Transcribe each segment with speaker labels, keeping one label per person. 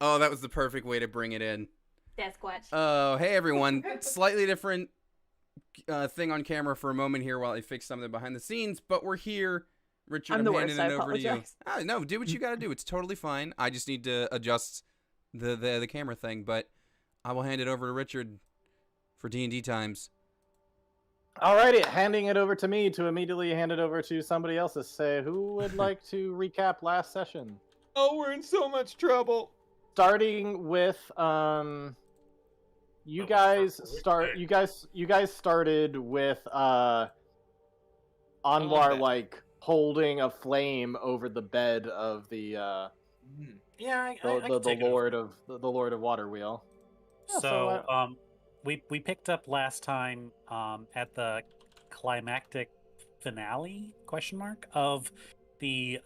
Speaker 1: Oh, that was the perfect way to bring it in.
Speaker 2: Sasquatch.
Speaker 1: Oh, hey everyone. Slightly different thing on camera for a moment here while I fix something behind the scenes, but we're here. Richard,
Speaker 3: I'm
Speaker 1: I'm
Speaker 3: the
Speaker 1: handing
Speaker 3: worst.
Speaker 1: it
Speaker 3: I
Speaker 1: over to you.
Speaker 3: apologize.
Speaker 1: No, do what you got to do. It's totally fine. I just need to adjust the camera thing, but I will hand it over to Richard for D&D times.
Speaker 4: Alrighty, handing it over to me to immediately hand it over to somebody else to say who would like to recap last session.
Speaker 5: Oh, we're in so much trouble.
Speaker 4: Starting with you guys started with Anwar like holding a flame over the bed of the Lord of the Lord of Waterwheel.
Speaker 6: So we picked up last time at the climactic finale of the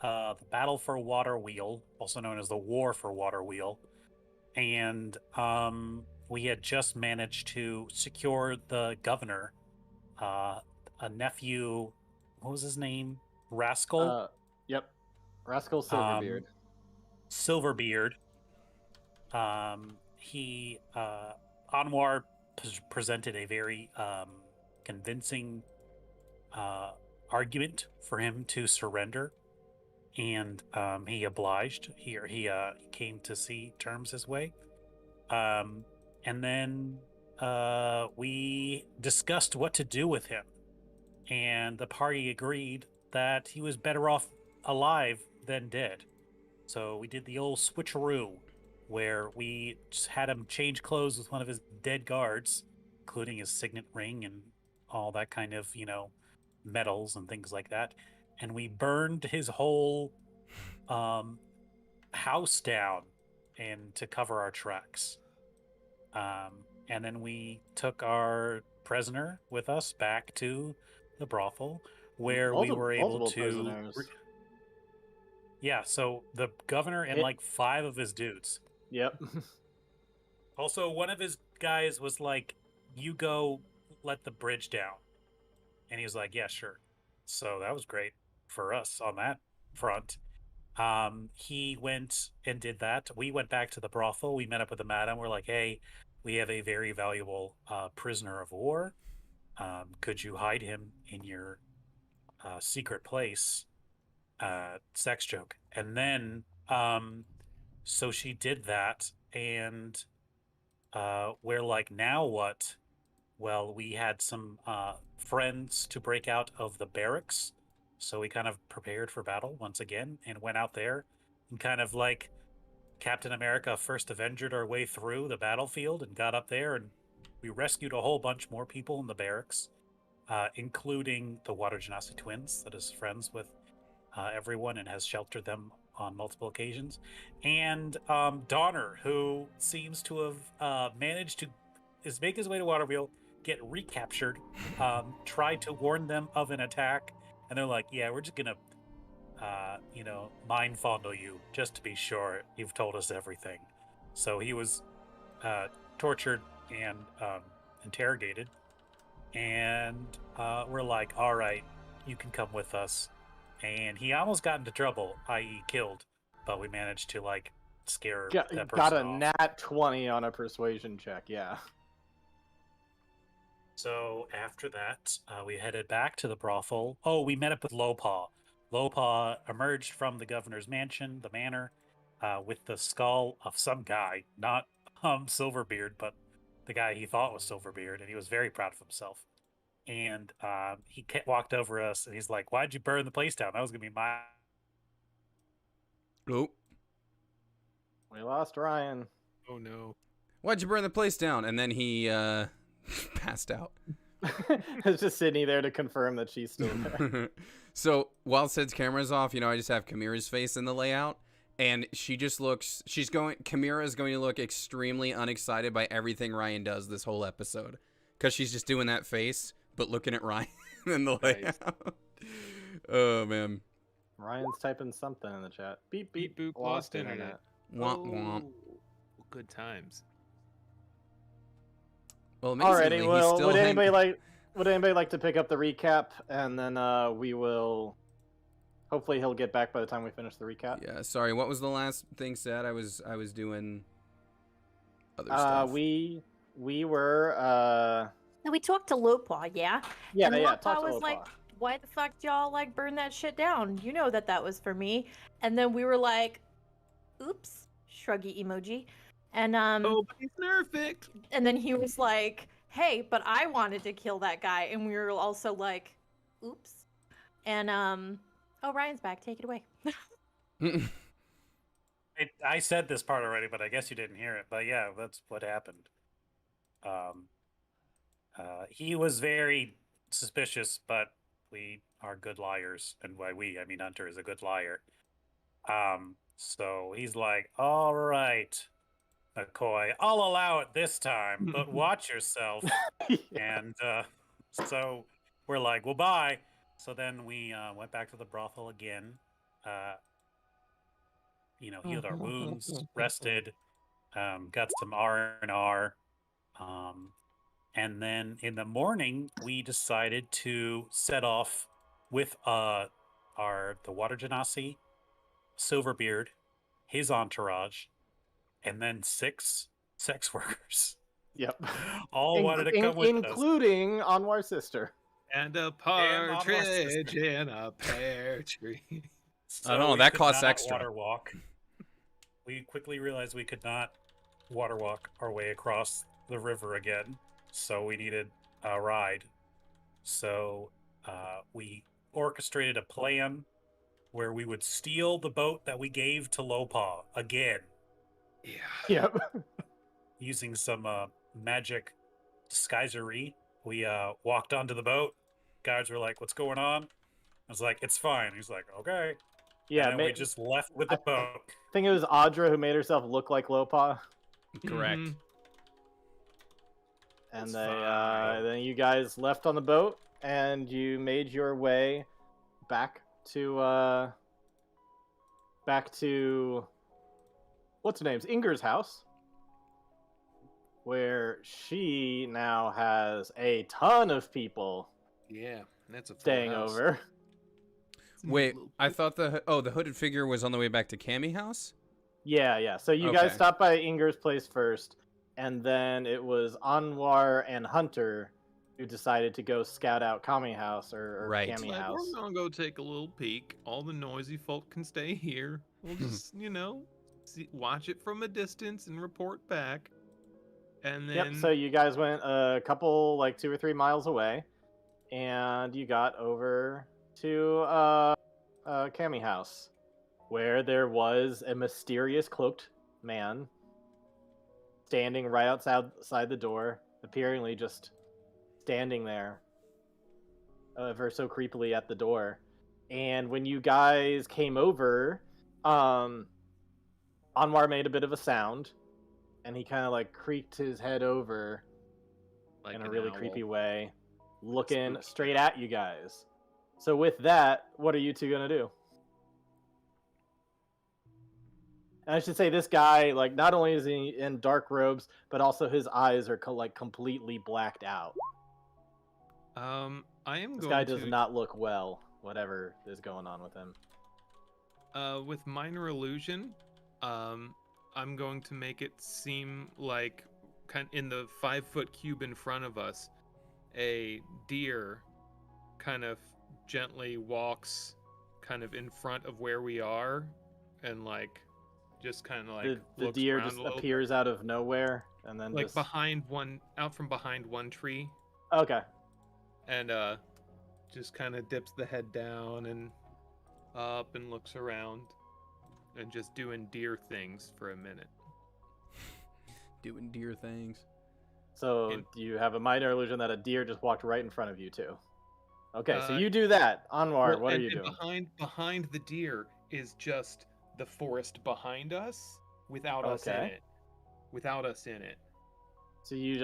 Speaker 6: Battle for Waterwheel, also known as the War for Waterwheel, and we had just managed to secure the governor, a nephew. What was his name? Rascal.
Speaker 4: Yep, Rascal Silverbeard.
Speaker 6: Silverbeard. Anwar presented a very convincing argument for him to surrender, and he obliged. He came to see terms his way, and then we discussed what to do with him, and the party agreed that he was better off alive than dead. So we did the old switcheroo, where we just had him change clothes with one of his dead guards, including his signet ring and all that kind of, medals and things like that. And we burned his whole house down and to cover our tracks. And then we took our prisoner with us back to the brothel, where we were able to... Yeah, so the governor and like 5 of his dudes.
Speaker 4: Yep.
Speaker 6: Also, one of his guys was like, "You go let the bridge down." And he was like, "Yeah, sure." So that was great for us on that front. He went and did that. We went back to the brothel. We met up with the madam. We're like, "Hey, we have a very valuable prisoner of war. Could you hide him in your secret place?" Sex joke. And then so she did that, and we're like, now what? Well, we had some friends to break out of the barracks, so we kind of prepared for battle once again and went out there and kind of like Captain America First Avengered our way through the battlefield and got up there, and we rescued a whole bunch more people in the barracks, including the Water Genasi twins that is friends with everyone and has sheltered them on multiple occasions, and Donner, who seems to have managed to make his way to Waterwheel, get recaptured, tried to warn them of an attack, and they're like, "Yeah, we're just gonna mind fondle you just to be sure you've told us everything." So he was tortured and interrogated, and we're like, "All right, you can come with us." And he almost got into trouble, i.e. killed, but we managed to like scare that person
Speaker 4: got a
Speaker 6: off.
Speaker 4: nat 20 on a persuasion check. Yeah.
Speaker 6: So after that, we headed back to the brothel. Oh, we met up with Lopaw. Lopaw emerged from the governor's mansion, the manor, with the skull of some guy, not Silverbeard, but the guy he thought was Silverbeard, and he was very proud of himself. And he walked over us, and he's like, "Why'd you burn the place down? That was gonna be my..."
Speaker 1: Oh.
Speaker 4: We lost Ryan.
Speaker 5: Oh no.
Speaker 1: Why'd you burn the place down? And then he passed out.
Speaker 4: It's just Sydney there to confirm that she's still there.
Speaker 1: So while Sid's camera's off, I just have Kamira's face in the layout, and she just looks, Kamira is going to look extremely unexcited by everything Ryan does this whole episode, because she's just doing that face, but looking at Ryan in the layout. Oh, man.
Speaker 4: Ryan's typing something in the chat. Beep, beep,
Speaker 5: Beep, boop,
Speaker 4: lost internet.
Speaker 1: Womp, womp.
Speaker 5: Good times.
Speaker 1: Well, amazingly,
Speaker 4: Alrighty, well,
Speaker 1: still
Speaker 4: would anybody like to pick up the recap, and then we will Hopefully he'll get back by the time we finish the recap.
Speaker 1: Yeah, sorry. What was the last thing said? I was doing other stuff.
Speaker 4: We were
Speaker 2: Now, we talked to Lopaw, yeah?
Speaker 4: yeah,
Speaker 2: And
Speaker 4: yeah,
Speaker 2: Lopaw
Speaker 4: talk to
Speaker 2: was
Speaker 4: Lopaw.
Speaker 2: like, why the fuck y'all like burn that shit down? You know that was for me. And then we were like, oops, shruggy emoji. And
Speaker 5: Nobody's nerfed.
Speaker 2: and then he was like, hey, but I wanted to kill that guy. And we were also like, oops. And oh, Ryan's back. Take it away.
Speaker 6: I said this part already, but I guess you didn't hear it. But yeah, that's what happened. He was very suspicious, but we are good liars, and by we I mean Hunter is a good liar. So he's like, "All right, McCoy, I'll allow it this time, but watch yourself." And so we're like, "Well, bye." So then we went back to the brothel again. Healed our wounds, rested, got some R&R. And then in the morning, we decided to set off with the Water Genasi, Silverbeard, his entourage, and then 6 sex workers.
Speaker 4: Yep.
Speaker 6: All wanted to come with us.
Speaker 4: Including Anwar's sister.
Speaker 5: And a
Speaker 6: Mama's
Speaker 5: partridge in a pear tree.
Speaker 1: I don't know,
Speaker 6: we
Speaker 1: that
Speaker 6: could
Speaker 1: costs
Speaker 6: not
Speaker 1: extra.
Speaker 6: Water walk. We quickly realized we could not water walk our way across the river again, so we needed a ride. So we orchestrated a plan where we would steal the boat that we gave to Lopaw again,
Speaker 4: Yep.
Speaker 6: using some magic disguisery. We walked onto the boat. Guards were like, "What's going on?" I was like, "It's fine." He's like, "Okay."
Speaker 4: Yeah,
Speaker 6: And then we just left with the boat.
Speaker 4: I think it was Audra who made herself look like Lopaw.
Speaker 1: Correct.
Speaker 5: Mhm.
Speaker 4: And
Speaker 6: It's
Speaker 4: they
Speaker 6: fine.
Speaker 4: then you guys left on the boat and you made your way back to what's her name's Inger's house, where she now has a ton of people
Speaker 5: Yeah, that's a full
Speaker 4: staying
Speaker 5: house.
Speaker 4: over.
Speaker 5: It's a neat
Speaker 1: Wait,
Speaker 5: little
Speaker 1: I
Speaker 5: place.
Speaker 1: thought the hooded figure was on the way back to Cammy house?
Speaker 4: Yeah. So you guys
Speaker 1: Okay.
Speaker 4: stopped by Inger's place first, and then it was Anwar and Hunter who decided to go scout out Kami house or
Speaker 1: Right.
Speaker 4: Cammy
Speaker 5: Like,
Speaker 4: house.
Speaker 5: we're gonna go take a little peek. All the noisy folk can stay here. We'll just, watch it from a distance and report back. And then
Speaker 4: Yep. So you guys went a couple, like 2 or 3 miles away, and you got over to Cammy house, where there was a mysterious cloaked man standing right outside the door, apparently just standing there, ever so creepily at the door. And when you guys came over, Anwar made a bit of a sound, and he kind of like creaked his head over
Speaker 5: like
Speaker 4: in a
Speaker 5: an
Speaker 4: really
Speaker 5: owl.
Speaker 4: creepy way, looking
Speaker 5: Spooky.
Speaker 4: straight at you guys. So with that, what are you two gonna do? And I should say this guy, like, not only is he in dark robes, but also his eyes are like completely blacked out.
Speaker 5: I am
Speaker 4: This
Speaker 5: going
Speaker 4: guy
Speaker 5: to
Speaker 4: does not look well, whatever is going on with him.
Speaker 5: with minor illusion, I'm going to make it seem like in the 5-foot cube in front of us, a deer kind of gently walks kind of in front of where we are, and like just kind of like
Speaker 4: The
Speaker 5: looks
Speaker 4: deer
Speaker 5: around
Speaker 4: just
Speaker 5: a little bit.
Speaker 4: appears out of nowhere, and then
Speaker 5: like
Speaker 4: just...
Speaker 5: out from behind one tree,
Speaker 4: Okay.
Speaker 5: and just kind of dips the head down and up and looks around and just doing deer things for a minute.
Speaker 1: Doing deer things.
Speaker 4: So
Speaker 5: And-
Speaker 4: you have a minor illusion that a deer just walked right in front of you too. Okay, so
Speaker 5: Uh,
Speaker 4: you do that. Anwar,
Speaker 5: Well,
Speaker 4: what are
Speaker 5: and-
Speaker 4: you
Speaker 5: and
Speaker 4: doing?
Speaker 5: Behind the deer is just the forest behind us, without us in
Speaker 4: Okay.
Speaker 5: it. Without us in it.
Speaker 4: So you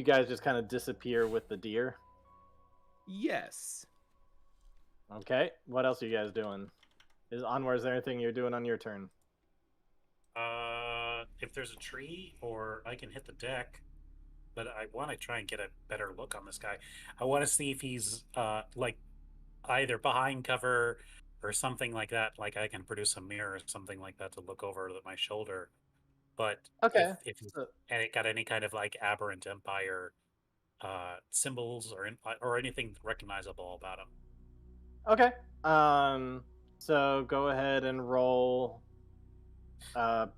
Speaker 4: guys just kind of disappear with the deer.
Speaker 5: Yes.
Speaker 4: Okay. What else are you guys doing? Anwar, is there anything you're doing on your turn?
Speaker 6: If there's a tree, or I can hit the deck, but I want to try and get a better look on this guy. I want to see if he's like either behind cover or something like that. Like I can produce a mirror or something like that to look over my shoulder. But
Speaker 4: Okay.
Speaker 6: if
Speaker 4: So,
Speaker 6: and it got any kind of like Aberrant Empire symbols or anything recognizable about him.
Speaker 4: okay. So go ahead and roll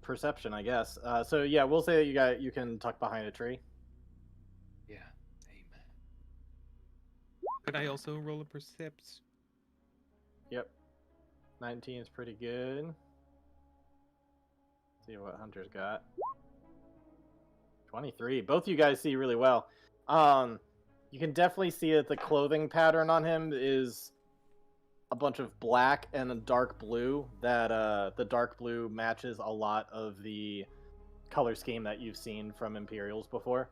Speaker 4: perception, I guess. So yeah, we'll say that you can tuck behind a tree.
Speaker 5: Yeah. Amen. Could I also roll a perception?
Speaker 4: Yep. 19 is pretty good. See what Hunter's got. 23. Both you guys see really well. You can definitely see that the clothing pattern on him is a bunch of black and a dark blue. That the dark blue matches a lot of the color scheme that you've seen from Imperials before.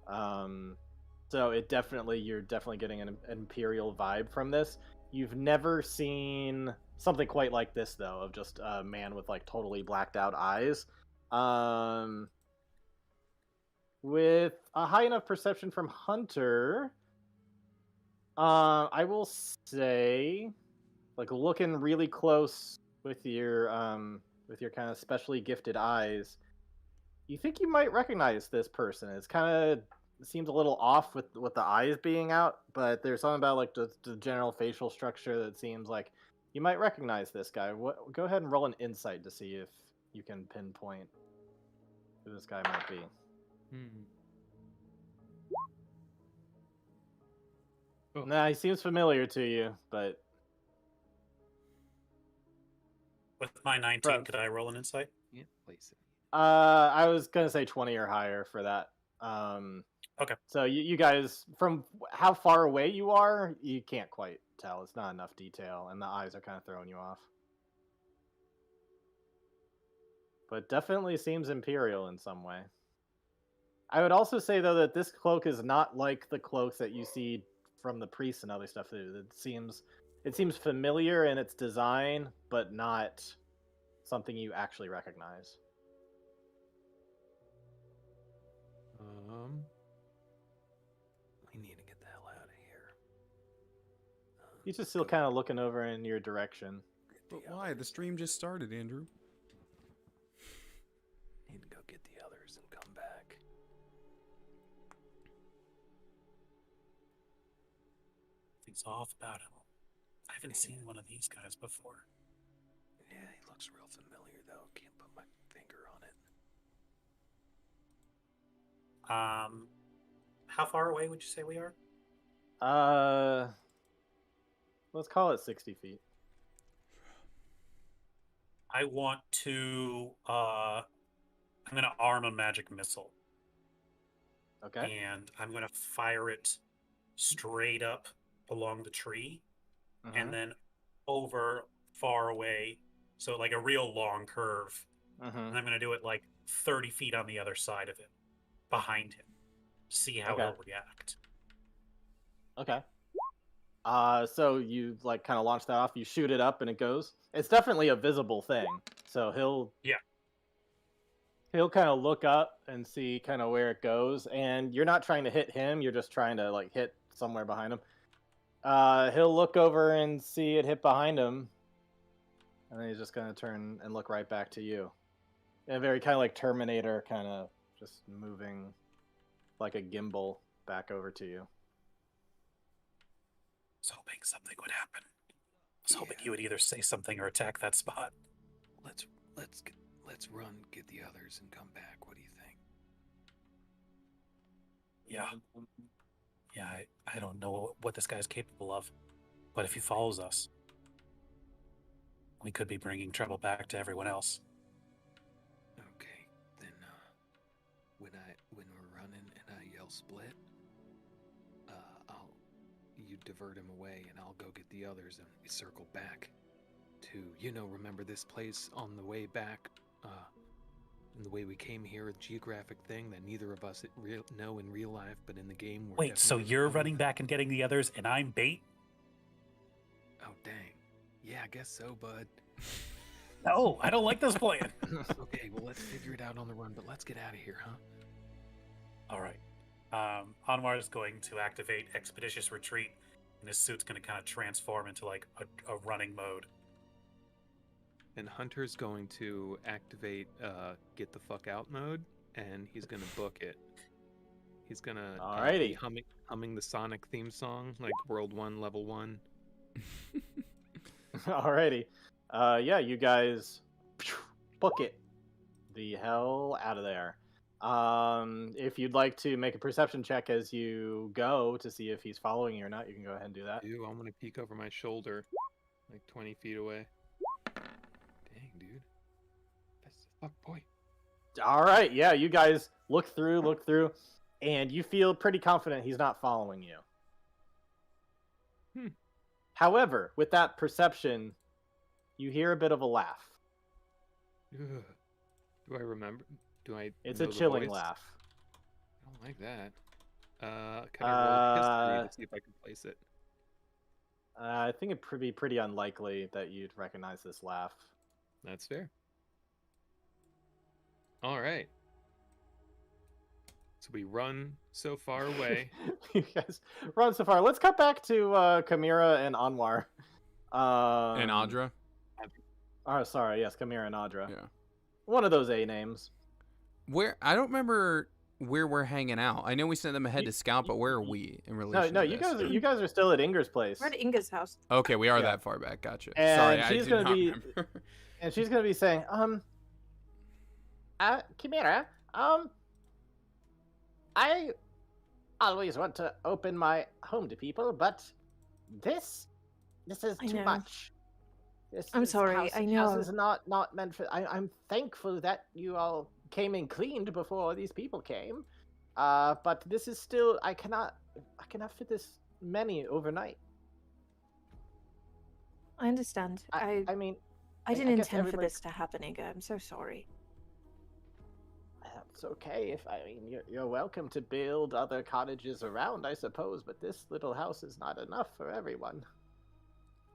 Speaker 4: So you're definitely getting an Imperial vibe from this. You've never seen something quite like this though, of just a man with like totally blacked out eyes. With a high enough perception from Hunter, I will say, like looking really close with your kind of specially gifted eyes, you think you might recognize this person. It's kind of seems a little off with the eyes being out, but there's something about like the general facial structure that seems like you might recognize this guy. Go ahead and roll an insight to see if you can pinpoint who this guy might be.
Speaker 5: Oh.
Speaker 4: Nah, he seems familiar to you, but
Speaker 6: With my 19, could I roll an insight?
Speaker 5: Yeah, place it.
Speaker 4: I was gonna say 20 or higher for that.
Speaker 6: Okay.
Speaker 4: So you guys, from how far away you are, you can't quite tell. It's not enough detail, and the eyes are kind of throwing you off. But definitely seems Imperial in some way. I would also say though that this cloak is not like the cloaks that you see from the priests and other stuff. It seems familiar in its design, but not something you actually recognize.
Speaker 5: We need to get the hell out of here.
Speaker 4: He's just still kind of looking over in your direction.
Speaker 1: But why? The stream just started, Andrew.
Speaker 5: Need to go get the others and come back.
Speaker 6: Things off about him. I haven't seen one of these guys before.
Speaker 5: Yeah, he looks real familiar though. Can't put my finger on it.
Speaker 6: How far away would you say we are?
Speaker 4: Let's call it 60 feet.
Speaker 6: I want to I'm gonna arm a magic missile.
Speaker 4: Okay.
Speaker 6: And I'm gonna fire it straight up along the tree and then over far away. So like a real long curve. And I'm gonna do it like 30 feet on the other side of it, behind him. See how he'll react.
Speaker 4: Okay. So you like kind of launch that off. You shoot it up, and it goes. It's definitely a visible thing. So he'll kind of look up and see kind of where it goes. And you're not trying to hit him. You're just trying to like hit somewhere behind him. He'll look over and see it hit behind him, and then he's just gonna turn and look right back to you. And very kind of like Terminator, kind of just moving like a gimbal back over to you.
Speaker 6: I was hoping something would happen. I was hoping you would either say something or attack that spot.
Speaker 5: Let's run, get the others, and come back. What do you think?
Speaker 6: Yeah, I don't know what this guy's capable of, but if he follows us, we could be bringing trouble back to everyone else.
Speaker 5: Okay, then when we're running and I yell split, you divert him away and I'll go get the others and we circle back to, remember this place on the way back, and the way we came here, a geographic thing that neither of us know in real life, but in the game we're
Speaker 6: Wait, so
Speaker 5: definitely
Speaker 6: you're
Speaker 5: familiar
Speaker 6: running back and getting the others and I'm bait?
Speaker 5: Oh, dang. Yeah, I guess so, bud.
Speaker 6: No, I don't like this plan.
Speaker 5: Okay, well, let's figure it out on the run, but let's get out of here, huh?
Speaker 6: All right. Anwar is going to activate Expeditious Retreat, and his suit's going to kind of transform into like a running mode
Speaker 5: and Hunter's going to activate get the fuck out mode, and he's gonna book it. He's gonna be
Speaker 4: Alrighty.
Speaker 5: humming the Sonic theme song, like World 1, Level 1.
Speaker 4: Alrighty. Yeah, you guys book it the hell out of there. If you'd like to make a perception check as you go to see if he's following you or not, you can go ahead and do that.
Speaker 5: Ew, I'm gonna peek over my shoulder, like 20 feet away. Dang, dude. That's the fuck, boy.
Speaker 4: All right, yeah, you guys look through, and you feel pretty confident he's not following you. However, with that perception, you hear a bit of a laugh.
Speaker 5: Ugh. Do I remember?
Speaker 4: It's
Speaker 5: know
Speaker 4: a
Speaker 5: the
Speaker 4: chilling
Speaker 5: voice?
Speaker 4: laugh.
Speaker 5: I don't like that. Can I roll history to see if I can place it?
Speaker 4: I think it'd be pretty unlikely that you'd recognize this laugh.
Speaker 5: That's fair. All right. So we run so far away.
Speaker 4: You guys run so far. Let's cut back to Chimera and Anwar.
Speaker 1: And Audra.
Speaker 4: Oh, sorry. Yes, Chimera and Audra.
Speaker 1: Yeah.
Speaker 4: One of those A names.
Speaker 1: Where I don't remember where we're hanging out. I know we sent them ahead to scout, but where are we in relation?
Speaker 4: No,
Speaker 1: to
Speaker 4: you
Speaker 1: this?
Speaker 4: guys are still at Inger's place.
Speaker 2: We're at Inga's house.
Speaker 1: Okay, we are
Speaker 4: Yeah.
Speaker 1: that far back. Gotcha.
Speaker 4: And
Speaker 1: Sorry, I
Speaker 4: she's
Speaker 1: did
Speaker 4: gonna
Speaker 1: not
Speaker 4: be-
Speaker 1: remember.
Speaker 4: And she's gonna be saying, Chimera, I always want to open my home to people, but this is
Speaker 2: I
Speaker 4: too
Speaker 2: know.
Speaker 4: much.
Speaker 2: I'm
Speaker 4: This
Speaker 2: sorry,
Speaker 4: house,
Speaker 2: I
Speaker 4: house
Speaker 2: know.
Speaker 4: is not meant for. I'm thankful that you all came and cleaned before these people came, but this is still. I cannot fit this many overnight.
Speaker 2: I understand. I
Speaker 4: mean,
Speaker 2: didn't
Speaker 4: guess
Speaker 2: intend for
Speaker 4: everybody-
Speaker 2: this to happen, Inga. I'm so sorry.
Speaker 4: It's okay if you're welcome to build other cottages around, I suppose, but this little house is not enough for everyone.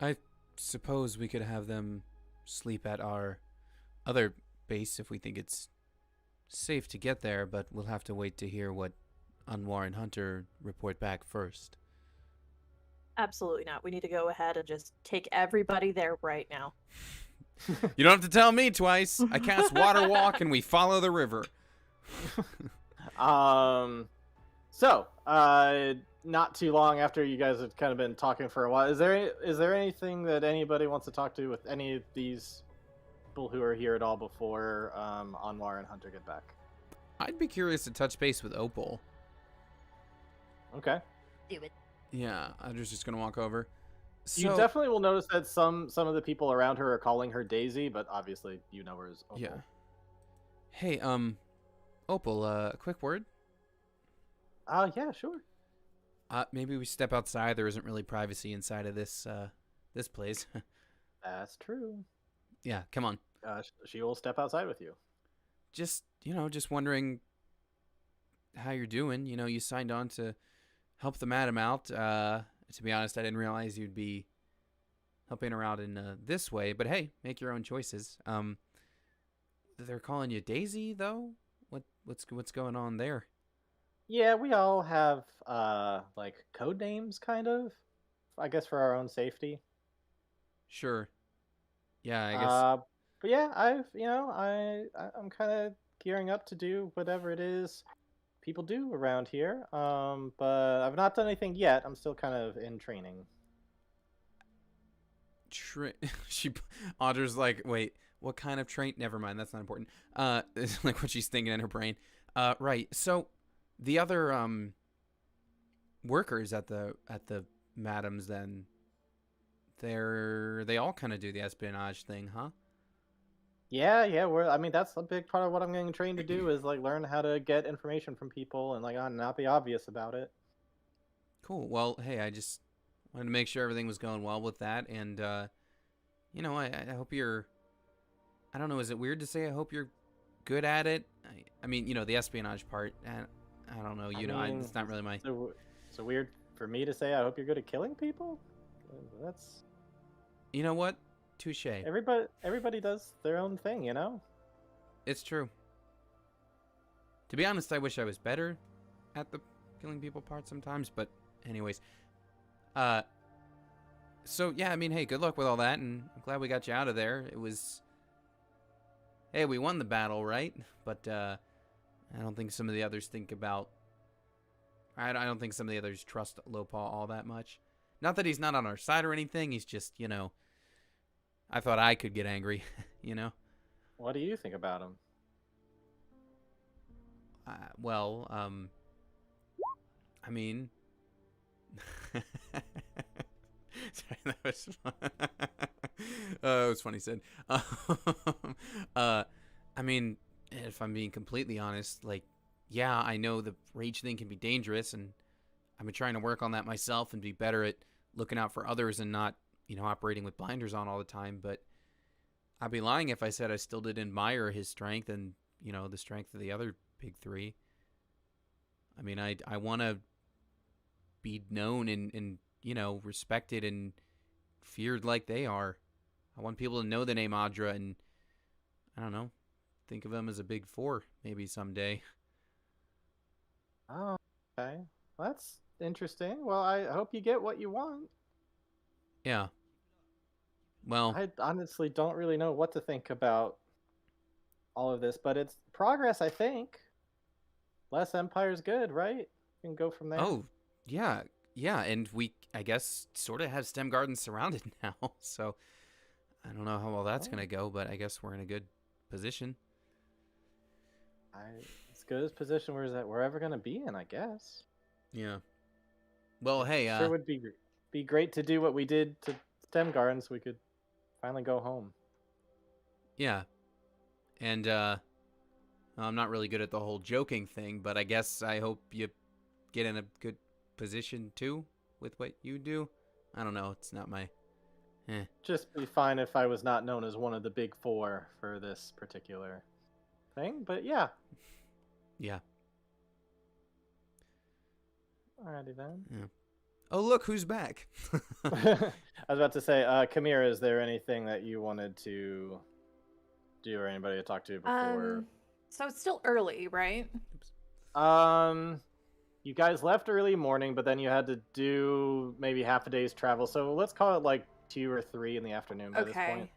Speaker 1: I suppose we could have them sleep at our other base if we think it's safe to get there, but we'll have to wait to hear what Anwar and Hunter report back first.
Speaker 2: Absolutely not. We need to go ahead and just take everybody there right now.
Speaker 1: You don't have to tell me twice. I cast Water Walk and we follow the river.
Speaker 4: So, not too long after you guys have kind of been talking for a while, is there anything that anybody wants to talk to with any of these people who are here at all before Anwar and Hunter get back?
Speaker 1: I'd be curious to touch base with Opal.
Speaker 4: Okay.
Speaker 2: Do it.
Speaker 1: Yeah, I'm just gonna walk over.
Speaker 4: You definitely will notice that some of the people around her are calling her Daisy, but obviously you know her as Opal.
Speaker 1: Yeah. Hey, Opal, a quick word.
Speaker 4: Yeah, sure.
Speaker 1: Maybe we step outside. There isn't really privacy inside of this place.
Speaker 4: That's true.
Speaker 1: Yeah, come on.
Speaker 4: She will step outside with you.
Speaker 1: Just wondering how you're doing. You signed on to help the madam out. To be honest, I didn't realize you'd be helping her out in this way. But hey, make your own choices. They're calling you Daisy, though. What's going on there?
Speaker 4: Yeah, we all have like code names, kind of. I guess for our own safety.
Speaker 1: Sure. Yeah, I guess.
Speaker 4: But yeah, I'm kind of gearing up to do whatever it is people do around here. But I've not done anything yet. I'm still kind of in training.
Speaker 1: Audra's like, wait, what kind of train? Never mind, that's not important. It's like what she's thinking in her brain. Right. So the other workers at the madams, then they all kind of do the espionage thing, huh?
Speaker 4: Yeah. That's a big part of what I'm getting trained to do is like learn how to get information from people and like not be obvious about it.
Speaker 1: Cool. Well, hey, I just wanted to make sure everything was going well with that, and I hope you're. I don't know. Is it weird to say I hope you're good at it? I mean, the espionage part. I don't know. It's not really my.
Speaker 4: So weird for me to say. I hope you're good at killing people. That's.
Speaker 1: You know what? Touche.
Speaker 4: Everybody does their own thing,
Speaker 1: It's true. To be honest, I wish I was better at the killing people part sometimes, but anyways. So yeah, I mean, hey, good luck with all that, and I'm glad we got you out of there. It was hey, we won the battle, right? But I don't think some of the others think about. I don't think some of the others trust Lopaw all that much. Not that he's not on our side or anything. He's just, I thought I could get angry,
Speaker 4: What do you think about him?
Speaker 1: Well, I mean, sorry, that was fun. It was funny said. I mean, if I'm being completely honest, like, yeah, I know the rage thing can be dangerous, and I've been trying to work on that myself and be better at looking out for others and not, operating with blinders on all the time. But I'd be lying if I said I still did admire his strength and, the strength of the other big three. I mean, I want to be known and respected and feared like they are. I want people to know the name Audra and, I don't know, think of them as a big four maybe someday.
Speaker 4: Oh, okay. Well, that's interesting. Well, I hope you get what you want.
Speaker 1: Yeah. Well,
Speaker 4: I honestly don't really know what to think about all of this, but it's progress, I think. Less Empire's good, right? You can go from there.
Speaker 1: oh, yeah. Yeah, and we, I guess, sort of have STEM gardens surrounded now, so I don't know how well that's going to go, but I guess we're in a good position.
Speaker 4: As good as position we're ever going to be in, I guess.
Speaker 1: Yeah. Well, hey,
Speaker 4: Sure would be great to do what we did to STEM gardens. We could finally go home.
Speaker 1: yeah. And, I'm not really good at the whole joking thing, but I guess I hope you get in a good position too with what you do. I don't know. It's not my.
Speaker 4: Just be fine if I was not known as one of the big four for this particular thing, but yeah.
Speaker 1: Yeah.
Speaker 4: Alrighty then.
Speaker 1: Yeah. Oh, look who's back.
Speaker 4: I was about to say, Kamira, is there anything that you wanted to do or anybody to talk to before?
Speaker 2: So it's still early, right?
Speaker 4: You guys left early morning, but then you had to do maybe half a day's travel. So let's call it like 2 or 3 in the afternoon by this point.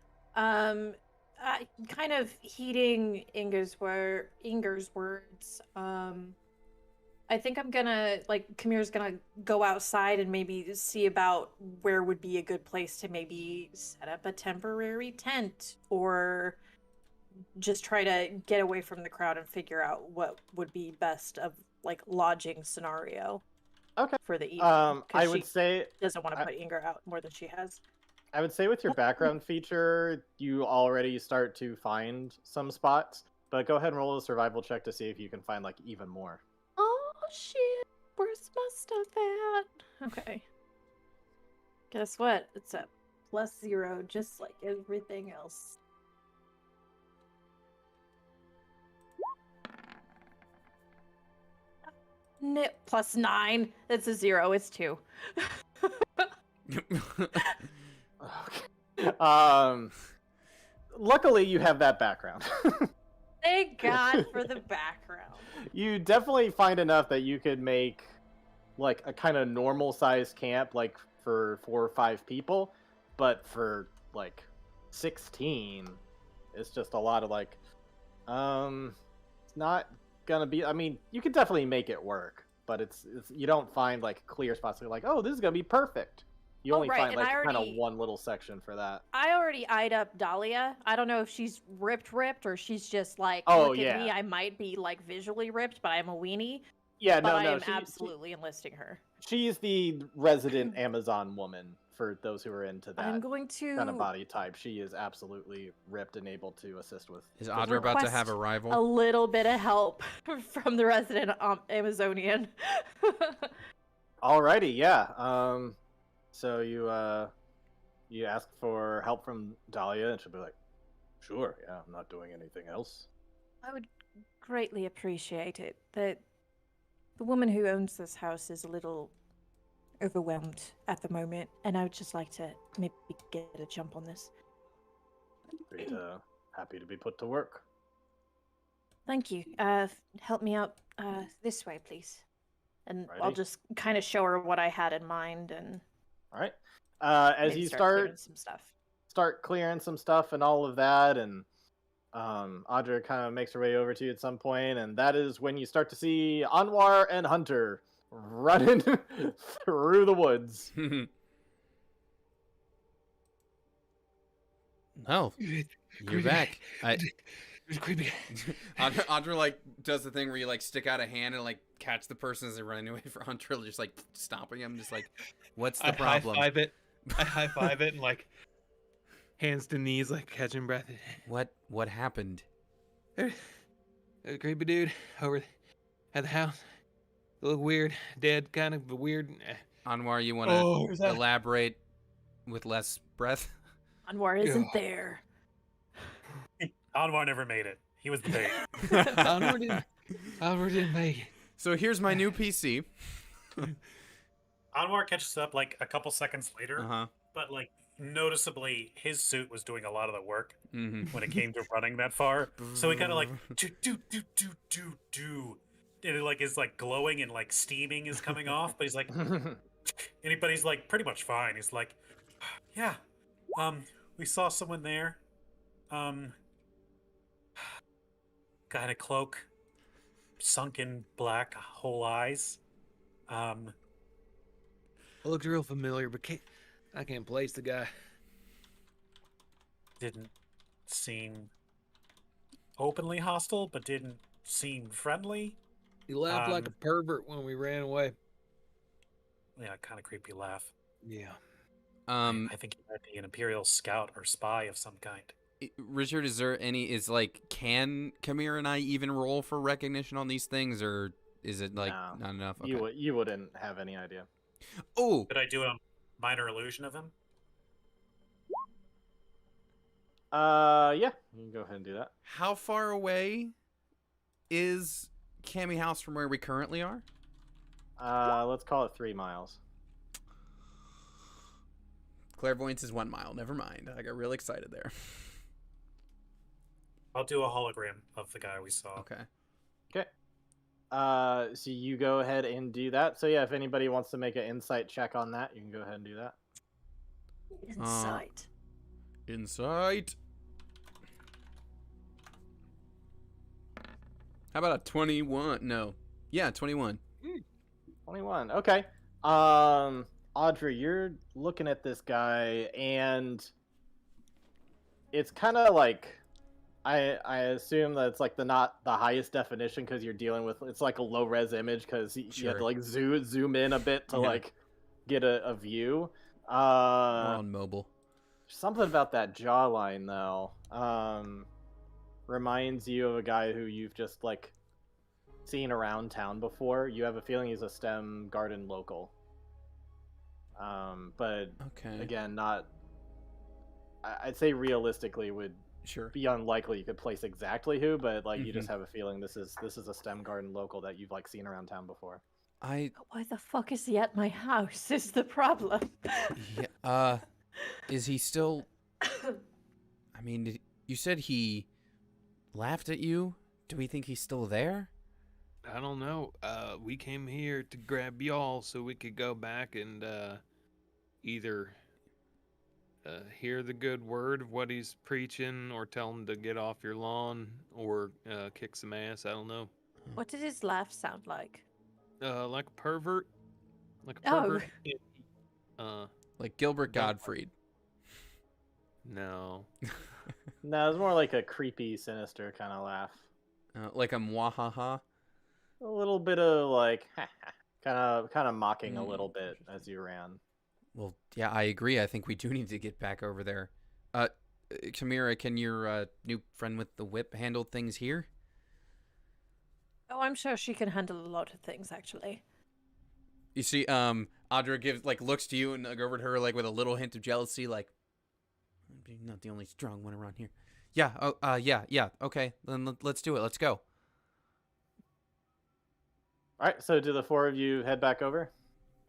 Speaker 2: Kind of heeding Inger's words. I think I'm gonna Kamira's gonna go outside and maybe see about where would be a good place to maybe set up a temporary tent or just try to get away from the crowd and figure out what would be best of lodging scenario.
Speaker 4: Okay.
Speaker 2: For the evening.
Speaker 4: I would say
Speaker 2: doesn't want to put Inger out more than she has.
Speaker 4: I would say with your background feature, you already start to find some spots, but go ahead and roll a survival check to see if you can find even more.
Speaker 2: Oh shit! Where's my stuff at? Okay. Guess what? It's a +0, just like everything else. +9. It's a 0. It's 2.
Speaker 4: Okay. Luckily, you have that background.
Speaker 2: Thank God for the background.
Speaker 4: You definitely find enough that you could make a kind of normal sized camp for 4 or 5 people, but for 16, it's just a lot of it's not gonna be. I mean, you could definitely make it work, but it's you don't find clear spots oh, this is gonna be perfect. You only find kind of one little section for that.
Speaker 2: I already eyed up Dahlia. I don't know if she's ripped or she's just
Speaker 4: oh,
Speaker 2: look
Speaker 4: yeah.
Speaker 2: at me. I might be visually ripped, but I'm a weenie.
Speaker 4: Yeah,
Speaker 2: but
Speaker 4: no,
Speaker 2: I am
Speaker 4: she,
Speaker 2: absolutely enlisting her.
Speaker 4: She's the resident Amazon woman for those who are into that
Speaker 2: I'm going to
Speaker 4: kind of body type. She is absolutely ripped and able to assist with.
Speaker 1: Is Audra about to have a rival?
Speaker 2: A little bit of help from the resident Amazonian.
Speaker 4: Alrighty, yeah. So you ask for help from Dahlia, and she'll be like, "Sure, yeah, I'm not doing anything else."
Speaker 2: I would greatly appreciate it. The woman who owns this house is a little overwhelmed at the moment, and I would just like to maybe get a jump on this.
Speaker 4: Happy to be put to work.
Speaker 2: Thank you. Help me out this way, please. And
Speaker 4: Righty.
Speaker 2: I'll just kind of show her what I had in mind and.
Speaker 4: All right. As you
Speaker 2: start clearing some stuff.
Speaker 4: Start clearing some stuff and all of that, and Audra kind of makes her way over to you at some point, and that is when you start to see Anwar and Hunter running through the woods.
Speaker 1: Oh, you're back.
Speaker 5: It was creepy.
Speaker 1: Audra like does the thing where you like stick out a hand and like catch the person as they're running away for Hunter, just like stopping him, just like, what's the problem?
Speaker 5: I high five it and like hands to knees, like catching breath.
Speaker 1: What happened?
Speaker 5: There's a creepy dude over at the house. A little weird, dead, kind of weird.
Speaker 1: Anwar, you want to elaborate with less breath?
Speaker 2: Anwar isn't there.
Speaker 6: Anwar never made it. He was the bait.
Speaker 5: Anwar didn't make it.
Speaker 1: So here's my new PC.
Speaker 6: Anwar catches up like a couple seconds later, but like noticeably his suit was doing a lot of the work when it came to running that far. So he kind of like do, and it like is like glowing and like steaming is coming off, but he's like, anybody's like pretty much fine. He's like, yeah, we saw someone there, guy in a cloak, sunken black whole eyes.
Speaker 5: It looks real familiar, but I can't place the guy.
Speaker 6: Didn't seem openly hostile, but didn't seem friendly.
Speaker 5: He laughed like a pervert when we ran away.
Speaker 6: Yeah, kind of creepy laugh.
Speaker 5: Yeah.
Speaker 6: I think he might be an Imperial scout or spy of some kind.
Speaker 1: Richard, can Kamir and I even roll for recognition on these things, or is it like not enough? Okay.
Speaker 4: You wouldn't have any idea.
Speaker 1: Oh,
Speaker 6: Could I do a minor illusion of him?
Speaker 4: Yeah, you can go ahead and do that.
Speaker 1: how far away is Cammy House from where we currently are?
Speaker 4: Let's call it 3 miles.
Speaker 1: Clairvoyance is 1 mile. Never mind. I got real excited there.
Speaker 6: I'll do a hologram of the guy we saw.
Speaker 1: Okay.
Speaker 4: So you go ahead and do that. So yeah, if anybody wants to make an insight check on that, you can go ahead and do that.
Speaker 2: Insight.
Speaker 1: How about a 21? No. Yeah, 21.
Speaker 4: 21. Okay. Audrey, you're looking at this guy, and it's kind of like I assume that it's like not the highest definition because you're dealing with it's like a low res image because you have to like zoom in a bit to like get a view.
Speaker 1: We're on mobile.
Speaker 4: Something about that jawline though reminds you of a guy who you've just like seen around town before. You have a feeling he's a STEM garden local. But again, not. I'd say realistically would be unlikely you could place exactly who, but like you just have a feeling this is a STEM garden local that you've like seen around town before.
Speaker 2: Why the fuck is he at my house? Is the problem?
Speaker 1: Yeah. Is he still? I mean, you said he laughed at you. Do we think he's still there?
Speaker 5: I don't know. We came here to grab y'all so we could go back and either hear the good word of what he's preaching, or tell him to get off your lawn, or kick some ass. I don't know.
Speaker 2: What did his laugh sound like?
Speaker 5: Like a pervert. Like a pervert.
Speaker 1: Like Gilbert Gottfried.
Speaker 5: No.
Speaker 4: No, it's more like a creepy, sinister kind of laugh.
Speaker 1: Like a mwahaha.
Speaker 4: A little bit of like, kind of mocking a little bit as you ran.
Speaker 1: Well, yeah, I agree. I think we do need to get back over there. Kamira, can your new friend with the whip handle things here?
Speaker 2: Oh, I'm sure she can handle a lot of things, actually.
Speaker 1: You see, Audra looks to you and over to her like with a little hint of jealousy, like, I'm not the only strong one around here. Yeah. Oh, yeah. Okay, then let's do it. Let's go.
Speaker 4: All right. So do the 4 of you head back over?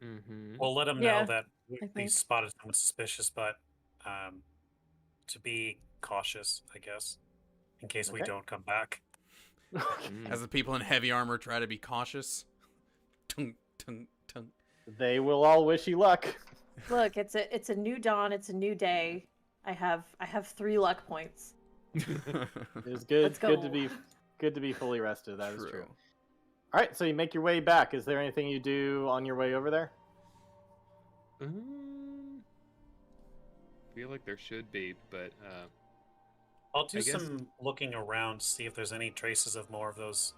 Speaker 5: Mm-hmm.
Speaker 6: We'll let him know that we spotted someone suspicious, but to be cautious, I guess, in case we don't come back.
Speaker 1: As the people in heavy armor try to be cautious. Tung, tung, tung.
Speaker 4: They will all wish you luck.
Speaker 2: Look, it's a new dawn. It's a new day. I have 3 luck points.
Speaker 4: It was good.
Speaker 2: Let's
Speaker 4: Good
Speaker 2: go.
Speaker 4: to be fully rested. That is
Speaker 1: True.
Speaker 4: true. All right, so you make your way back. Is there anything you do on your way over there?
Speaker 5: Feel like there should be, but
Speaker 6: I'll do
Speaker 5: I guess-
Speaker 6: some looking around, see if there's any traces of more of those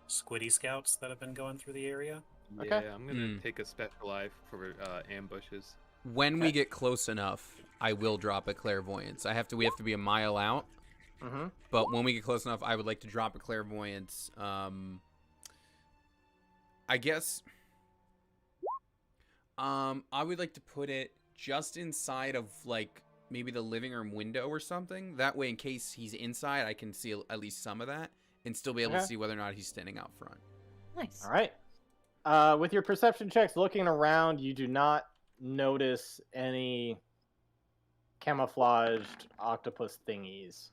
Speaker 6: squiddy scouts that have been going through the area.
Speaker 5: yeah,
Speaker 4: Okay.
Speaker 5: I'm gonna take a special eye for ambushes.
Speaker 1: When we
Speaker 4: Okay.
Speaker 1: get close enough, I will drop a clairvoyance. We have to be a mile out,
Speaker 4: Mm-hmm.
Speaker 1: but when we get close enough, I would like to drop a clairvoyance. I guess. I would like to put it just inside of like maybe the living room window or something. That way, in case he's inside, I can see at least some of that and still be able to
Speaker 4: Okay.
Speaker 1: see whether or not he's standing out front.
Speaker 2: Nice.
Speaker 4: All right. With your perception checks, looking around, you do not notice any camouflaged octopus thingies.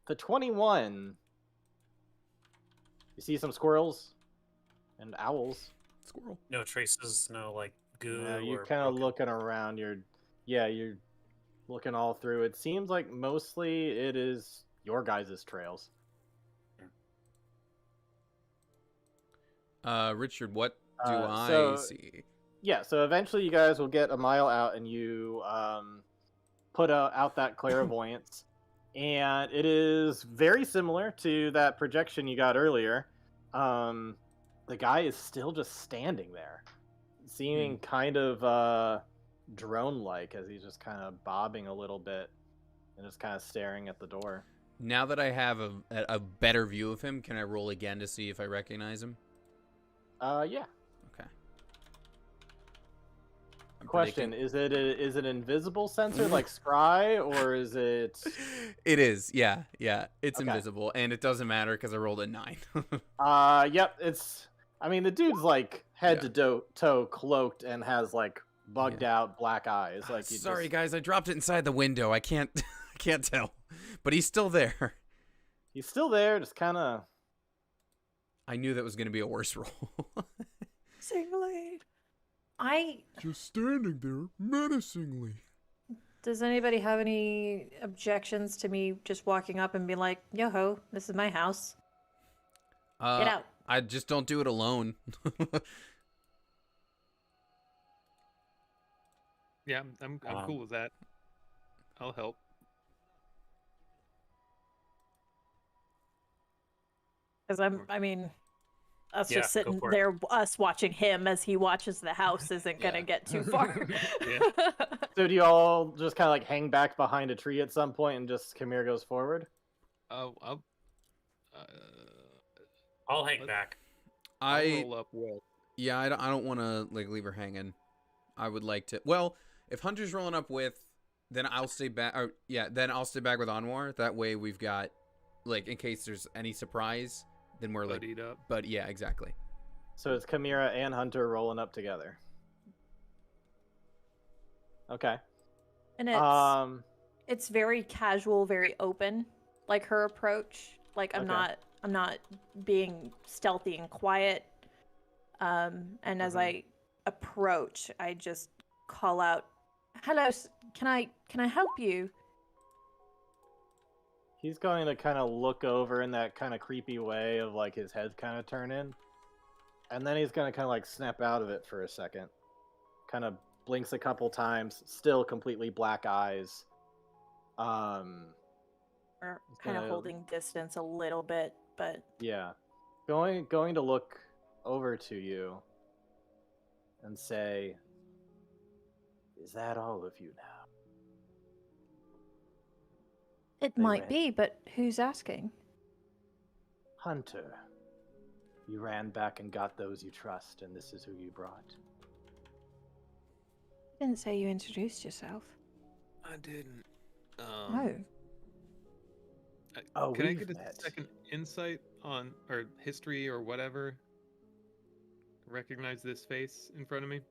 Speaker 4: The 21. You see some squirrels and owls.
Speaker 1: Squirrel.
Speaker 6: No traces, no like goo.
Speaker 4: You're
Speaker 6: or
Speaker 4: kind of
Speaker 6: broken-
Speaker 4: looking around. You're looking all through. It seems like mostly it is your guys' trails.
Speaker 1: Richard, what do I
Speaker 4: so-
Speaker 1: see?
Speaker 4: Yeah, so eventually you guys will get a mile out and you put out that clairvoyance. And it is very similar to that projection you got earlier. The guy is still just standing there, seeming kind of drone-like as he's just kind of bobbing a little bit and just kind of staring at the door.
Speaker 1: Now that I have a better view of him, can I roll again to see if I recognize him?
Speaker 4: Yeah.
Speaker 1: Okay. I'm
Speaker 4: Question:
Speaker 1: predicting-
Speaker 4: is it invisible sensor like Scry, or is it?
Speaker 1: It is, yeah. It's
Speaker 4: Okay.
Speaker 1: invisible, and it doesn't matter because I rolled a 9.
Speaker 4: Yep. It's. I mean, the dude's like head
Speaker 1: Yeah.
Speaker 4: to toe cloaked and has like bugged out black eyes. Like you
Speaker 1: Sorry,
Speaker 4: just-
Speaker 1: guys, I dropped it inside the window. I can't, I can't tell, but he's still there.
Speaker 4: He's still there, just kind of.
Speaker 1: I knew that was going to be a worse roll.
Speaker 2: Singlade.
Speaker 1: Just standing there menacingly.
Speaker 2: Does anybody have any objections to me just walking up and be like, "Yo ho, this is my house. Get out."
Speaker 1: I just don't do it alone.
Speaker 5: Yeah, I'm cool with that. I'll help.
Speaker 2: Because I mean, us
Speaker 6: Yeah,
Speaker 2: just
Speaker 6: go
Speaker 2: sitting
Speaker 6: for it.
Speaker 2: there, us watching him as he watches the house isn't gonna
Speaker 1: Yeah.
Speaker 2: get too far.
Speaker 4: So do you all just kind of like hang back behind a tree at some point and just Kamir goes forward?
Speaker 5: I'll
Speaker 6: I'll hang
Speaker 5: Let's-
Speaker 6: back.
Speaker 5: I'll
Speaker 1: I
Speaker 5: roll up with.
Speaker 1: Yeah, I don't want to like leave her hanging. I would like to. Well, if Hunter's rolling up with, then I'll stay back. Or yeah, then I'll stay back with Anwar. That way we've got, like, in case there's any surprise, then we're like.
Speaker 5: Buddied up.
Speaker 1: But yeah, exactly.
Speaker 4: So it's Kamira and Hunter rolling up together. Okay.
Speaker 2: And it's very casual, very open, like her approach. Like I'm
Speaker 4: Okay.
Speaker 2: not being stealthy and quiet. And as
Speaker 4: Mhm.
Speaker 2: I approach, I just call out, "Hello, can I help you?"
Speaker 4: He's going to kind of look over in that kind of creepy way of like his head kind of turning. And then he's going to kind of like snap out of it for a second. Kind of blinks a couple times, still completely black eyes.
Speaker 2: Or
Speaker 4: He's
Speaker 2: kind of
Speaker 4: gonna-
Speaker 2: holding distance a little bit, but
Speaker 4: Yeah. Going to look over to you and say, "Is that all of you now?"
Speaker 2: it
Speaker 4: They
Speaker 2: might
Speaker 4: ran.
Speaker 2: be. But who's asking?
Speaker 4: Hunter, you ran back and got those you trust, and this is who you brought.
Speaker 2: Didn't say you introduced yourself.
Speaker 5: I didn't.
Speaker 2: No.
Speaker 4: Oh,
Speaker 5: Can I
Speaker 4: we've
Speaker 5: get a
Speaker 4: met.
Speaker 5: second insight on or history or whatever? Recognize this face in front of me?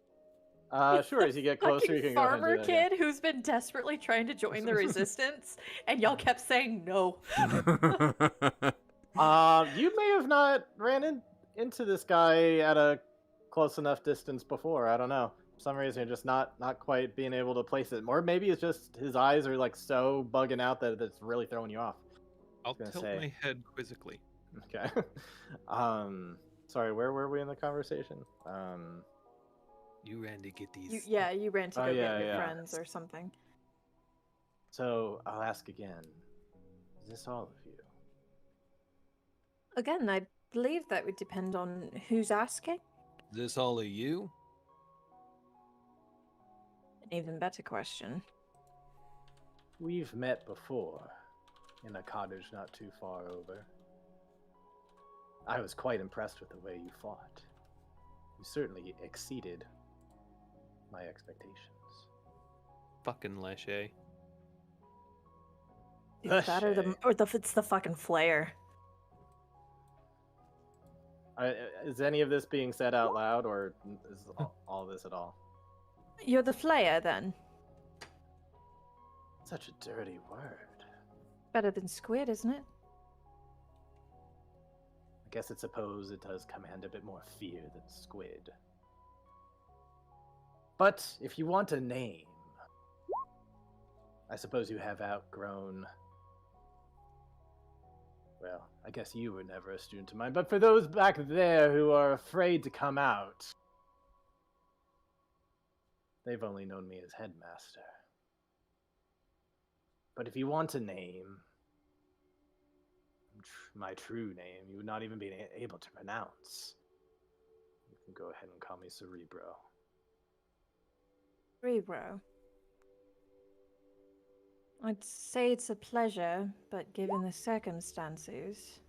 Speaker 4: Sure. As you get closer, you
Speaker 2: Fucking
Speaker 4: can go ahead and
Speaker 2: farmer
Speaker 4: do that, yeah.
Speaker 2: kid who's been desperately trying to join the resistance, and y'all kept saying no.
Speaker 4: You may have not ran into this guy at a close enough distance before. I don't know. some reason you're just not quite being able to place it. Or maybe it's just his eyes are like so bugging out that it's really throwing you off.
Speaker 5: I'll
Speaker 4: gonna
Speaker 5: tilt
Speaker 4: say.
Speaker 5: my head quizzically.
Speaker 4: Okay. Sorry, where were we in the conversation?
Speaker 5: You ran to get these.
Speaker 2: You ran to
Speaker 4: Oh,
Speaker 2: go
Speaker 4: yeah,
Speaker 2: get your
Speaker 4: yeah.
Speaker 2: friends or something.
Speaker 4: So I'll ask again. Is this all of you?
Speaker 2: Again, I believe that would depend on who's asking.
Speaker 5: Is this all of you?
Speaker 2: An even better question.
Speaker 4: We've met before in a cottage not too far over. I was quite impressed with the way you fought. You certainly exceeded my expectations.
Speaker 5: Fucking Leshay.
Speaker 2: Either that or it's the fucking flare.
Speaker 4: Is any of this being said out loud, or is all this at all?
Speaker 2: You're the flayer, then.
Speaker 4: Such a dirty word.
Speaker 2: Better than squid, isn't it?
Speaker 4: I guess I suppose it does command a bit more fear than squid. But if you want a name, I suppose you have outgrown... Well, I guess you were never a student of mine, but for those back there who are afraid to come out, they've only known me as headmaster. But if you want a name, my true name, you would not even be able to pronounce, you can go ahead and call me Cerebro.
Speaker 2: Cerebro. I'd say it's a pleasure, but given the circumstances...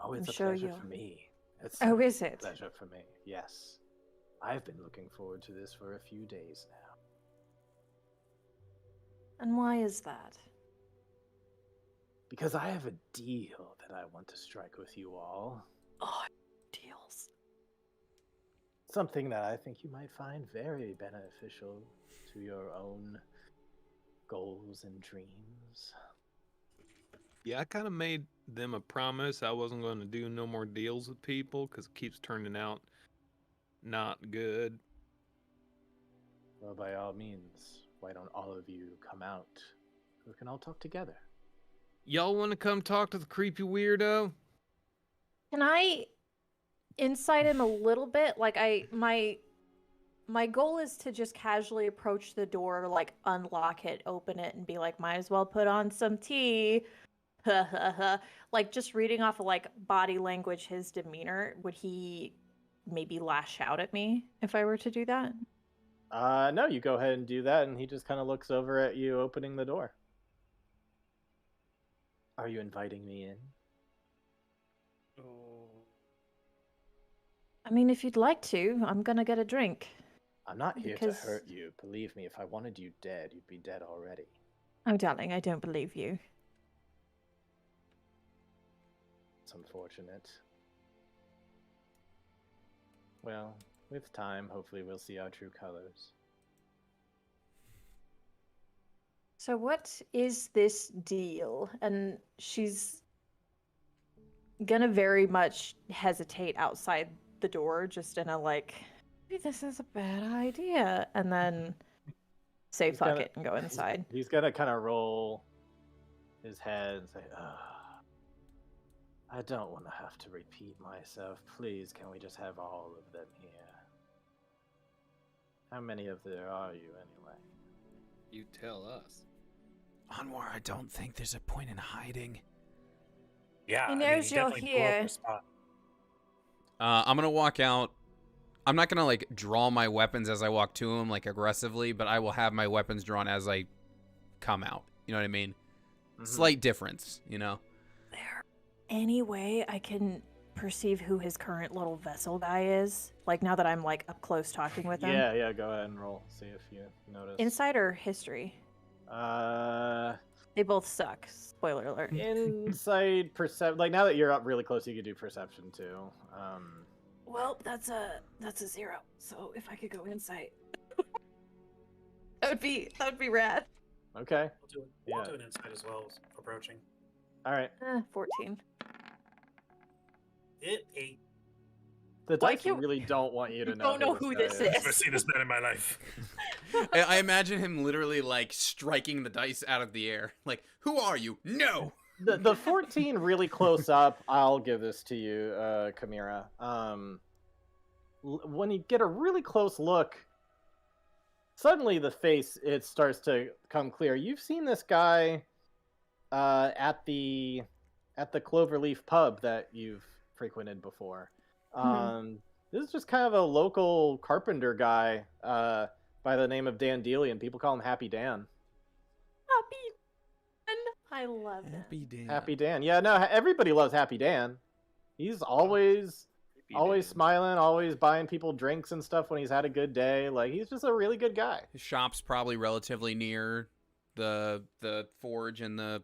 Speaker 4: Oh, it's
Speaker 2: I'm
Speaker 4: a
Speaker 2: sure
Speaker 4: pleasure
Speaker 2: you'll-
Speaker 4: for me. It's
Speaker 2: Oh,
Speaker 4: a
Speaker 2: is it?
Speaker 4: pleasure for me, yes. I've been looking forward to this for a few days now.
Speaker 2: And why is that?
Speaker 4: Because I have a deal that I want to strike with you all.
Speaker 2: Oh, deals.
Speaker 4: Something that I think you might find very beneficial to your own goals and dreams.
Speaker 5: Yeah, I kind of made them a promise I wasn't going to do no more deals with people because it keeps turning out not good.
Speaker 4: Well, by all means, why don't all of you come out? We can all talk together.
Speaker 5: Y'all want to come talk to the creepy weirdo?
Speaker 2: Can I insight him a little bit? Like my goal is to just casually approach the door, like unlock it, open it, and be like, might as well put on some tea. Like just reading off of like body language, his demeanor, would he maybe lash out at me if I were to do that?
Speaker 4: No, you go ahead and do that, and he just kind of looks over at you opening the door. Are you inviting me in?
Speaker 2: I mean, if you'd like to, I'm gonna get a drink.
Speaker 4: I'm not here
Speaker 2: Because-
Speaker 4: to hurt you. Believe me, if I wanted you dead, you'd be dead already.
Speaker 2: Oh, darling, I don't believe you.
Speaker 4: It's unfortunate. Well, with time, hopefully we'll see our true colors.
Speaker 2: So what is this deal? And she's gonna very much hesitate outside the door, just in a like, maybe this is a bad idea, and then say
Speaker 4: He's
Speaker 2: fuck
Speaker 4: gonna-
Speaker 2: it and go inside.
Speaker 4: He's gonna kind of roll his head and say, I don't want to have to repeat myself. Please, can we just have all of them here? How many of there are you, anyway?
Speaker 5: You tell us.
Speaker 1: Anwar, I don't think there's a point in hiding.
Speaker 6: Yeah,
Speaker 2: He
Speaker 6: I mean,
Speaker 2: knows
Speaker 6: he
Speaker 2: you're
Speaker 6: definitely blew up
Speaker 2: here.
Speaker 6: the spot.
Speaker 1: I'm gonna walk out. I'm not gonna like draw my weapons as I walk to him like aggressively, but I will have my weapons drawn as I come out. You know what I mean?
Speaker 4: Mhm.
Speaker 1: Slight difference, you know?
Speaker 2: There any way I can perceive who his current little vessel guy is? Like now that I'm like up close talking with him?
Speaker 4: Yeah, go ahead and roll. See if you notice.
Speaker 2: Insight or history? They both suck. Spoiler alert.
Speaker 4: Insight, perception. Like now that you're up really close, you could do perception too.
Speaker 2: Well, that's a 0. So if I could go insight, that would be rad.
Speaker 4: Okay.
Speaker 6: We'll
Speaker 4: Yeah.
Speaker 6: do an insight as well as approaching.
Speaker 4: All right.
Speaker 2: 14.
Speaker 6: It 8.
Speaker 4: The
Speaker 2: Why
Speaker 4: dice
Speaker 2: can't-
Speaker 4: really don't want you to know.
Speaker 2: don't know who this
Speaker 4: guy
Speaker 2: is.
Speaker 6: I've never seen this man in my life.
Speaker 1: I imagine him literally like striking the dice out of the air. Like, who are you? No.
Speaker 4: The 14 really close up. I'll give this to you, Chimera. When you get a really close look, suddenly the face it starts to come clear. You've seen this guy at the Cloverleaf pub that you've frequented before. This is just kind of a local carpenter guy by the name of Dan Dealey, and people call him Happy Dan.
Speaker 2: Happy Dan. I love him.
Speaker 1: Happy Dan.
Speaker 4: Happy Dan. Yeah, no, everybody loves Happy Dan. He's always smiling, always buying people drinks and stuff when he's had a good day. Like, he's just a really good guy.
Speaker 1: His shop's probably relatively near the forge and the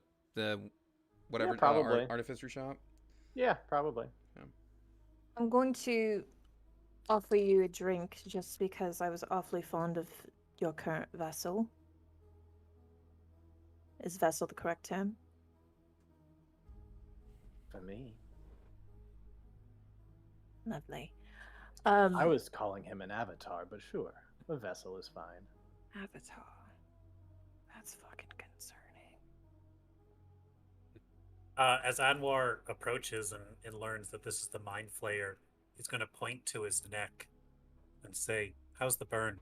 Speaker 1: whatever
Speaker 4: probably.
Speaker 1: artificer shop.
Speaker 4: Yeah, probably.
Speaker 2: I'm going to offer you a drink just because I was awfully fond of your current vessel. Is vessel the correct term?
Speaker 4: For me.
Speaker 2: Lovely.
Speaker 4: I was calling him an avatar, but sure. A vessel is fine.
Speaker 2: Avatar. That's fucking concerning.
Speaker 6: As Anwar approaches and learns that this is the Mind Flayer, he's going to point to his neck and say, "How's the burn?"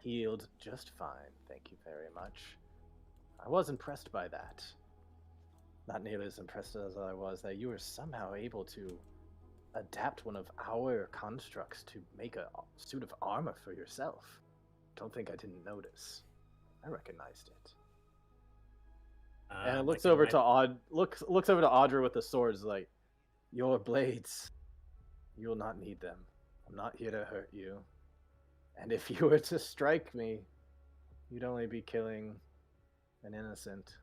Speaker 4: Healed just fine, thank you very much. I was impressed by that. Not nearly as impressed as I was that you were somehow able to adapt one of our constructs to make a suit of armor for yourself. Don't think I didn't notice. I recognized it. And it looks over to looks over to Audra with the swords, like, your blades. You will not need them. I'm not here to hurt you. And if you were to strike me, you'd only be killing an innocent.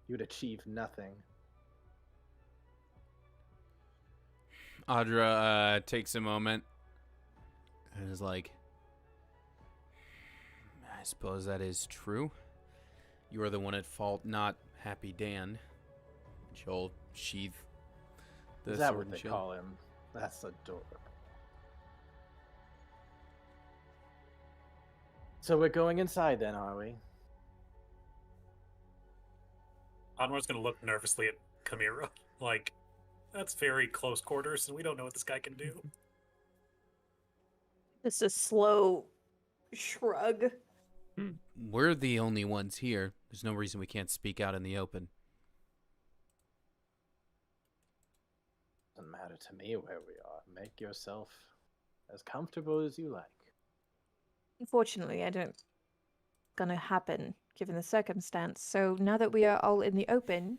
Speaker 4: You'd achieve nothing.
Speaker 1: Audra takes a moment and is like, I suppose that is true. You are the one at fault, not Happy Dan. She'll sheath the
Speaker 4: Is that
Speaker 1: sword
Speaker 4: what
Speaker 1: and
Speaker 4: they
Speaker 1: shield.
Speaker 4: call him? That's adorable. So we're going inside then, are we?
Speaker 6: Anwar's going to look nervously at Chimera, like, that's very close quarters, and we don't know what this guy can do.
Speaker 2: Just a slow shrug.
Speaker 1: We're the only ones here. There's no reason we can't speak out in the open.
Speaker 4: Doesn't matter to me where we are. Make yourself as comfortable as you like.
Speaker 2: Unfortunately, I don't gonna happen given the circumstance. So now that we are all in the open,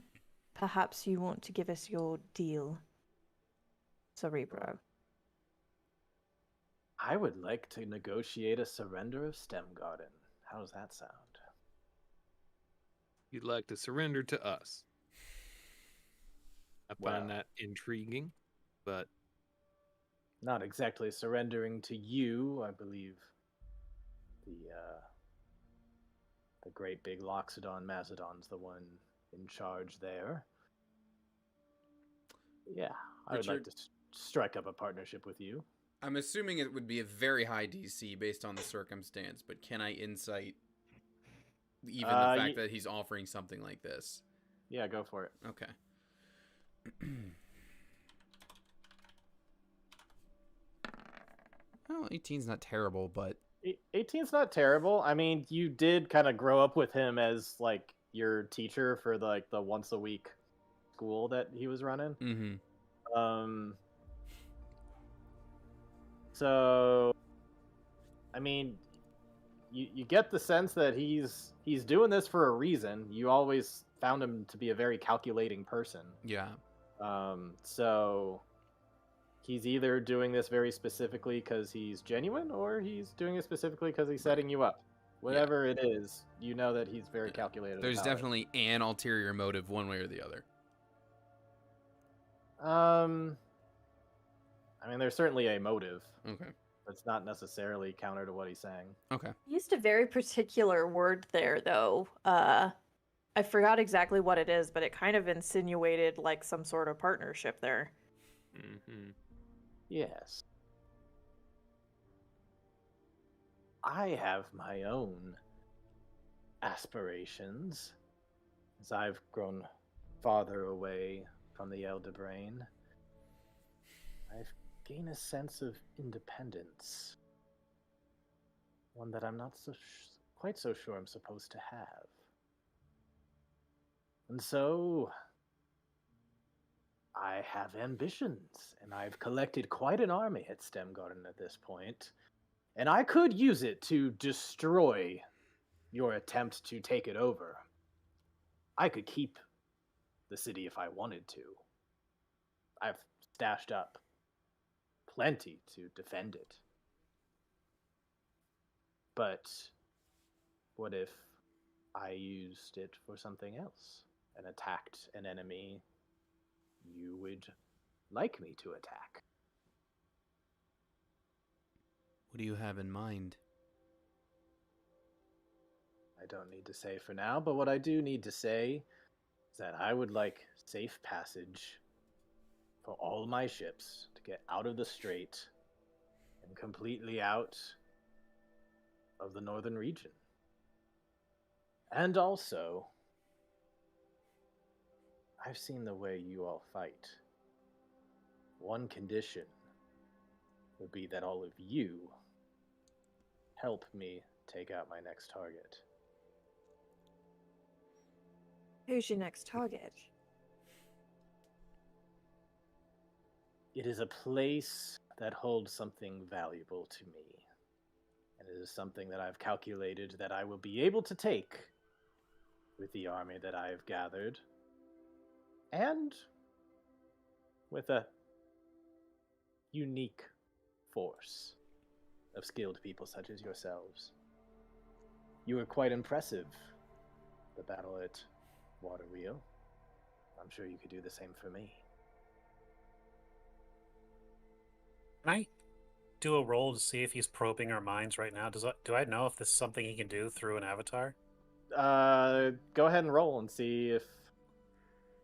Speaker 2: perhaps you want to give us your deal, Cerebro.
Speaker 4: I would like to negotiate a surrender of Stem Garden. How does that sound?
Speaker 5: You'd like to surrender to us. I find
Speaker 4: Well.
Speaker 5: that intriguing, but
Speaker 4: Not exactly surrendering to you, I believe. The great big Loxodon Mazodon's the one in charge there. Yeah, I would like
Speaker 1: Richard?
Speaker 4: to strike up a partnership with you.
Speaker 1: I'm assuming it would be a very high DC based on the circumstance, but can I insight even the fact that he's offering something like this?
Speaker 4: Yeah, go for it.
Speaker 1: Okay. Well, 18's not terrible, but
Speaker 4: 18's not terrible. I mean, you did kind of grow up with him as like your teacher for the once a week school that he was running. So I mean, you get the sense that he's doing this for a reason. You always found him to be a very calculating person.
Speaker 1: yeah.
Speaker 4: So he's either doing this very specifically because he's genuine, or he's doing it specifically because he's setting you up. Whatever it is, you know that he's very calculated.
Speaker 1: There's
Speaker 4: about it.
Speaker 1: definitely an ulterior motive one way or the other.
Speaker 4: I mean, there's certainly a motive.
Speaker 1: Okay.
Speaker 4: That's not necessarily counter to what he's saying.
Speaker 1: Okay.
Speaker 2: He used a very particular word there, though. I forgot exactly what it is, but it kind of insinuated like some sort of partnership there.
Speaker 5: Mm-hmm.
Speaker 4: Yes. I have my own aspirations as I've grown farther away from the Elder Brain. I've gained a sense of independence, one that I'm not quite so sure I'm supposed to have. And so, I have ambitions, and I've collected quite an army at Stem Garden at this point, and I could use it to destroy your attempt to take it over. I could keep the city if I wanted to. I've stashed up plenty to defend it. But what if I used it for something else and attacked an enemy you would like me to attack?
Speaker 1: What do you have in mind?
Speaker 4: I don't need to say for now, but what I do need to say is that I would like safe passage for all my ships to get out of the strait and completely out of the northern region. And also, I've seen the way you all fight. One condition would be that all of you help me take out my next target.
Speaker 2: Who's your next target?
Speaker 4: It is a place that holds something valuable to me. And it is something that I've calculated that I will be able to take with the army that I have gathered. And with a unique force of skilled people such as yourselves. You were quite impressive, the battle at Waterwheel. I'm sure you could do the same for me.
Speaker 6: Can I do a roll to see if he's probing our minds right now? Do I know if this is something he can do through an avatar?
Speaker 4: Go ahead and roll and see if...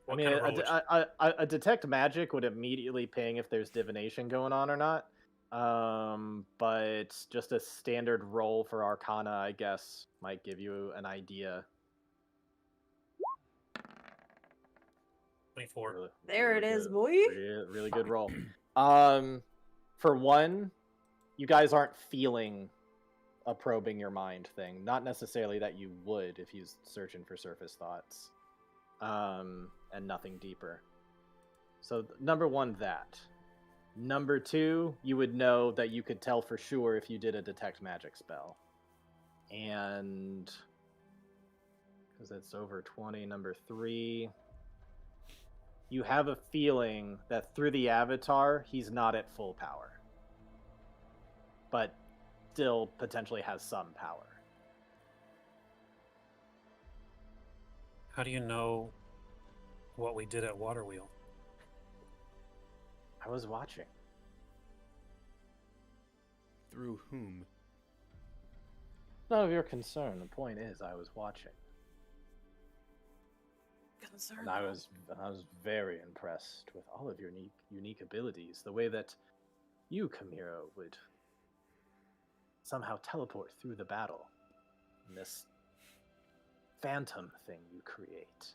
Speaker 6: What kind of roll?
Speaker 4: A detect magic would immediately ping if there's divination going on or not. But just a standard roll for Arcana, I guess, might give you an idea.
Speaker 6: 24.
Speaker 4: Really,
Speaker 2: There
Speaker 4: really
Speaker 2: it is,
Speaker 4: good.
Speaker 2: boy.
Speaker 4: Really good roll. For one, you guys aren't feeling a probing your mind thing. Not necessarily that you would if you're searching for surface thoughts. And nothing deeper. So number one, that. Number two, you would know that you could tell for sure if you did a detect magic spell. And because it's over 20, number three, you have a feeling that through the avatar, he's not at full power. But still potentially has some power.
Speaker 6: How do you know what we did at Waterwheel?
Speaker 4: I was watching.
Speaker 1: Through whom?
Speaker 4: None of your concern. The point is, I was watching.
Speaker 2: Concern.
Speaker 4: And I was very impressed with all of your unique abilities. The way that you, Kamiro, would somehow teleport through the battle. And this phantom thing you create.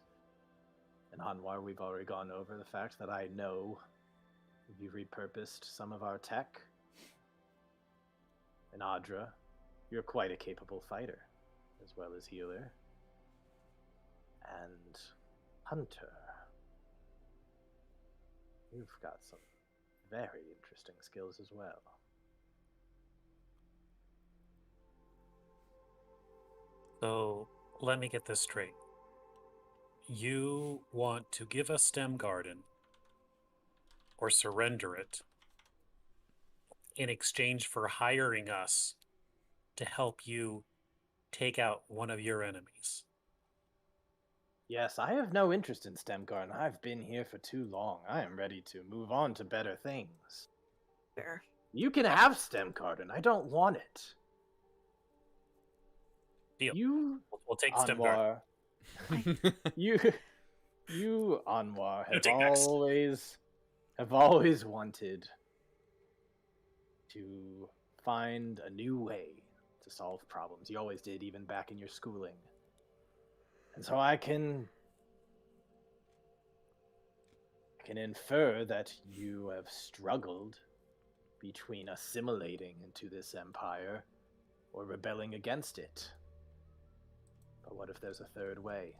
Speaker 4: And Hanwar, we've already gone over the fact that I know you repurposed some of our tech. And Audra, you're quite a capable fighter, as well as healer. And Hunter, you've got some very interesting skills as well.
Speaker 6: So, let me get this straight. You want to give us Stem Garden, or surrender it, in exchange for hiring us to help you take out one of your enemies.
Speaker 4: Yes, I have no interest in Stem Garden. I've been here for too long. I am ready to move on to better things.
Speaker 2: Fair.
Speaker 4: You can have Stem Garden. I don't want it.
Speaker 6: Deal.
Speaker 4: You,
Speaker 6: We'll take Stem Garden.
Speaker 4: Anwar, You, you, Anwar,
Speaker 6: You take next.
Speaker 4: have always wanted to find a new way to solve problems. You always did, even back in your schooling. And so I can infer that you have struggled between assimilating into this empire or rebelling against it. But what if there's a third way?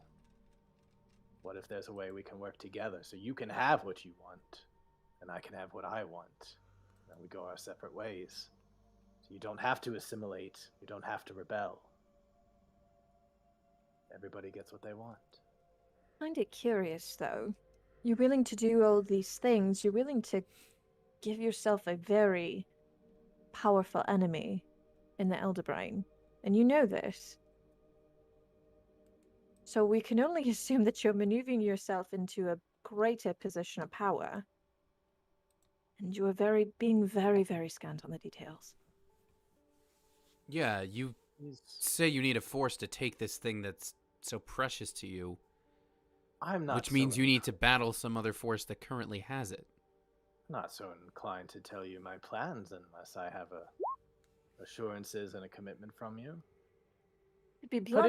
Speaker 4: What if there's a way we can work together so you can have what you want and I can have what I want? And we go our separate ways. So you don't have to assimilate, you don't have to rebel. Everybody gets what they want.
Speaker 2: Find it curious, though. You're willing to do all these things. You're willing to give yourself a very powerful enemy in the Elder Brain. And you know this. So we can only assume that you're maneuvering yourself into a greater position of power. And you are being very, very scant on the details.
Speaker 1: Yeah, you say you need a force to take this thing that's so precious to you.
Speaker 4: I'm not
Speaker 1: Which means you need to battle some other force that currently has it.
Speaker 4: not so inclined to tell you my plans unless I have assurances and a commitment from you.
Speaker 2: It'd be blunt,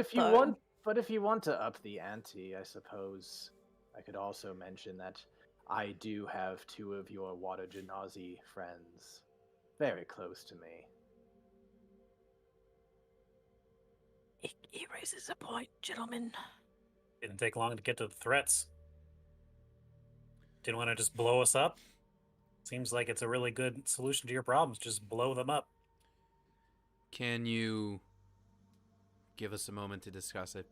Speaker 4: But if you want to up the ante, I suppose I could also mention that I do have two of your Water Genasi friends very close to me.
Speaker 2: He raises a point, gentlemen.
Speaker 6: Didn't take long to get to the threats. Didn't want to just blow us up. Seems like it's a really good solution to your problems. Just blow them up.
Speaker 1: Can you give us a moment to discuss it?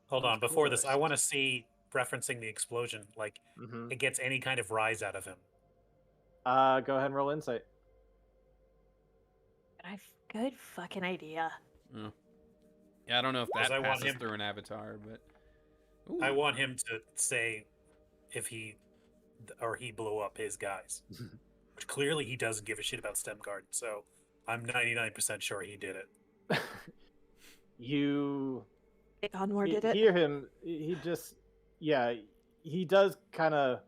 Speaker 6: Hold on. Before this, I want to see, referencing the explosion, like it gets any kind of rise out of him.
Speaker 4: Go ahead and roll insight.
Speaker 2: Good fucking idea.
Speaker 1: Oh. Yeah, I don't know if that
Speaker 6: I want
Speaker 1: passes
Speaker 6: him-
Speaker 1: through an avatar, but... Ooh.
Speaker 6: I want him to say if he blew up his guys. Which clearly he doesn't give a shit about Stem Guard, so I'm 99% sure he did it.
Speaker 4: You
Speaker 2: Onward did it.
Speaker 4: hear him. He just, yeah, he does kind of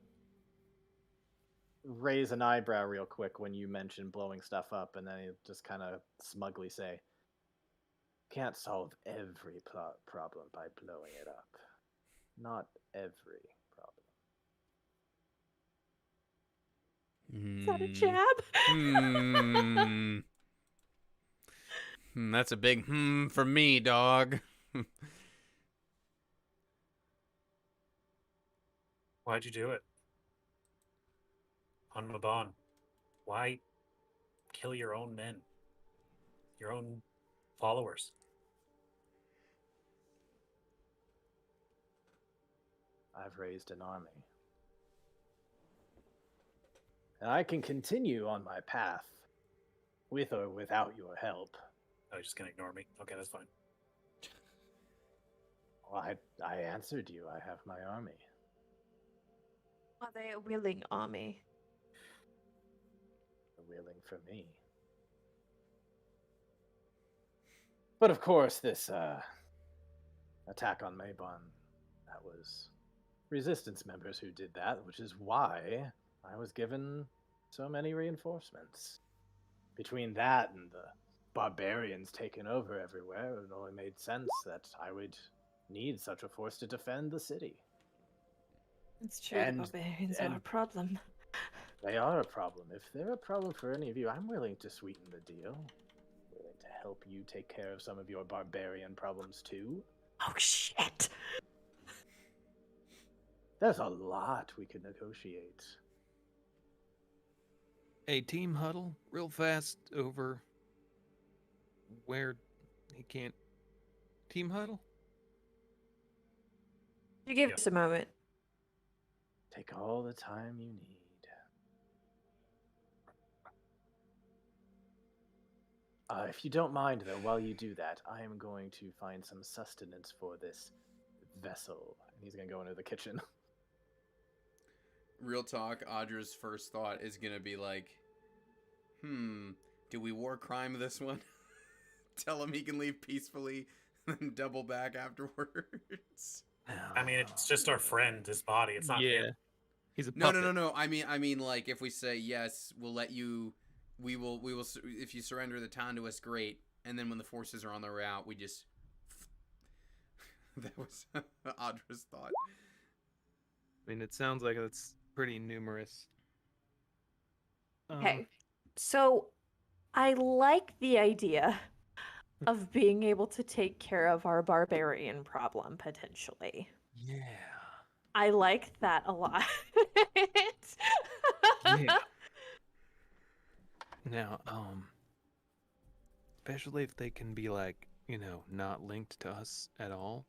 Speaker 4: raise an eyebrow real quick when you mention blowing stuff up, and then he just kind of smugly say, "Can't solve every problem by blowing it up. Not every problem."
Speaker 2: Is that a jab?
Speaker 1: That's a big for me, dog.
Speaker 6: Why'd you do it? On Maban. Why kill your own men? Your own followers?
Speaker 4: I've raised an army. And I can continue on my path, with or without your help.
Speaker 6: Oh, you're just gonna ignore me? Okay, that's fine.
Speaker 4: Well, I answered you. I have my army.
Speaker 2: Are they a willing army?
Speaker 4: They're willing for me. But of course, this attack on Mabon, that was resistance members who did that, which is why I was given so many reinforcements. Between that and the barbarians taking over everywhere, it only made sense that I would need such a force to defend the city.
Speaker 2: It's true, the barbarians are a problem.
Speaker 4: They are a problem. If they're a problem for any of you, I'm willing to sweeten the deal. Willing to help you take care of some of your barbarian problems too.
Speaker 2: Oh shit!
Speaker 4: There's a lot we could negotiate.
Speaker 5: A team huddle, real fast, over where he can't. Team huddle?
Speaker 2: You give us a moment.
Speaker 4: Take all the time you need. If you don't mind, though, while you do that, I am going to find some sustenance for this vessel. And he's going to go into the kitchen.
Speaker 1: Real talk, Audra's first thought is going to be like, do we war crime this one? Tell him he can leave peacefully. and double back afterwards.
Speaker 6: I mean, it's just our friend, his body. It's not
Speaker 5: Yeah.
Speaker 6: him.
Speaker 5: He's a
Speaker 1: No,
Speaker 5: puppet.
Speaker 1: no. I mean, like if we say yes, we'll let you. We will. If you surrender the town to us, great. And then when the forces are on their way out, we just. That was Audra's thought.
Speaker 5: I mean, it sounds like it's pretty numerous.
Speaker 2: Okay. So I like the idea of being able to take care of our barbarian problem potentially.
Speaker 5: Yeah.
Speaker 2: I like that a lot.
Speaker 5: Yeah. Now, especially if they can be like, not linked to us at all,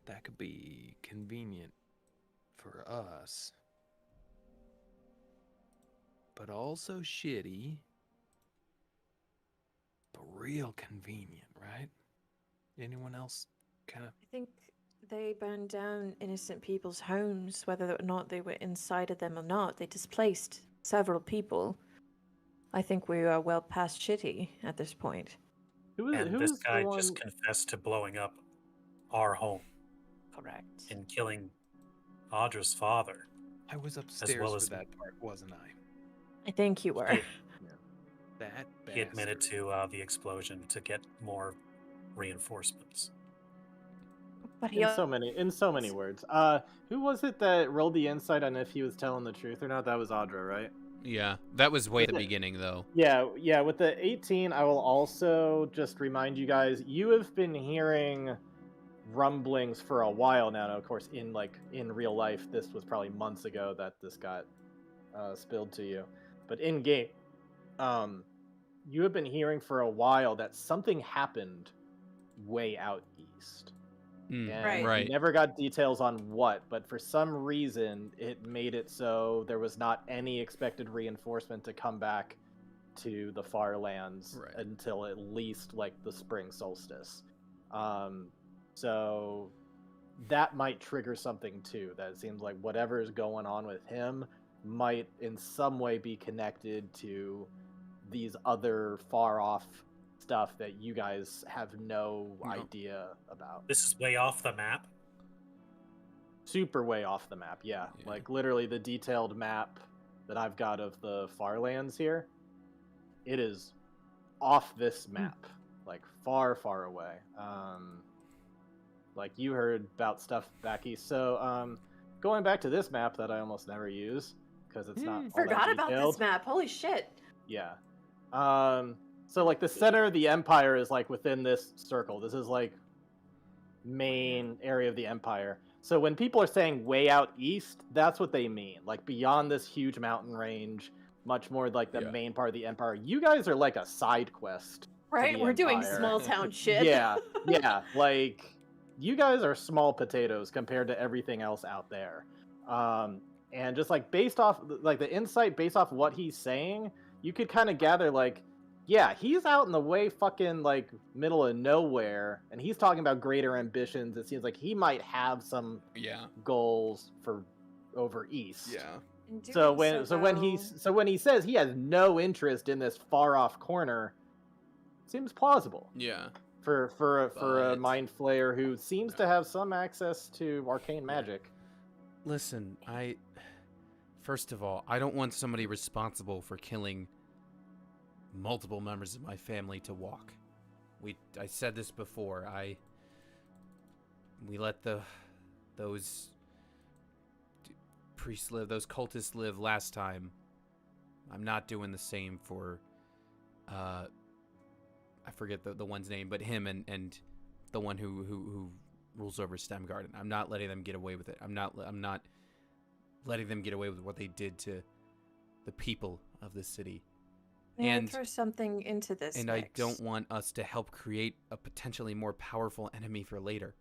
Speaker 5: that could be convenient for us. But also shitty, but real convenient, right? Anyone else kind of?
Speaker 2: I think they burned down innocent people's homes, whether or not they were inside of them or not. They displaced several people. I think we are well past shitty at this point.
Speaker 6: And this guy just confessed to blowing up our home
Speaker 2: Correct.
Speaker 6: and killing Audra's father.
Speaker 5: I was upstairs
Speaker 6: well
Speaker 5: for
Speaker 6: as-
Speaker 5: that part, wasn't I?
Speaker 2: I think you were.
Speaker 6: He-
Speaker 5: That
Speaker 6: He admitted
Speaker 5: bastard.
Speaker 6: to the explosion to get more reinforcements.
Speaker 2: But he
Speaker 4: In so many words. Who was it that rolled the insight on if he was telling the truth or not? That was Audra, right?
Speaker 1: Yeah, that was way at the
Speaker 4: Okay.
Speaker 1: beginning, though.
Speaker 4: Yeah. With the 18, I will also just remind you guys, you have been hearing rumblings for a while now. Now, of course, in real life, this was probably months ago that this got spilled to you. But in game, you have been hearing for a while that something happened way out east. And
Speaker 2: Right.
Speaker 4: we never got details on what, but for some reason it made it so there was not any expected reinforcement to come back to the far lands
Speaker 1: Right.
Speaker 4: until at least the spring solstice. So that might trigger something too. That it seems like whatever's going on with him might in some way be connected to these other far off stuff that you guys have no idea about.
Speaker 6: This is way off the map.
Speaker 4: Super way off the map, yeah. Literally the detailed map that I've got of the Farlands here, it is off this map, far, far away. You heard about stuff back east. So, going back to this map that I almost never use because it's not all that
Speaker 2: forgot about
Speaker 4: detailed.
Speaker 2: this map. Holy shit.
Speaker 4: Yeah. So the center of the empire is within this circle. This is main area of the empire. So when people are saying way out east, that's what they mean. Beyond this huge mountain range, much more the main part of the empire. You guys are a side quest.
Speaker 2: Right? We're doing
Speaker 4: Empire.
Speaker 2: small town shit.
Speaker 4: Yeah. You guys are small potatoes compared to everything else out there. And just based off the insight based off what he's saying, you could kind of gather yeah, he's out in the way fucking middle of nowhere and he's talking about greater ambitions. It seems like he might have some goals for over east.
Speaker 1: Yeah.
Speaker 4: So when he says he has no interest in this far off corner, seems plausible.
Speaker 1: Yeah.
Speaker 4: For a mind flayer who seems to have some access to arcane magic.
Speaker 1: Listen, first of all, I don't want somebody responsible for killing multiple members of my family to walk. I said this before. We let those priests live, those cultists live last time. I'm not doing the same for I forget the one's name, but him and the one who rules over Stem Garden. I'm not letting them get away with it. I'm not letting them get away with what they did to the people of the city.
Speaker 2: And throw something into this.
Speaker 1: And
Speaker 2: mix.
Speaker 1: I don't want us to help create a potentially more powerful enemy for later.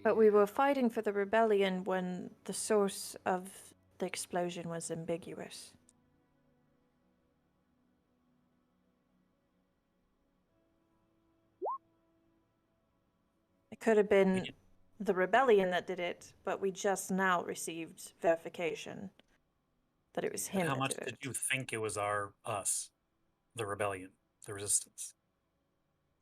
Speaker 2: But we were fighting for the rebellion when the source of the explosion was ambiguous. It could have been the rebellion that did it, but we just now received verification that it was him.
Speaker 6: How
Speaker 2: that
Speaker 6: much
Speaker 2: did
Speaker 6: did
Speaker 2: it.
Speaker 6: you think it was us, the rebellion, the resistance?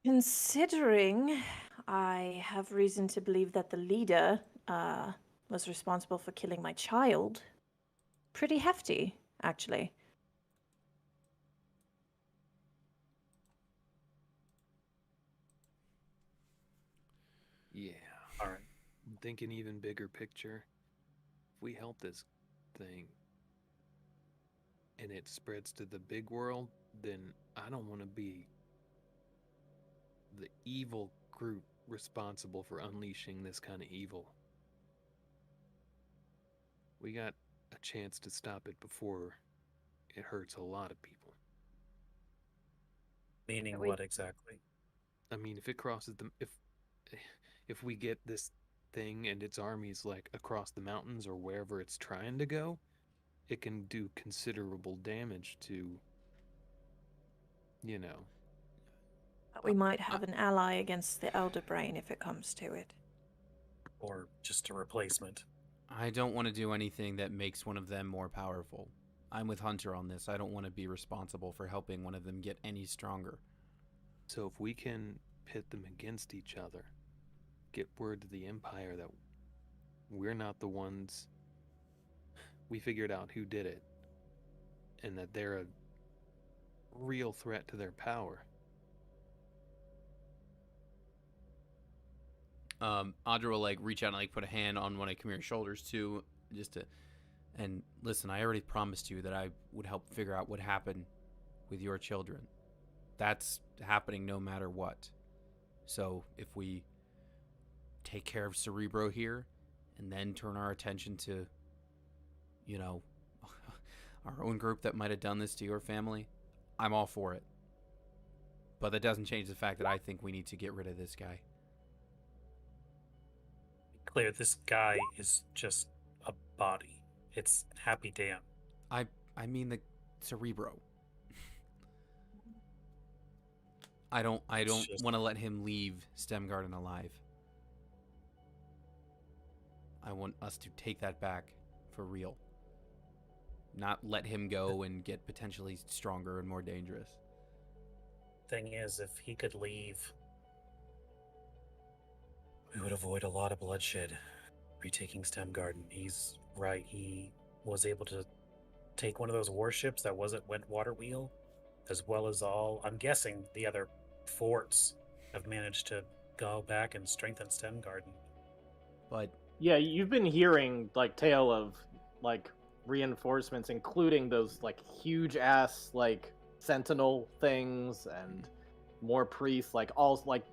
Speaker 2: Considering I have reason to believe that the leader was responsible for killing my child, pretty hefty, actually.
Speaker 5: Yeah.
Speaker 6: All right.
Speaker 5: I'm thinking even bigger picture. If we help this thing and it spreads to the big world, then I don't want to be the evil group responsible for unleashing this kind of evil. We got a chance to stop it before it hurts a lot of people.
Speaker 6: Meaning
Speaker 2: We-
Speaker 6: what exactly?
Speaker 5: I mean, if it crosses the if we get this thing and its armies like across the mountains or wherever it's trying to go, it can do considerable damage to, you know.
Speaker 2: We might have an ally against the Elder Brain if it comes to it.
Speaker 6: Or just a replacement?
Speaker 1: I don't want to do anything that makes one of them more powerful. I'm with Hunter on this. I don't want to be responsible for helping one of them get any stronger.
Speaker 5: So if we can pit them against each other, get word to the Empire that we're not the ones, we figured out who did it, and that they're a real threat to their power.
Speaker 1: Audra will like reach out and like put a hand on one of Kamira's shoulders too, just to. And listen, I already promised you that I would help figure out what happened with your children. That's happening no matter what. So if we take care of Cerebro here, and then turn our attention to, you know, our own group that might have done this to your family, I'm all for it. But that doesn't change the fact that I think we need to get rid of this guy.
Speaker 6: Clear, this guy is just a body. It's Happy Dan.
Speaker 1: I mean the Cerebro. I don't
Speaker 6: just-
Speaker 1: want to let him leave STEM Garden alive. I want us to take that back for real. Not let him go and get potentially stronger and more dangerous.
Speaker 6: Thing is, if he could leave, we would avoid a lot of bloodshed retaking Stem Garden. He's right. He was able to take one of those warships that went water wheel, as well as all, I'm guessing, the other forts have managed to go back and strengthen Stem Garden.
Speaker 1: But
Speaker 4: Yeah, you've been hearing like tale of like reinforcements, including those like huge ass like sentinel things and more priests. Like all like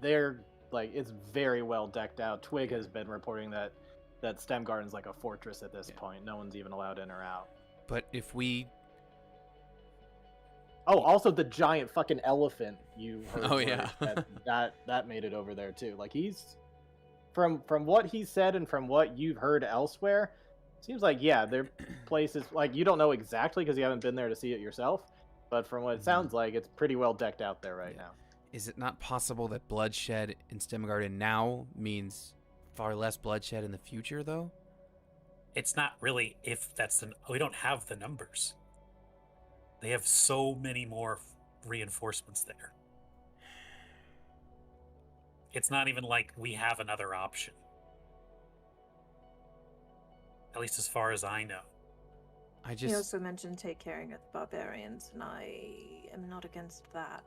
Speaker 4: they're like it's very well decked out. Twig has been reporting that Stem Garden's like a fortress at this point. No one's even allowed in or out.
Speaker 1: if we
Speaker 4: Oh, also the giant fucking elephant you heard.
Speaker 1: Oh,
Speaker 4: word
Speaker 1: yeah.
Speaker 4: that made it over there too. Like he's from what he said and from what you've heard elsewhere, seems like yeah, their places like you don't know exactly because you haven't been there to see it yourself, but from what it sounds like, it's pretty well decked out there right now.
Speaker 1: Is it not possible that bloodshed in STEM Garden now means far less bloodshed in the future, though?
Speaker 6: It's not really if that's the. We don't have the numbers. They have so many more reinforcements there. It's not even like we have another option. At least as far as I know.
Speaker 1: I
Speaker 2: He
Speaker 1: just
Speaker 2: also mentioned take caring of the barbarians, and I am not against that.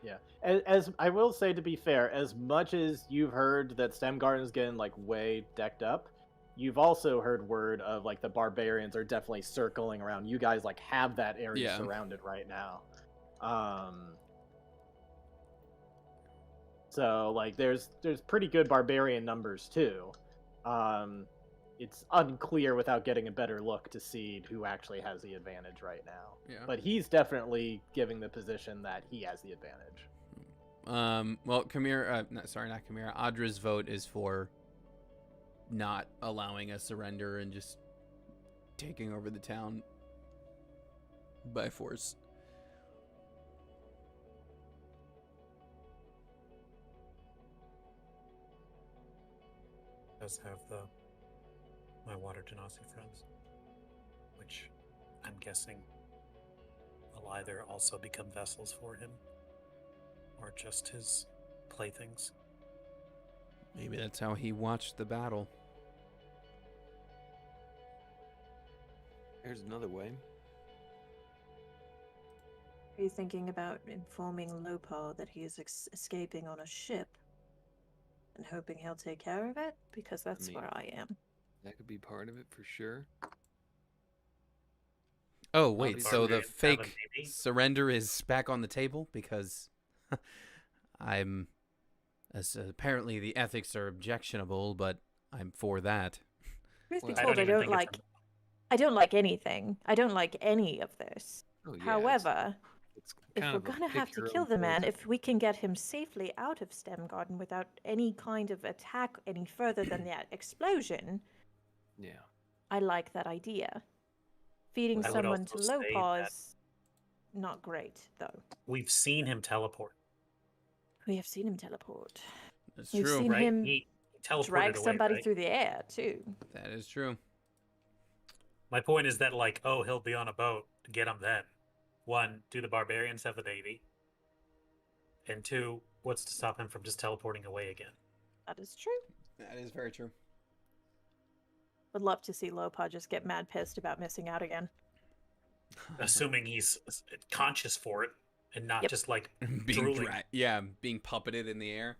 Speaker 4: Yeah, as I will say, to be fair, as much as you've heard that Stem Garden's getting like way decked up, you've also heard word of like the barbarians are definitely circling around. You guys like have that area surrounded right now. So like there's pretty good barbarian numbers too. It's unclear without getting a better look to see who actually has the advantage right now.
Speaker 1: Yeah.
Speaker 4: But he's definitely giving the position that he has the advantage.
Speaker 1: Well, Kamira, not Kamira. Audra's vote is for not allowing a surrender and just taking over the town by force.
Speaker 6: Does have my water genasi friends, which I'm guessing will either also become vessels for him, Or just his playthings.
Speaker 1: Maybe that's how he watched the battle.
Speaker 3: There's another way.
Speaker 2: Are you thinking about informing Lopar that he is escaping on a ship and hoping he'll take care of it? Because that's where I am.
Speaker 3: That could be part of it for sure.
Speaker 1: Oh, wait,
Speaker 3: Obviously,
Speaker 1: so the
Speaker 6: Barbarians have a
Speaker 1: fake
Speaker 6: baby?
Speaker 1: surrender is back on the table? Because apparently the ethics are objectionable, but I'm for that.
Speaker 2: Truth be
Speaker 3: Well,
Speaker 2: told, I
Speaker 6: even
Speaker 2: don't
Speaker 6: think
Speaker 2: like.
Speaker 6: it's
Speaker 2: I don't like anything. I don't like any of this.
Speaker 3: Oh, yeah,
Speaker 2: However,
Speaker 3: it's
Speaker 2: if
Speaker 3: kind
Speaker 2: we're
Speaker 3: of a
Speaker 2: gonna have
Speaker 3: pick
Speaker 2: to
Speaker 3: your
Speaker 2: kill
Speaker 3: own
Speaker 2: the man,
Speaker 3: poison.
Speaker 2: if we can get him safely out of Stem Garden without any kind of attack any further than that explosion,
Speaker 3: Yeah.
Speaker 2: I like that idea. Feeding
Speaker 6: I would
Speaker 2: someone to
Speaker 6: also say
Speaker 2: Lopar
Speaker 6: that-
Speaker 2: is not great, though.
Speaker 6: We've seen him teleport,
Speaker 2: We have seen him teleport.
Speaker 1: That's
Speaker 2: We've
Speaker 1: true.
Speaker 2: seen
Speaker 6: right?
Speaker 2: him
Speaker 6: He teleported
Speaker 2: drag
Speaker 6: away,
Speaker 2: somebody
Speaker 6: right?
Speaker 2: through the air, too.
Speaker 1: That is true.
Speaker 6: My point is that, like, oh, he'll be on a boat. Get him then. One, do the barbarians have the baby? And two, what's to stop him from just teleporting away again?
Speaker 2: That is true.
Speaker 1: That is very true.
Speaker 2: Would love to see Lopar just get mad pissed about missing out again.
Speaker 6: Assuming he's conscious for it and not
Speaker 2: Yep.
Speaker 6: just like
Speaker 1: being
Speaker 6: drooling.
Speaker 1: being puppeted in the air.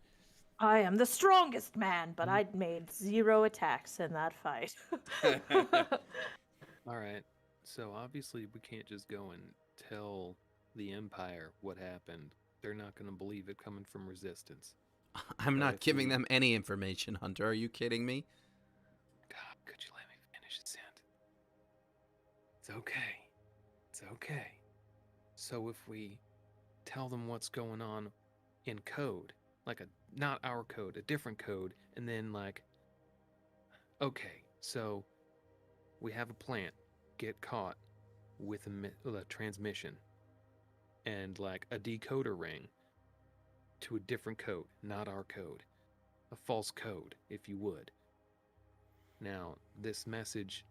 Speaker 2: I am the strongest man, but I made 0 attacks in that fight.
Speaker 3: All right. So obviously we can't just go and tell the Empire what happened. They're not going to believe it coming from Resistance.
Speaker 1: I'm
Speaker 3: But
Speaker 1: not
Speaker 3: if
Speaker 1: giving
Speaker 3: we-
Speaker 1: them any information, Hunter. Are you kidding me?
Speaker 3: God, could you let me finish the sentence? It's okay. It's okay. So if we tell them what's going on in code, like not our code, a different code, and then like, okay, so we have a plant, get caught with a transmission and like a decoder ring to a different code, not our code, a false code, if you would. Now, this message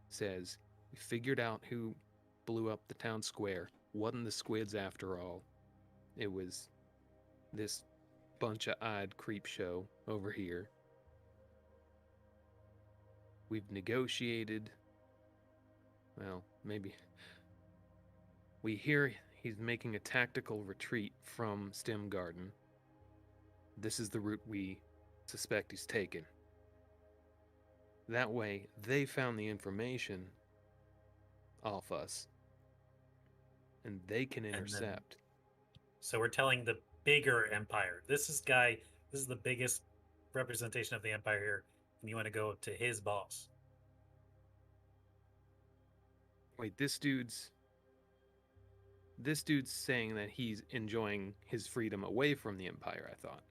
Speaker 3: says, we figured out who blew up the town square. Wasn't the squids after all. It was this bunch of eyed creep show over here. We've negotiated. Well, maybe. We hear he's making a tactical retreat from Stem Garden. This is the route we suspect he's taken. That way, they found the information off us, and they can
Speaker 6: then-
Speaker 3: intercept.
Speaker 6: So we're telling the bigger empire. This is the biggest representation of the empire here, and you want to go to his boss.
Speaker 3: Wait, this dude's saying that he's enjoying his freedom away from the Empire, I thought.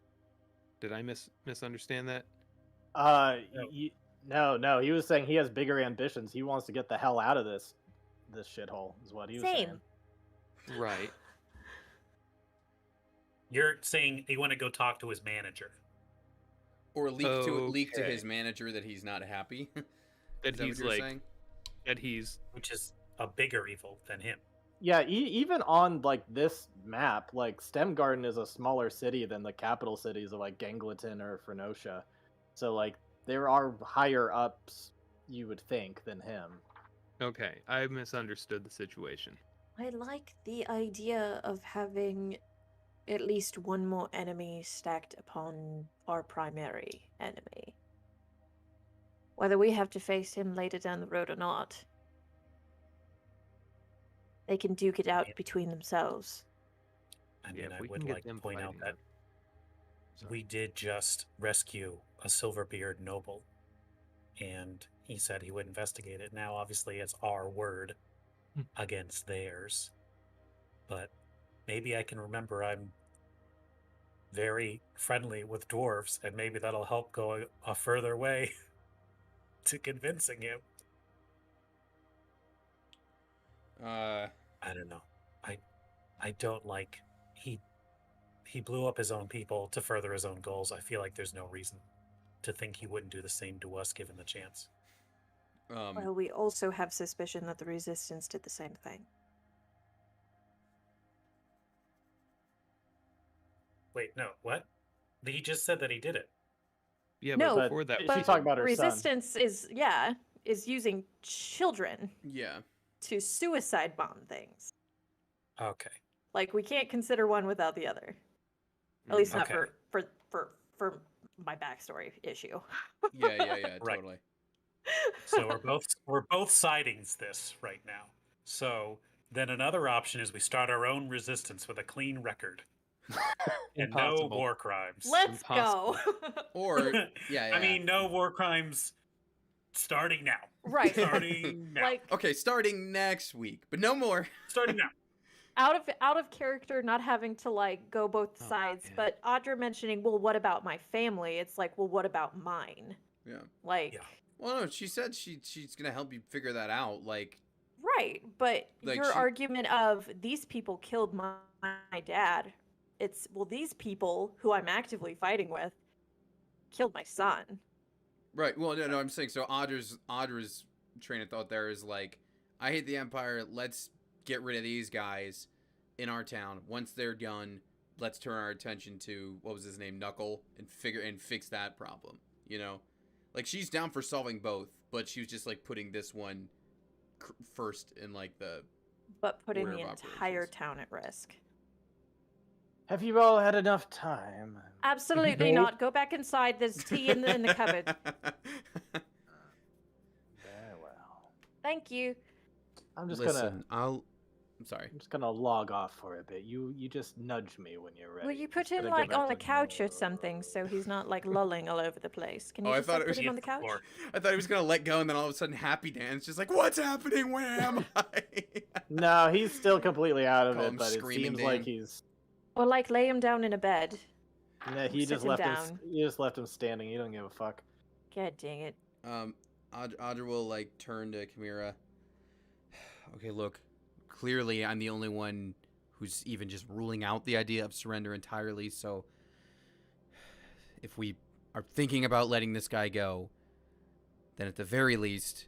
Speaker 3: Did I misunderstand that?
Speaker 4: No. He was saying he has bigger ambitions. He wants to get the hell out of this shithole. Is what he was
Speaker 2: Same.
Speaker 4: saying.
Speaker 3: Right.
Speaker 6: You're saying you want to go talk to his manager.
Speaker 1: Or leak to
Speaker 3: Okay.
Speaker 1: his manager that he's not happy.
Speaker 3: That
Speaker 1: Is that
Speaker 3: he's
Speaker 1: what you're
Speaker 3: like,
Speaker 1: saying?
Speaker 3: that he's
Speaker 6: Which is a bigger evil than him.
Speaker 4: Yeah, even on like this map, like Stem Garden is a smaller city than the capital cities of like Gangleton or Phrenotia. So like there are higher ups, you would think, than him.
Speaker 3: okay. I misunderstood the situation.
Speaker 2: I like the idea of having at least one more enemy stacked upon our primary enemy. Whether we have to face him later down the road or not, they can duke it out between themselves.
Speaker 6: I
Speaker 3: Yeah,
Speaker 6: mean,
Speaker 3: if
Speaker 6: I
Speaker 3: we
Speaker 6: would
Speaker 3: can get
Speaker 6: like to
Speaker 3: them
Speaker 6: point out
Speaker 3: fighting,
Speaker 6: that
Speaker 3: Sorry.
Speaker 6: we did just rescue a Silverbeard noble, and he said he would investigate it. Now, obviously, it's our word
Speaker 3: Hmm.
Speaker 6: against theirs, but maybe I can remember I'm very friendly with dwarves, and maybe that'll help go a further way to convincing him. I don't know. I don't like he blew up his own people to further his own goals. I feel like there's no reason to think he wouldn't do the same to us given the chance.
Speaker 2: Well, we also have suspicion that the Resistance did the same thing.
Speaker 6: Wait, no, what? He just said that he did it.
Speaker 5: Yeah,
Speaker 2: No,
Speaker 5: but before that,
Speaker 4: she's
Speaker 2: But
Speaker 4: talking about her son.
Speaker 2: resistance is using children
Speaker 1: Yeah.
Speaker 2: to suicide bomb things.
Speaker 6: Okay.
Speaker 2: Like we can't consider one without the other. At least not
Speaker 6: Okay.
Speaker 2: for my backstory issue.
Speaker 1: Yeah,
Speaker 6: Right.
Speaker 1: totally.
Speaker 6: So we're both siding this right now. So then another option is we start our own resistance with a clean record and no
Speaker 5: Impossible.
Speaker 6: war crimes.
Speaker 2: Let's
Speaker 5: Impossible.
Speaker 2: go.
Speaker 1: Or yeah.
Speaker 6: I mean, no war crimes starting now.
Speaker 2: Right.
Speaker 6: Starting now.
Speaker 2: Like
Speaker 1: Okay, starting next week, but no more.
Speaker 6: Starting now.
Speaker 2: out of character, not having to like go both
Speaker 5: Oh,
Speaker 2: sides,
Speaker 5: yeah.
Speaker 2: but Audra mentioning, well, what about my family? It's like, well, what about mine?
Speaker 1: Yeah.
Speaker 2: Like,
Speaker 6: Yeah.
Speaker 1: Well, no, she said she's gonna help you figure that out. Like,
Speaker 2: right, but
Speaker 1: Like,
Speaker 2: your
Speaker 1: she-
Speaker 2: argument of these people killed my dad, it's, well, these people who I'm actively fighting with killed my son.
Speaker 1: right? Well, no, I'm saying so. Audra's train of thought there is like, I hate the Empire. Let's get rid of these guys in our town. Once they're done, let's turn our attention to what was his name, Knuckle, and fix that problem. You know, like she's down for solving both, but she was just like putting this one first in like the.
Speaker 2: But putting
Speaker 1: Order
Speaker 2: the
Speaker 1: of
Speaker 2: entire
Speaker 1: operations.
Speaker 2: town at risk.
Speaker 4: Have you all had enough time?
Speaker 2: Absolutely
Speaker 4: No.
Speaker 2: not. Go back inside. There's tea in the cupboard.
Speaker 4: Very well.
Speaker 2: Thank you.
Speaker 4: I'm just
Speaker 1: Listen, I'm sorry.
Speaker 4: gonna log off for a bit. You just nudge me when you're ready.
Speaker 2: Will you put
Speaker 4: Just
Speaker 2: him
Speaker 4: gonna go
Speaker 2: like
Speaker 4: back
Speaker 2: on
Speaker 4: to
Speaker 2: a couch or something so he's not like lulling all over the place? Can you
Speaker 1: Oh, I
Speaker 2: just
Speaker 1: thought
Speaker 2: like,
Speaker 1: it was
Speaker 2: put him on the couch?
Speaker 6: Or
Speaker 1: I thought he was gonna let go, and then all of a sudden, Happy Dance, just like, what's happening? Where am I?
Speaker 4: No, he's still completely out of
Speaker 1: Call
Speaker 4: it,
Speaker 1: him
Speaker 4: but it
Speaker 1: Screaming
Speaker 4: seems like
Speaker 1: Dan.
Speaker 4: he's.
Speaker 2: Or like lay him down in a bed.
Speaker 4: No, he
Speaker 2: sit
Speaker 4: just
Speaker 2: him
Speaker 4: left him.
Speaker 2: down.
Speaker 4: You just left him standing. You don't give a fuck.
Speaker 2: God dang it.
Speaker 1: Audra will like turn to Chimera. Okay, look, clearly I'm the only one who's even just ruling out the idea of surrender entirely. So, if we are thinking about letting this guy go, then at the very least,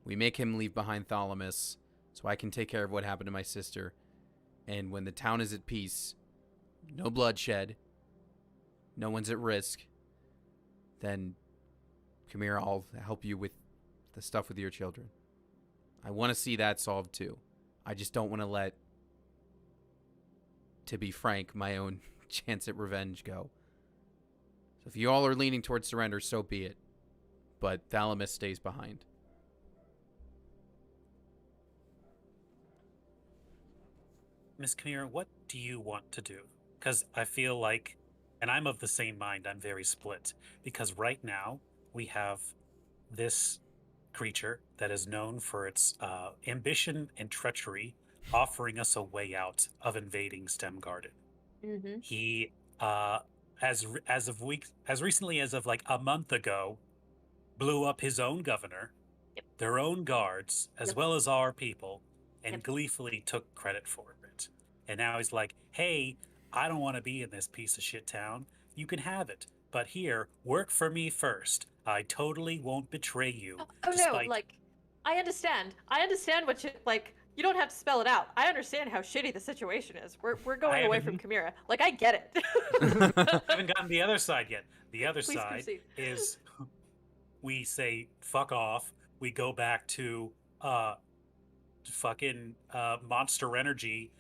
Speaker 1: we make him leave behind Thalamus, so I can take care of what happened to my sister. And when the town is at peace, no bloodshed, no one's at risk, then, Chimera, I'll help you with the stuff with your children. I want to see that solved too. I just don't want to let, to be frank, my own chance at revenge go. So if you all are leaning towards surrender, so be it. But Thalamus stays behind.
Speaker 6: Miss Chimera, what do you want to do? Because I feel like, and I'm of the same mind, I'm very split. Because right now, we have this creature that is known for its ambition and treachery, offering us a way out of invading Stem Garden.
Speaker 2: Mm-hmm.
Speaker 6: He, as recently as of like a month ago, blew up his own governor,
Speaker 2: Yep.
Speaker 6: their own guards, as
Speaker 2: Yep.
Speaker 6: well as our people, and
Speaker 2: Yep.
Speaker 6: gleefully took credit for it. And now he's like, hey, I don't want to be in this piece of shit town. You can have it. But here, work for me first. I totally won't betray you.
Speaker 2: Oh no,
Speaker 6: despite-
Speaker 2: like, I understand. I understand what you, like, you don't have to spell it out. I understand how shitty the situation is. We're going away from Chimera. Like, I get it.
Speaker 6: I haven't gotten the other side yet. The other
Speaker 2: Please
Speaker 6: side
Speaker 2: proceed.
Speaker 6: is we say fuck off. We go back to fucking Monster Energy,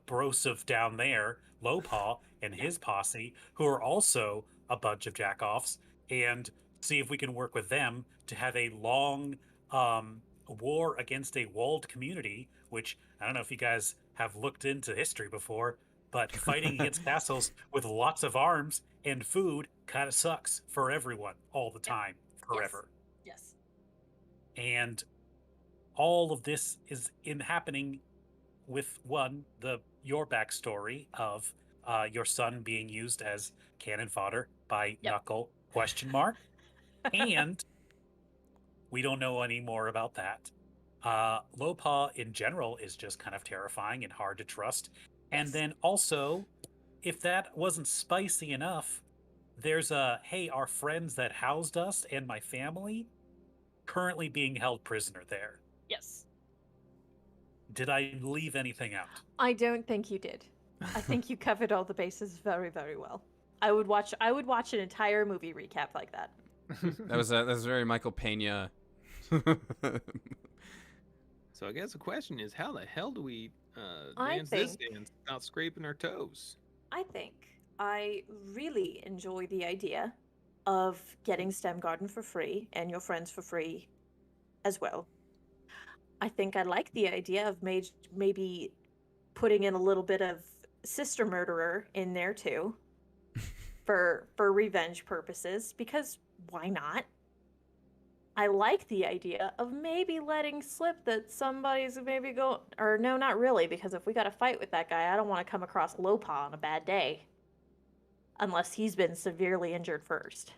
Speaker 6: Broseph down there, Lowpaw and his posse, who are also a bunch of jackoffs, and see if we can work with them to have a long war against a walled community, which I don't know if you guys have looked into history before, but fighting against castles with lots of arms and food kind of sucks for everyone all the time, forever.
Speaker 2: Yes.
Speaker 6: And all of this is happening with your backstory of your son being used as cannon fodder by
Speaker 2: Yep.
Speaker 6: Knuckle ? And we don't know any more about that. Lowpaw in general is just kind of terrifying and hard to trust. And
Speaker 2: Yes.
Speaker 6: then also, if that wasn't spicy enough, there's our friends that housed us and my family currently being held prisoner there.
Speaker 2: Yes.
Speaker 6: Did I leave anything out?
Speaker 2: I don't think you did. I think you covered all the bases very, very well. I would watch an entire movie recap like that.
Speaker 1: That was very Michael Pena.
Speaker 5: So I guess the question is, how the hell do we
Speaker 2: I
Speaker 5: dance this
Speaker 2: think-
Speaker 5: dance without scraping our toes?
Speaker 2: I think I really enjoy the idea of getting STEM Garden for free and your friends for free as well. I think I like the idea of maybe putting in a little bit of sister murderer in there too for revenge purposes, because why not? I like the idea of maybe letting slip that somebody's maybe or no, not really, because if we got to fight with that guy, I don't want to come across Lopa on a bad day. Unless he's been severely injured first.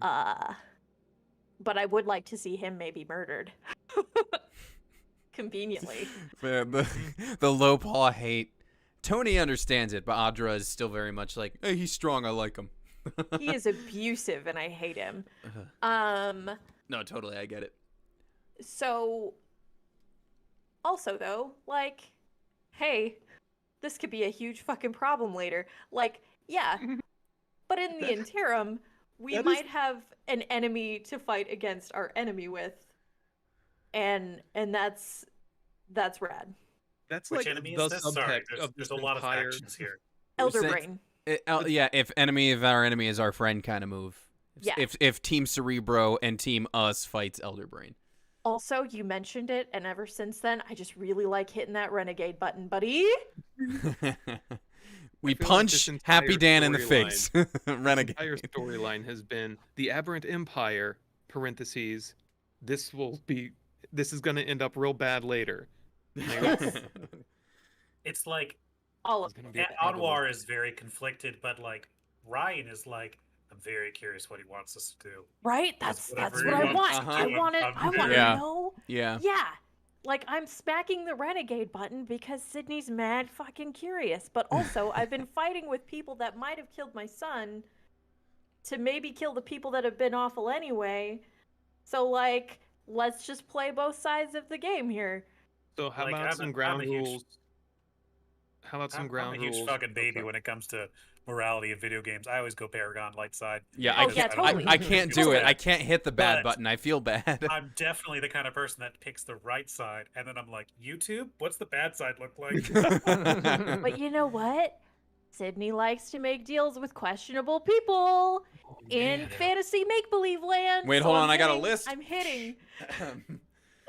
Speaker 2: But I would like to see him maybe murdered. Conveniently.
Speaker 1: Man, the low paw hate. Tony understands it, but Audra is still very much like, hey, he's strong, I like him.
Speaker 2: He is abusive and I hate him.
Speaker 1: No, totally, I get it.
Speaker 2: So, also though, like, hey, this could be a huge fucking problem later. Like, yeah, but in the interim, we might have an enemy to fight against our enemy with, and that's rad.
Speaker 5: That's
Speaker 6: Which
Speaker 5: like
Speaker 6: enemy
Speaker 5: the
Speaker 6: is this? Sorry,
Speaker 5: subtext of
Speaker 6: there's
Speaker 5: this
Speaker 6: a lot of
Speaker 5: entire-
Speaker 6: factions here.
Speaker 2: Elder
Speaker 1: Since-
Speaker 2: Brain.
Speaker 1: Yeah, if enemy of our enemy is our friend kind of move.
Speaker 2: Yeah.
Speaker 1: If Team Cerebro and Team Us fights Elder Brain.
Speaker 2: Also, you mentioned it, and ever since then, I just really like hitting that renegade button, buddy.
Speaker 1: We
Speaker 5: feel like
Speaker 1: punch
Speaker 5: this entire
Speaker 1: Happy Dan in the
Speaker 5: storyline-
Speaker 1: face. Renegade.
Speaker 5: entire storyline has been the Aberrant Empire, parentheses, this is going to end up real bad later.
Speaker 6: It's like
Speaker 2: All of
Speaker 5: It's gonna be a bad
Speaker 6: Anwar
Speaker 5: one.
Speaker 6: is very conflicted, but like Ryan is like, I'm very curious what he wants us to do.
Speaker 2: right. That's
Speaker 6: whatever
Speaker 2: what
Speaker 6: he
Speaker 2: I
Speaker 6: wants
Speaker 2: want.
Speaker 1: to
Speaker 2: I
Speaker 6: do,
Speaker 2: want it.
Speaker 6: I'm
Speaker 2: I want to
Speaker 1: Yeah.
Speaker 2: know.
Speaker 1: Yeah.
Speaker 2: Yeah. Like, I'm smacking the renegade button because Sydney's mad fucking curious. But also, I've been fighting with people that might have killed my son to maybe kill the people that have been awful anyway. So, like, let's just play both sides of the game here.
Speaker 5: So how
Speaker 6: Like,
Speaker 5: about
Speaker 6: I'm
Speaker 5: some
Speaker 6: a
Speaker 5: ground
Speaker 6: huge-
Speaker 5: rules? How about some
Speaker 6: I'm
Speaker 5: ground
Speaker 6: a huge
Speaker 5: rules?
Speaker 6: fucking baby
Speaker 5: Okay.
Speaker 6: when it comes to morality of video games. I always go Paragon light side.
Speaker 1: Yeah,
Speaker 2: Oh,
Speaker 1: I
Speaker 2: yeah,
Speaker 1: can't,
Speaker 2: totally.
Speaker 1: I can't do it. I can't hit the bad
Speaker 6: But-
Speaker 1: button. I feel bad.
Speaker 6: I'm definitely the kind of person that picks the right side, and then I'm like, YouTube, what's the bad side look like?
Speaker 2: But you know what? Sydney likes to make deals with questionable people in
Speaker 5: man.
Speaker 2: fantasy make-believe land.
Speaker 1: Wait,
Speaker 2: so
Speaker 1: hold
Speaker 2: I'm
Speaker 1: on, I got a
Speaker 2: hitting-
Speaker 1: list.
Speaker 2: I'm hitting.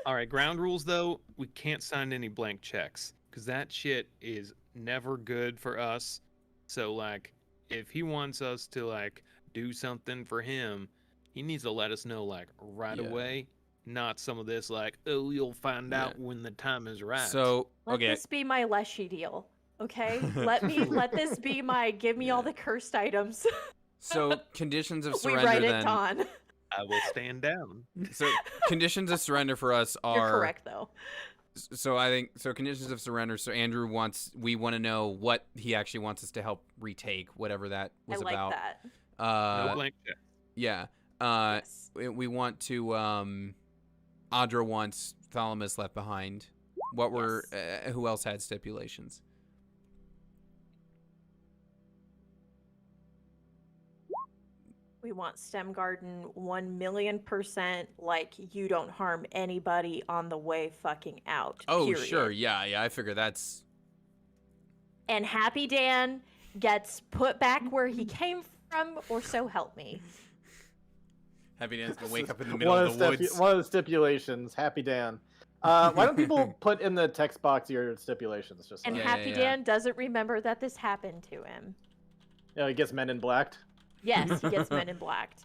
Speaker 5: All right, ground rules though, we can't sign any blank checks because that shit is never good for us. So like, if he wants us to like do something for him, he needs to let us know like right
Speaker 1: Yeah.
Speaker 5: away, not some of this like, oh, you'll find
Speaker 1: Yeah.
Speaker 5: out when the time is right.
Speaker 1: So,
Speaker 2: Let
Speaker 1: okay.
Speaker 2: this be my Leshy deal, okay? Let this be my give me all the cursed items.
Speaker 1: So, conditions of
Speaker 2: we
Speaker 1: surrender
Speaker 2: write it
Speaker 1: then.
Speaker 2: on.
Speaker 5: I will stand down.
Speaker 1: So, conditions of surrender for us are
Speaker 2: You're correct though.
Speaker 1: So I think so conditions of surrender. So Andrew we want to know what he actually wants us to help retake, whatever that was
Speaker 2: I like
Speaker 1: about.
Speaker 2: that.
Speaker 5: No blank check.
Speaker 1: Yeah.
Speaker 2: Yes.
Speaker 1: We want to Audra wants Thalamus left behind. What were who else had stipulations?
Speaker 2: We want STEM Garden 1,000,000% like you don't harm anybody on the way fucking out.
Speaker 1: Oh,
Speaker 2: period.
Speaker 1: sure. Yeah, I figure that's
Speaker 2: And Happy Dan gets put back where he came from, or so help me.
Speaker 1: Happy Dan's gonna wake up in the middle
Speaker 4: one
Speaker 1: of the woods.
Speaker 4: One of the stipulations, Happy Dan. Why don't people put in the text box your stipulations? Just
Speaker 2: And
Speaker 4: so-
Speaker 1: Yeah,
Speaker 2: Happy
Speaker 1: yeah.
Speaker 2: Dan doesn't remember that this happened to him.
Speaker 4: He gets Men in Blacked.
Speaker 2: Yes, he gets Men in Blacked.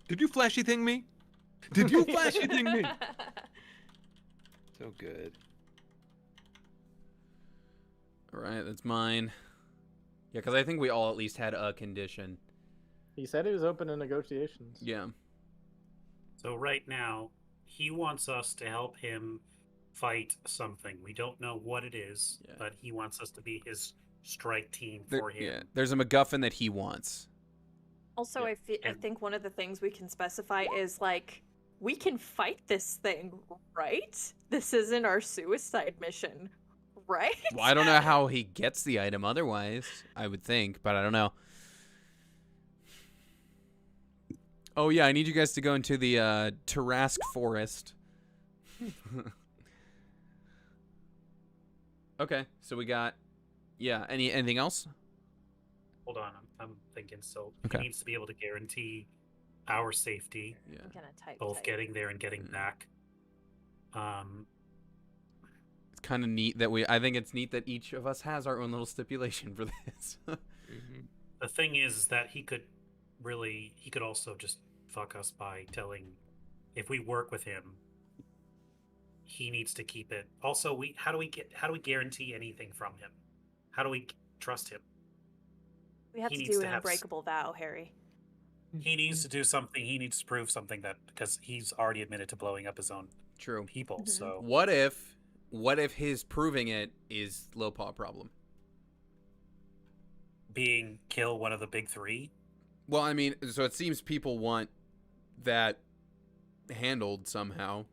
Speaker 5: Did you flashy thing me? Did you flashy thing me? So good.
Speaker 1: All right, that's mine. Yeah, because I think we all at least had a condition.
Speaker 4: He said he was open to negotiations.
Speaker 1: Yeah.
Speaker 6: So right now, he wants us to help him fight something. We don't know what it is,
Speaker 1: Yeah.
Speaker 6: but he wants us to be his strike team
Speaker 1: There-
Speaker 6: for him.
Speaker 1: yeah. There's a MacGuffin that he wants.
Speaker 2: Also,
Speaker 6: Yeah,
Speaker 2: I
Speaker 6: and-
Speaker 2: think one of the things we can specify is like, we can fight this thing, right? This isn't our suicide mission, Right?
Speaker 1: Well, I don't know how he gets the item otherwise, I would think, but I don't know. Oh, yeah, I need you guys to go into the Tarask Forest. Okay, so we got... Yeah, anything else?
Speaker 6: Hold on, I'm thinking. So
Speaker 1: Okay.
Speaker 6: he needs to be able to guarantee our safety,
Speaker 1: Yeah.
Speaker 2: I'm gonna type.
Speaker 6: both getting there and getting back.
Speaker 1: It's kind of neat that I think it's neat that each of us has our own little stipulation for this.
Speaker 6: The thing is that he could also just fuck us by telling, if we work with him, he needs to keep it. Also, how do we guarantee anything from him? How do we trust him?
Speaker 2: We have
Speaker 6: He
Speaker 2: to
Speaker 6: needs
Speaker 2: do
Speaker 6: to
Speaker 2: an
Speaker 6: have
Speaker 2: unbreakable vow, Harry.
Speaker 6: He needs to do something. He needs to prove something, that because he's already admitted to blowing up his own
Speaker 1: True.
Speaker 6: people.
Speaker 2: Mhm.
Speaker 6: So
Speaker 1: What if his proving it is low paw problem?
Speaker 6: being kill one of the big three.
Speaker 1: Well, I mean, so it seems people want that handled somehow.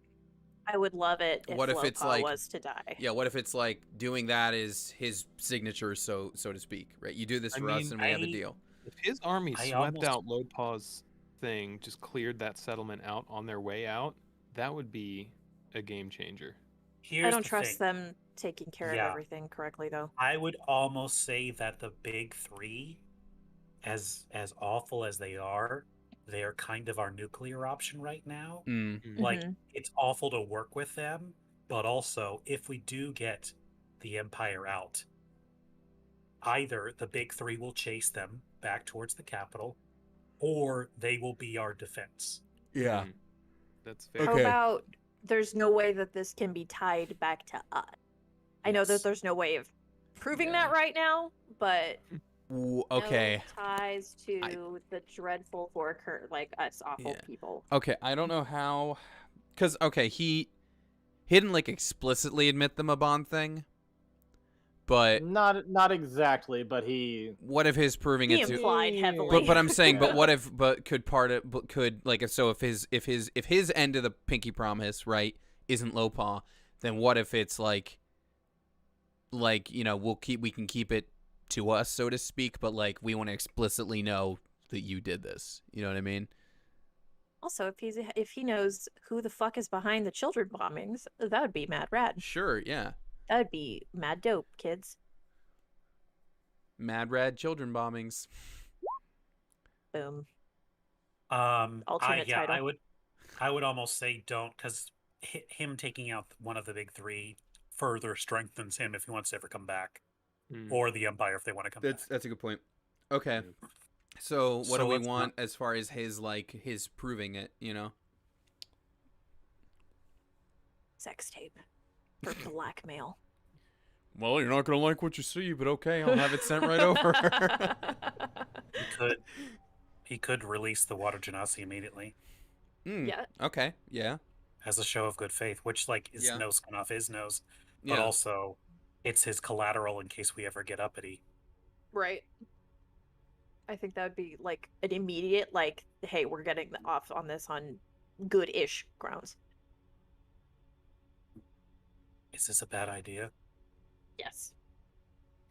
Speaker 2: I would love it if
Speaker 1: What if it's
Speaker 2: Lopa
Speaker 1: like-
Speaker 2: was to die.
Speaker 1: Yeah, what if it's like doing that is his signature, so to speak, right? You do this
Speaker 5: I
Speaker 1: for us
Speaker 5: mean,
Speaker 1: and we have a
Speaker 6: I-
Speaker 1: deal.
Speaker 5: If his army
Speaker 6: I
Speaker 5: swept
Speaker 6: almost-
Speaker 5: out Lopaw's thing, just cleared that settlement out on their way out, that would be a game changer.
Speaker 6: Here's
Speaker 2: I don't
Speaker 6: the
Speaker 2: trust
Speaker 6: thing.
Speaker 2: them taking care
Speaker 6: Yeah.
Speaker 2: of everything correctly, though.
Speaker 6: I would almost say that the big three, as awful as they are kind of our nuclear option right now. Like,
Speaker 2: Mhm.
Speaker 6: it's awful to work with them, but also if we do get the Empire out, either the big three will chase them back towards the capital, or they will be our defense.
Speaker 1: Yeah.
Speaker 5: Mm. That's fair.
Speaker 2: How
Speaker 1: Okay.
Speaker 2: about there's no way that this can be tied back to us? I know that
Speaker 6: Yes.
Speaker 2: there's no way of proving
Speaker 5: Yeah.
Speaker 2: that right now, but
Speaker 1: Okay.
Speaker 2: no ties to the dreadful like us awful
Speaker 1: Yeah.
Speaker 2: people.
Speaker 1: Okay, I don't know how, because okay, he didn't like explicitly admit the Mabon thing, but
Speaker 4: Not exactly, but he.
Speaker 1: what if his proving
Speaker 2: He
Speaker 1: it to?
Speaker 2: implied heavily.
Speaker 1: But I'm saying, but
Speaker 4: Yeah.
Speaker 1: what if? But could part of? But could like so if his end of the pinky promise right isn't low paw, then what if it's like you know we can keep it to us, so to speak, but like we want to explicitly know that you did this. You know what I mean?
Speaker 2: Also, if he knows who the fuck is behind the children bombings, that would be mad rad.
Speaker 1: Sure. Yeah.
Speaker 2: That would be mad dope, kids.
Speaker 1: Mad rad children bombings.
Speaker 2: Boom.
Speaker 6: I
Speaker 2: title.
Speaker 6: would almost say don't, because him taking out one of the big three further strengthens him if he wants to ever come back,
Speaker 5: Mm.
Speaker 6: or the Empire if they want to come back.
Speaker 1: That's a good point. Okay.
Speaker 5: Yeah.
Speaker 1: So what
Speaker 6: So
Speaker 1: do we
Speaker 6: let's
Speaker 1: want as far as his proving it, you know?
Speaker 2: Sex tape for blackmail.
Speaker 1: Well, you're not going to like what you see, but okay, I'll have it sent right over.
Speaker 6: He could release the water genasi immediately
Speaker 2: Yeah.
Speaker 1: Okay. Yeah.
Speaker 6: as a show of good faith, which like is
Speaker 1: Yeah.
Speaker 6: no skin off his nose, but
Speaker 1: Yeah.
Speaker 6: also it's his collateral in case we ever get uppity.
Speaker 2: Right. I think that would be like an immediate, like, hey, we're getting off on this on good-ish grounds.
Speaker 6: Is this a bad idea?
Speaker 2: Yes.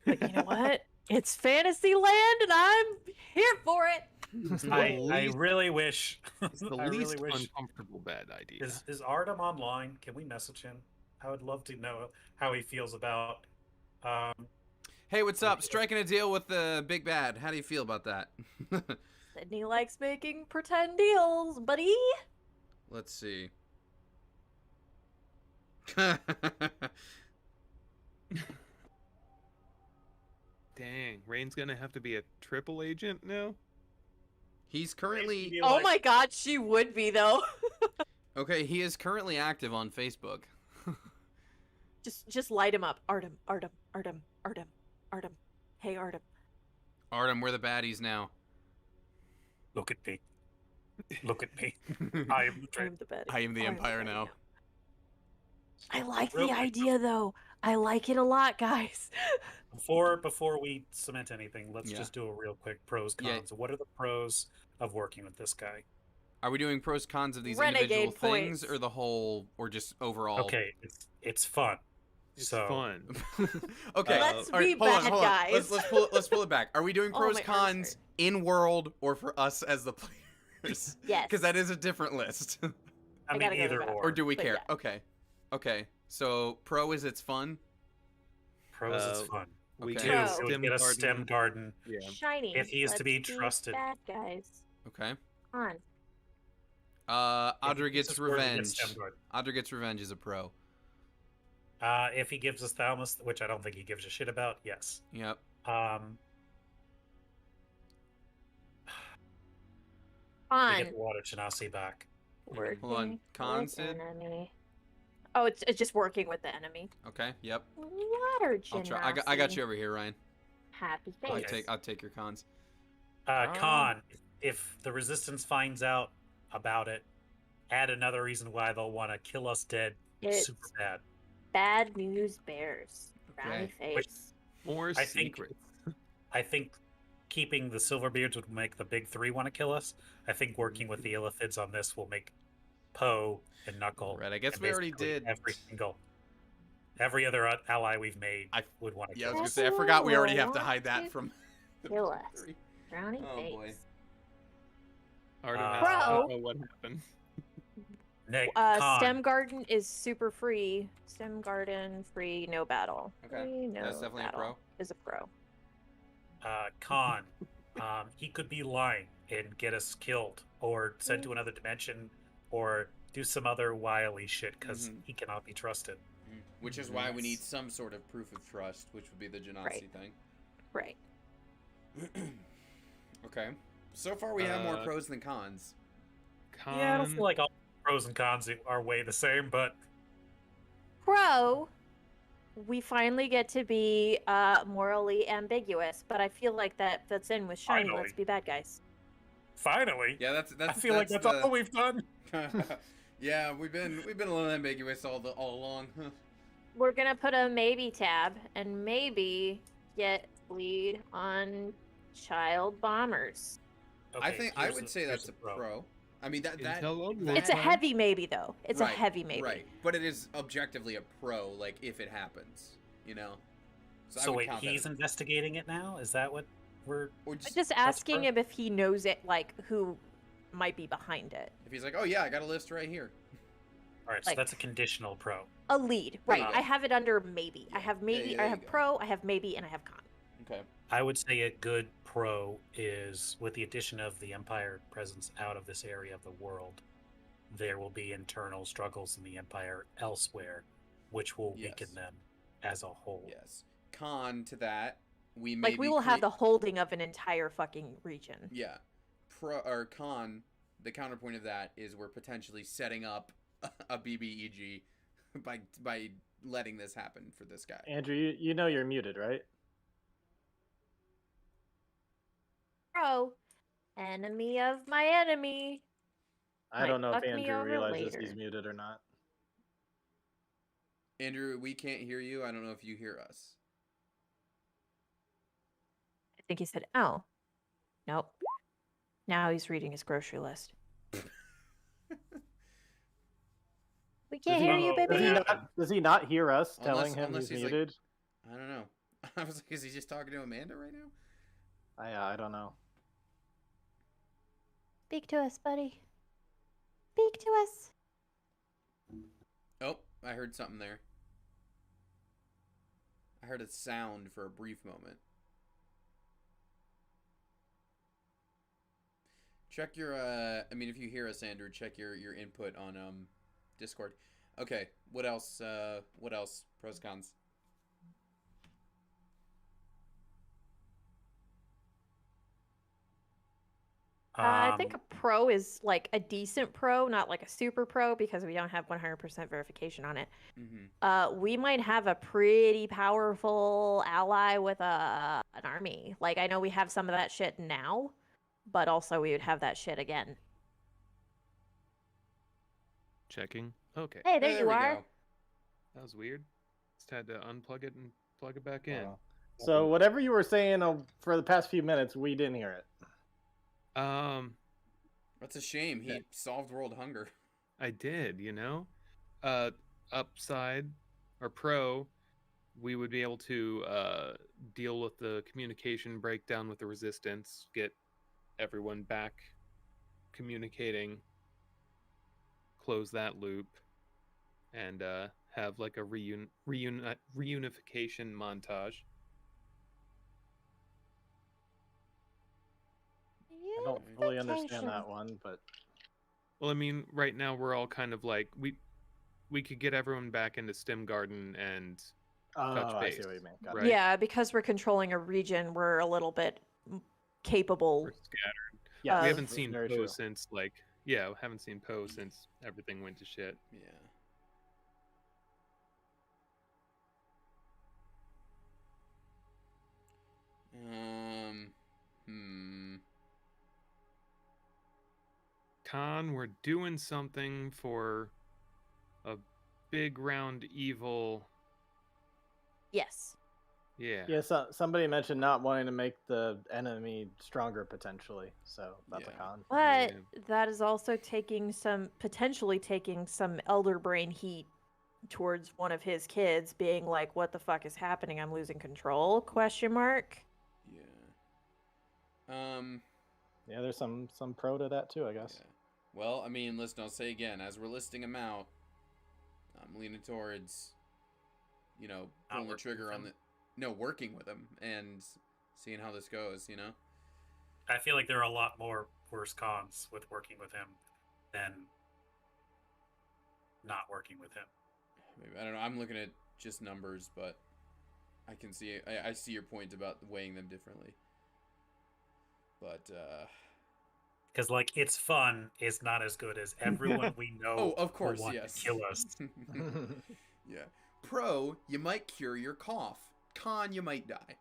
Speaker 2: But you know what? It's fantasy land, and I'm here for it.
Speaker 5: It's the
Speaker 6: I
Speaker 5: least,
Speaker 6: really wish.
Speaker 5: it's the
Speaker 6: I
Speaker 5: least
Speaker 6: really wish.
Speaker 5: uncomfortable bad idea.
Speaker 6: Is Artem online? Can we message him? I would love to know how he feels about.
Speaker 1: Hey, what's up? Striking a deal with the big bad. How do you feel about that?
Speaker 2: Sydney likes making pretend deals, buddy.
Speaker 1: Let's see.
Speaker 5: Dang, Rain's gonna have to be a triple agent now?
Speaker 1: He's currently
Speaker 6: Maybe
Speaker 2: Oh
Speaker 6: like-
Speaker 2: my god, she would be though.
Speaker 1: okay. He is currently active on Facebook.
Speaker 2: Just light him up. Artem. Hey, Artem.
Speaker 1: Artem, we're the baddies now.
Speaker 6: Look at me. Look at me. I am the
Speaker 2: I'm the bed.
Speaker 1: I am the Empire now.
Speaker 2: I like
Speaker 6: Real
Speaker 2: the
Speaker 6: quick,
Speaker 2: idea though. I like it a lot, guys.
Speaker 6: Before we cement anything, let's
Speaker 1: Yeah.
Speaker 6: just do a real quick pros
Speaker 1: Yeah.
Speaker 6: cons. What are the pros of working with this guy?
Speaker 1: Are we doing pros cons of these
Speaker 2: Renegade
Speaker 1: individual things,
Speaker 2: points.
Speaker 1: or the whole, or just overall?
Speaker 6: Okay, it's fun.
Speaker 5: It's
Speaker 6: So-
Speaker 5: fun.
Speaker 1: Okay.
Speaker 2: Let's
Speaker 1: all right,
Speaker 2: be
Speaker 1: hold on,
Speaker 2: bad
Speaker 1: hold on.
Speaker 2: guys.
Speaker 1: Let's pull it back. Are we doing
Speaker 2: Oh,
Speaker 1: pros
Speaker 2: my arms
Speaker 1: cons
Speaker 2: hurt.
Speaker 1: in world or for us as the players?
Speaker 2: Yes.
Speaker 1: Because that is a different list.
Speaker 6: I mean,
Speaker 2: gotta go to
Speaker 6: either
Speaker 2: the
Speaker 6: or.
Speaker 1: Or do we
Speaker 2: But
Speaker 1: care?
Speaker 2: yeah.
Speaker 1: Okay. Okay. So pro is it's fun.
Speaker 6: Pros, it's
Speaker 5: Uh,
Speaker 6: fun.
Speaker 5: We
Speaker 1: Okay.
Speaker 5: get a
Speaker 2: Pro.
Speaker 6: It would
Speaker 5: stem
Speaker 6: get a
Speaker 5: garden.
Speaker 6: stem garden.
Speaker 5: Yeah.
Speaker 2: Shiny.
Speaker 6: If he is to be
Speaker 2: Let's
Speaker 6: trusted.
Speaker 2: Bad guys.
Speaker 1: Okay.
Speaker 2: On.
Speaker 1: Audra
Speaker 6: If he
Speaker 1: gets
Speaker 6: keeps his word, he
Speaker 1: revenge.
Speaker 6: stem garden.
Speaker 1: Audra gets revenge is a pro.
Speaker 6: If he gives us Thalamus, which I don't think he gives a shit about, yes.
Speaker 1: Yep.
Speaker 6: We
Speaker 2: On.
Speaker 6: get the Water Genasi back.
Speaker 2: Working
Speaker 1: Hold on. Con,
Speaker 2: with
Speaker 1: Sid?
Speaker 2: enemy. Oh, it's just working with the enemy.
Speaker 1: Okay. Yep.
Speaker 2: Water
Speaker 1: I'll try. I got you over here, Ryan.
Speaker 2: Happy face.
Speaker 6: Okay.
Speaker 1: I'll take your cons.
Speaker 6: Con, if the Resistance finds out about it, add another reason why they'll want to kill us dead
Speaker 2: It's
Speaker 6: super bad.
Speaker 2: bad news bears. Brownie
Speaker 1: Okay.
Speaker 6: Which-
Speaker 2: face.
Speaker 5: More
Speaker 6: I think-
Speaker 5: secrets.
Speaker 6: I think keeping the Silverbeards would make the big three want to kill us. I think working with the Illithids on this will make Poe and Knuckle.
Speaker 1: Right. I guess
Speaker 6: and
Speaker 1: we already
Speaker 6: basically
Speaker 1: did.
Speaker 6: Every other ally we've made
Speaker 1: I-
Speaker 6: would want to
Speaker 1: Yeah, I
Speaker 6: kill
Speaker 1: was
Speaker 6: us.
Speaker 1: gonna say. I forgot we already
Speaker 2: Will
Speaker 1: have to
Speaker 2: want
Speaker 1: hide that
Speaker 2: to
Speaker 1: from.
Speaker 2: kill us.
Speaker 1: three.
Speaker 2: Brownie
Speaker 1: Oh,
Speaker 2: face.
Speaker 1: boy.
Speaker 5: Artemis,
Speaker 2: Bro.
Speaker 5: I don't know what happened.
Speaker 6: Nick, Con,
Speaker 2: Stem Garden is super free. Stem Garden free, no battle.
Speaker 1: Okay.
Speaker 2: Free, no
Speaker 1: That's definitely a
Speaker 2: battle.
Speaker 1: pro.
Speaker 2: Is a pro.
Speaker 6: Con, he could be lying and get us killed, or sent to another dimension, or do some other wily shit because
Speaker 1: Mhm.
Speaker 6: he cannot be trusted.
Speaker 1: Which is why we need
Speaker 6: Yes.
Speaker 1: some sort of proof of trust, which would be the Genasi
Speaker 2: Right.
Speaker 1: thing.
Speaker 2: Right.
Speaker 1: Okay. So far, we have more
Speaker 5: Uh,
Speaker 1: pros than cons.
Speaker 6: Yeah, I don't feel like all pros and cons are way the same, but
Speaker 2: Pro, we finally get to be morally ambiguous, but I feel like that fits in with Shiny.
Speaker 6: Finally.
Speaker 2: Let's be bad guys.
Speaker 6: finally,
Speaker 1: Yeah, that's.
Speaker 6: I feel like that's all we've done.
Speaker 1: Yeah, we've been a little ambiguous all along.
Speaker 2: We're gonna put a maybe tab and maybe get lead on child bombers.
Speaker 1: I
Speaker 6: Okay,
Speaker 1: think I
Speaker 6: here's
Speaker 1: would
Speaker 6: the-
Speaker 1: say
Speaker 6: here's
Speaker 1: that's a
Speaker 6: the
Speaker 1: pro. I mean that
Speaker 5: Intel only.
Speaker 1: that-
Speaker 2: It's a heavy maybe though. It's
Speaker 1: right,
Speaker 2: a heavy maybe.
Speaker 1: Right, but it is objectively a pro. Like if it happens, you know. I
Speaker 6: So
Speaker 1: would
Speaker 6: wait,
Speaker 1: count that
Speaker 6: he's
Speaker 1: as-
Speaker 6: investigating it now? Is that what we're?
Speaker 1: or
Speaker 2: I'm
Speaker 1: just,
Speaker 2: just
Speaker 6: That's
Speaker 2: asking
Speaker 6: pro.
Speaker 2: him if he knows it, like who might be behind it.
Speaker 1: if he's like, oh yeah, I got a list right here.
Speaker 6: All right, so
Speaker 2: Like-
Speaker 6: that's a conditional pro.
Speaker 2: A lead, right?
Speaker 6: Yeah.
Speaker 2: I have it under maybe. I have maybe.
Speaker 1: yeah,
Speaker 2: I
Speaker 1: there
Speaker 2: have
Speaker 1: you go.
Speaker 2: pro. I have maybe, and I have con.
Speaker 1: Okay.
Speaker 6: I would say a good pro is with the addition of the Empire presence out of this area of the world, there will be internal struggles in the Empire elsewhere, which will weaken
Speaker 1: Yes.
Speaker 6: them as a whole.
Speaker 1: Yes. Con to that, we may
Speaker 2: Like we
Speaker 1: be
Speaker 2: will have
Speaker 1: crea-
Speaker 2: the holding of an entire fucking region.
Speaker 1: Yeah. Pro or con, the counterpoint of that is we're potentially setting up a BBEG by letting this happen for this guy.
Speaker 4: Andrew, you know you're muted, right?
Speaker 2: Pro, enemy of my enemy.
Speaker 4: I
Speaker 2: Might
Speaker 4: don't know if
Speaker 2: fuck me
Speaker 4: Andrew
Speaker 2: over
Speaker 4: realizes
Speaker 2: later.
Speaker 4: he's muted or not.
Speaker 1: Andrew, we can't hear you. I don't know if you hear us.
Speaker 2: I think he said, "Oh, nope." Now he's reading his grocery list. We can't hear you,
Speaker 6: he-
Speaker 2: baby.
Speaker 4: Does he not hear us
Speaker 1: Unless-
Speaker 4: telling him
Speaker 1: unless
Speaker 4: he's
Speaker 1: he's like-
Speaker 4: muted?
Speaker 1: I don't know. I was like, is he just talking to Amanda right now?
Speaker 4: I don't know.
Speaker 2: Speak to us, buddy. Speak to us.
Speaker 1: Oh, I heard something there. I heard a sound for a brief moment. Check your I mean if you hear us, Andrew, check your input on Discord. Okay, what else pros cons?
Speaker 2: I think a pro is like a decent pro, not like a super pro because we don't have 100% verification on it. We might have a pretty powerful ally with an army. Like I know we have some of that shit now, but also we would have that shit again.
Speaker 5: Checking. Okay.
Speaker 2: Hey, there you
Speaker 1: we
Speaker 2: are.
Speaker 1: go.
Speaker 5: That was weird. Just had to unplug it and plug it back in.
Speaker 4: Oh. So whatever you were saying for the past few minutes, we didn't hear it.
Speaker 1: That's a shame. He solved world hunger.
Speaker 5: I did, you know? Upside or pro we would be able to deal with the communication breakdown with the resistance, get everyone back communicating, close that loop, and have like a reunification montage.
Speaker 4: I don't fully understand that one, but
Speaker 5: Well, I mean, right now we're all kind of like we could get everyone back into Stem Garden and touch
Speaker 4: I
Speaker 5: base.
Speaker 4: see what you mean. Got it.
Speaker 5: Right?
Speaker 2: Yeah, because we're controlling a region, we're a little bit capable.
Speaker 5: We're scattered.
Speaker 4: Yes,
Speaker 5: We haven't
Speaker 4: that's
Speaker 5: seen
Speaker 4: very
Speaker 5: Poe
Speaker 4: true.
Speaker 5: since haven't seen Poe since everything went to shit.
Speaker 1: Yeah. Hmm.
Speaker 5: Khan, we're doing something for a big round evil.
Speaker 2: Yes.
Speaker 5: Yeah.
Speaker 4: Yeah, so, somebody mentioned not wanting to make the enemy stronger potentially, so that's a
Speaker 1: Yeah.
Speaker 4: con.
Speaker 2: But
Speaker 5: Yeah.
Speaker 2: that is also potentially taking some elder brain heat towards one of his kids, being like, "What the fuck is happening? I'm losing control?" Question mark.
Speaker 1: Yeah.
Speaker 4: Yeah, there's some pro to that too, I guess.
Speaker 1: Yeah. Well, I mean, listen, I'll say again, as we're listing them out, I'm leaning towards, pulling the
Speaker 6: working
Speaker 1: trigger
Speaker 6: with
Speaker 1: on
Speaker 6: him?
Speaker 1: working with him and seeing how this goes,
Speaker 6: I feel like there are a lot more worse cons with working with him than not working with him.
Speaker 1: Maybe, I don't know. I'm looking at just numbers, but I can see, I see your point about weighing them differently. But,
Speaker 6: Because like it's fun is not as good as everyone we know.
Speaker 1: oh, of course,
Speaker 6: will want
Speaker 1: yes.
Speaker 6: to kill us.
Speaker 1: Yeah. Pro, you might cure your cough. Con, you might die.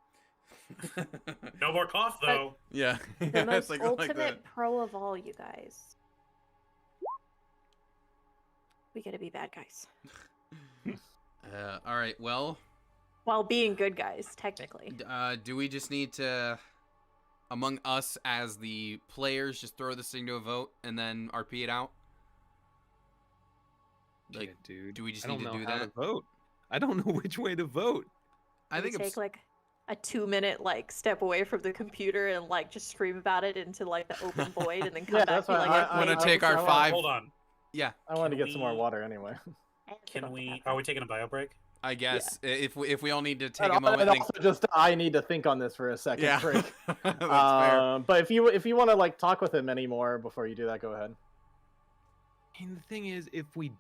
Speaker 6: No more cough though.
Speaker 1: Yeah.
Speaker 2: The most
Speaker 1: It's
Speaker 2: ultimate pro of all, you guys. We gotta be bad guys
Speaker 1: all right. Well,
Speaker 2: while being good guys, technically.
Speaker 1: do we just need to, among us as the players, just throw this thing to a vote and then RP it out? Like,
Speaker 5: Yeah, dude.
Speaker 1: do we just
Speaker 5: I don't
Speaker 1: need to
Speaker 5: know
Speaker 1: do
Speaker 5: how
Speaker 1: that?
Speaker 5: to vote. I don't know which way to vote.
Speaker 1: I think
Speaker 2: take like a 2-minute step away from the computer and just scream about it into the open void and then come
Speaker 4: Yeah,
Speaker 2: back
Speaker 4: that's
Speaker 2: and be
Speaker 4: fine.
Speaker 2: like,
Speaker 1: I'm gonna
Speaker 2: "Okay,
Speaker 1: take our
Speaker 4: I-
Speaker 1: 5.
Speaker 6: Hold on.
Speaker 1: Yeah,
Speaker 4: I wanted to
Speaker 6: Can
Speaker 4: get some more
Speaker 6: we-
Speaker 4: water anyway.
Speaker 6: Can we? Are we taking a bio break?
Speaker 1: I guess if we all need to take
Speaker 4: And
Speaker 1: a moment,
Speaker 4: and
Speaker 1: think.
Speaker 4: also just I need to think on this for a second.
Speaker 1: Yeah,
Speaker 4: Break.
Speaker 1: that's fair.
Speaker 4: But if you want to talk with him anymore before you do that, go ahead.
Speaker 5: And the thing is, if we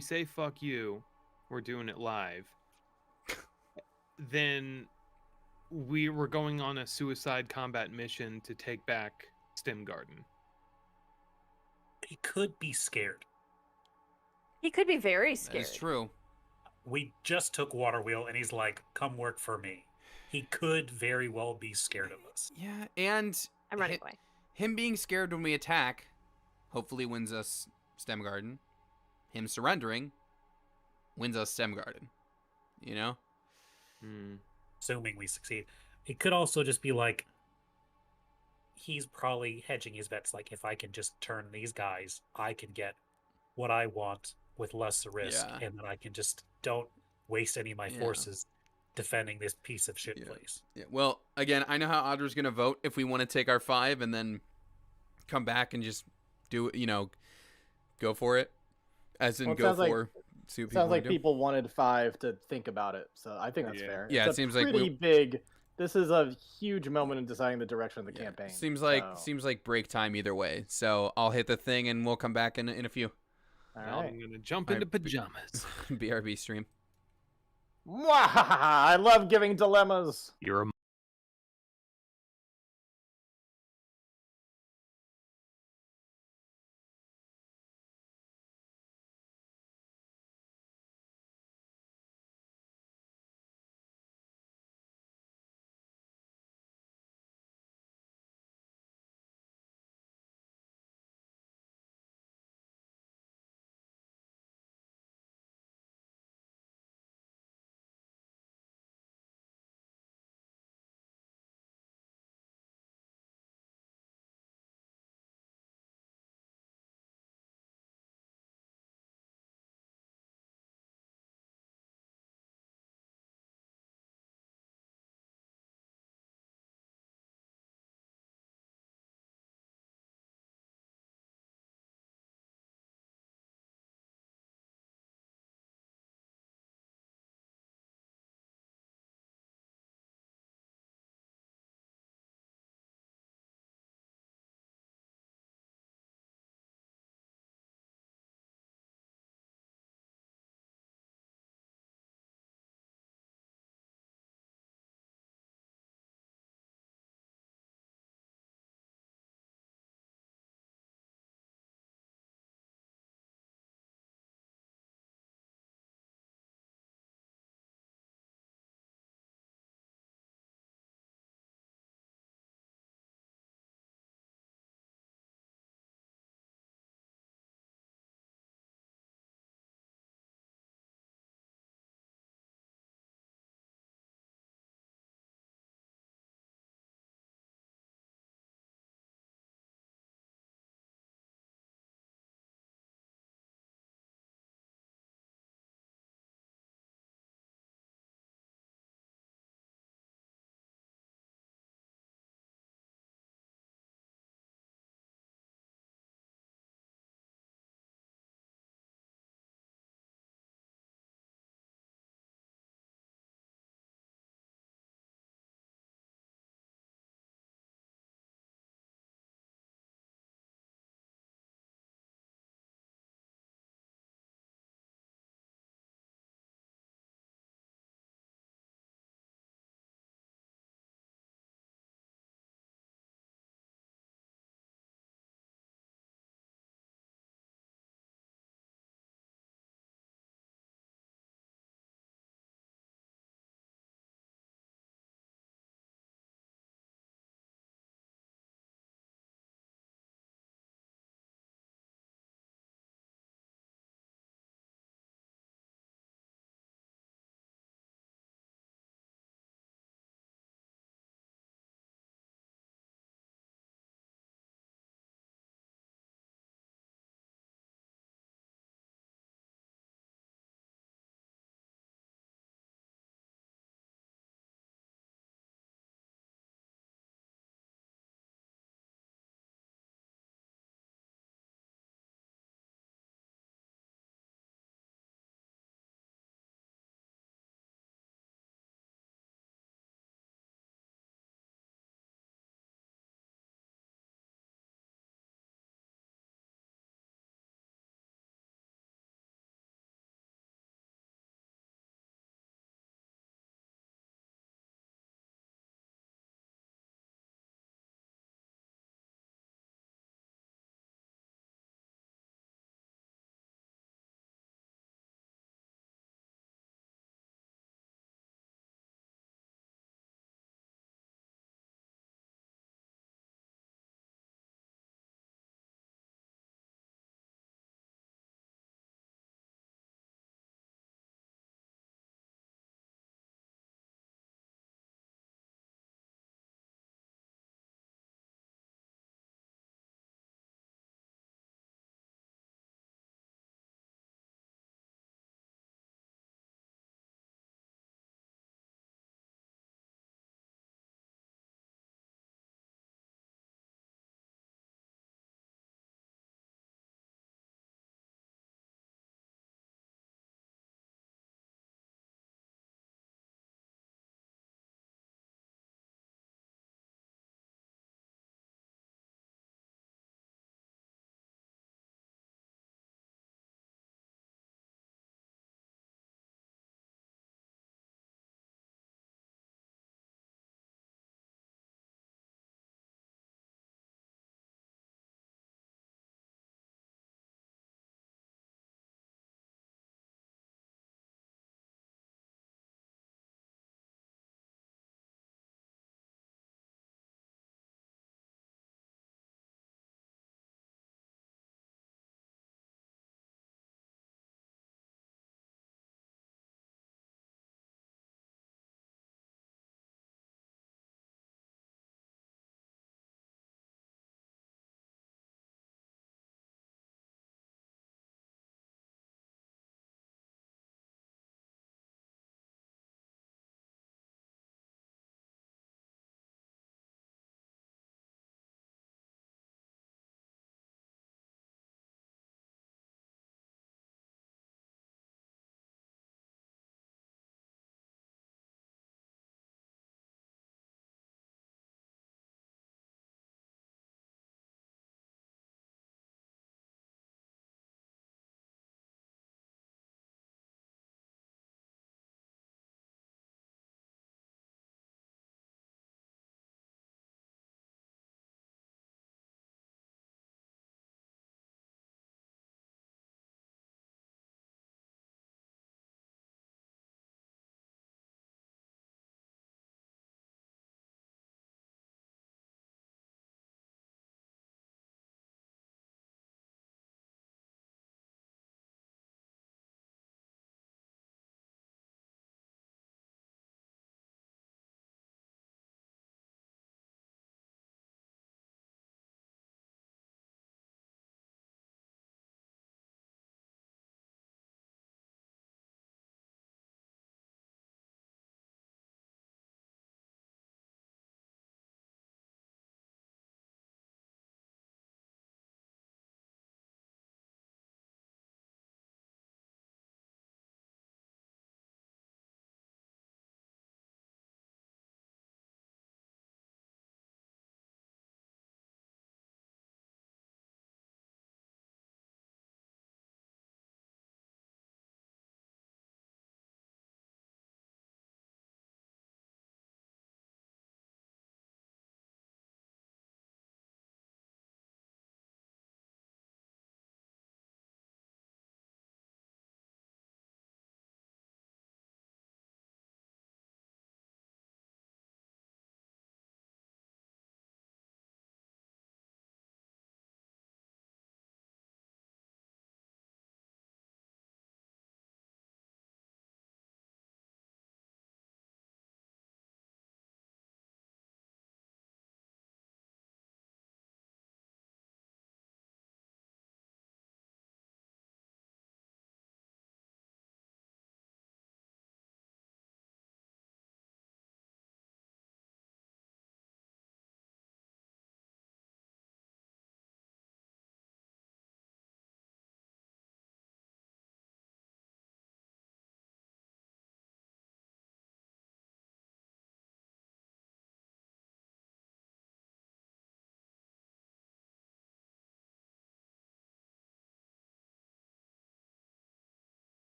Speaker 5: say fuck you, we're doing it live, then we were going on a suicide combat mission to take back Stem Garden.
Speaker 6: He could be scared.
Speaker 2: he could be very scared."
Speaker 1: That's true.
Speaker 6: We just took Water Wheel, and he's like, "Come work for me." He could very well be scared of us.
Speaker 1: Yeah, and
Speaker 2: I'm running away.
Speaker 1: him being scared when we attack, hopefully wins us Stem Garden. Him surrendering wins us Stem Garden.
Speaker 6: Assuming we succeed. It could also just be like he's probably hedging his bets. Like, if I can just turn these guys, I can get what I want with less risk,
Speaker 1: Yeah.
Speaker 6: and then I can just don't waste any of my
Speaker 1: Yeah.
Speaker 6: forces defending this piece of shit place.
Speaker 1: Yeah. Well, again, I know how Audra's gonna vote if we want to take our 5 and then come back and just do it. Go for it, as in
Speaker 4: Well, it
Speaker 1: go
Speaker 4: sounds like-
Speaker 1: for. See what
Speaker 4: Sounds like
Speaker 1: do.
Speaker 4: people wanted 5 to think about it, so I think that's
Speaker 5: Yeah.
Speaker 4: fair.
Speaker 1: Yeah,
Speaker 4: It's
Speaker 1: it seems like
Speaker 4: pretty big. This is a huge moment in deciding the direction of the
Speaker 1: Yeah,
Speaker 4: campaign.
Speaker 1: Seems
Speaker 4: so-
Speaker 1: like break time either way. So I'll hit the thing and we'll come back in a few.
Speaker 4: All
Speaker 5: Now
Speaker 4: right.
Speaker 5: I'm gonna jump
Speaker 1: All
Speaker 5: into
Speaker 1: right,
Speaker 5: pajamas.
Speaker 1: BRB stream.
Speaker 4: I love giving dilemmas.
Speaker 5: You're a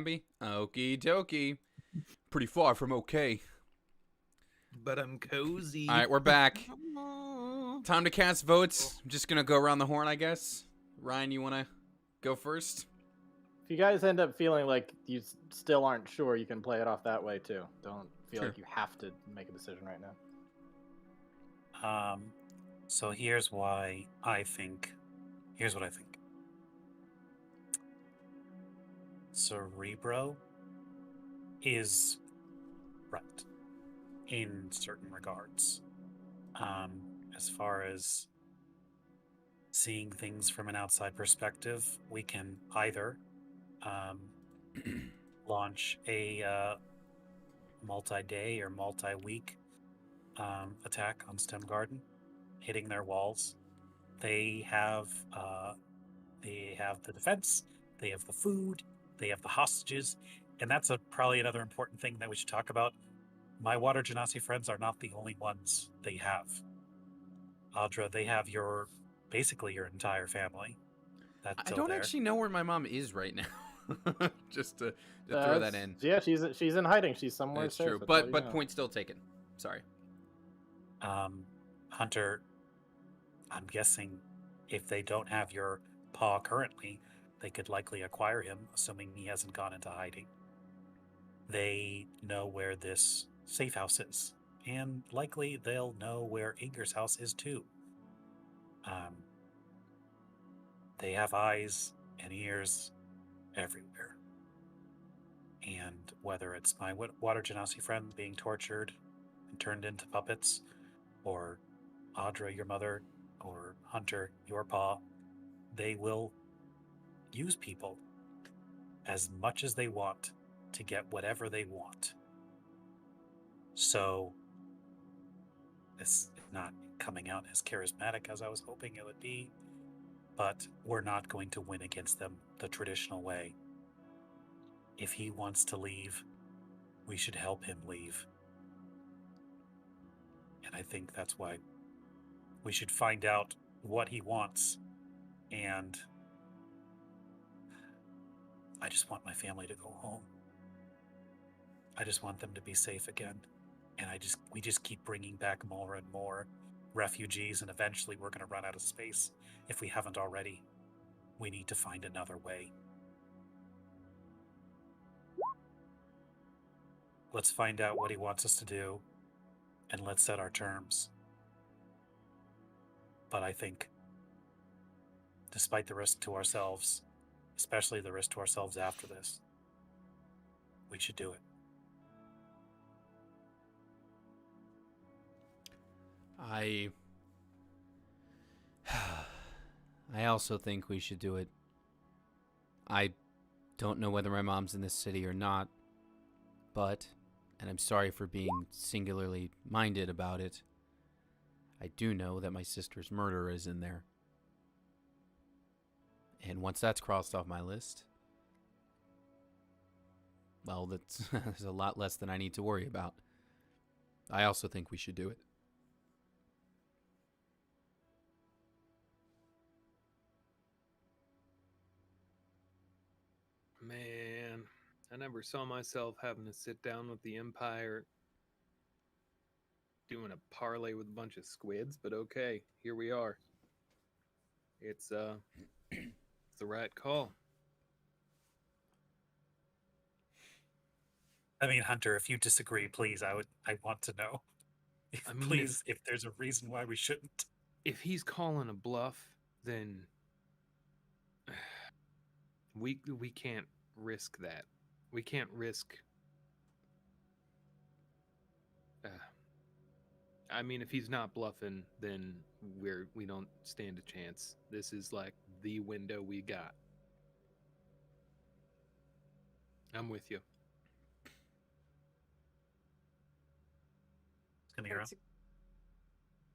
Speaker 1: Okie dokie. Pretty far from okay.
Speaker 5: But I'm cozy.
Speaker 1: All right, we're back. Time to cast votes. I'm just gonna go around the horn, I guess. Ryan, you wanna go first?
Speaker 4: If you guys end up feeling like you still aren't sure, you can play it off that way too. Don't feel
Speaker 1: Sure.
Speaker 4: like you have to make a decision right now.
Speaker 6: So here's why I think. Here's what I think. Cerebro is right in certain regards. As far as seeing things from an outside perspective, we can either launch a multi-day or multi-week attack on STEM Garden, hitting their walls. They have the defense, they have the food, they have the hostages, and that's probably another important thing that we should talk about. My Water Genasi friends are not the only ones they have. Audra, they have basically your entire family. That's
Speaker 1: I
Speaker 6: still
Speaker 1: don't
Speaker 6: there.
Speaker 1: actually know where my mom is right now. Just to throw that in.
Speaker 4: Yeah, she's in hiding. She's somewhere
Speaker 1: That's
Speaker 4: safe.
Speaker 1: true.
Speaker 4: that's all
Speaker 1: But
Speaker 4: you
Speaker 1: but
Speaker 4: know.
Speaker 1: point still taken. Sorry.
Speaker 6: Hunter, I'm guessing if they don't have your paw currently, they could likely acquire him, assuming he hasn't gone into hiding. They know where this safe house is, and likely they'll know where Inger's house is too. They have eyes and ears everywhere. And whether it's my Water Genasi friend being tortured and turned into puppets, or Audra, your mother, or Hunter, your paw, they will use people as much as they want to get whatever they want. So, this is not coming out as charismatic as I was hoping it would be, but we're not going to win against them the traditional way. If he wants to leave, we should help him leave. And I think that's why we should find out what he wants. And I just want my family to go home. I just want them to be safe again. And we just keep bringing back more and more refugees, and eventually we're going to run out of space if we haven't already. We need to find another way. Let's find out what he wants us to do, and let's set our terms. But I think, despite the risk to ourselves, especially the risk to ourselves after this, we should do it.
Speaker 1: I also think we should do it. I don't know whether my mom's in this city or not, but, and I'm sorry for being singularly minded about it, I do know that my sister's murderer is in there. And once that's crossed off my list, well, there's a lot less than I need to worry about. I also think we should do it.
Speaker 5: Man, I never saw myself having to sit down with the Empire doing a parlay with a bunch of squids, but okay, here we are. It's it's the right call.
Speaker 6: I mean, Hunter, if you disagree, please, I want to know.
Speaker 5: I mean,
Speaker 6: Please, if there's a reason why we shouldn't.
Speaker 5: If he's calling a bluff, then we can't risk that. We can't risk. I mean, if he's not bluffing, then we don't stand a chance. This is like the window we got. I'm with you.
Speaker 6: It's gonna be around.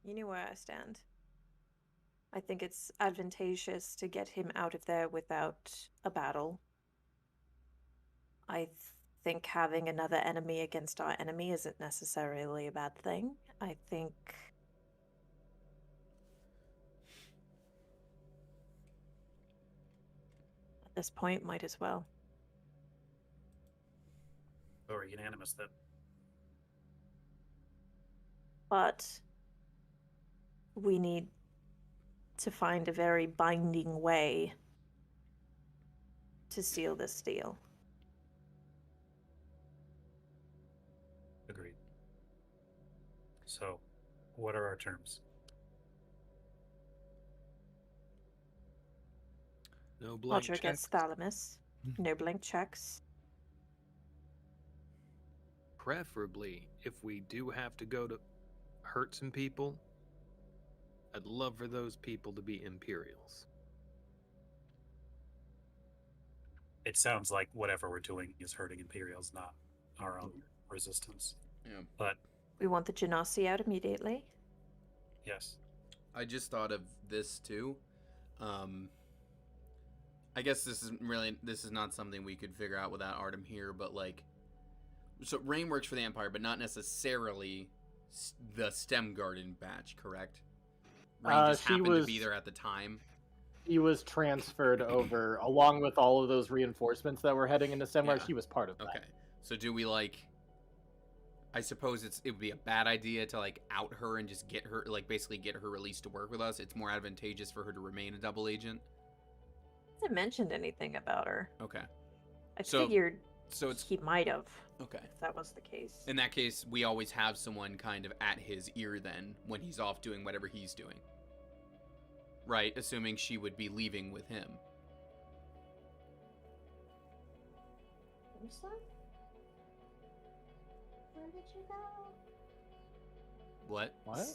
Speaker 2: You know where I stand. I think it's advantageous to get him out of there without a battle. I think having another enemy against our enemy isn't necessarily a bad thing. I think at this point might as well.
Speaker 6: Or unanimous then.
Speaker 2: But we need to find a very binding way to seal this deal.
Speaker 6: Agreed. So, what are our terms?
Speaker 5: No blank
Speaker 2: Roger gets
Speaker 5: checks.
Speaker 2: thalamus. No blank checks.
Speaker 5: Preferably, if we do have to go to hurt some people, I'd love for those people to be Imperials.
Speaker 6: It sounds like whatever we're doing is hurting Imperials, not our own resistance.
Speaker 1: Yeah.
Speaker 6: But
Speaker 2: We want the Genasi out immediately.
Speaker 6: yes,
Speaker 1: I just thought of this too. I guess this is not something we could figure out without Artem here, but like, so Rain works for the Empire, but not necessarily the STEM Garden batch, correct? Rain just
Speaker 4: she
Speaker 1: happened to
Speaker 4: was-
Speaker 1: be there at the time.
Speaker 4: He was transferred over along with all of those reinforcements that were heading into Semler.
Speaker 1: Yeah.
Speaker 4: He was part of that.
Speaker 1: Okay, so do we like? I suppose it would be a bad idea to like out her and just get her, like basically get her released to work with us. It's more advantageous for her to remain a double agent.
Speaker 2: Hasn't mentioned anything about her.
Speaker 1: Okay,
Speaker 2: I
Speaker 1: So-
Speaker 2: figured
Speaker 1: so it's
Speaker 2: he might have,
Speaker 1: okay.
Speaker 2: if that was the case.
Speaker 1: In that case, we always have someone kind of at his ear then when he's off doing whatever he's doing. Right, assuming she would be leaving with him.
Speaker 2: Ursa? Where did you go?
Speaker 1: What?
Speaker 4: What?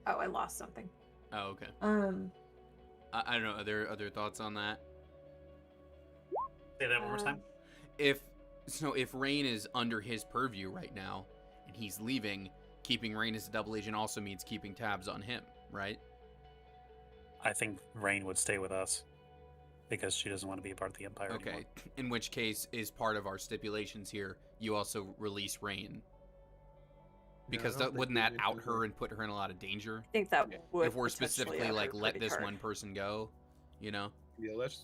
Speaker 2: Oh, I lost something.
Speaker 1: Oh, okay. I don't know. Are there other thoughts on that?
Speaker 6: say that one more time.
Speaker 1: If Rain is under his purview right now and he's leaving, keeping Rain as a double agent also means keeping tabs on him, right?
Speaker 6: I think Rain would stay with us because she doesn't want to be a part of the Empire
Speaker 1: Okay.
Speaker 6: anymore.
Speaker 1: In which case, is part of our stipulations here, you also release Rain. Because
Speaker 5: I don't think
Speaker 1: wouldn't
Speaker 5: we
Speaker 1: that
Speaker 5: need
Speaker 1: out
Speaker 5: to
Speaker 1: her
Speaker 5: work.
Speaker 1: and put her in a lot of danger?
Speaker 2: I think that
Speaker 5: Yeah.
Speaker 2: would
Speaker 1: If we're
Speaker 2: potentially
Speaker 1: specifically
Speaker 2: have
Speaker 1: like,
Speaker 2: her
Speaker 1: let
Speaker 2: pretty
Speaker 1: this
Speaker 2: hard.
Speaker 1: one person go, you know?
Speaker 5: Yeah, let's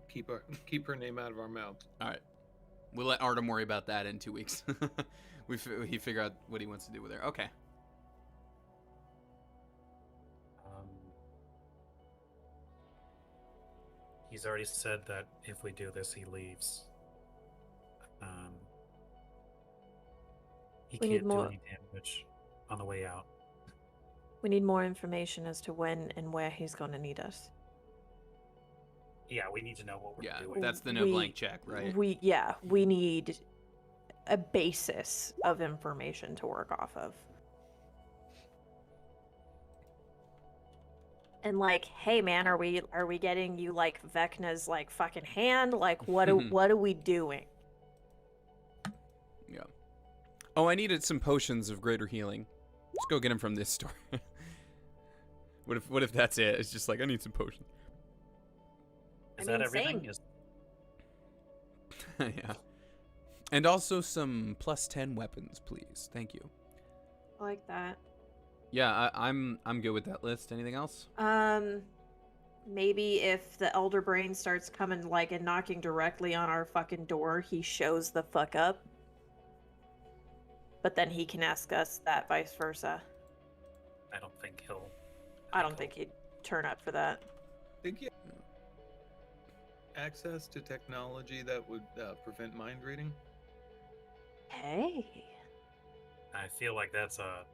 Speaker 5: keep her name out of our mouth.
Speaker 1: All right. We'll let Artem worry about that in 2 weeks. He figure out what he wants to do with her. Okay.
Speaker 6: He's already said that if we do this, he leaves. He
Speaker 2: We need
Speaker 6: can't do
Speaker 2: more-
Speaker 6: any damage on the way out.
Speaker 2: We need more information as to when and where he's going to need us.
Speaker 6: Yeah, we need to know what we're
Speaker 1: Yeah,
Speaker 6: doing.
Speaker 1: that's the no
Speaker 2: We-
Speaker 1: blank check, right?
Speaker 2: We need a basis of information to work off of. And like, hey man, are we getting you like Vecna's like fucking hand? Like what are we doing?
Speaker 1: Yeah. Oh, I needed some potions of greater healing. Let's go get them from this store. What if that's it? It's just like I need some potions.
Speaker 6: Is
Speaker 2: I
Speaker 6: that
Speaker 2: mean,
Speaker 6: everything?
Speaker 2: same.
Speaker 6: Is
Speaker 1: Yeah. And also some +10 weapons, please. Thank you.
Speaker 2: I like that.
Speaker 1: Yeah, I'm good with that list. Anything else?
Speaker 2: Maybe if the Elder Brain starts coming like and knocking directly on our fucking door, he shows the fuck up. But then he can ask us that vice versa.
Speaker 6: I don't think he'll.
Speaker 2: I don't think he'd turn up for that.
Speaker 5: Think you have access to technology that would prevent mind reading?
Speaker 2: Hey.
Speaker 6: I feel like that's a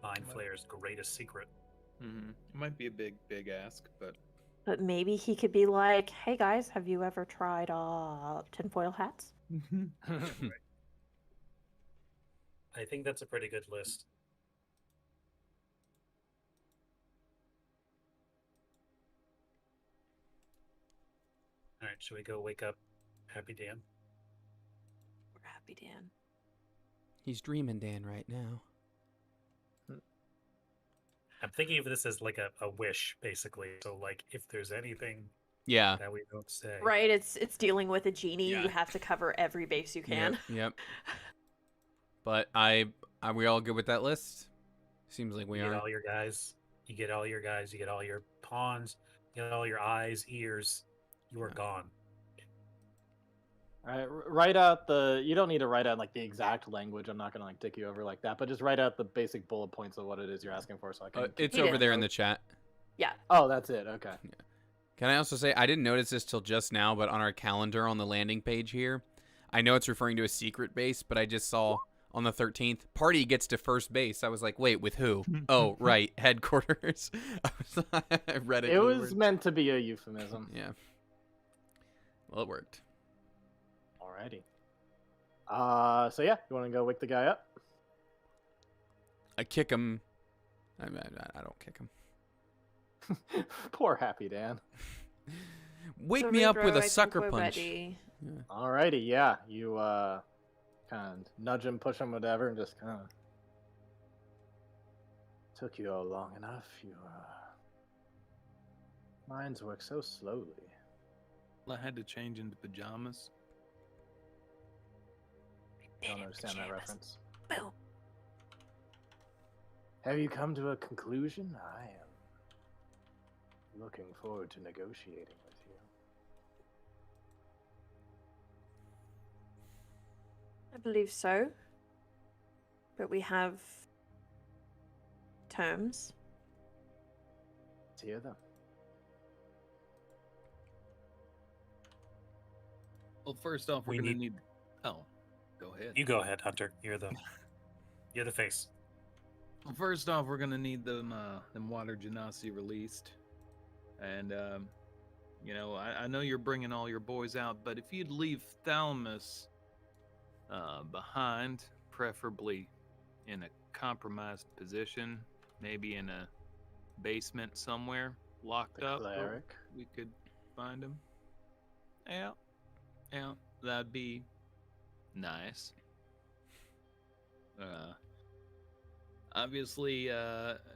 Speaker 6: Mind Flayer's greatest secret.
Speaker 5: Mm-hmm. It might be a big ask, but
Speaker 2: But maybe he could be like, hey guys, have you ever tried tinfoil hats?
Speaker 6: I think that's a pretty good list. All right, should we go wake up Happy Dan?
Speaker 2: We're happy, Dan.
Speaker 1: He's dreaming Dan right now.
Speaker 6: I'm thinking of this as like a wish, basically. So, like, if there's anything
Speaker 1: Yeah.
Speaker 6: that we don't say,
Speaker 2: Right, it's dealing with a genie.
Speaker 1: Yeah.
Speaker 2: You have to cover every base you can.
Speaker 1: Yep. But are we all good with that list? Seems like we
Speaker 6: you get
Speaker 1: are.
Speaker 6: all your guys. You get all your guys. You get all your pawns. You get all your eyes, ears. You are
Speaker 1: Yeah.
Speaker 6: gone.
Speaker 4: All right, write out the. You don't need to write out like the exact language. I'm not gonna like dick you over like that, but just write out the basic bullet points of what it is you're asking for, so I can.
Speaker 1: It's
Speaker 2: He
Speaker 1: over
Speaker 2: did.
Speaker 1: there in the chat.
Speaker 2: Yeah.
Speaker 4: Oh, that's it. Okay.
Speaker 1: Can I also say I didn't notice this till just now, but on our calendar on the landing page here, I know it's referring to a secret base, but I just saw on the 13th, party gets to first base. I was like, wait, with who? Oh, right, headquarters. I read it.
Speaker 4: It was
Speaker 1: weird.
Speaker 4: meant to be a euphemism.
Speaker 1: Yeah. Well, it worked.
Speaker 4: Alrighty. So yeah, you want to go wake the guy up?
Speaker 1: I kick him. I don't kick him.
Speaker 4: Poor Happy Dan.
Speaker 1: Wake
Speaker 2: So
Speaker 1: me up
Speaker 2: Ridro,
Speaker 1: with
Speaker 2: I
Speaker 1: a
Speaker 2: think
Speaker 1: sucker
Speaker 2: we're
Speaker 1: punch.
Speaker 2: ready.
Speaker 4: Alrighty, yeah. You kind of nudge him, push him, whatever, and just kind of took you all long enough. You minds work so slowly.
Speaker 5: I had to change into pajamas.
Speaker 4: I don't understand that reference.
Speaker 2: Boom.
Speaker 4: Have you come to a conclusion? I am looking forward to negotiating with you.
Speaker 2: I believe so. But we have terms.
Speaker 4: Let's hear them.
Speaker 5: Well, first off, we're
Speaker 6: We
Speaker 5: gonna
Speaker 6: need-
Speaker 5: need. Oh, go ahead.
Speaker 6: You go ahead, Hunter. You're the face.
Speaker 5: Well, first off, we're gonna need them water genasi released, and you know, I know you're bringing all your boys out, but if you'd leave Thalamus behind, preferably in a compromised position, maybe in a basement somewhere, locked
Speaker 4: The
Speaker 5: up, where
Speaker 4: cleric.
Speaker 5: we could find him. Yeah, that'd be nice. Obviously,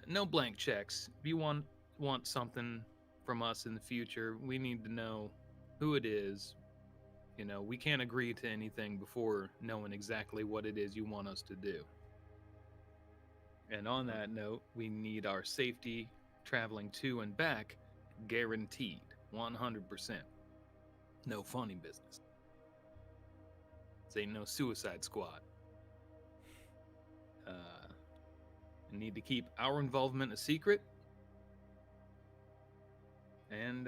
Speaker 5: no blank checks. If you want something from us in the future, we need to know who it is. You know, we can't agree to anything before knowing exactly what it is you want us to do. And on that note, we need our safety traveling to and back guaranteed, 100%. No funny business. This ain't no Suicide Squad. We need to keep our involvement a secret. And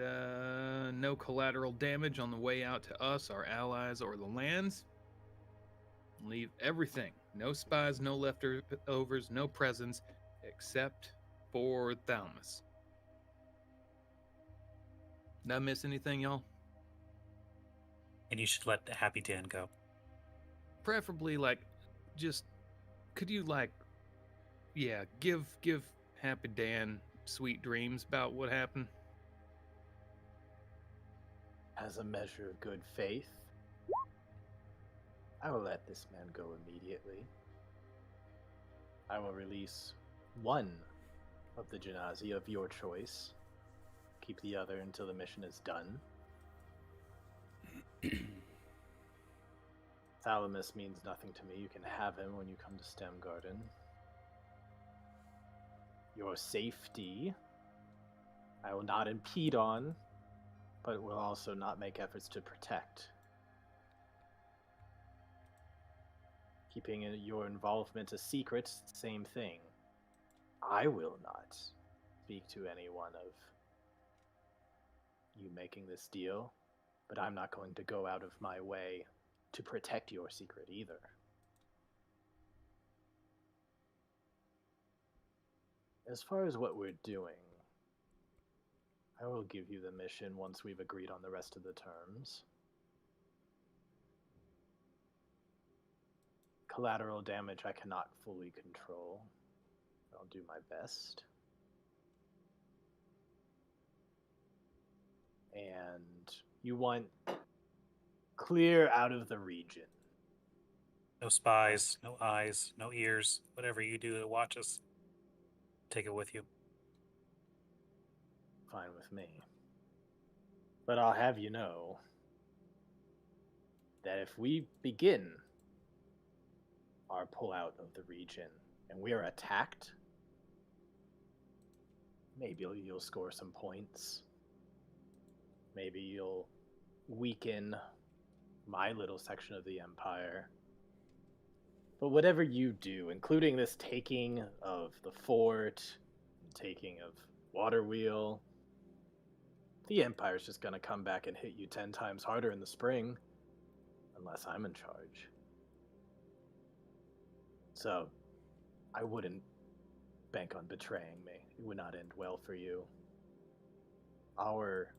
Speaker 5: no collateral damage on the way out to us, our allies, or the lands. Leave everything. No spies, no leftovers, no presents, except for Thalamus. Did I miss anything, y'all?
Speaker 6: And you should let Happy Dan go.
Speaker 5: Preferably, like, just could you give Happy Dan sweet dreams about what happened?
Speaker 4: As a measure of good faith, I will let this man go immediately. I will release one of the Genasi of your choice. Keep the other until the mission is done. Thalamus means nothing to me. You can have him when you come to Stem Garden. Your safety, I will not impede on, but will also not make efforts to protect. Keeping your involvement a secret, same thing. I will not speak to anyone of you making this deal, but I'm not going to go out of my way to protect your secret either. As far as what we're doing, I will give you the mission once we've agreed on the rest of the terms. Collateral damage I cannot fully control. I'll do my best. And you want clear out of the region.
Speaker 6: No spies, no eyes, no ears. Whatever you do to watch us, take it with you.
Speaker 4: Fine with me. But I'll have you know that if we begin our pullout of the region and we are attacked, maybe you'll score some points. Maybe you'll weaken my little section of the Empire. But whatever you do, including this taking of the fort, taking of Waterwheel, the Empire's just gonna come back and hit you 10 times harder in the spring, unless I'm in charge. So, I wouldn't bank on betraying me. It would not end well for you. Our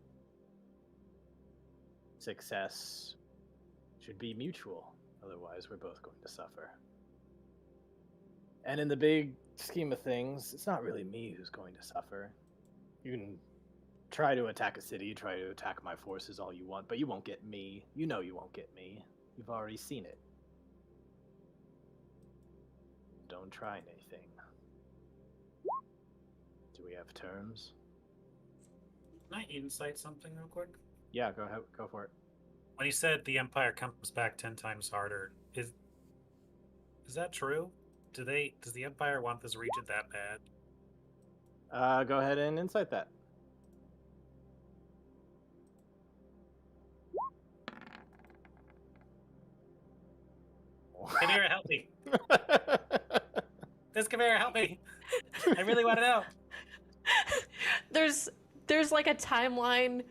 Speaker 4: success should be mutual, otherwise we're both going to suffer. And in the big scheme of things, it's not really me who's going to suffer. You can try to attack a city, try to attack my forces all you want, but you won't get me. You know you won't get me. You've already seen it. Don't try anything. Do we have terms?
Speaker 6: Can I insight something real quick?
Speaker 4: Yeah, go ahead, go for it.
Speaker 6: When you said the Empire comes back 10 times harder, is that true? Does the Empire want this region that bad?
Speaker 4: Go ahead and insight that.
Speaker 6: Chimera, help me. This Chimera, help me. I really want to know.
Speaker 2: There's like a timeline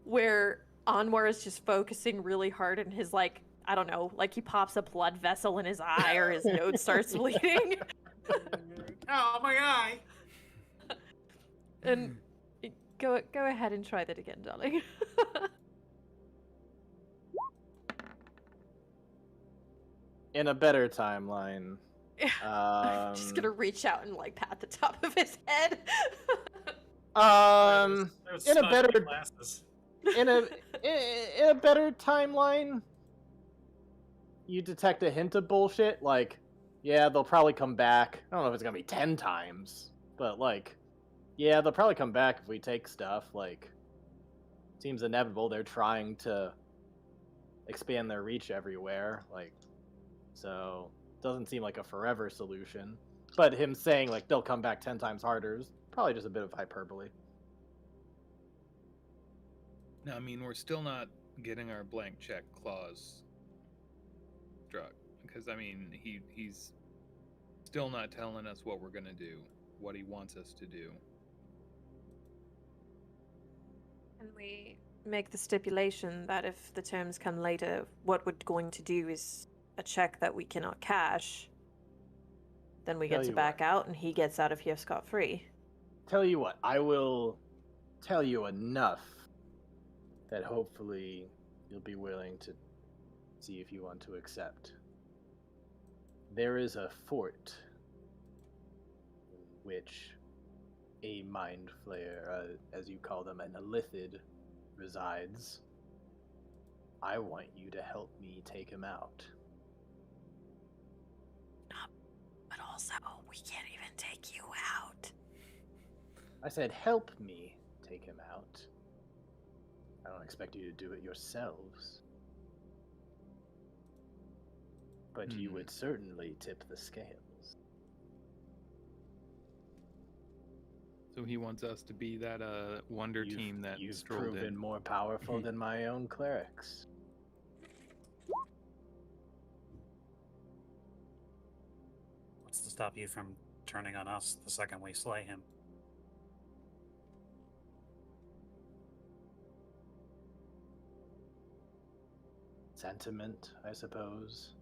Speaker 2: where Anwar is just focusing really hard and his like, I don't know, like he pops a blood vessel in his eye or his nose starts bleeding.
Speaker 6: Oh, my eye.
Speaker 2: And go ahead and try that again, darling.
Speaker 4: In a better timeline.
Speaker 2: I'm just gonna reach out and like pat the top of his head.
Speaker 6: Those
Speaker 4: in a
Speaker 6: smudgy
Speaker 4: better
Speaker 6: glasses.
Speaker 4: in a better timeline, you detect a hint of bullshit. Like, yeah, they'll probably come back. I don't know if it's gonna be 10 times, but like, yeah, they'll probably come back if we take stuff. Like, seems inevitable. They're trying to expand their reach everywhere. Like, so doesn't seem like a forever solution. But him saying like they'll come back 10 times harder is probably just a bit of hyperbole.
Speaker 5: No, I mean, we're still not getting our blank check clause struck. Because, I mean, he's still not telling us what we're going to do, what he wants us to do.
Speaker 2: Can we make the stipulation that if the terms come later, what we're going to do is a check that we cannot cash, then we
Speaker 4: Tell
Speaker 2: get to
Speaker 4: you
Speaker 2: back
Speaker 4: what.
Speaker 2: out and he gets out of here scot-free.
Speaker 4: Tell you what, I will tell you enough that hopefully you'll be willing to see if you want to accept. There is a fort in which a mind flayer, as you call them, an Elithid, resides. I want you to help me take him out.
Speaker 2: But also, we can't even take you out.
Speaker 4: I said help me take him out. I don't expect you to do it yourselves. But you would certainly tip the scales.
Speaker 5: So he wants us to be that wonder team that
Speaker 4: You've
Speaker 5: strolled
Speaker 4: proven
Speaker 5: in.
Speaker 4: more powerful than my own clerics.
Speaker 6: What's to stop you from turning on us the second we slay him?
Speaker 4: Sentiment, I suppose.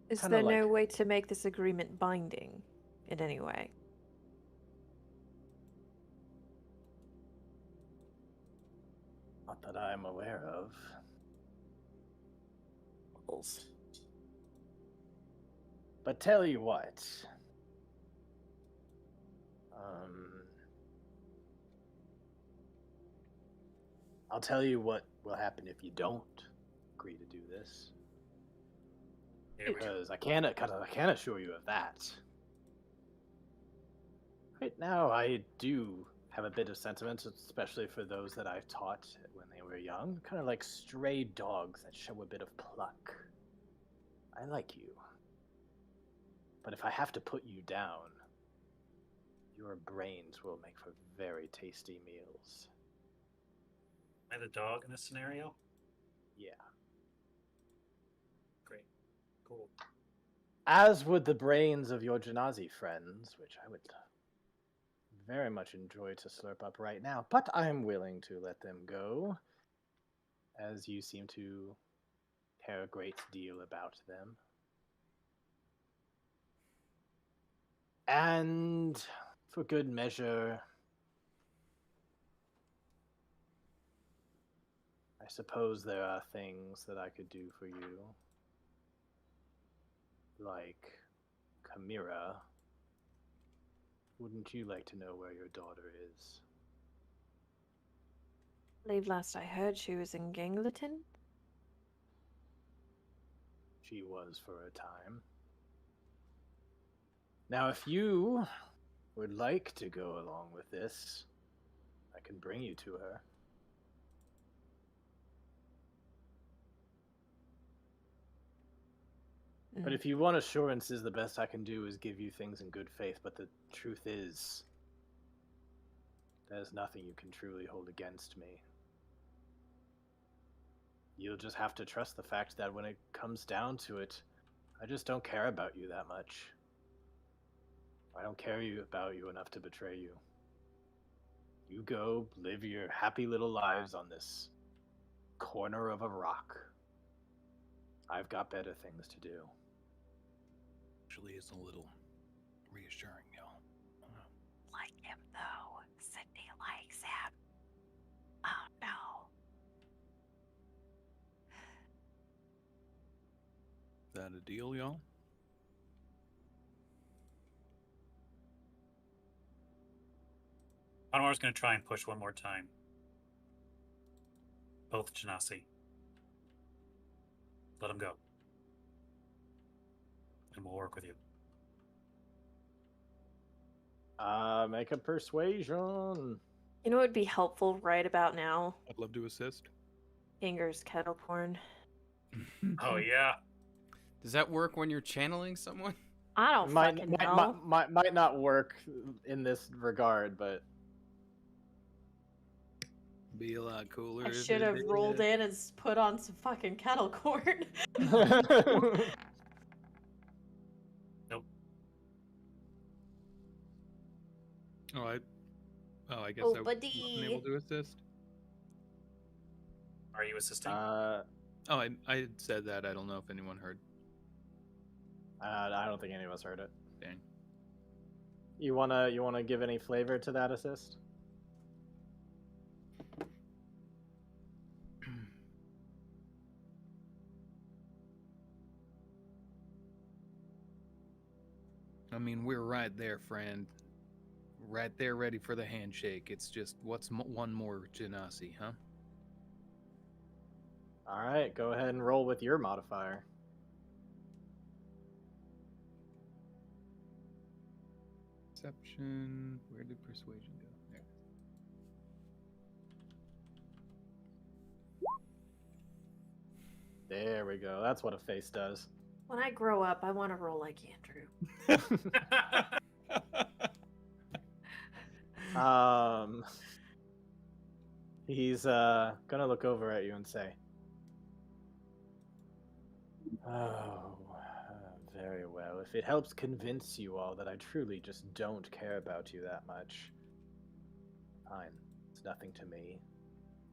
Speaker 2: Is
Speaker 4: Kinda
Speaker 2: there no
Speaker 4: like-
Speaker 2: way to make this agreement binding in any way?
Speaker 4: Not that I'm aware of. But tell you what. I'll tell you what will happen if you don't agree to do this.
Speaker 6: Here we go.
Speaker 4: Because I can't assure you of that. Right now, I do have a bit of sentiment, especially for those that I've taught when they were young. Kind of like stray dogs that show a bit of pluck. I like you. But if I have to put you down, your brains will make for very tasty meals.
Speaker 6: Am I the dog in this scenario?
Speaker 4: Yeah.
Speaker 6: Cool.
Speaker 4: As would the brains of your Janazi friends, which I would very much enjoy to slurp up right now, but I'm willing to let them go, as you seem to care a great deal about them. And for good measure, I suppose there are things that I could do for you. Like Chimera. Wouldn't you like to know where your daughter is?
Speaker 2: I believe last I heard she was in Gangleton.
Speaker 4: She was for a time. Now, if you would like to go along with this, I can bring you to her. But if you want assurances, the best I can do is give you things in good faith. But the truth is, there's nothing you can truly hold against me. You'll just have to trust the fact that when it comes down to it, I just don't care about you that much. I don't care about you enough to betray you. You go live your happy little lives on this corner of a rock. I've got better things to do.
Speaker 3: Actually, it's a little reassuring, y'all.
Speaker 2: Like him though. Sydney likes him. Oh no.
Speaker 3: Is that a deal, y'all?
Speaker 6: Anwar's going to try and push one more time. Both Genasi. Let him go. And we'll work with you.
Speaker 4: Make a persuasion.
Speaker 2: You know what would be helpful right about now?
Speaker 3: I'd love to assist.
Speaker 2: Inger's kettle corn.
Speaker 6: Oh, yeah.
Speaker 1: Does that work when you're channeling someone?
Speaker 2: I don't fucking know.
Speaker 4: Might not work in this regard, but
Speaker 3: Be a lot cooler.
Speaker 2: I
Speaker 3: if
Speaker 2: should
Speaker 3: it
Speaker 2: have
Speaker 3: did.
Speaker 2: rolled in and put on some fucking kettle corn.
Speaker 6: Nope.
Speaker 3: I guess
Speaker 2: Oh,
Speaker 3: I wasn't
Speaker 2: buddy.
Speaker 3: able to assist.
Speaker 6: Are you assisting?
Speaker 3: Oh, I had said that. I don't know if anyone heard.
Speaker 4: I don't think any of us heard it.
Speaker 3: Dang.
Speaker 4: You wanna give any flavor to that assist?
Speaker 3: I mean, we're right there, friend. Right there, ready for the handshake. It's just, what's one more Genasi, huh?
Speaker 4: All right, go ahead and roll with your modifier.
Speaker 3: Perception. Where did persuasion go? There.
Speaker 4: There we go. That's what a face does.
Speaker 2: When I grow up, I want to roll like Andrew.
Speaker 4: He's gonna look over at you and say, "Oh, very well. If it helps convince you all that I truly just don't care about you that much, fine. It's nothing to me.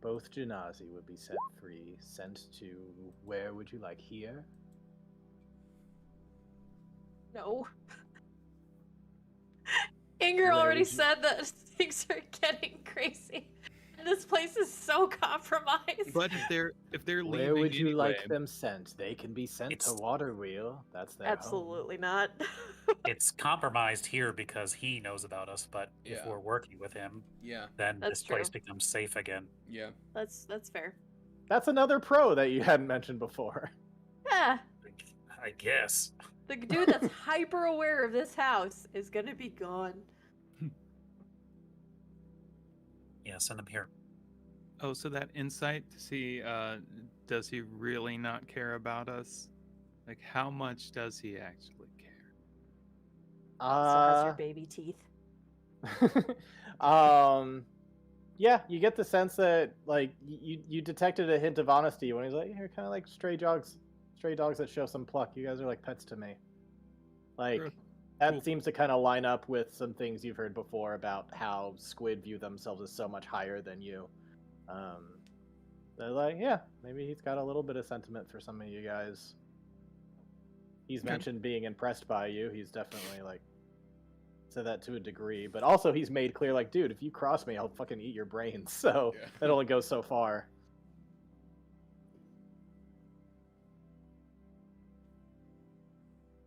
Speaker 4: Both Genasi would be set free, sent to where would you like? Here?
Speaker 2: No. Inger
Speaker 4: Where
Speaker 2: already
Speaker 4: would you-
Speaker 2: said that things are getting crazy. This place is so compromised.
Speaker 3: But if they're leaving
Speaker 4: Where would you like
Speaker 3: anyway-
Speaker 4: them sent? They can be sent
Speaker 6: It's-
Speaker 4: to Waterwheel. That's their home.
Speaker 2: Absolutely not.
Speaker 6: It's compromised here because he knows about us, but if
Speaker 1: Yeah.
Speaker 6: we're working with him,
Speaker 1: Yeah,
Speaker 6: then
Speaker 2: That's
Speaker 6: this place
Speaker 2: true.
Speaker 6: becomes safe again.
Speaker 1: yeah.
Speaker 2: That's fair.
Speaker 4: That's another pro that you hadn't mentioned before.
Speaker 2: Yeah.
Speaker 6: I guess.
Speaker 2: The dude that's hyper aware of this house is gonna be gone.
Speaker 6: Yeah, send him here.
Speaker 3: Oh, so that insight to see, does he really not care about us? Like, how much does he actually care?
Speaker 2: Still has your baby teeth.
Speaker 4: Yeah, you get the sense that like you detected a hint of honesty when he's like, you're kind of like stray stray dogs that show some pluck. You guys are like pets to me. Like,
Speaker 5: Sure.
Speaker 4: that
Speaker 5: Cool.
Speaker 4: seems to kind of line up with some things you've heard before about how squid view themselves as so much higher than you. They're like, yeah, maybe he's got a little bit of sentiment for some of you guys. He's
Speaker 5: Okay.
Speaker 4: mentioned being impressed by you. He's definitely like said that to a degree, but also he's made clear like, dude, if you cross me, I'll fucking eat your brains. So
Speaker 1: Yeah.
Speaker 4: that only goes so far.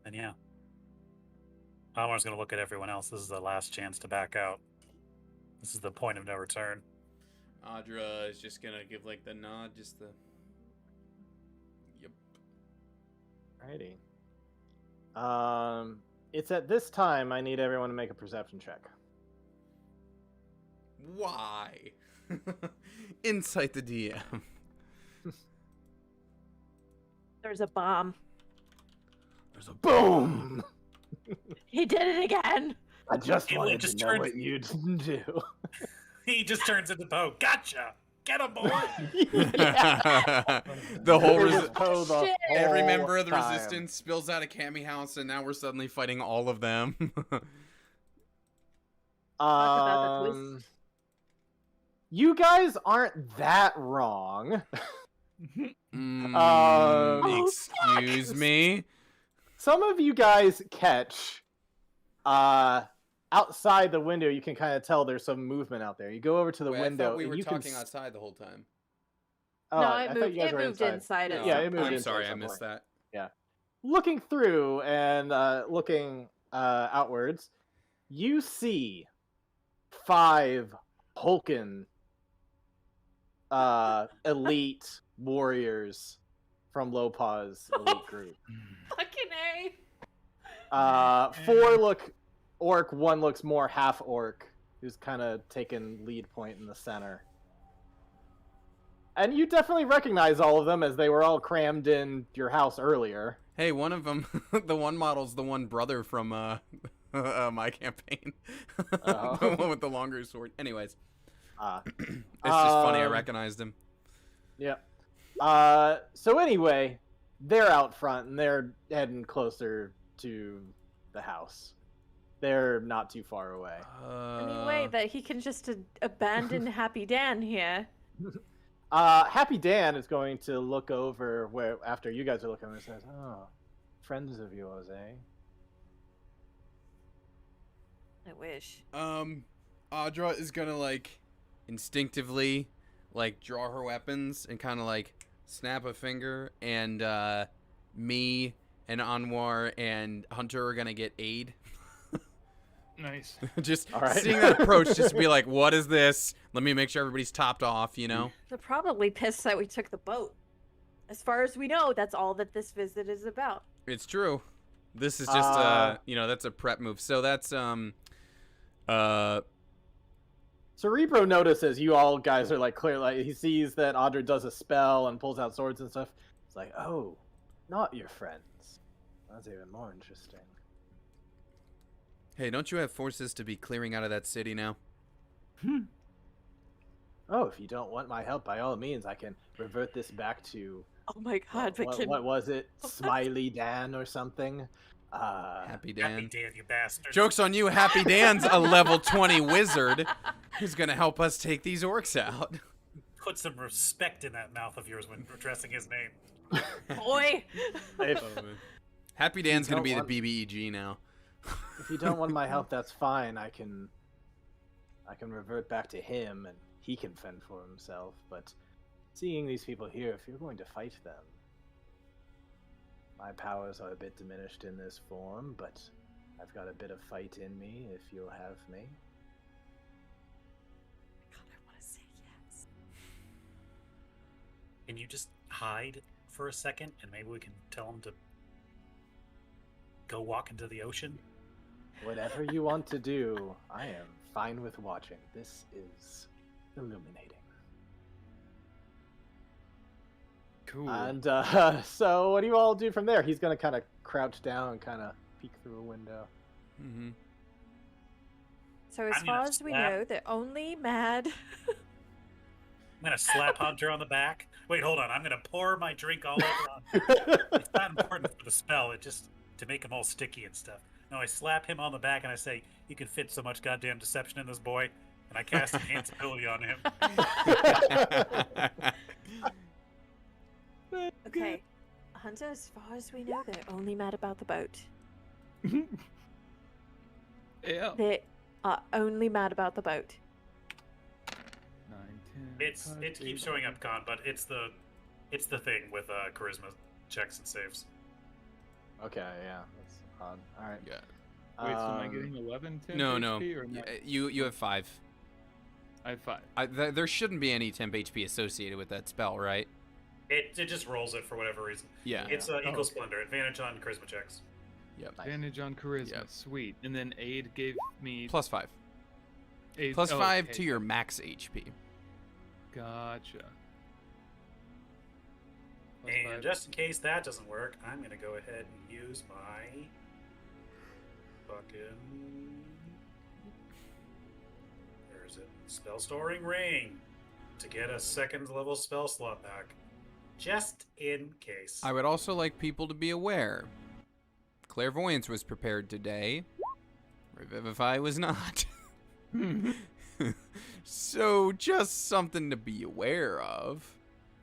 Speaker 6: And yeah. Almar's going to look at everyone else. This is the last chance to back out. This is the point of no return.
Speaker 1: Audra is just gonna give like the nod, just the. Yep.
Speaker 4: Alrighty. It's at this time I need everyone to make a perception check.
Speaker 1: Why? Insight the DM.
Speaker 2: There's a bomb.
Speaker 1: There's a
Speaker 4: Boom!
Speaker 2: He did it again.
Speaker 4: I just
Speaker 6: It
Speaker 4: wanted
Speaker 6: just
Speaker 4: to know
Speaker 6: turned-
Speaker 4: what you'd do.
Speaker 6: He just turns into Poe. Gotcha! Get him, boy!
Speaker 1: The whole
Speaker 4: It was Poe the
Speaker 2: Shit.
Speaker 1: every
Speaker 4: whole
Speaker 1: member of the
Speaker 4: time.
Speaker 1: resistance spills out of Cammy House, and now we're suddenly fighting all of them.
Speaker 2: about the twist.
Speaker 4: You guys aren't that wrong.
Speaker 2: Oh,
Speaker 1: Excuse me.
Speaker 4: Some of you guys catch outside the window. You can kind of tell there's some movement out there. You go over to the
Speaker 1: Wait, I
Speaker 4: window.
Speaker 1: thought we
Speaker 4: and
Speaker 1: were
Speaker 4: you
Speaker 1: talking
Speaker 4: can...
Speaker 1: outside the whole time.
Speaker 4: Oh,
Speaker 2: No,
Speaker 4: I
Speaker 2: it
Speaker 4: thought
Speaker 2: moved.
Speaker 4: you guys
Speaker 2: It
Speaker 4: were
Speaker 2: moved
Speaker 4: inside.
Speaker 2: inside.
Speaker 1: No,
Speaker 4: Yeah, it moved
Speaker 1: I'm
Speaker 4: inside
Speaker 1: sorry,
Speaker 4: at
Speaker 1: I
Speaker 4: some
Speaker 1: missed
Speaker 4: point.
Speaker 1: that.
Speaker 4: Looking through and looking outwards, you see 5 Hulkin elite warriors from Lopaz elite group.
Speaker 2: Fucking A.
Speaker 4: 4 look orc, 1 looks more half orc, who's kind of taken lead point in the center. And you definitely recognize all of them as they were all crammed in your house earlier.
Speaker 1: Hey, one of them, the one model's the one brother from my campaign.
Speaker 4: Oh.
Speaker 1: The one with the longer sword. Anyways,
Speaker 4: It's
Speaker 1: it's just funny. I recognized him.
Speaker 4: Yeah. So anyway, they're out front and they're heading closer to the house. They're not too far away.
Speaker 2: Any way that he can just abandon Happy Dan here?
Speaker 4: Happy Dan is going to look over where after you guys are looking and says, "Oh, friends of yours, eh?"
Speaker 2: I wish.
Speaker 1: Audra is gonna like instinctively like draw her weapons and kind of like snap a finger, and me and Anwar and Hunter are gonna get aid.
Speaker 5: Nice.
Speaker 1: Just
Speaker 4: All right.
Speaker 1: seeing that approach, just to be like, what is this? Let me make sure everybody's topped off, you know?
Speaker 2: They're probably pissed that we took the boat. As far as we know, that's all that this visit is about.
Speaker 1: It's true. This is just that's a prep move. So that's
Speaker 4: Cerebro notices you all guys are like clear. Like he sees that Audra does a spell and pulls out swords and stuff. It's like, oh, not your friends. That's even more interesting.
Speaker 1: hey, don't you have forces to be clearing out of that city now?
Speaker 4: Oh, if you don't want my help, by all means, I can revert this back to
Speaker 2: Oh my god, but
Speaker 4: what was it, Smiley Dan or something?
Speaker 1: Happy Dan.
Speaker 6: Happy Dan, you bastard.
Speaker 1: Joke's on you, Happy Dan's a level 20 wizard who's gonna help us take these orcs out.
Speaker 6: Put some respect in that mouth of yours when addressing his name.
Speaker 2: boy.
Speaker 4: If,
Speaker 1: Happy Dan's gonna
Speaker 4: don't
Speaker 1: be
Speaker 4: want-
Speaker 1: the BBEG now.
Speaker 4: if you don't want my help, that's fine. I can revert back to him and he can fend for himself. But seeing these people here, if you're going to fight them, my powers are a bit diminished in this form, but I've got a bit of fight in me if you'll have me.
Speaker 2: God, I want to say yes.
Speaker 6: Can you just hide for a second and maybe we can tell him to go walk into the ocean?
Speaker 4: Whatever you want to do, I am fine with watching. This is illuminating.
Speaker 5: Cool.
Speaker 4: And so what do you all do from there? He's going to kind of crouch down and kind of peek through a window.
Speaker 1: Mm-hmm.
Speaker 2: So as
Speaker 6: I'm
Speaker 2: far
Speaker 6: gonna
Speaker 2: as we
Speaker 6: slap-
Speaker 2: know, they're only mad.
Speaker 6: I'm gonna slap Hunter on the back. Wait, hold on. I'm gonna pour my drink all over on. It's not important for the spell. It just to make him all sticky and stuff. No, I slap him on the back and I say, "You can fit so much goddamn deception in this boy," and I cast enhance ability on him.
Speaker 2: Okay. Hunter, as far as we know, they're only mad about the boat.
Speaker 5: Yeah.
Speaker 2: They are only mad about the boat.
Speaker 5: 9, 10.
Speaker 6: It keeps showing up, Con, but it's the thing with charisma checks and saves.
Speaker 4: Okay, yeah, that's odd. All right.
Speaker 1: Yeah.
Speaker 5: Wait, so am I getting 11 temp
Speaker 1: No,
Speaker 5: HP,
Speaker 1: no.
Speaker 5: or am I...
Speaker 1: You have 5.
Speaker 5: I have 5.
Speaker 1: There shouldn't be any temp HP associated with that spell, right?
Speaker 6: It just rolls it for whatever reason.
Speaker 1: Yeah.
Speaker 6: It's equal
Speaker 5: okay.
Speaker 6: splendor, advantage on charisma checks.
Speaker 1: Yep.
Speaker 5: Advantage on charisma.
Speaker 1: Yep.
Speaker 5: Sweet. And then aid gave me
Speaker 1: Plus 5.
Speaker 5: aid...
Speaker 1: Plus
Speaker 5: oh,
Speaker 1: 5
Speaker 5: okay.
Speaker 1: to your max HP.
Speaker 5: Gotcha. Plus
Speaker 6: And
Speaker 5: 5.
Speaker 6: just in case that doesn't work, I'm gonna go ahead and use my fucking where is it? Spell storing ring to get a second level spell slot back. Just in case.
Speaker 1: I would also like people to be aware. Clairvoyance was prepared today. Revivify was not. So just something to be aware of.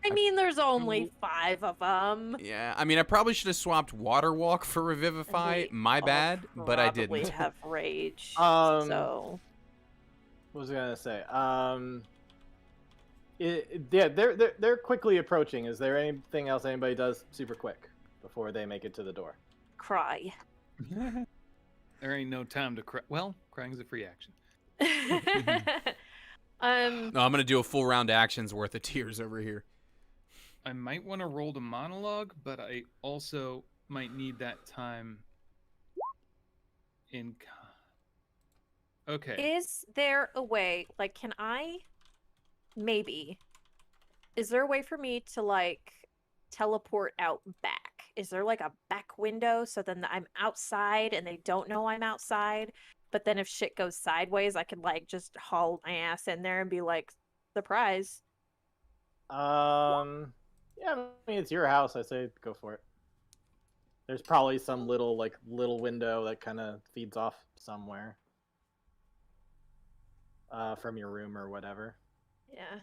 Speaker 2: I mean, there's only 5 of them.
Speaker 1: Yeah, I mean, I probably should have swapped Water Walk for Revivify. My bad, but I
Speaker 2: Probably
Speaker 1: didn't.
Speaker 2: have rage.
Speaker 4: Um,
Speaker 2: So
Speaker 4: What was I gonna say? Yeah, they're quickly approaching. Is there anything else anybody does super quick before they make it to the door?
Speaker 2: cry.
Speaker 5: There ain't no time to cry. Well, crying's a free action.
Speaker 1: No, I'm gonna do a full round actions worth of tears over here.
Speaker 5: I might want to roll the monologue, but I also might need that time in... Okay.
Speaker 2: Is there a way, like, can I maybe, is there a way for me to, like, teleport out back? Is there, like, a back window so then I'm outside and they don't know I'm outside? But then if shit goes sideways, I could, like, just haul my ass in there and be like, surprise.
Speaker 4: Yeah, I mean, it's your house. I say go for it. There's probably some little window that kind of feeds off somewhere. From your room or whatever.
Speaker 2: Yeah.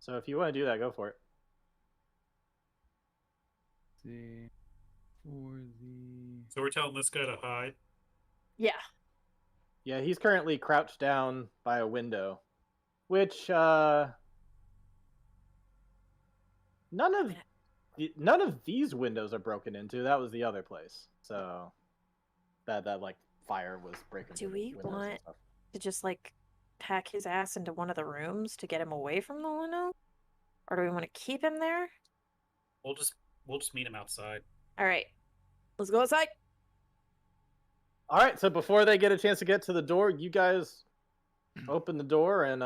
Speaker 4: So if you want to do that, go for it.
Speaker 5: See, for the...
Speaker 6: So we're telling this guy to hide.
Speaker 2: Yeah.
Speaker 4: Yeah, he's currently crouched down by a window, which none of these windows are broken into. That was the other place. So that like fire was breaking.
Speaker 2: Do
Speaker 4: through
Speaker 2: we
Speaker 4: windows and
Speaker 2: want
Speaker 4: stuff.
Speaker 2: to just, like, pack his ass into one of the rooms to get him away from the window? Or do we want to keep him there?
Speaker 6: We'll just meet him outside.
Speaker 2: All right. Let's go outside.
Speaker 4: All right, so before they get a chance to get to the door, you guys open the door and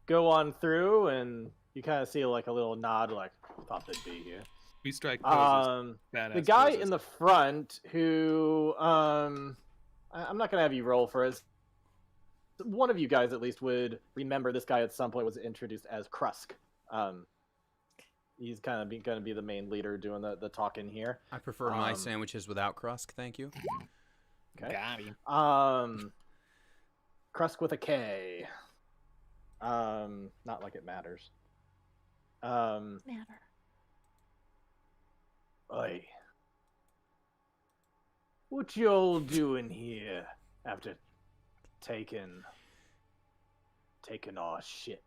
Speaker 4: go on through, and you kind of see like a little nod, like thought they'd be here.
Speaker 5: We strike poses.
Speaker 4: The guy in the front who I'm not gonna have you roll for it. One of you guys at least would remember this guy at some point was introduced as Krusk. He's kind of going to be the main leader doing the talking here.
Speaker 1: I prefer my sandwiches without crust, thank you.
Speaker 4: Okay.
Speaker 5: Got him.
Speaker 4: Krusk with a K. Not like it matters.
Speaker 2: Matter.
Speaker 4: Oi. What y'all doing here after taking our ship?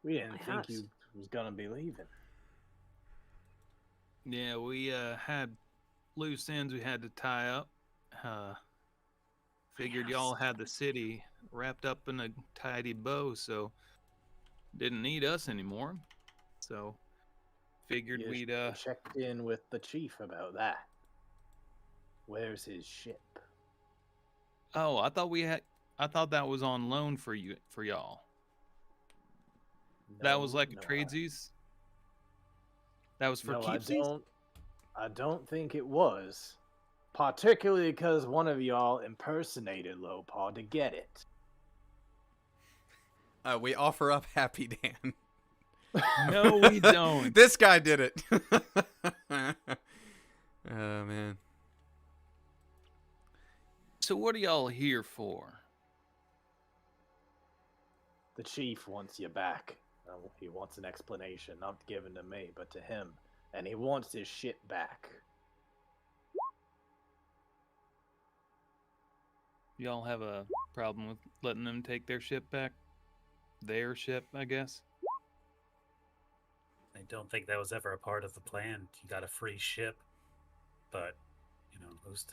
Speaker 4: We didn't think
Speaker 2: house.
Speaker 4: you was gonna be leaving.
Speaker 5: Yeah, we had loose ends we had to tie up. Figured y'all had the city wrapped up in a tidy bow, so didn't need us anymore. So figured
Speaker 4: You
Speaker 5: we'd
Speaker 4: checked in with the chief about that. Where's his ship?
Speaker 5: Oh, I thought that was on loan for y'all. That was like a tradesies? That was for keepsies?
Speaker 4: I don't think it was. Particularly because one of y'all impersonated Lowpaw to get it.
Speaker 1: We offer up Happy Dan.
Speaker 5: No, we don't.
Speaker 1: This guy did it. Oh, man.
Speaker 5: So what are y'all here for?
Speaker 4: The chief wants you back. He wants an explanation, not given to me, but to him. And he wants his shit back.
Speaker 5: Y'all have a problem with letting them take their ship back? Their ship, I guess?
Speaker 6: I don't think that was ever a part of the plan. You got a free ship, but who's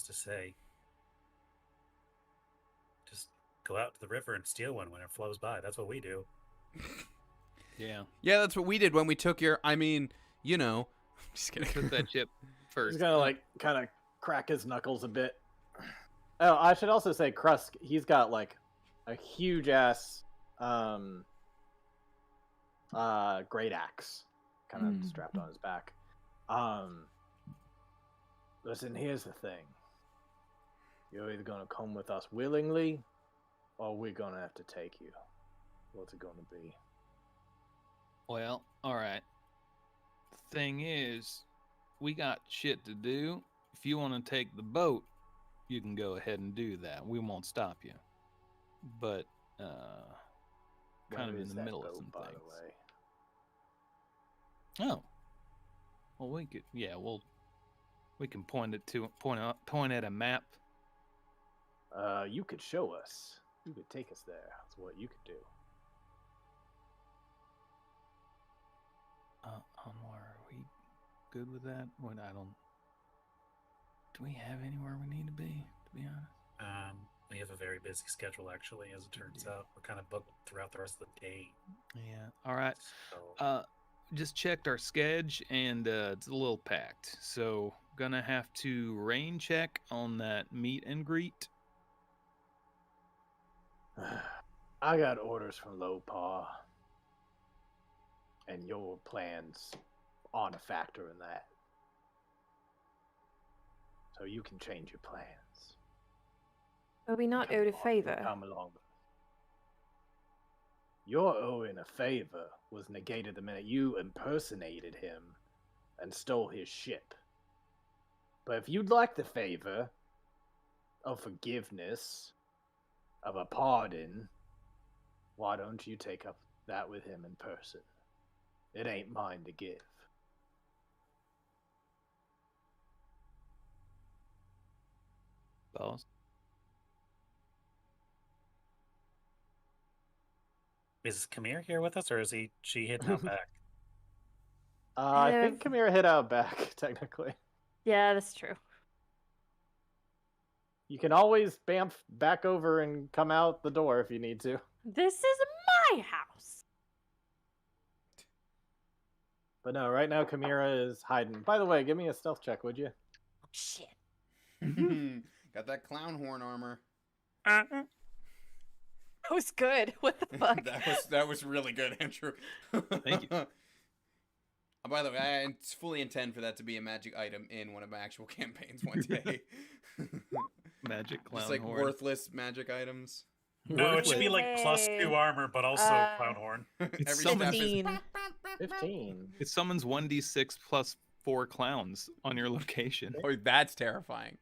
Speaker 6: to say? Just go out to the river and steal one when it flows by. That's what we do.
Speaker 5: Yeah.
Speaker 1: Yeah, that's what we did when we took your. I mean, just kidding.
Speaker 5: Took that ship first.
Speaker 4: He's gonna kind of crack his knuckles a bit. Oh, I should also say, Krusk. He's got like a huge ass great axe, kind of strapped on his back. Listen, here's the thing. You're either gonna come with us willingly, or we're gonna have to take you. What's it gonna be?
Speaker 5: Well, alright. The thing is, we got shit to do. If you want to take the boat, you can go ahead and do that. We won't stop you. But, kind of
Speaker 4: Where
Speaker 5: in
Speaker 4: is
Speaker 5: the
Speaker 4: that
Speaker 5: middle of
Speaker 4: boat,
Speaker 5: some
Speaker 4: by
Speaker 5: things.
Speaker 4: the way?
Speaker 5: Oh. Well, we can point at a map.
Speaker 4: You could show us. You could take us there. That's what you could do.
Speaker 5: Anwar, are we good with that? Do we have anywhere we need to be honest?
Speaker 6: We have a very busy schedule, actually, as it turns out. We're kind of booked throughout the rest of the day.
Speaker 5: Yeah. All right.
Speaker 6: So,
Speaker 5: Just checked our schedule, and it's a little packed. So gonna have to rain check on that meet and greet.
Speaker 4: I got orders from Lopar, and your plans aren't a factor in that. So you can change your plans.
Speaker 2: Are we not owed a favor?
Speaker 4: Come along. Your owing a favor was negated the minute you impersonated him and stole his ship. But if you'd like the favor of forgiveness, of a pardon, why don't you take up that with him in person? It ain't mine to give.
Speaker 5: Boss.
Speaker 6: is Kamir here with us, or is she hidden out back?
Speaker 4: I think Kamira hid out back, technically.
Speaker 2: Yeah, that's true.
Speaker 4: You can always bamf back over and come out the door if you need to.
Speaker 2: This is my house.
Speaker 4: But no, right now Kamira is hiding. By the way, give me a stealth check, would you?
Speaker 2: Oh, shit.
Speaker 1: Got that clown horn armor.
Speaker 2: That was good. What the fuck?
Speaker 1: that was really good, Andrew.
Speaker 5: Thank you.
Speaker 1: By the way, I fully intend for that to be a magic item in one of my actual campaigns one day.
Speaker 5: Magic clown
Speaker 1: Just like
Speaker 5: horn.
Speaker 1: worthless magic items.
Speaker 6: No, it should be like
Speaker 2: Hey.
Speaker 6: +2 armor, but also clown horn.
Speaker 5: It's
Speaker 1: Every step is
Speaker 2: 15.
Speaker 4: 15.
Speaker 5: It summons 1d6 plus 4 clowns on your location.
Speaker 1: Oh, that's terrifying.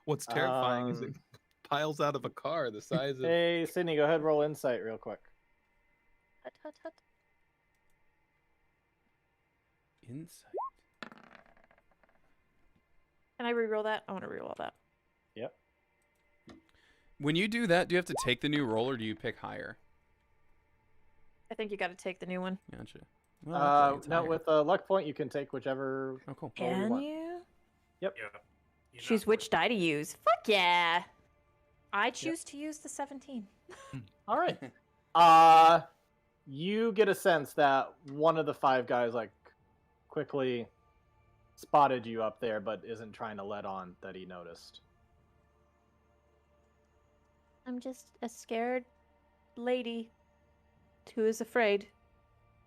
Speaker 5: What's terrifying is it piles out of a car the size of...
Speaker 4: Hey, Sydney, go ahead and roll insight real quick.
Speaker 2: Hut, hut, hut.
Speaker 1: Insight.
Speaker 2: Can I reroll that? I want to reroll that.
Speaker 4: Yep.
Speaker 1: When you do that, do you have to take the new roll or do you pick higher?
Speaker 2: I think you got to take the new one.
Speaker 1: Gotcha. Well, okay, it's
Speaker 4: No,
Speaker 1: higher.
Speaker 4: with a luck point, you can take whichever.
Speaker 1: Oh, cool.
Speaker 4: roll you
Speaker 2: Can
Speaker 4: want.
Speaker 2: you?
Speaker 6: Yeah.
Speaker 2: Choose which die to use. Fuck yeah. I choose to use the 17.
Speaker 4: All right. You get a sense that one of the five guys quickly spotted you up there, but isn't trying to let on that he noticed.
Speaker 2: I'm just a scared lady who is afraid.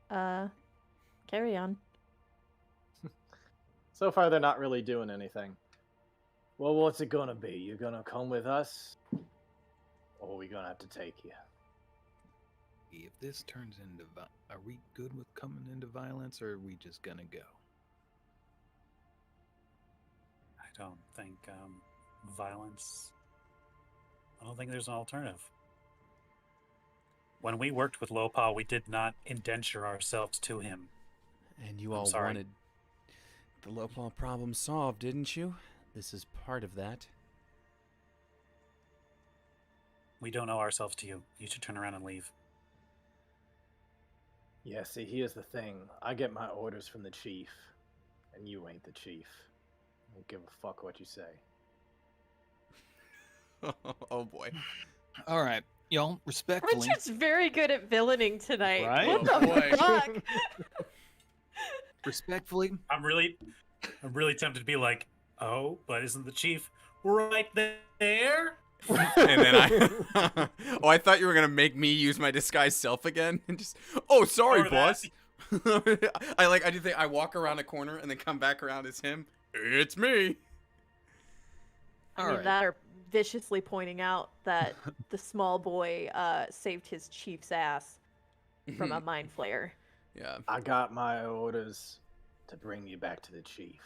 Speaker 2: Carry on.
Speaker 4: So far, they're not really doing anything. Well, what's it gonna be? You're gonna come with us, or are we gonna have to take you?
Speaker 3: If this turns into are we good with coming into violence, or are we just gonna go?
Speaker 6: I don't think violence. I don't think there's an alternative. When we worked with Lopa, we did not indenture ourselves to him.
Speaker 1: And you
Speaker 6: I'm
Speaker 1: all
Speaker 6: sorry.
Speaker 1: wanted the Lopal problem solved, didn't you? This is part of that.
Speaker 6: We don't owe ourselves to you. You should turn around and leave.
Speaker 4: Yeah, see, here's the thing. I get my orders from the chief, and you ain't the chief. I don't give a fuck what you say.
Speaker 1: Oh boy.
Speaker 3: All right, y'all, respectfully.
Speaker 2: Richard's very good at villaining tonight.
Speaker 3: Right?
Speaker 2: What
Speaker 1: Oh,
Speaker 2: the
Speaker 1: boy.
Speaker 2: fuck?
Speaker 3: Respectfully,
Speaker 6: I'm really tempted to be like, oh, but isn't the chief right there?
Speaker 1: And then I oh, I thought you were gonna make me use my disguised self again and just sorry,
Speaker 6: Or that.
Speaker 1: boss. I do think I walk around a corner and then come back around as him. It's me.
Speaker 2: I
Speaker 3: All
Speaker 2: mean,
Speaker 3: right.
Speaker 2: that or viciously pointing out that the small boy saved his chief's ass from a mind flayer.
Speaker 1: Yeah.
Speaker 4: I got my orders to bring you back to the chief.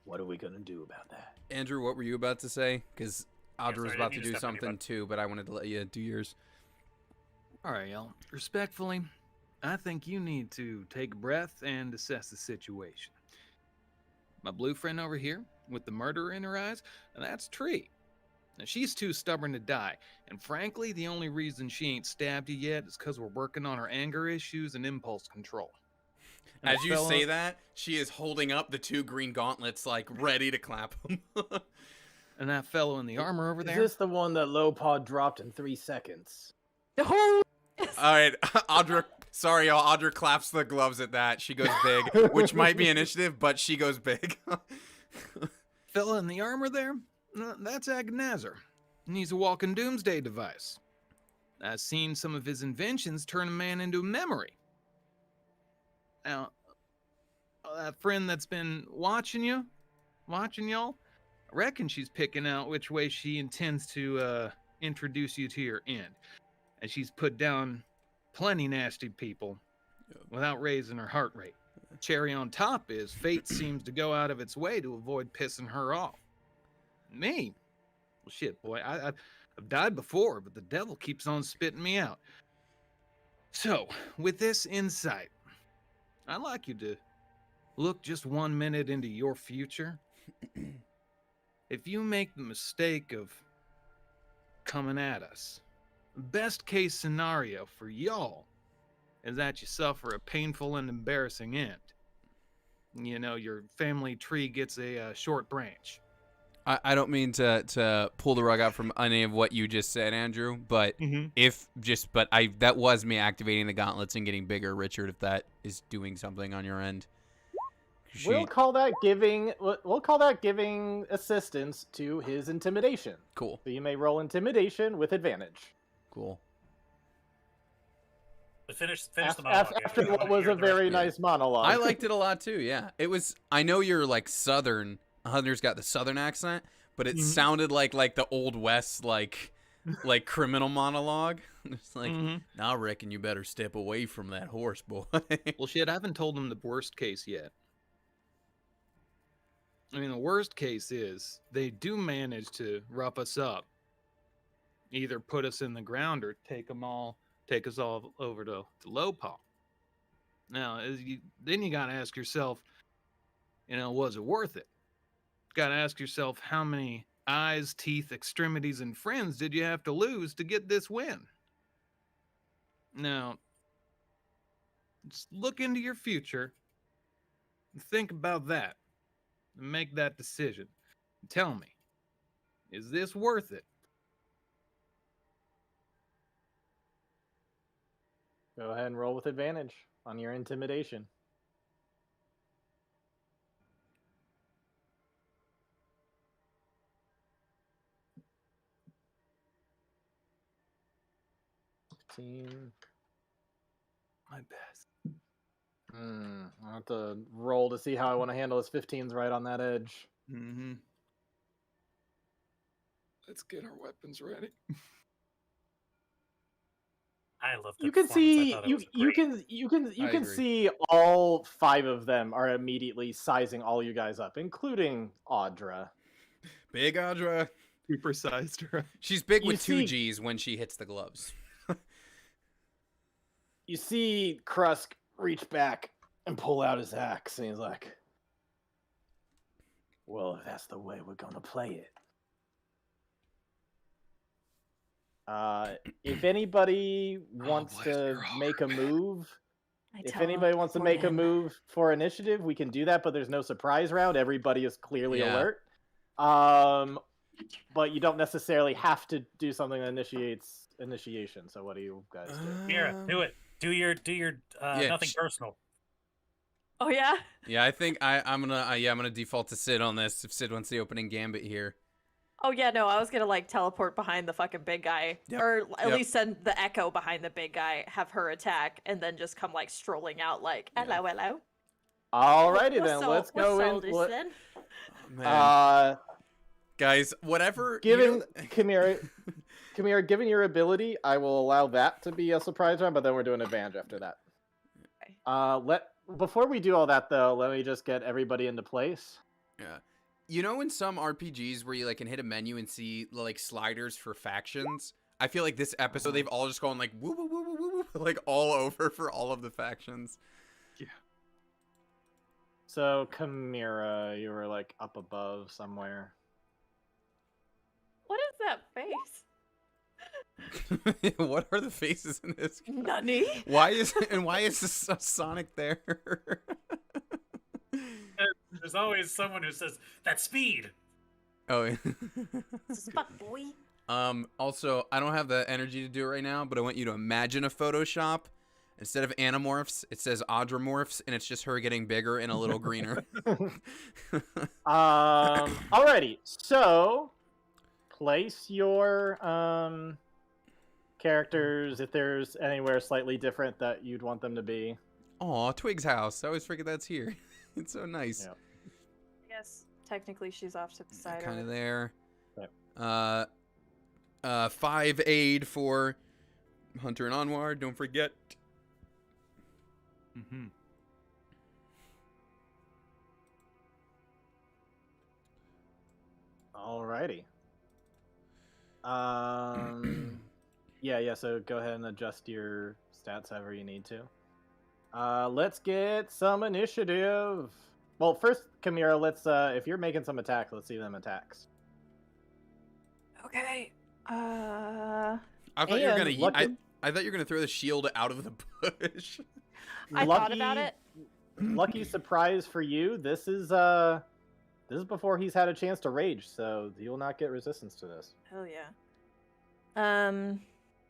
Speaker 4: What are we gonna do about that?
Speaker 1: Andrew, what were you about to say? Because Audra was
Speaker 6: sorry, I
Speaker 1: about
Speaker 6: didn't
Speaker 1: to
Speaker 6: mean
Speaker 1: do
Speaker 6: to step on you,
Speaker 1: something
Speaker 6: bud.
Speaker 1: too, but I wanted to let you do yours.
Speaker 3: all right, y'all. Respectfully, I think you need to take a breath and assess the situation. My blue friend over here, with the murderer in her eyes, and that's Tree. Now, she's too stubborn to die, and frankly, the only reason she ain't stabbed you yet is because we're working on her anger issues and impulse control. And
Speaker 1: As
Speaker 3: the
Speaker 1: you
Speaker 3: fella-
Speaker 1: say that, she is holding up the 2 green gauntlets, like ready to clap them.
Speaker 3: And that fellow in the armor over
Speaker 4: Is
Speaker 3: there,
Speaker 4: this the one that Lopod dropped in 3 seconds?
Speaker 2: Oh,
Speaker 1: All right, Audra. Sorry, y'all. Audra claps the gloves at that. She goes big, which might be initiative, but she goes big.
Speaker 3: fella in the armor there, that's Agnazar. And he's a walking doomsday device. I've seen some of his inventions turn a man into a memory. Now, that friend that's been watching y'all, I reckon she's picking out which way she intends to introduce you to your end. And she's put down plenty nasty people without raising her heart rate. Cherry on top is fate seems to go out of its way to avoid pissing her off. Me? Well, shit, boy, I've died before, but the devil keeps on spitting me out. So, with this insight, I'd like you to look just 1 minute into your future. If you make the mistake of coming at us, the best case scenario for y'all is that you suffer a painful and embarrassing end. You know, your family tree gets a short branch.
Speaker 1: I don't mean to pull the rug out from any of what you just said, Andrew, but that was me activating the gauntlets and getting bigger, Richard, if that is doing something on your end.
Speaker 4: We'll call that giving assistance to his intimidation.
Speaker 1: Cool.
Speaker 4: So you may roll intimidation with advantage.
Speaker 1: Cool.
Speaker 6: But finish the monologue.
Speaker 4: After what was a very nice monologue.
Speaker 1: I liked it a lot too, yeah. It was, I know you're like Southern, Hunter's got the Southern accent, but it sounded like the Old West, like criminal monologue. It's like, I reckon you better step away from that horse, boy.
Speaker 3: Well, shit, I haven't told them the worst case yet. I mean, the worst case is they do manage to rough us up. Either put us in the ground or take us all over to Lopal. Now, then you got to ask yourself, was it worth it? Got to ask yourself, how many eyes, teeth, extremities, and friends did you have to lose to get this win? Now, just look into your future and think about that and make that decision. Tell me, is this worth it?
Speaker 4: Go ahead and roll with advantage on your intimidation.
Speaker 3: My best.
Speaker 4: I'll have to roll to see how I want to handle this. 15's right on that edge.
Speaker 3: Mm-hmm. Let's get our weapons ready.
Speaker 6: I love the
Speaker 4: You can
Speaker 6: performance. I
Speaker 4: see
Speaker 6: thought it
Speaker 4: you
Speaker 6: was
Speaker 4: you
Speaker 6: great.
Speaker 4: can you
Speaker 1: I
Speaker 4: can
Speaker 1: agree.
Speaker 4: see all 5 of them are immediately sizing all you guys up, including Audra.
Speaker 1: Big Audra.
Speaker 5: Supersized her.
Speaker 1: She's big
Speaker 4: You
Speaker 1: with two
Speaker 4: see-
Speaker 1: G's when she hits the gloves.
Speaker 4: You see Krusk reach back and pull out his axe, and he's like, "Well, if that's the way we're gonna play it." If anybody wants
Speaker 5: bless
Speaker 4: to
Speaker 5: your
Speaker 4: make a
Speaker 5: heart.
Speaker 4: move,
Speaker 2: I
Speaker 4: if
Speaker 2: tell him
Speaker 4: anybody wants to
Speaker 2: for
Speaker 4: make a
Speaker 2: him.
Speaker 4: move for initiative, we can do that, but there's no surprise round. Everybody is clearly
Speaker 1: Yeah.
Speaker 4: alert. But you don't necessarily have to do something that initiates initiation. So what do you guys do?
Speaker 6: Here, do it. Do your
Speaker 1: yeah,
Speaker 6: nothing personal.
Speaker 2: Oh yeah.
Speaker 1: Yeah, I think I'm gonna default to Sid on this if Sid wants the opening gambit here.
Speaker 2: Oh yeah, no, I was gonna like teleport behind the fucking big guy,
Speaker 1: Yep,
Speaker 2: or at
Speaker 1: yep.
Speaker 2: least send the echo behind the big guy, have her attack, and then just come like strolling out, like hello, hello.
Speaker 4: Alrighty then,
Speaker 2: What's
Speaker 4: let's
Speaker 2: up-
Speaker 4: go
Speaker 2: what's all
Speaker 4: in.
Speaker 2: this then?
Speaker 1: Oh, man.
Speaker 4: Uh,
Speaker 1: Guys, whatever.
Speaker 4: given Chimera, given your ability, I will allow that to be a surprise round, but then we're doing advantage after that.
Speaker 2: Okay.
Speaker 4: Before we do all that though, let me just get everybody into place.
Speaker 1: Yeah. You know, in some RPGs where you like can hit a menu and see like sliders for factions, I feel like this episode they've all just gone like woo woo woo woo woo woo like all over for all of the factions.
Speaker 4: So Chimera, you were like up above somewhere.
Speaker 2: What is that face?
Speaker 1: What are the faces in this?
Speaker 2: Nani?
Speaker 1: Why is this Sonic there?
Speaker 6: There's always someone who says that's speed.
Speaker 1: Oh. Yeah.
Speaker 2: This is fuck boy.
Speaker 1: Also, I don't have the energy to do it right now, but I want you to imagine a Photoshop. Instead of Animorphs, it says Audramorphs, and it's just her getting bigger and a little greener.
Speaker 4: Alrighty. So place your characters if there's anywhere slightly different that you'd want them to be.
Speaker 1: Aw, Twig's house. I always forget that's here. It's so nice.
Speaker 4: Yeah.
Speaker 2: Yes, technically she's off to the side.
Speaker 1: Kind of
Speaker 2: of it.
Speaker 1: there.
Speaker 4: Yep.
Speaker 1: 5 aid for Hunter and Onward. Don't forget.
Speaker 5: Mm-hmm.
Speaker 4: Alrighty. Yeah, so go ahead and adjust your stats however you need to. Let's get some initiative. Well, first, Chimera, let's if you're making some attacks, let's see them attacks.
Speaker 2: Okay.
Speaker 1: I thought you were
Speaker 4: And
Speaker 1: gonna. I thought you were gonna throw the shield out of the bush.
Speaker 2: I thought about it.
Speaker 4: Lucky surprise for you. This is before he's had a chance to rage, so you will not get resistance to this.
Speaker 2: Hell yeah.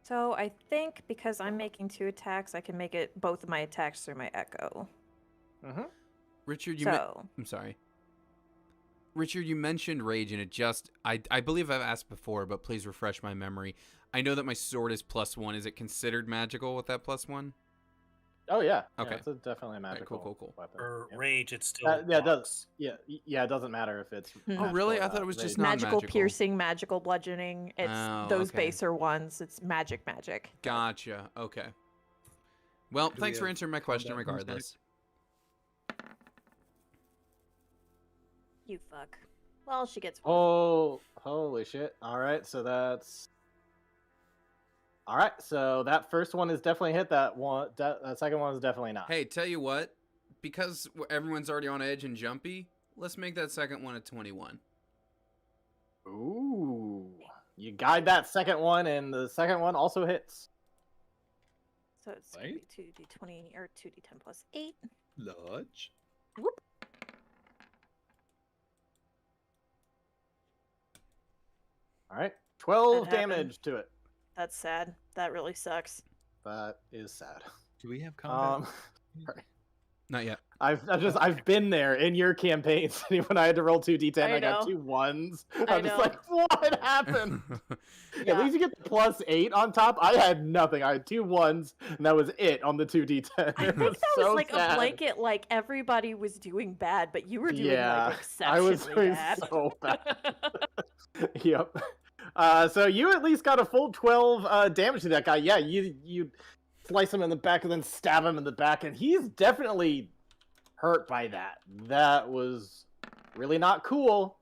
Speaker 2: So I think because I'm making 2 attacks, I can make it both of my attacks through my echo.
Speaker 4: Mm-hmm.
Speaker 1: Richard, I'm sorry. Richard, you mentioned rage, and it just I believe I've asked before, but please refresh my memory. I know that my sword is +1. Is it considered magical with that +1?
Speaker 4: Oh yeah.
Speaker 1: Okay.
Speaker 4: Yeah, it's definitely a magical
Speaker 1: cool.
Speaker 4: weapon.
Speaker 6: For
Speaker 4: Yep.
Speaker 6: rage, it's still
Speaker 4: Yeah, it does.
Speaker 6: blocks.
Speaker 4: Yeah, it doesn't matter if it's.
Speaker 2: Oh,
Speaker 4: magical
Speaker 1: really?
Speaker 4: or
Speaker 1: I thought
Speaker 4: not.
Speaker 1: it was just
Speaker 4: They-
Speaker 2: Magical
Speaker 1: non-magical.
Speaker 2: piercing, magical bludgeoning. It's
Speaker 1: Oh,
Speaker 2: those
Speaker 1: okay.
Speaker 2: baser ones. It's magic.
Speaker 1: Gotcha. Okay. Well,
Speaker 5: Do we
Speaker 1: thanks for
Speaker 5: have
Speaker 1: answering my question
Speaker 5: combat moves
Speaker 1: regardless.
Speaker 2: You fuck. Well, she gets one.
Speaker 4: Oh, holy shit! All right, so that's. All right, so that first one is definitely hit. That one, that second one is definitely not.
Speaker 1: Hey, tell you what, because everyone's already on edge and jumpy, let's make that second one a 21.
Speaker 4: Ooh, you guide that second one, and the second one also hits.
Speaker 2: So it's gonna be 2d20 or 2d10 plus 8.
Speaker 5: Large.
Speaker 2: Whoop.
Speaker 4: All right, 12
Speaker 2: That happened.
Speaker 4: damage to it.
Speaker 2: That's sad. That really sucks.
Speaker 4: That is sad.
Speaker 5: Do we have combat?
Speaker 1: Not yet.
Speaker 4: I've been there in your campaigns when I had to roll 2d10. I got
Speaker 2: know.
Speaker 4: 2 1s.
Speaker 2: I
Speaker 4: I'm just
Speaker 2: know.
Speaker 4: like, what happened?
Speaker 2: Yeah.
Speaker 4: At least you get the +8 on top. I had nothing. I had 2 1s, and that was it on the 2d10.
Speaker 2: I
Speaker 4: It
Speaker 2: think that was
Speaker 4: so
Speaker 2: like
Speaker 4: sad.
Speaker 2: a blanket, like everybody was doing bad, but you were doing
Speaker 4: Yeah,
Speaker 2: like
Speaker 4: I was
Speaker 2: exceptionally
Speaker 4: doing
Speaker 2: bad.
Speaker 4: so bad. Yep. So you at least got a full 12 damage to that guy. Yeah, you slice him in the back and then stab him in the back, and he's definitely hurt by that. That was really not cool.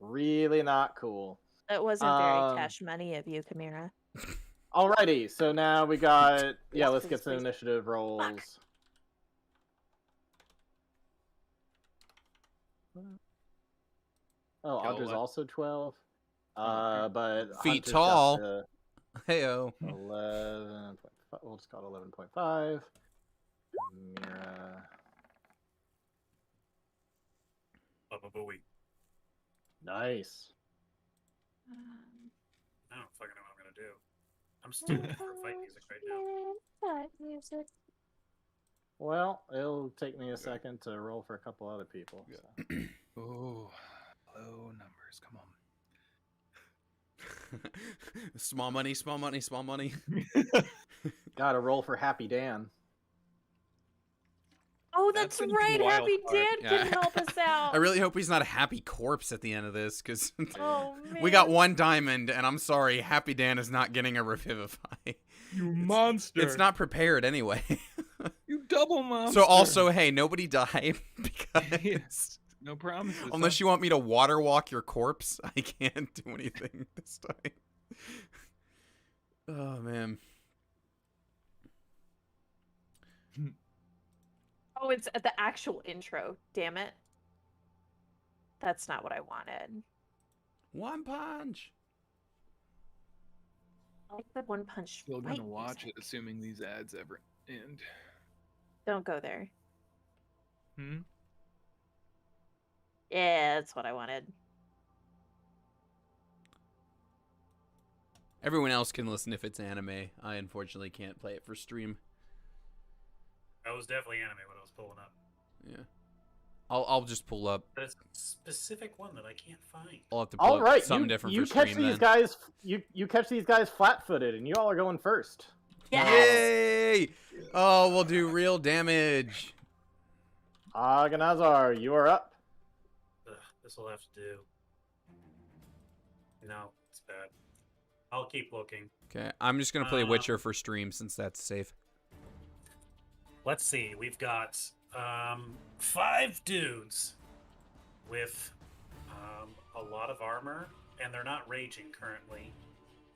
Speaker 4: Really not cool.
Speaker 7: That wasn't very cash money of you, Chimera.
Speaker 4: Alrighty, so now we got... Yeah, let's
Speaker 2: Please,
Speaker 4: get some
Speaker 2: please.
Speaker 4: initiative rolls. Oh,
Speaker 5: Got
Speaker 4: Audra's
Speaker 5: 11.
Speaker 4: also 12.
Speaker 5: Okay.
Speaker 4: But
Speaker 1: Feet
Speaker 4: Hunter's
Speaker 1: tall.
Speaker 4: got,
Speaker 1: Heyo.
Speaker 4: 11.5. We'll just call it 11.5. Mira.
Speaker 6: Booey.
Speaker 4: Nice.
Speaker 6: I don't fucking know what I'm gonna do. I'm still looking for fight music right now.
Speaker 7: Fight music.
Speaker 4: Well, it'll take me a second to roll for a couple other people. So.
Speaker 3: Oh, low numbers. Come on.
Speaker 1: Small money, small money, small money.
Speaker 4: Gotta roll for Happy Dan.
Speaker 2: Oh,
Speaker 5: That's
Speaker 2: that's
Speaker 5: gonna be
Speaker 2: right.
Speaker 5: the wild
Speaker 2: Happy
Speaker 5: card.
Speaker 2: Dan can
Speaker 1: Yeah.
Speaker 2: help us out.
Speaker 1: I really hope he's not a happy corpse at the end of this, because
Speaker 2: Oh man.
Speaker 1: we got 1 diamond, and I'm sorry, Happy Dan is not getting a revivify.
Speaker 5: You monster!
Speaker 1: It's not prepared anyway.
Speaker 5: You double monster.
Speaker 1: So also, hey, nobody died because
Speaker 5: Yes. No promises.
Speaker 1: unless you want me to water walk your corpse, I can't do anything this time. Oh man.
Speaker 2: Oh, it's at the actual intro. Damn it. That's not what I wanted.
Speaker 1: 1 punch.
Speaker 2: I like the one punch.
Speaker 3: Still
Speaker 2: fight
Speaker 3: gonna watch
Speaker 2: music.
Speaker 3: it, assuming these ads ever end.
Speaker 2: Don't go there.
Speaker 5: Hmm?
Speaker 2: Yeah, that's what I wanted.
Speaker 1: Everyone else can listen if it's anime. I unfortunately can't play it for stream.
Speaker 6: That was definitely anime when I was pulling up.
Speaker 1: Yeah. I'll just pull up.
Speaker 6: But it's a specific one that I can't find.
Speaker 1: I'll have to pull
Speaker 4: All
Speaker 1: up
Speaker 4: right,
Speaker 1: something
Speaker 4: you,
Speaker 1: different
Speaker 4: you
Speaker 1: for
Speaker 4: catch
Speaker 1: stream
Speaker 4: these
Speaker 1: then.
Speaker 4: guys. You catch these guys flat-footed, and you all are going first.
Speaker 1: Yay! Oh, we'll do real damage.
Speaker 4: Aghanazar, you are up.
Speaker 6: Ugh, this will have to do. No, it's bad. I'll keep looking.
Speaker 1: Okay, I'm just gonna play Witcher for stream since that's safe.
Speaker 6: Let's see. We've got 5 dudes with a lot of armor, and they're not raging currently.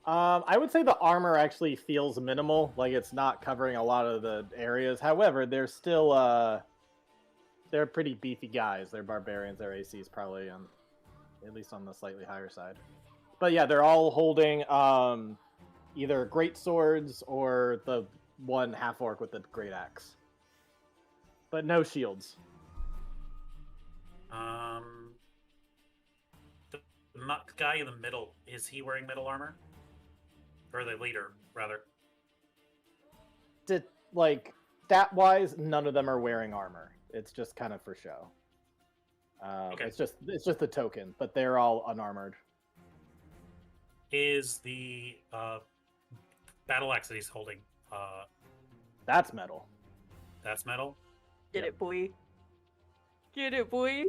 Speaker 4: I would say the armor actually feels minimal, like it's not covering a lot of the areas. However, they're still they're pretty beefy guys. They're barbarians. Their AC is probably at least on the slightly higher side. But yeah, they're all holding either great swords or the one half orc with the great axe, but no shields.
Speaker 6: The guy in the middle, is he wearing metal armor? Or the leader, rather?
Speaker 4: Like stat-wise, none of them are wearing armor. It's just kind of for show.
Speaker 6: Okay.
Speaker 4: It's just the token, but they're all unarmored.
Speaker 6: Is the battle axe that he's holding,
Speaker 4: That's metal.
Speaker 6: that's metal?
Speaker 2: Get it, boy. Get it, boy.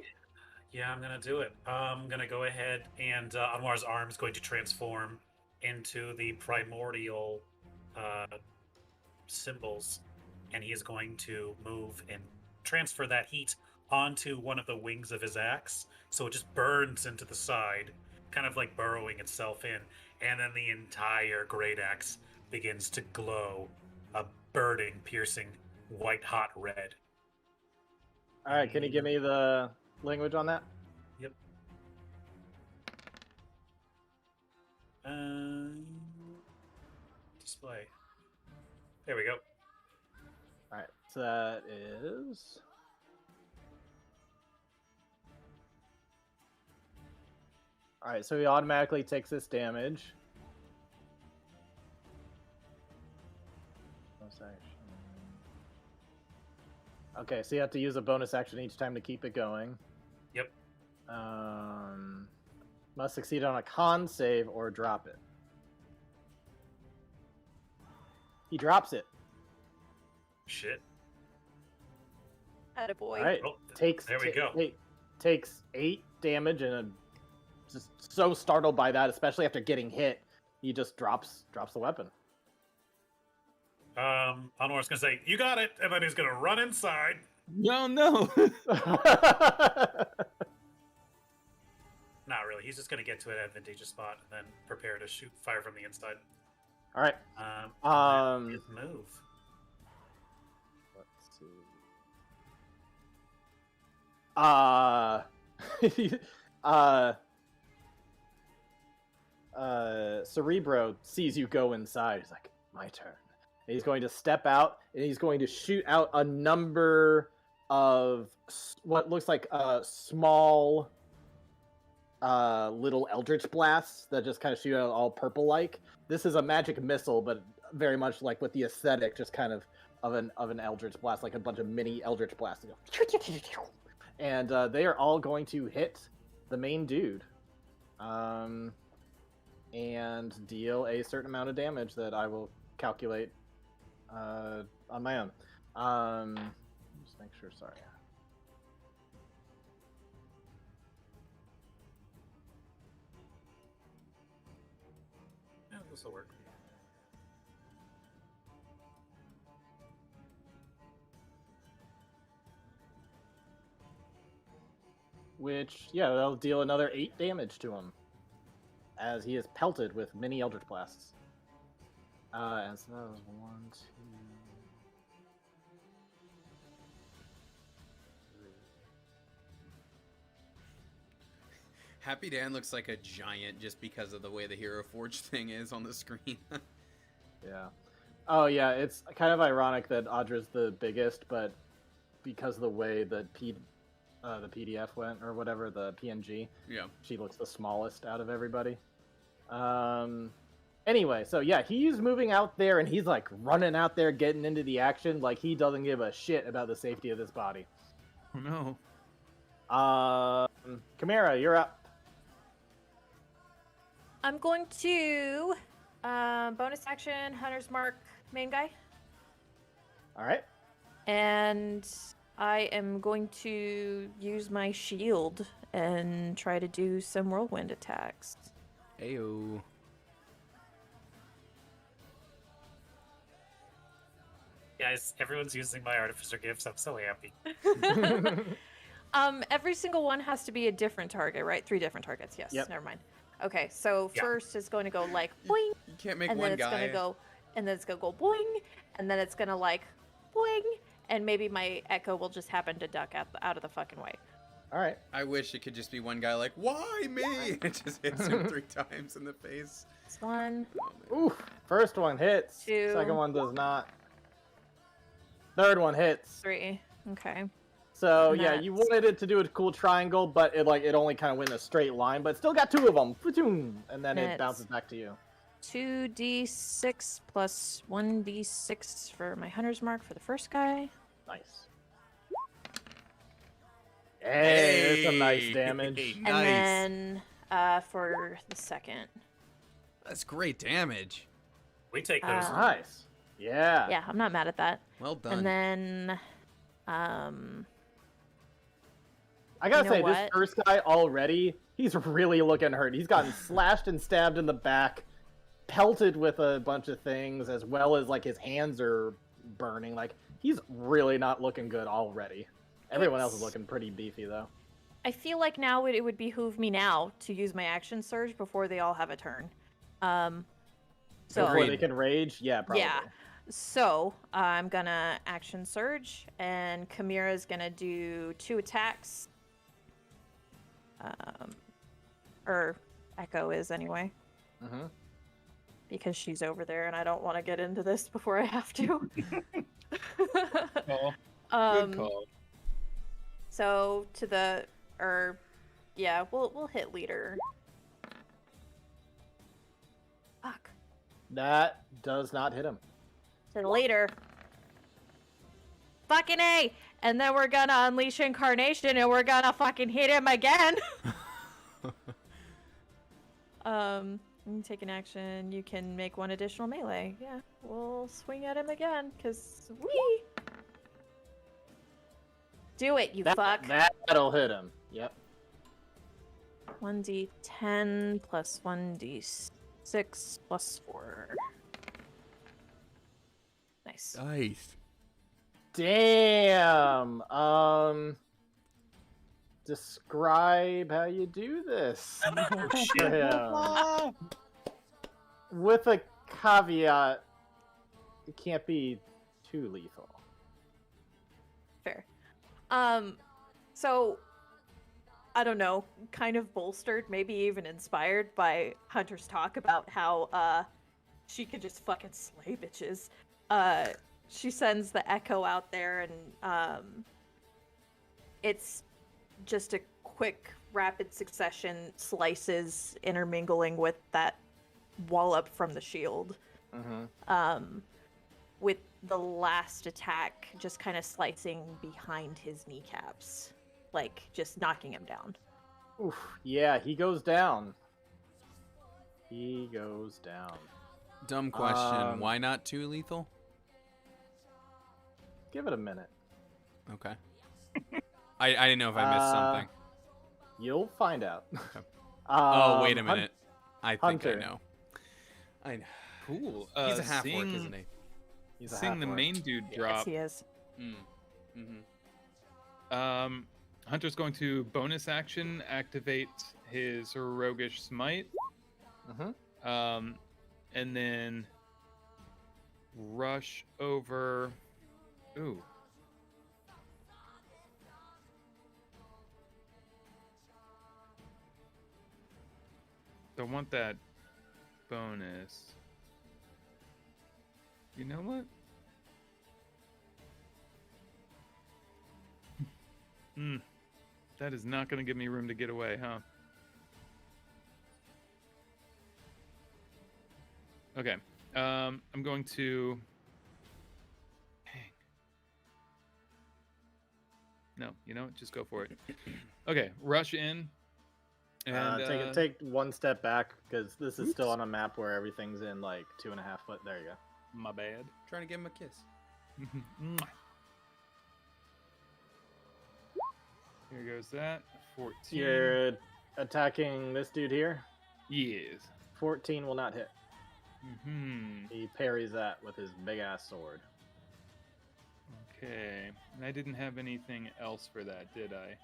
Speaker 6: Yeah, I'm gonna do it. I'm gonna go ahead and Anwar's arm is going to transform into the primordial symbols, and he is going to move and transfer that heat onto one of the wings of his axe, so it just burns into the side, kind of like burrowing itself in, and then the entire great axe begins to glow a burning, piercing, white-hot red.
Speaker 4: All right, can you give me the language on that?
Speaker 6: Yep. Display. There we go.
Speaker 4: All right, so that is. All right, so he automatically takes this damage. Bonus action. Okay, so you have to use a bonus action each time to keep it going.
Speaker 6: Yep.
Speaker 4: Must succeed on a con save or drop it. He drops it.
Speaker 6: Shit.
Speaker 2: Attaboy.
Speaker 4: All right,
Speaker 6: Oh,
Speaker 4: takes.
Speaker 6: there we go.
Speaker 4: Takes 8 damage and a just so startled by that, especially after getting hit, he just drops the weapon.
Speaker 6: Anor's gonna say, "You got it," and then he's gonna run inside.
Speaker 5: No, no.
Speaker 6: Not really. He's just gonna get to an advantageous spot and then prepare to fire from the inside.
Speaker 4: All right.
Speaker 6: His move.
Speaker 4: Let's see. Cerebro sees you go inside. He's like, my turn. And he's going to step out, and he's going to shoot out a number of what looks like small little eldritch blasts that just kind of shoot out all purple-like. This is a magic missile, but very much like with the aesthetic, just kind of an eldritch blast, like a bunch of mini eldritch blasts. And they are all going to hit the main dude, and deal a certain amount of damage that I will calculate on my own. Just make sure. Sorry.
Speaker 6: Yeah, this will work.
Speaker 4: Which, yeah, that'll deal another 8 damage to him, as he is pelted with mini Eldritch Blasts. And so that was 1, 2, 3.
Speaker 1: Happy Dan looks like a giant just because of the way the Hero Forge thing is on the screen.
Speaker 4: Yeah. Oh, yeah, it's kind of ironic that Audra's the biggest, but because of the way the PDF went, or whatever, the PNG,
Speaker 1: Yeah.
Speaker 4: she looks the smallest out of everybody. Anyway, so yeah, he's moving out there, and he's like running out there, getting into the action, like he doesn't give a shit about the safety of this body.
Speaker 5: Oh, no.
Speaker 4: Chimera, you're up.
Speaker 2: I'm going to bonus action Hunter's Mark main guy,
Speaker 4: All right.
Speaker 2: and I am going to use my shield and try to do some whirlwind attacks.
Speaker 1: Ayo.
Speaker 6: Guys, everyone's using my artificer gifts. I'm so happy.
Speaker 2: Every single one has to be a different target, right? 3 different targets. Yes.
Speaker 4: Yep.
Speaker 2: Never mind. Okay, so
Speaker 6: Yeah.
Speaker 2: first is going to go like boing,
Speaker 1: You can't make
Speaker 2: and
Speaker 1: one
Speaker 2: then it's
Speaker 1: guy.
Speaker 2: gonna go, and then it's gonna go boing, and then it's gonna like boing, and maybe my echo will just happen to duck out of the fucking way.
Speaker 4: All right.
Speaker 1: I wish it could just be one guy like, why me? It just hits him 3 times in the face.
Speaker 2: This one,
Speaker 1: Oh, man.
Speaker 4: Oof. First one hits.
Speaker 2: 2.
Speaker 4: Second one does not. Third one hits.
Speaker 2: 3. Okay.
Speaker 4: So
Speaker 2: And
Speaker 4: yeah, you
Speaker 2: that's-
Speaker 4: wanted it to do a cool triangle, but it only kind of went in a straight line, but still got 2 of them. And then it
Speaker 2: That's-
Speaker 4: bounces back to you.
Speaker 2: 2d6 plus 1d6 for my Hunter's Mark for the first guy.
Speaker 4: Nice. Hey, there's some nice
Speaker 1: Hey,
Speaker 4: damage.
Speaker 1: nice.
Speaker 2: And then for the second.
Speaker 1: That's great damage.
Speaker 6: We take those.
Speaker 4: Nice. Yeah.
Speaker 2: Yeah, I'm not mad at that.
Speaker 1: Well done.
Speaker 2: And then
Speaker 4: I gotta
Speaker 2: You know
Speaker 4: say, this
Speaker 2: what?
Speaker 4: first guy already, he's really looking hurt. He's gotten slashed and stabbed in the back, pelted with a bunch of things, as well as like his hands are burning. Like he's really not looking good already. Everyone else is
Speaker 2: It's-
Speaker 4: looking pretty beefy though.
Speaker 2: I feel like now it would behoove me now to use my action surge before they all have a turn. So
Speaker 4: Before they can rage, yeah, probably.
Speaker 2: Yeah. So I'm gonna action surge, and Chimera's gonna do 2 attacks. Or Echo is anyway,
Speaker 4: Mm-hmm.
Speaker 2: because she's over there, and I don't want to get into this before I have to.
Speaker 5: Call.
Speaker 2: Um,
Speaker 5: Good call.
Speaker 2: So to the, yeah, we'll hit leader. Fuck.
Speaker 4: That does not hit him.
Speaker 2: To the leader. Fucking A! And then we're gonna unleash Incarnation and we're gonna fucking hit him again! You take an action, you can make 1 additional melee. Yeah, we'll swing at him again, cause we do it, you fuck.
Speaker 4: That'll hit him. Yep.
Speaker 2: 1d10 plus 1d6 plus 4. Nice.
Speaker 1: Nice.
Speaker 4: Damn. Describe how you do this. Yeah. With a caveat, it can't be too lethal.
Speaker 2: Fair. So I don't know, kind of bolstered, maybe even inspired by Hunter's talk about how she could just fucking slay bitches. She sends the echo out there, and it's just a quick, rapid succession slices intermingling with that wallop from the shield. With the last attack just kind of slicing behind his kneecaps, like just knocking him down.
Speaker 4: Oof, yeah, he goes down. He goes down.
Speaker 1: Dumb question. Why not too lethal?
Speaker 4: Give it a minute.
Speaker 1: Okay. I didn't know if I missed something.
Speaker 4: You'll find out.
Speaker 1: Okay. Oh, wait a
Speaker 4: Hun-
Speaker 1: minute. I think
Speaker 4: Hunter.
Speaker 1: I know. I know.
Speaker 5: Cool.
Speaker 1: He's a half orc, isn't he?
Speaker 4: He's a
Speaker 5: Seeing the
Speaker 4: half-orc.
Speaker 5: main dude
Speaker 2: Yes,
Speaker 5: drop,
Speaker 2: he is.
Speaker 5: Hunter's going to bonus action activate his roguish smite, and then rush over. Ooh. Don't want that bonus. You know what? That is not going to give me room to get away, huh? Okay. I'm going to... Dang. No, you know what? Just go for it. Okay, rush in. And,
Speaker 4: take one step back, because this is still on a map where everything's in like 2.5 foot. There you go.
Speaker 5: My bad.
Speaker 1: Trying to give him a kiss.
Speaker 5: Mwah. Here goes that. 14.
Speaker 4: You're attacking this dude here.
Speaker 5: Yes.
Speaker 4: 14 will not hit.
Speaker 5: Mm-hmm.
Speaker 4: He parries that with his big ass sword.
Speaker 5: Okay. And I didn't have anything else for that, did I?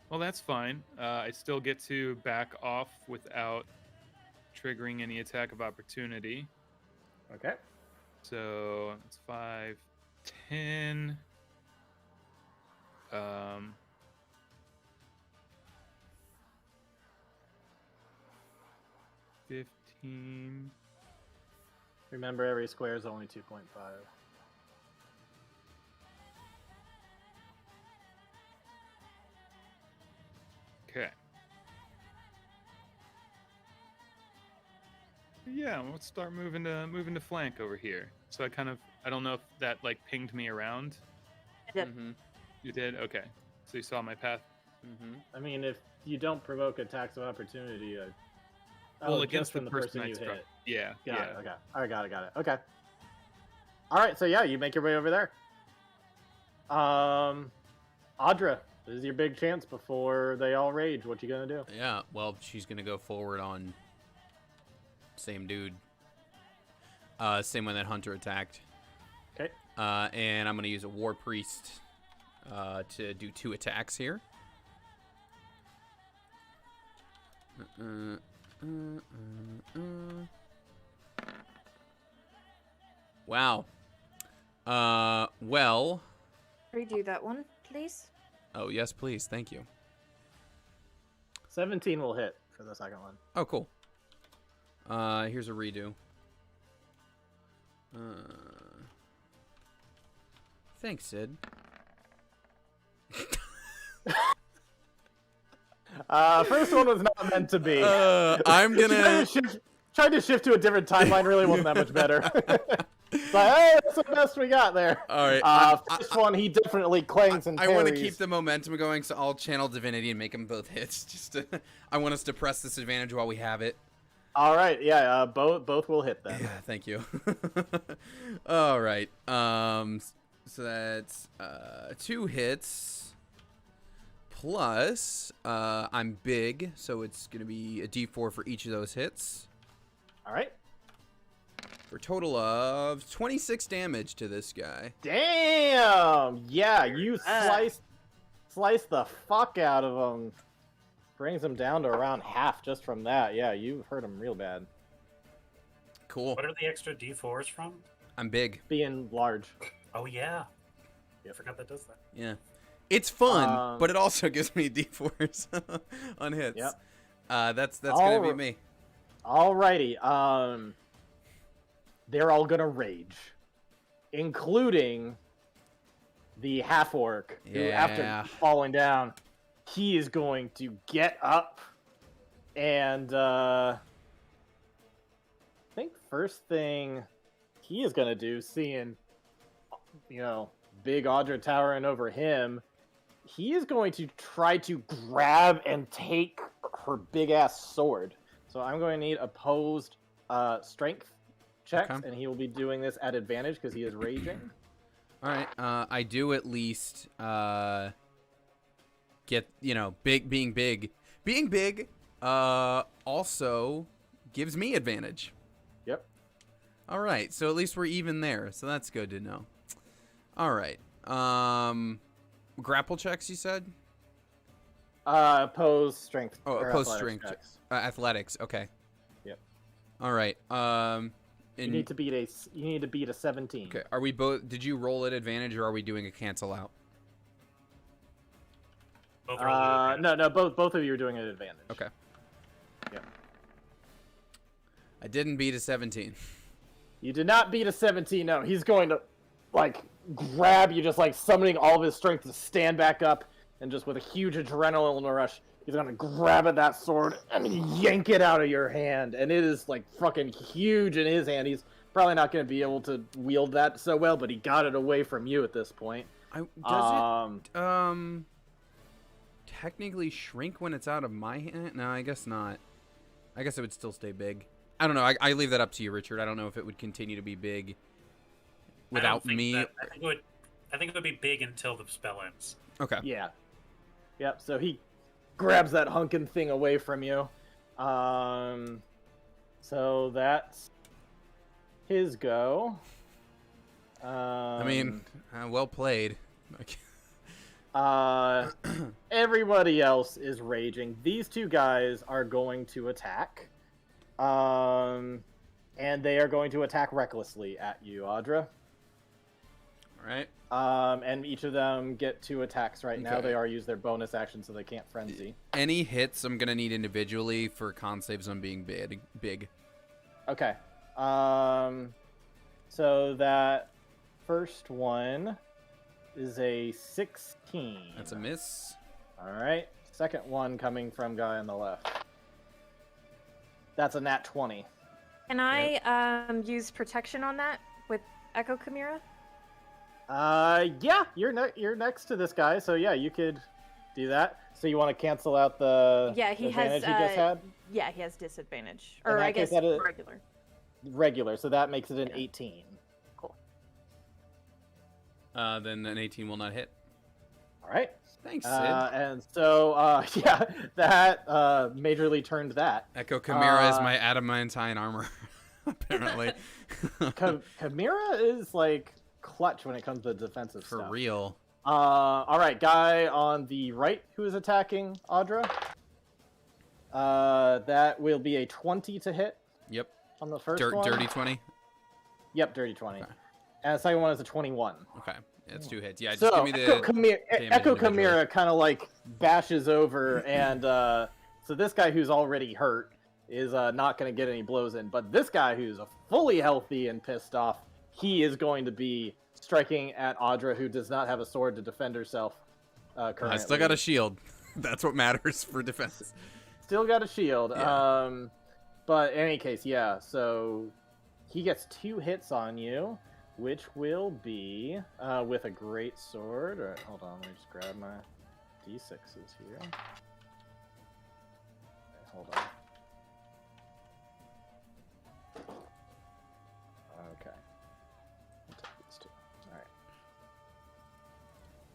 Speaker 5: Well, that's fine. I still get to back off without triggering any attack of opportunity.
Speaker 4: Okay.
Speaker 5: So it's 5, 10. 15.
Speaker 4: Remember, every square is only 2.5.
Speaker 5: Okay. Yeah, let's start moving to flank over here. So I don't know if that like pinged me around.
Speaker 1: Mm-hmm.
Speaker 5: You did? Okay. So you saw my path.
Speaker 1: Mm-hmm.
Speaker 4: I mean, if you don't provoke attacks of opportunity,
Speaker 5: Well,
Speaker 4: just
Speaker 5: against
Speaker 4: from
Speaker 5: the
Speaker 4: the person
Speaker 5: I
Speaker 4: you
Speaker 5: struck.
Speaker 4: hit.
Speaker 5: Yeah.
Speaker 4: Got
Speaker 5: yeah.
Speaker 4: it. Okay. All right. Got it. Okay. All right. So yeah, you make your way over there. Audra, this is your big chance before they all rage. What you gonna do?
Speaker 1: Yeah, well, she's going to go forward on same dude. Same one that Hunter attacked.
Speaker 4: Okay.
Speaker 1: And I'm going to use a War Priest to do 2 attacks here. Wow. Well.
Speaker 2: Redo that one, please.
Speaker 1: Oh, yes, please. Thank you.
Speaker 4: 17 will hit for the second one.
Speaker 1: Oh, cool. Here's a redo. Thanks, Sid.
Speaker 4: First one was not meant to be.
Speaker 1: I'm gonna
Speaker 4: Tried to shift to a different timeline. Really wasn't that much better. It's like, hey, that's the best we got there.
Speaker 1: All right.
Speaker 4: First one, he definitely clings and
Speaker 1: I
Speaker 4: parries.
Speaker 1: want to keep the momentum going, so I'll channel Divinity and make them both hits. I want us to press this advantage while we have it.
Speaker 4: All right, yeah, both will hit then.
Speaker 1: Yeah, thank you. All right. So that's 2 hits plus I'm big, so it's gonna be a D4 for each of those hits.
Speaker 4: All right.
Speaker 1: For a total of 26 damage to this guy.
Speaker 4: Damn! Yeah, you slice the fuck out of him. Brings him down to around half just from that. Yeah, you hurt him real bad.
Speaker 1: Cool.
Speaker 6: What are the extra D4s from?
Speaker 1: I'm big.
Speaker 4: Being large.
Speaker 6: Oh yeah.
Speaker 4: Yep.
Speaker 6: I forgot that does that.
Speaker 1: Yeah. It's fun, but it also gives me D4s on hits.
Speaker 4: Yep.
Speaker 1: That's gonna be me.
Speaker 4: Alrighty. They're all gonna rage, including the half orc, who, after falling down, he is going to get up, and I think first thing he is gonna do, seeing big Audra towering over him, he is going to try to grab and take her big ass sword. So I'm going to need opposed strength checks, and he will be doing this at advantage because he is raging.
Speaker 1: All right, I do at least get being big also gives me advantage.
Speaker 4: Yep.
Speaker 1: All right, so at least we're even there, so that's good to know. All right, grapple checks, you said?
Speaker 4: Opposed strength.
Speaker 1: Oh, opposed strength. Athletics. Okay.
Speaker 4: Yep.
Speaker 1: All right.
Speaker 4: You need to beat a 17.
Speaker 1: Okay. Are we both? Did you roll at advantage, or are we doing a cancel out?
Speaker 4: No. Both of you are doing it at advantage.
Speaker 1: Okay.
Speaker 4: Yep.
Speaker 1: I didn't beat a 17.
Speaker 4: You did not beat a 17. No, he's going to grab you, just summoning all of his strength to stand back up, and just with a huge adrenaline rush, he's gonna grab at that sword and yank it out of your hand, and it is fucking huge in his hand. He's probably not gonna be able to wield that so well, but he got it away from you at this point.
Speaker 1: Does it technically shrink when it's out of my hand? No, I guess not. I guess it would still stay big. I don't know. I leave that up to you, Richard. I don't know if it would continue to be big without me.
Speaker 6: I think it would be big until the spell ends.
Speaker 1: Okay.
Speaker 4: Yeah. Yep. So he grabs that hunkin' thing away from you. So that's his go.
Speaker 1: I mean, well played.
Speaker 4: Everybody else is raging. These two guys are going to attack. And they are going to attack recklessly at you, Audra.
Speaker 1: All right.
Speaker 4: And each of them get 2 attacks right now. They are use their bonus action, so they can't frenzy.
Speaker 1: Any hits I'm gonna need individually for con saves on being big.
Speaker 4: Okay. So that first one is a 16.
Speaker 1: That's a miss.
Speaker 4: All right. Second one coming from guy on the left. That's a nat 20.
Speaker 2: Can I use protection on that with Echo Chimera?
Speaker 4: Yeah, you're next to this guy, so yeah, you could do that. So you want to cancel out the advantage he just had?
Speaker 2: Yeah, he has disadvantage,
Speaker 4: In
Speaker 2: or
Speaker 4: that
Speaker 2: I guess
Speaker 4: case,
Speaker 2: regular.
Speaker 4: Regular, so that makes it an 18.
Speaker 2: Cool.
Speaker 1: Then an 18 will not hit.
Speaker 4: All right.
Speaker 1: Thanks, Sid.
Speaker 4: And so, yeah, that majorly turned that.
Speaker 1: Echo Chimera is my adamantine armor, apparently.
Speaker 4: Chimera is clutch when it comes to defensive
Speaker 1: For
Speaker 4: stuff.
Speaker 1: real.
Speaker 4: All right, guy on the right who is attacking Audra. That will be a 20 to hit.
Speaker 1: Yep.
Speaker 4: On the first one.
Speaker 1: Dirty 20?
Speaker 4: Yep, dirty 20.
Speaker 1: Okay.
Speaker 4: And the second one is a 21.
Speaker 1: Okay. It's 2 hits. Yeah, just
Speaker 4: So
Speaker 1: give me the
Speaker 4: Echo
Speaker 1: damage
Speaker 4: Chimera kind of bashes over, and so this guy who's already hurt is not going to get any blows in. But this guy who's fully healthy and pissed off, he is going to be striking at Audra, who does not have a sword to defend herself currently.
Speaker 1: I still got a shield. That's what matters for defense.
Speaker 4: Still got a shield.
Speaker 1: Yeah.
Speaker 4: But in any case, yeah. So he gets 2 hits on you, which will be with a great sword. All right, hold on. Let me just grab my d6s here. Okay, hold on. Okay. I'll take these 2.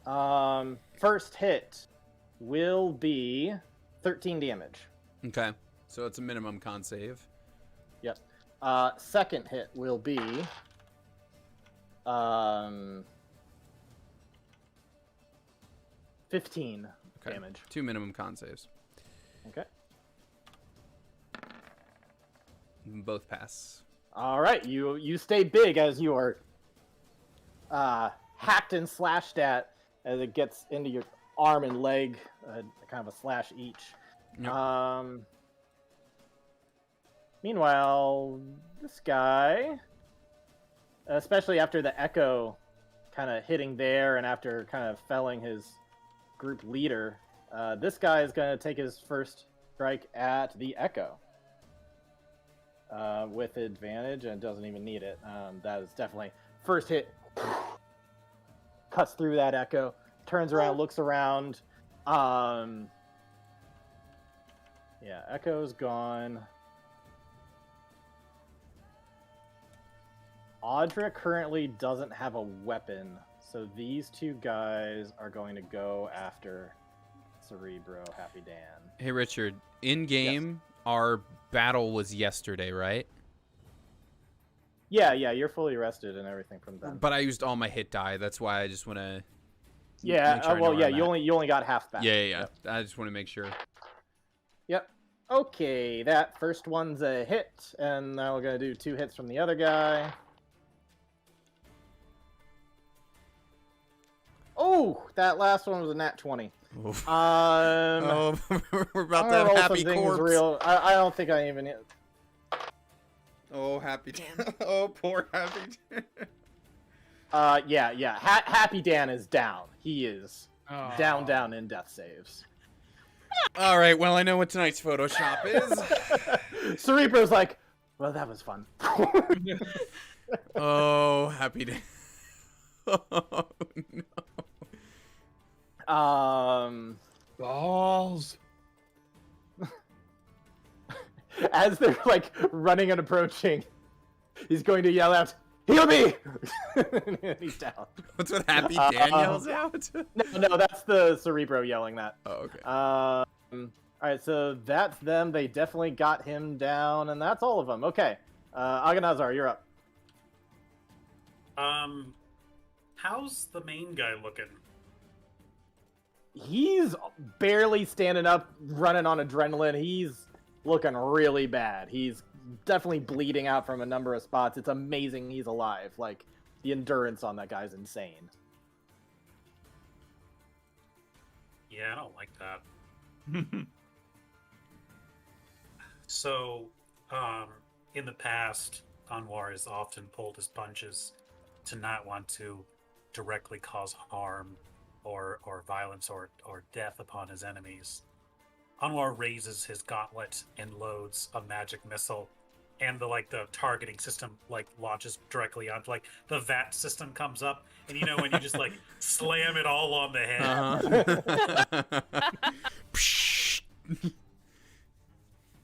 Speaker 4: All right. First hit will be 13 damage.
Speaker 1: Okay. So it's a minimum con save.
Speaker 4: Yep. Second hit will be 15
Speaker 1: Okay.
Speaker 4: damage.
Speaker 1: 2 minimum con saves.
Speaker 4: Okay.
Speaker 1: Both pass.
Speaker 4: All right, you stay big as you are hacked and slashed at as it gets into your arm and leg, kind of a slash each.
Speaker 1: Yep.
Speaker 4: Meanwhile, this guy, especially after the echo kind of hitting there and after kind of felling his group leader, this guy is going to take his first strike at the echo. With advantage, and doesn't even need it. That is definitely first hit. Cuts through that echo, turns around, looks around. Yeah, echo's gone. Audra currently doesn't have a weapon, so these two guys are going to go after Cerebro, Happy Dan.
Speaker 1: Hey, Richard. In game, our battle was yesterday, right?
Speaker 4: Yeah, you're fully rested and everything from then.
Speaker 1: But I used all my hit die. That's why I just want to.
Speaker 4: Yeah, you only got half back.
Speaker 1: Yeah.
Speaker 4: Yep.
Speaker 1: I just want to make sure.
Speaker 4: Yep. Okay, that first one's a hit, and now we're gonna do 2 hits from the other guy. Oh, that last one was a nat 20.
Speaker 1: Oof.
Speaker 4: Oh,
Speaker 1: We're about to have happy corpse.
Speaker 4: Real. I don't think I even.
Speaker 1: Oh, happy Dan. Oh, poor happy Dan.
Speaker 4: Yeah. Happy Dan is down. He is down in death saves.
Speaker 1: All right. Well, I know what tonight's Photoshop is.
Speaker 4: Cerebro's like, well, that was fun.
Speaker 1: Oh, happy Dan. Oh no.
Speaker 5: Balls.
Speaker 4: As they're like running and approaching, he's going to yell out, "Heal me!" And he's down.
Speaker 1: What's what Happy Dan yells out?
Speaker 4: No, that's the Cerebro yelling that.
Speaker 1: Oh, okay.
Speaker 4: All right, so that's them. They definitely got him down, and that's all of them. Okay, Aganazar, you're up.
Speaker 6: How's the main guy looking?
Speaker 4: He's barely standing up, running on adrenaline. He's looking really bad. He's definitely bleeding out from a number of spots. It's amazing he's alive. Like, the endurance on that guy's insane.
Speaker 6: Yeah, I don't like that. So, in the past, Anwar has often pulled his punches to not want to directly cause harm or violence or death upon his enemies. Anwar raises his gauntlet and loads a magic missile, and the targeting system launches directly onto the VAT system comes up, and when you just slam it all on the head.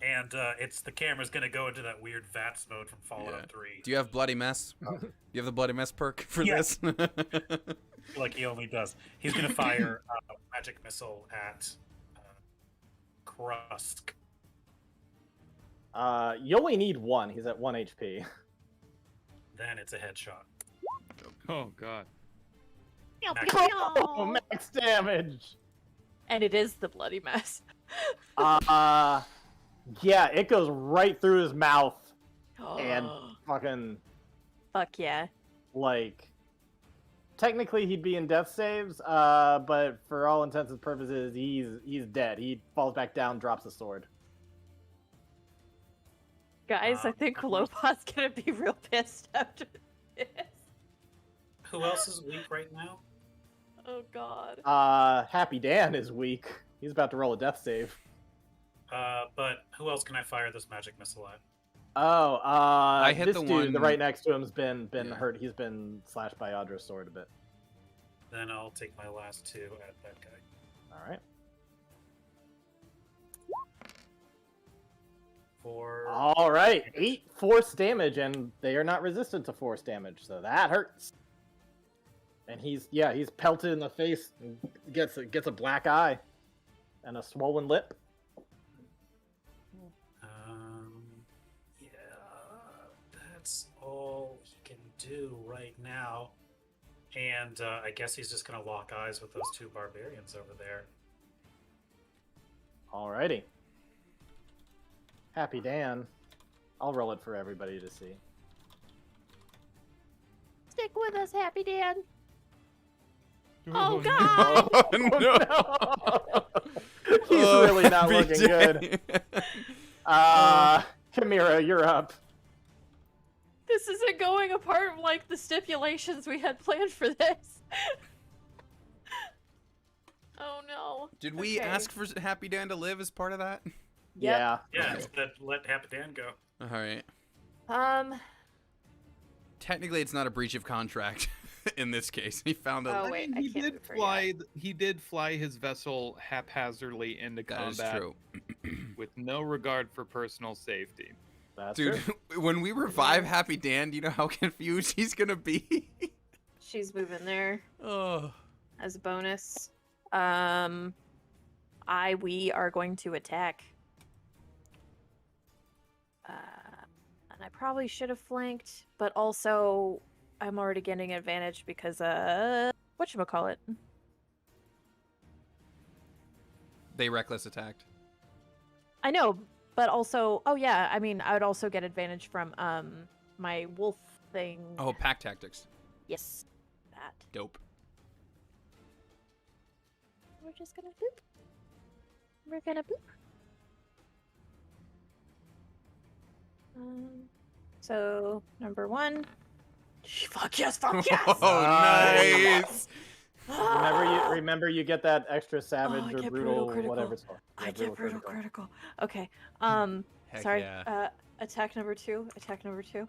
Speaker 6: And it's the camera's gonna go into that weird VATS mode from Fallout 3.
Speaker 1: Do you have Bloody Mess? Do you have the Bloody Mess perk for
Speaker 6: Yes.
Speaker 1: this?
Speaker 6: Like he only does. He's gonna fire a magic missile at Krusk.
Speaker 4: You only need 1. He's at 1 HP.
Speaker 6: Then it's a headshot.
Speaker 5: Oh god.
Speaker 6: Max-
Speaker 4: Oh, max damage!
Speaker 2: And it is the bloody mess.
Speaker 4: Yeah, it goes right through his mouth and fucking,
Speaker 2: Fuck yeah.
Speaker 4: technically he'd be in death saves, but for all intents and purposes, he's dead. He falls back down, drops the sword.
Speaker 2: Guys, I think Lobot's gonna be real pissed after this.
Speaker 6: Who else is weak right now?
Speaker 2: Oh god.
Speaker 4: Happy Dan is weak. He's about to roll a death save.
Speaker 6: But who else can I fire this magic missile at?
Speaker 4: Oh,
Speaker 1: I hit
Speaker 4: this
Speaker 1: the
Speaker 4: dude, the
Speaker 1: one-
Speaker 4: right next to him's been
Speaker 1: Yeah.
Speaker 4: hurt. He's been slashed by Audra's sword a bit.
Speaker 6: Then I'll take my last 2 at that guy.
Speaker 4: All right. All right, 8 force damage, and they are not resistant to force damage, so that hurts. And he's pelted in the face and gets a black eye. and a swollen lip.
Speaker 6: Yeah, that's all he can do right now. And I guess he's just gonna lock eyes with those two barbarians over there.
Speaker 4: Alrighty. Happy Dan. I'll roll it for everybody to see.
Speaker 7: Stick with us, Happy Dan.
Speaker 5: Oh,
Speaker 7: Oh God!
Speaker 1: Oh, no.
Speaker 4: He's really not
Speaker 1: Happy
Speaker 4: looking good.
Speaker 1: day.
Speaker 4: Chimera, you're up.
Speaker 2: This isn't going apart like the stipulations we had planned for this. Oh no.
Speaker 1: Did we
Speaker 2: Okay.
Speaker 1: ask for Happy Dan to live as part of that?
Speaker 4: Yeah.
Speaker 6: Yeah, let Happy Dan go.
Speaker 1: All right. Technically, it's not a breach of contract in this case. He found a.
Speaker 2: Oh,
Speaker 5: I
Speaker 2: wait,
Speaker 5: mean,
Speaker 2: I
Speaker 5: he
Speaker 2: can't
Speaker 5: did
Speaker 2: move her
Speaker 5: fly.
Speaker 2: yet.
Speaker 5: He did fly his vessel haphazardly into
Speaker 1: That is
Speaker 5: combat
Speaker 1: true.
Speaker 5: with no regard for personal safety.
Speaker 4: That's
Speaker 1: Dude,
Speaker 4: true.
Speaker 1: when we revive Happy Dan, do you know how confused he's gonna be?
Speaker 2: She's moving there
Speaker 1: Oh.
Speaker 2: as a bonus. We are going to attack. And I probably should have flanked, but also I'm already getting advantage because whatchamacallit?
Speaker 1: They reckless attacked.
Speaker 2: I know, but also I would also get advantage from my wolf thing.
Speaker 1: Oh, pack tactics.
Speaker 2: Yes. That.
Speaker 1: Dope.
Speaker 2: We're just gonna boop. We're gonna boop. So number 1. Fuck yes! Fuck yes!
Speaker 1: Oh, nice.
Speaker 4: Remember you get that extra savage
Speaker 2: I
Speaker 4: or
Speaker 2: get
Speaker 4: brutal,
Speaker 2: critical.
Speaker 4: whatever it's called.
Speaker 2: I
Speaker 4: Yeah,
Speaker 2: get brutal critical. Okay.
Speaker 1: Heck
Speaker 2: Sorry.
Speaker 1: yeah.
Speaker 2: Attack number 2. Attack number 2.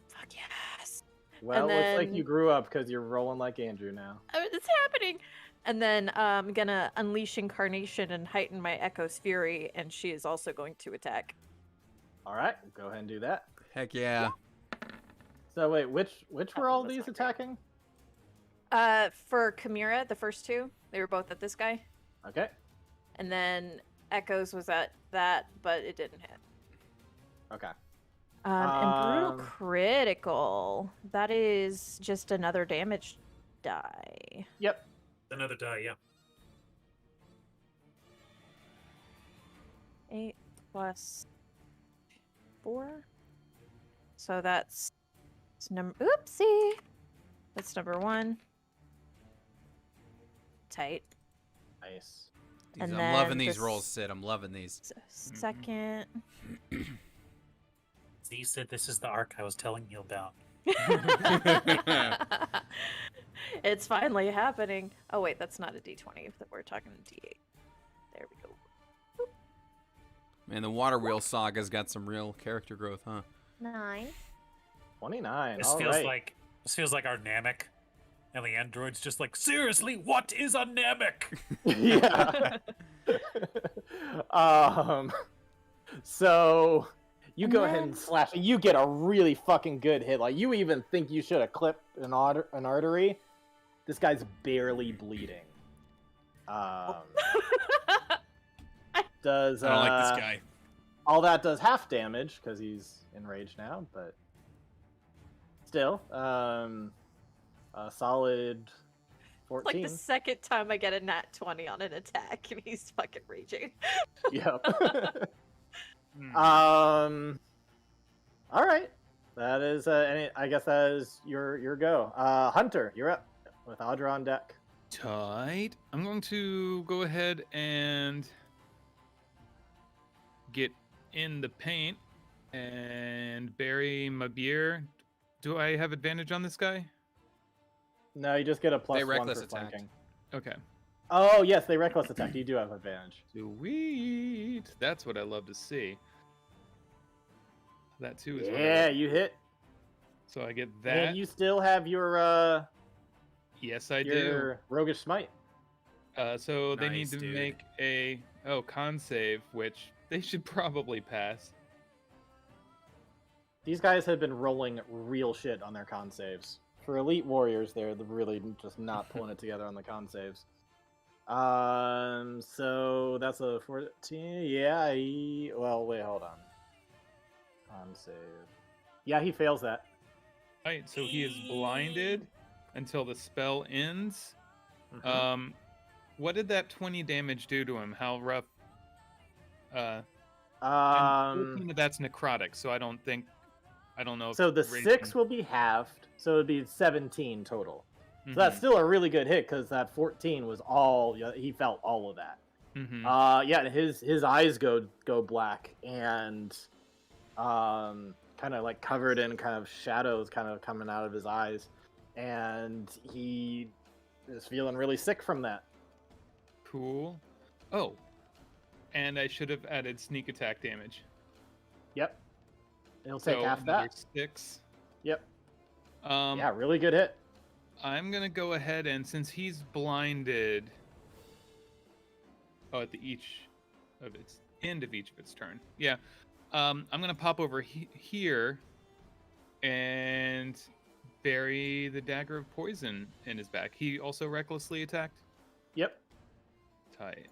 Speaker 2: Fuck yes!
Speaker 4: Well,
Speaker 2: And
Speaker 4: looks like
Speaker 2: then-
Speaker 4: you grew up because you're rolling like Andrew now.
Speaker 2: It's happening. And then I'm gonna unleash incarnation and heighten my echo's fury, and she is also going to attack.
Speaker 4: All right, go ahead and do that.
Speaker 1: Heck yeah.
Speaker 4: So wait, which
Speaker 2: That
Speaker 4: were all
Speaker 2: one was
Speaker 4: these
Speaker 2: not great.
Speaker 4: attacking?
Speaker 2: For Chimera, the first 2, they were both at this guy,
Speaker 4: Okay.
Speaker 2: and then Echoes was at that, but it didn't hit.
Speaker 4: Okay.
Speaker 2: And brutal
Speaker 4: Um,
Speaker 2: critical. That is just another damage die.
Speaker 4: Yep.
Speaker 6: Another die, yeah.
Speaker 2: 8 plus 4. So that's number. Oopsie. That's number 1. Tight.
Speaker 4: Nice.
Speaker 1: Dude,
Speaker 2: And
Speaker 1: I'm loving
Speaker 2: then
Speaker 1: these
Speaker 2: this-
Speaker 1: rolls, Sid. I'm loving these.
Speaker 2: Second.
Speaker 6: Z said this is the arc I was telling you about.
Speaker 2: It's finally happening. Oh wait, that's not a D20. That we're talking a D8. There we go.
Speaker 1: Man, the Water Wheel Saga's got some real character growth, huh?
Speaker 7: 9.
Speaker 4: 29.
Speaker 6: This
Speaker 4: All
Speaker 6: feels
Speaker 4: right.
Speaker 6: like our Namek. And the android's just like, seriously, what is a Namek?
Speaker 4: Yeah. So you
Speaker 2: And
Speaker 4: go ahead
Speaker 2: then-
Speaker 4: and slash it. You get a really fucking good hit. Like you even think you should have clipped an artery. This guy's barely bleeding. Does
Speaker 1: I don't like this guy.
Speaker 4: all that does half damage because he's enraged now, but still, a solid 14.
Speaker 2: Like the second time I get a nat 20 on an attack, and he's fucking raging.
Speaker 4: Yep.
Speaker 5: Hmm.
Speaker 4: All right. That is, I guess that is your go. Hunter, you're up with Audra on deck.
Speaker 5: Tight. I'm going to go ahead and get in the paint and bury my beer. Do I have advantage on this guy?
Speaker 4: No, you just get a plus
Speaker 1: They
Speaker 4: 1
Speaker 1: reckless
Speaker 4: for
Speaker 1: attacked.
Speaker 4: flanking.
Speaker 5: Okay.
Speaker 4: Oh, yes, they reckless attack. You do have advantage.
Speaker 5: Sweet. That's what I love to see. That too is what I
Speaker 4: Yeah,
Speaker 5: love.
Speaker 4: you hit.
Speaker 5: So I get that.
Speaker 4: And you still have your
Speaker 5: Yes, I do.
Speaker 4: your roguish smite.
Speaker 5: So they need
Speaker 6: Nice,
Speaker 5: to
Speaker 6: dude.
Speaker 5: make a con save, which they should probably pass.
Speaker 4: These guys have been rolling real shit on their con saves. For elite warriors, they're really just not pulling it together on the con saves. So that's a 14. Yeah, well, wait, hold on. Save. Yeah, he fails that.
Speaker 5: Right, so he is blinded until the spell ends.
Speaker 4: Mhm.
Speaker 5: What did that 20 damage do to him? How rough? And 14 of that's necrotic, so I don't know if
Speaker 4: So the
Speaker 5: raging...
Speaker 4: 6 will be halved, so it'd be 17 total. So that's
Speaker 5: Mhm,
Speaker 4: still a really good hit because that 14 was all he felt all of that.
Speaker 5: mhm.
Speaker 4: Yeah, his eyes go black and kind of like covered in kind of shadows kind of coming out of his eyes, and he is feeling really sick from that.
Speaker 5: Cool. Oh, and I should have added sneak attack damage.
Speaker 4: Yep. He'll
Speaker 5: So
Speaker 4: take half
Speaker 5: another
Speaker 4: that.
Speaker 5: 6.
Speaker 4: Yep.
Speaker 5: Yeah,
Speaker 4: Yeah, really good hit.
Speaker 5: I'm gonna go ahead and since he's blinded, at the end of each of its turn. Yeah, I'm gonna pop over here and bury the dagger of poison in his back. He also recklessly attacked.
Speaker 4: Yep.
Speaker 5: Tight.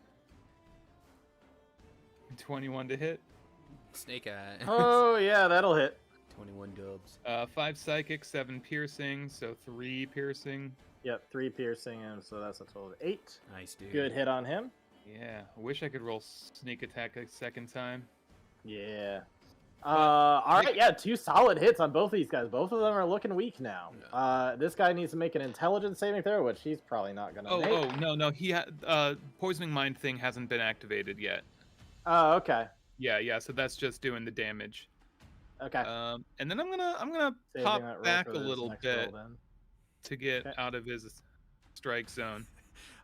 Speaker 5: 21 to hit.
Speaker 1: Snake eye.
Speaker 4: Oh yeah, that'll hit.
Speaker 1: 21 dubs.
Speaker 5: 5 psychic, 7 piercing, so 3 piercing.
Speaker 4: Yep, 3 piercing him, so that's a total of 8.
Speaker 1: Nice, dude.
Speaker 4: Good hit on him.
Speaker 5: Yeah, I wish I could roll sneak attack a second time.
Speaker 4: Yeah. All right, yeah, 2 solid hits on both of these guys. Both of them are looking weak now. This guy needs to make an intelligence saving throw, which he's probably not gonna make.
Speaker 5: No, he poisoning mind thing hasn't been activated yet.
Speaker 4: Oh, okay.
Speaker 5: Yeah, so that's just doing the damage.
Speaker 4: Okay.
Speaker 5: And then I'm gonna
Speaker 4: Saving
Speaker 5: pop
Speaker 4: that roll
Speaker 5: back
Speaker 4: for
Speaker 5: a
Speaker 4: this
Speaker 5: little
Speaker 4: next
Speaker 5: bit
Speaker 4: roll, then.
Speaker 5: to get
Speaker 4: Okay.
Speaker 5: out of his strike zone.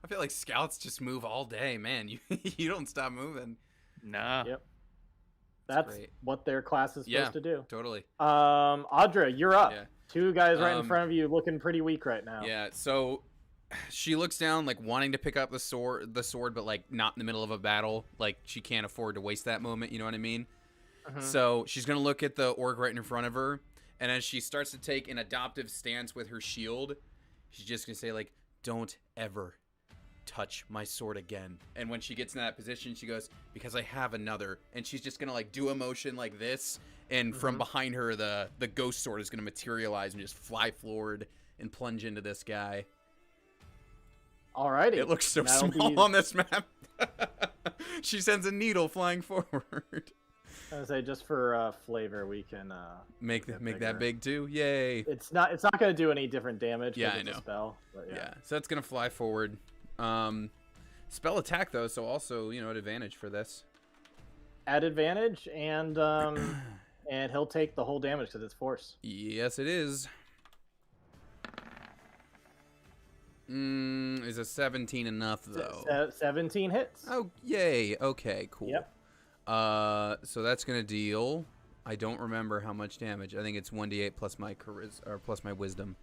Speaker 1: I feel like scouts just move all day, man. You don't stop moving.
Speaker 5: Nah.
Speaker 4: Yep. That's
Speaker 1: great.
Speaker 4: what their class is supposed to do.
Speaker 1: Totally.
Speaker 4: Audra, you're up.
Speaker 1: Yeah.
Speaker 4: 2 guys right in front of you looking pretty weak right now.
Speaker 1: Yeah, so she looks down, like wanting to pick up the sword, but like not in the middle of a battle. Like she can't afford to waste that moment. You know what I mean?
Speaker 4: Mhm.
Speaker 1: So she's gonna look at the orc right in front of her, and as she starts to take an adoptive stance with her shield, she's just gonna say like, "Don't ever touch my sword again." And when she gets in that position, she goes, "Because I have another," and she's just gonna like do a motion like this, and from behind her, the ghost sword is gonna materialize and just fly forward and plunge into this guy.
Speaker 4: Alrighty.
Speaker 1: It looks so
Speaker 4: That'll
Speaker 1: small
Speaker 4: be-
Speaker 1: on this map. She sends a needle flying forward.
Speaker 4: I was gonna say, just for flavor, we can
Speaker 1: Make
Speaker 4: it
Speaker 1: that
Speaker 4: bigger.
Speaker 1: big too. Yay.
Speaker 4: It's not gonna do any different damage. 'Cause
Speaker 1: Yeah, I
Speaker 4: it's
Speaker 1: know.
Speaker 4: A spell. But
Speaker 1: Yeah. So that's gonna fly forward. Spell attack though, so also at advantage for this.
Speaker 4: At advantage, and and he'll take the whole damage because it's force.
Speaker 1: Yes, it is. Is a 17 enough though?
Speaker 4: 17 hits.
Speaker 1: Oh, yay. Okay, cool.
Speaker 4: Yep.
Speaker 1: So that's gonna deal. I don't remember how much damage. I think it's 1d8 plus my or plus my wisdom.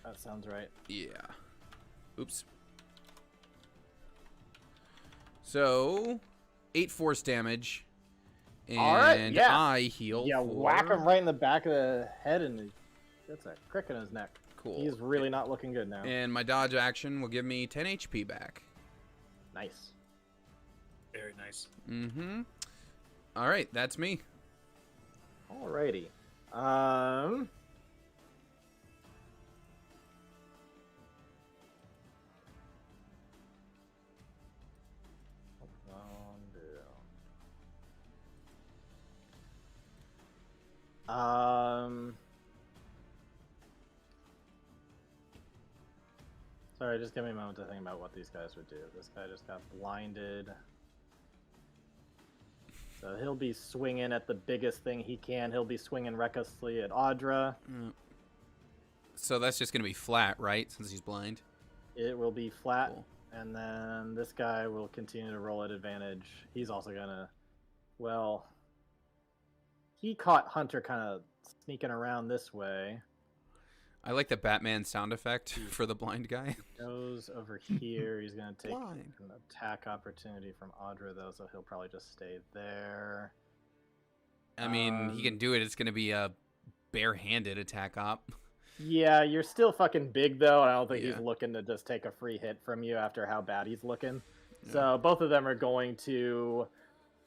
Speaker 4: That sounds right.
Speaker 1: Yeah. Oops. So 8 force damage. And
Speaker 4: All right, yeah.
Speaker 1: I heal.
Speaker 4: Yeah,
Speaker 1: for...
Speaker 4: whack him right in the back of the head, and that's a crick in his neck.
Speaker 1: Cool.
Speaker 4: He's really not looking good now.
Speaker 1: And my dodge action will give me 10 HP back.
Speaker 4: Nice.
Speaker 6: Very nice.
Speaker 1: Mm-hmm. All right, that's me.
Speaker 4: Alrighty. Sorry, just give me a moment to think about what these guys would do. This guy just got blinded. So he'll be swinging at the biggest thing he can. He'll be swinging recklessly at Audra.
Speaker 1: So that's just going to be flat, right? Since he's blind.
Speaker 4: It will be flat.
Speaker 1: Cool.
Speaker 4: And then this guy will continue to roll at advantage. He's also going to... Well... He caught Hunter kind of sneaking around this way.
Speaker 1: I like the Batman sound effect for the blind guy.
Speaker 4: Goes over here. He's going to take
Speaker 1: Blind.
Speaker 4: an attack opportunity from Audra, though, so he'll probably just stay there.
Speaker 1: I mean, he can do it. It's going to be a barehanded attack op.
Speaker 4: Yeah, you're still fucking big though. I don't think
Speaker 1: Yeah.
Speaker 4: he's looking to just take a free hit from you after how bad he's looking.
Speaker 1: Yeah.
Speaker 4: So both of them are going to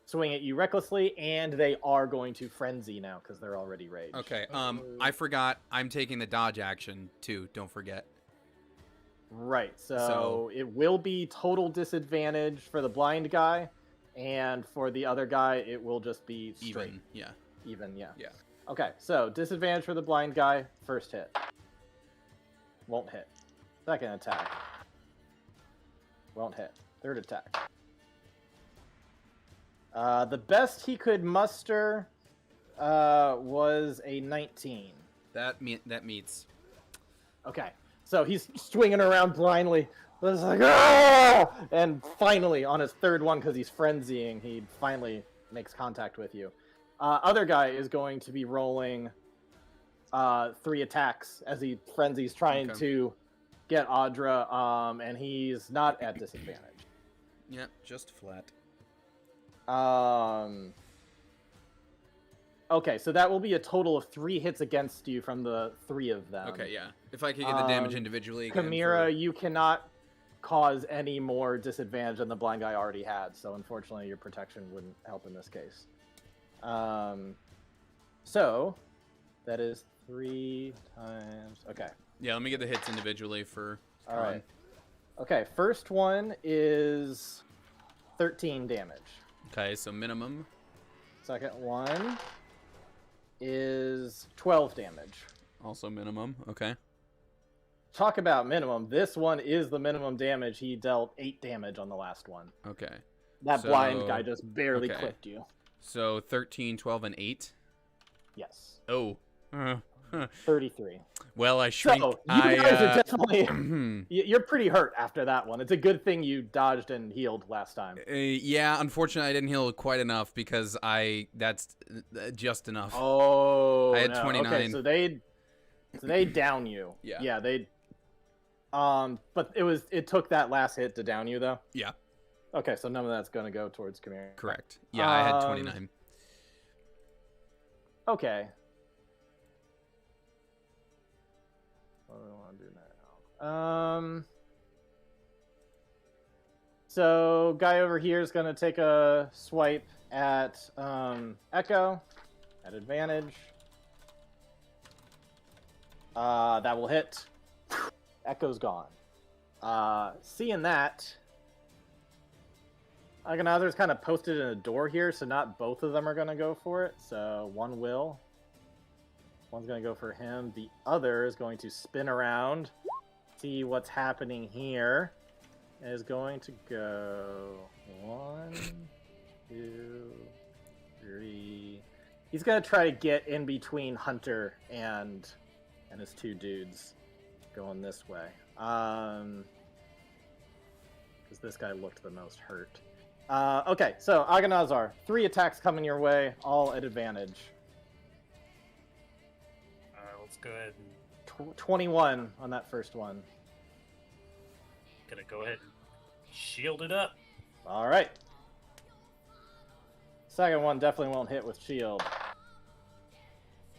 Speaker 4: swing at you recklessly, and they are going to frenzy now because they're already raged.
Speaker 1: Okay. I forgot. I'm taking the dodge action too. Don't forget.
Speaker 4: Right.
Speaker 1: So-
Speaker 4: So it will be total disadvantage for the blind guy, and for the other guy, it will just be straight.
Speaker 1: Even. Yeah.
Speaker 4: Even, yeah.
Speaker 1: Yeah.
Speaker 4: Okay, so disadvantage for the blind guy. First hit. Won't hit. Second attack. Won't hit. Third attack. The best he could muster was a 19.
Speaker 1: That meets.
Speaker 4: Okay, so he's swinging around blindly. But it's like, ah! And finally, on his third one, because he's frenzying, he finally makes contact with you. Other guy is going to be rolling 3 attacks as he frenzies, trying
Speaker 1: Okay.
Speaker 4: to get Audra, and he's not at disadvantage.
Speaker 1: Yep. Just flat.
Speaker 4: Okay, so that will be a total of 3 hits against you from the 3 of them.
Speaker 1: Okay. Yeah. If I could get the damage
Speaker 4: Um,
Speaker 1: individually. Again
Speaker 4: Chimera, you cannot cause any more disadvantage than the blind guy already had, so unfortunately your protection wouldn't help in this case. So that is 3 times. Okay.
Speaker 1: Yeah. Let me get the hits individually for.
Speaker 4: All right. Okay, first one is 13 damage.
Speaker 1: Okay. So minimum.
Speaker 4: Second one is 12 damage.
Speaker 1: Also minimum. Okay.
Speaker 4: Talk about minimum. This one is the minimum damage. He dealt 8 damage on the last one.
Speaker 1: Okay.
Speaker 4: That blind
Speaker 1: So-
Speaker 4: guy just barely
Speaker 1: okay.
Speaker 4: clipped you.
Speaker 1: So 13, 12, and 8.
Speaker 4: Yes.
Speaker 1: Oh.
Speaker 4: 33.
Speaker 1: Well, I shrink.
Speaker 4: So, you guys are definitely...
Speaker 1: Hmm.
Speaker 4: You're pretty hurt after that one. It's a good thing you dodged and healed last time.
Speaker 1: Yeah, unfortunately, I didn't heal quite enough because that's just enough.
Speaker 4: Oh,
Speaker 1: I had
Speaker 4: no.
Speaker 1: 29.
Speaker 4: Okay, so they down you.
Speaker 1: Yeah.
Speaker 4: Yeah, they... but it took that last hit to down you, though?
Speaker 1: Yeah,
Speaker 4: Okay, so none of that's going to go towards Chimera.
Speaker 1: correct. Yeah, I had
Speaker 4: Um,
Speaker 1: 29.
Speaker 4: Okay. What do I want to do now? So guy over here is gonna take a swipe at Echo at advantage. That will hit. Echo's gone. Seeing that, Agonother's kind of posted in a door here, so not both of them are gonna go for it. So one will. One's gonna go for him. The other is going to spin around, see what's happening here. And is going to go 1, 2, 3. He's gonna try to get in between Hunter and his 2 dudes, going this way. Because this guy looked the most hurt. Okay, so Agonazar, 3 attacks coming your way, all at advantage.
Speaker 6: Let's go ahead and
Speaker 4: 21 on that first one.
Speaker 6: gonna go ahead and shield it up.
Speaker 4: All right. Second one definitely won't hit with shield.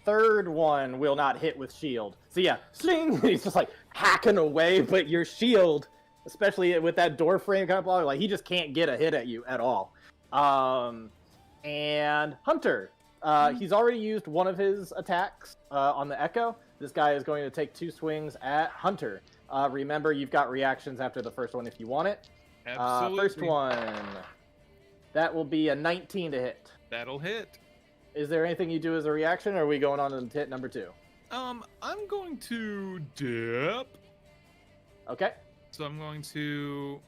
Speaker 4: Third one will not hit with shield. So yeah, sling! He's just like hacking away, but your shield, especially with that door frame kind of block, like he just can't get a hit at you at all. And Hunter, he's already used one of his attacks on the Echo. This guy is going to take 2 swings at Hunter. Remember, you've got reactions after the first one if you want it.
Speaker 5: Absolutely.
Speaker 4: First one. That will be a 19 to hit.
Speaker 5: That'll hit.
Speaker 4: Is there anything you do as a reaction, or are we going on to hit number 2?
Speaker 5: I'm going to dip.
Speaker 4: Okay.
Speaker 5: So I'm going to.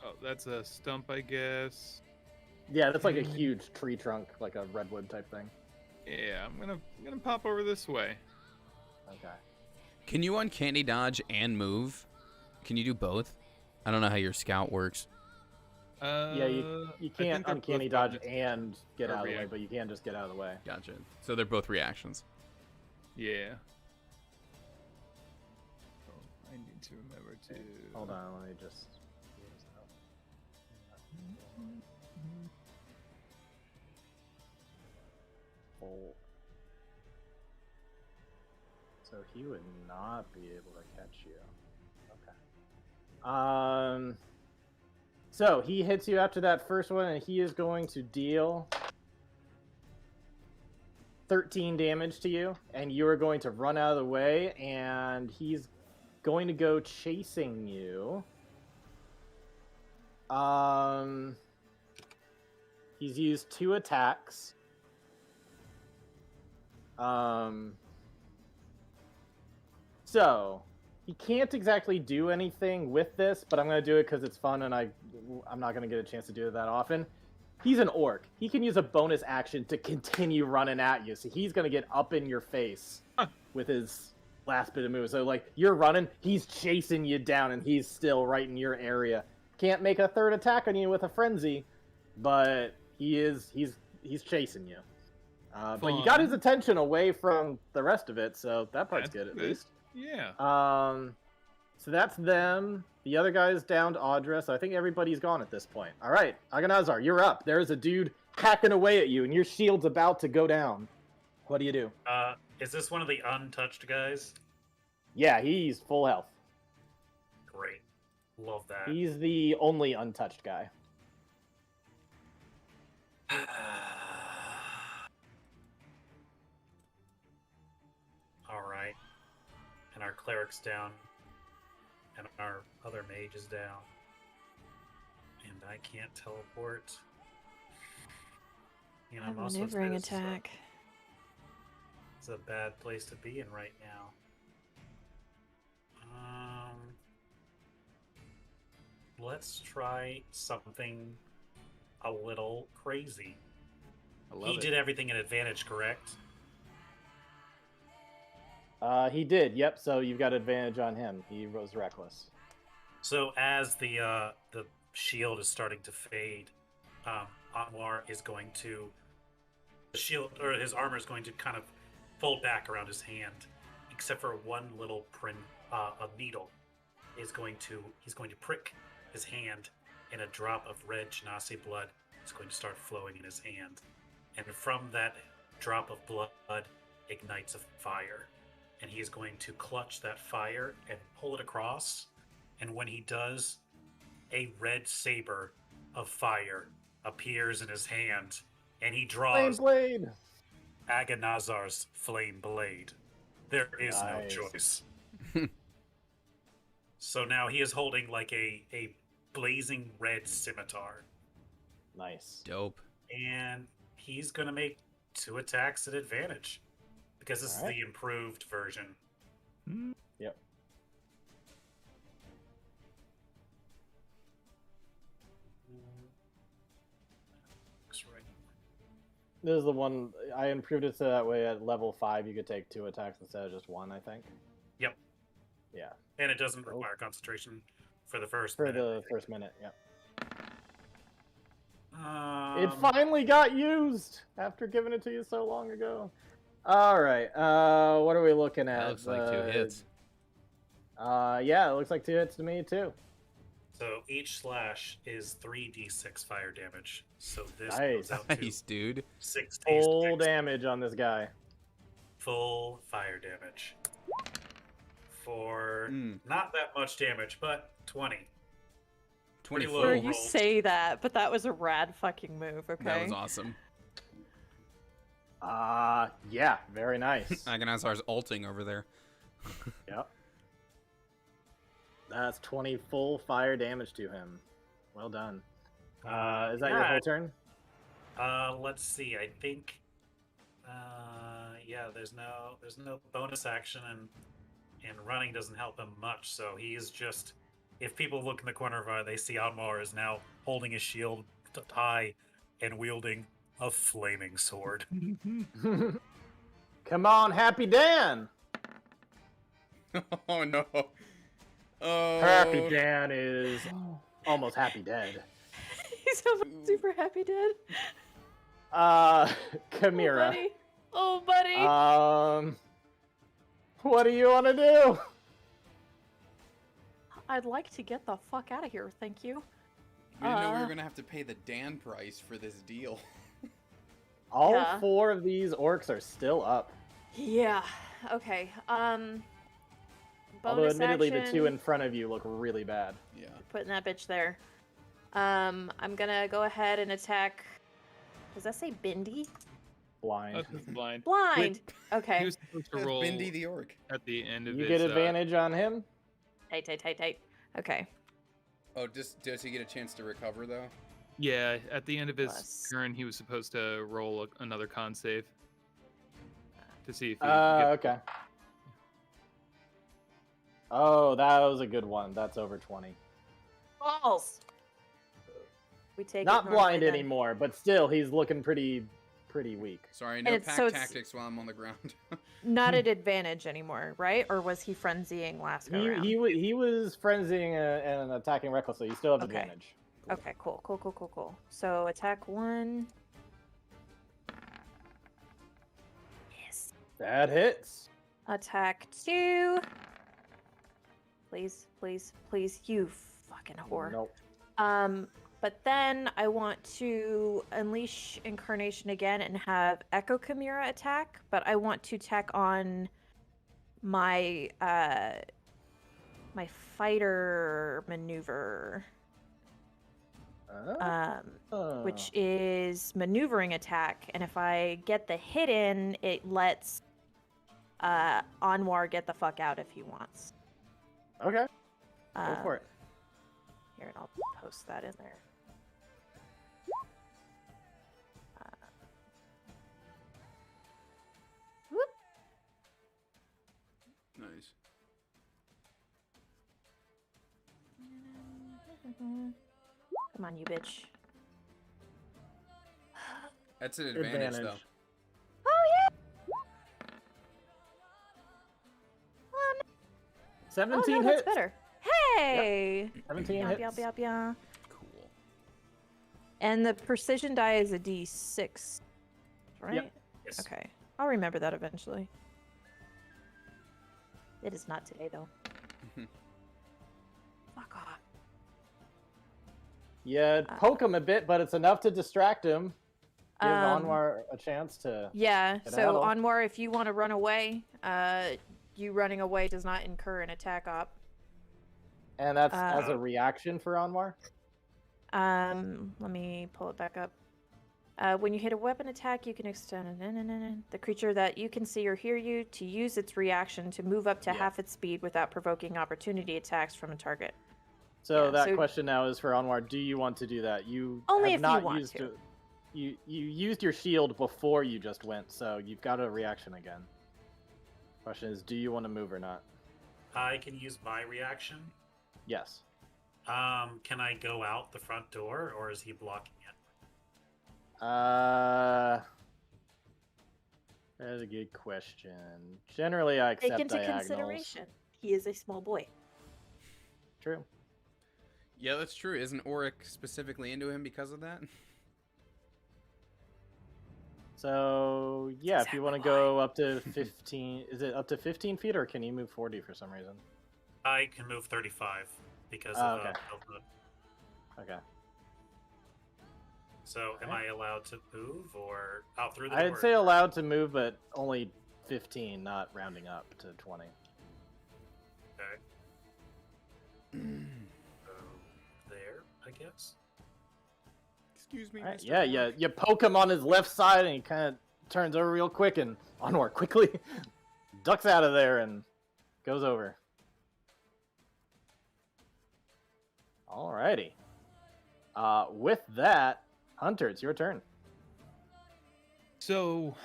Speaker 5: Oh, that's a stump, I guess.
Speaker 4: Yeah, that's like a huge tree trunk, like a redwood type thing.
Speaker 5: Yeah, I'm gonna pop over this way.
Speaker 4: Okay.
Speaker 1: Can you uncanny dodge and move? Can you do both? I don't know how your scout works.
Speaker 4: Yeah, you
Speaker 5: I
Speaker 4: can't
Speaker 5: think they're
Speaker 4: uncanny
Speaker 5: both
Speaker 4: dodge
Speaker 5: bonus.
Speaker 4: and get
Speaker 5: Or
Speaker 4: out of the way,
Speaker 5: react.
Speaker 4: but you can just get out of the way.
Speaker 1: Gotcha. So they're both reactions.
Speaker 5: Yeah. Oh, I need to remember to.
Speaker 4: Hold on, let me just. So he would not be able to catch you. Okay. So he hits you after that first one, and he is going to deal 13 damage to you, and you are going to run out of the way, and he's going to go chasing you. He's used 2 attacks. So he can't exactly do anything with this, but I'm going to do it because it's fun, and I'm not going to get a chance to do it that often. He's an orc. He can use a bonus action to continue running at you, so he's going to get up in your face with his last bit of move. So, like, you're running, he's chasing you down, and he's still right in your area. Can't make a third attack on you with a frenzy, but he's chasing you. But you got his attention away from the rest of it, so that part's good at least.
Speaker 5: Yeah.
Speaker 4: So that's them. The other guy's down to Audra, so I think everybody's gone at this point. All right, Aganazar, you're up. There's a dude hacking away at you, and your shield's about to go down. What do you do?
Speaker 6: Is this one of the untouched guys?
Speaker 4: Yeah, he's full health.
Speaker 6: Great. Love that.
Speaker 4: He's the only untouched guy.
Speaker 6: Alright. And our cleric's down. And our other mage is down. And I can't teleport. And I'm also
Speaker 2: maneuvering
Speaker 6: exposed, so
Speaker 2: attack.
Speaker 6: it's a bad place to be in right now. Let's try something a little crazy. He did everything at advantage, correct?
Speaker 4: He did, yep, so you've got advantage on him. He was reckless.
Speaker 6: So as the shield is starting to fade, Anwar is going to his armor is going to kind of fold back around his hand, except for one little print, a needle he's going to prick his hand, and a drop of red Genasi blood is going to start flowing in his hand, and from that drop of blood ignites a fire. And he is going to clutch that fire and pull it across. And when he does, a red saber of fire appears in his hand. And he draws
Speaker 4: Flame blade!
Speaker 6: Aganazar's flame blade. There is no
Speaker 4: Nice.
Speaker 6: choice. So now he is holding like a blazing red scimitar.
Speaker 4: Nice.
Speaker 1: Dope.
Speaker 6: And he's going to make 2 attacks at advantage. Because this
Speaker 4: Alright.
Speaker 6: is the improved version.
Speaker 4: Yep.
Speaker 6: Looks right.
Speaker 4: This is the one, I improved it so that way at level 5 you could take 2 attacks instead of just 1, I think.
Speaker 6: Yep.
Speaker 4: Yeah,
Speaker 6: And it doesn't require concentration for the first
Speaker 4: for
Speaker 6: minute, I
Speaker 4: the
Speaker 6: think.
Speaker 4: first minute, yep.
Speaker 6: Um,
Speaker 4: It finally got used after giving it to you so long ago. Alright, what are we looking at?
Speaker 1: That looks like 2 hits.
Speaker 4: Yeah, it looks like 2 hits to me too.
Speaker 6: So each slash is 3d6 fire damage. So this
Speaker 4: Nice.
Speaker 6: goes out to
Speaker 1: Nice, dude.
Speaker 6: 6d6
Speaker 4: Full damage on this guy.
Speaker 6: full fire damage. For not that much damage, but 20.
Speaker 1: 24.
Speaker 6: low
Speaker 2: Sure,
Speaker 6: roll.
Speaker 2: you say that, but that was a rad fucking move, okay?
Speaker 1: That was awesome.
Speaker 4: Yeah, very nice.
Speaker 1: Aganazar's ulting over there.
Speaker 4: Yep. That's 20 full fire damage to him. Well done. Is that your whole turn?
Speaker 6: Let's see. I think. Yeah. There's no bonus action, and running doesn't help him much. So he is just. If people look in the corner of eye, they see Anwar is now holding his shield high and wielding a flaming sword.
Speaker 4: Come on, Happy Dan!
Speaker 1: Oh no. Oh.
Speaker 4: Happy Dan is almost happy dead.
Speaker 2: He's so super happy dead.
Speaker 4: Chimera.
Speaker 2: Oh, buddy.
Speaker 4: What do you want to do?
Speaker 2: I'd like to get the fuck out of here, thank you.
Speaker 1: We didn't know we were gonna have to pay the Dan price for this deal.
Speaker 4: All
Speaker 2: Yeah.
Speaker 4: 4 of these orcs are still up.
Speaker 2: Yeah. Okay.
Speaker 4: Although,
Speaker 2: Bonus
Speaker 4: admittedly, the two
Speaker 2: action,
Speaker 4: in front of you look really bad.
Speaker 1: Yeah.
Speaker 2: putting that bitch there. I'm gonna go ahead and attack. Does that say Bindi?
Speaker 4: Blind.
Speaker 5: That's blind.
Speaker 2: Blind.
Speaker 5: He
Speaker 2: Okay.
Speaker 5: was supposed to roll
Speaker 1: Bindi the orc.
Speaker 5: at the end of
Speaker 4: You
Speaker 5: his.
Speaker 4: get advantage on him.
Speaker 2: Tight. Okay.
Speaker 1: Oh, does he get a chance to recover though?
Speaker 5: Yeah, at the end of his
Speaker 2: Plus.
Speaker 5: turn, he was supposed to roll another con save to see if he. Could get...
Speaker 4: Okay. Oh, that was a good one. That's over 20.
Speaker 2: Balls. We take
Speaker 4: Not
Speaker 2: it normally
Speaker 4: blind
Speaker 2: then.
Speaker 4: anymore, but still, he's looking pretty weak.
Speaker 1: Sorry, no
Speaker 2: it's-
Speaker 1: pack
Speaker 2: so it's-
Speaker 1: tactics while I'm on the ground.
Speaker 2: Not at advantage anymore, right? Or was he frenzying last go round?
Speaker 4: He was frenzying and attacking recklessly. You still have
Speaker 2: Okay.
Speaker 4: advantage.
Speaker 2: Okay, cool. So attack 1. Yes.
Speaker 4: That hits.
Speaker 2: Attack 2. Please, you fucking whore.
Speaker 4: Nope.
Speaker 2: But then I want to unleash Incarnation again and have Echo Chimera attack, but I want to tack on my my fighter maneuver, which is maneuvering attack, and if I get the hit in, it lets Anwar get the fuck out if he wants.
Speaker 4: Okay. Go for it.
Speaker 2: Here, and I'll post that in there. Whoop.
Speaker 1: Nice.
Speaker 2: Come on, you bitch.
Speaker 1: That's an advantage though.
Speaker 2: Oh yeah. Oh, no.
Speaker 4: 17
Speaker 2: oh, no,
Speaker 4: hits.
Speaker 2: that's better. Hey.
Speaker 4: 17 hits.
Speaker 2: Yeah.
Speaker 1: Cool.
Speaker 2: And the precision die is a D6, right?
Speaker 4: Yep.
Speaker 6: Yes.
Speaker 2: Okay. I'll remember that eventually. It is not today, though. Fuck off.
Speaker 4: Yeah, poke him a bit, but it's enough to distract him. Give
Speaker 2: Um,
Speaker 4: Anwar a chance to.
Speaker 2: Yeah,
Speaker 4: Get
Speaker 2: so
Speaker 4: out.
Speaker 2: Anwar, if you want to run away, you running away does not incur an attack op.
Speaker 4: And that's as a reaction for Anwar?
Speaker 2: Let me pull it back up. When you hit a weapon attack, you can extend the creature that you can see or hear you to use its reaction to move up to half its speed without provoking opportunity attacks from a target.
Speaker 4: So
Speaker 2: Yeah,
Speaker 4: that
Speaker 2: so-
Speaker 4: question now is for Anwar. Do you want to do that? You
Speaker 2: Only
Speaker 4: have
Speaker 2: if you
Speaker 4: not
Speaker 2: want
Speaker 4: used
Speaker 2: to.
Speaker 4: You used your shield before you just went, so you've got a reaction again. Question is, do you want to move or not?
Speaker 6: I can use my reaction.
Speaker 4: Yes.
Speaker 6: Can I go out the front door, or is he blocking it?
Speaker 4: That's a good question. Generally, I accept
Speaker 2: Take into
Speaker 4: diagonals.
Speaker 2: consideration, he is a small boy.
Speaker 4: True.
Speaker 1: Yeah, that's true. Isn't Auric specifically into him because of that?
Speaker 4: So yeah, if you want to go up to 15, is it up to 15 feet, or can you move 40 for some reason?
Speaker 6: I can move 35 because
Speaker 4: Oh,
Speaker 6: of
Speaker 4: okay.
Speaker 6: the.
Speaker 4: Okay.
Speaker 6: So, am I allowed to move or out through the
Speaker 4: I'd
Speaker 6: door?
Speaker 4: say allowed to move, but only 15, not rounding up to 20.
Speaker 6: Okay. So, there, I guess.
Speaker 1: Excuse me,
Speaker 4: All right,
Speaker 1: Mr.
Speaker 4: yeah,
Speaker 1: Auric.
Speaker 4: you poke him on his left side, and he kind of turns over real quick, and Anwar quickly ducks out of there and goes over. Alrighty. With that, Hunter, it's your turn.
Speaker 5: So,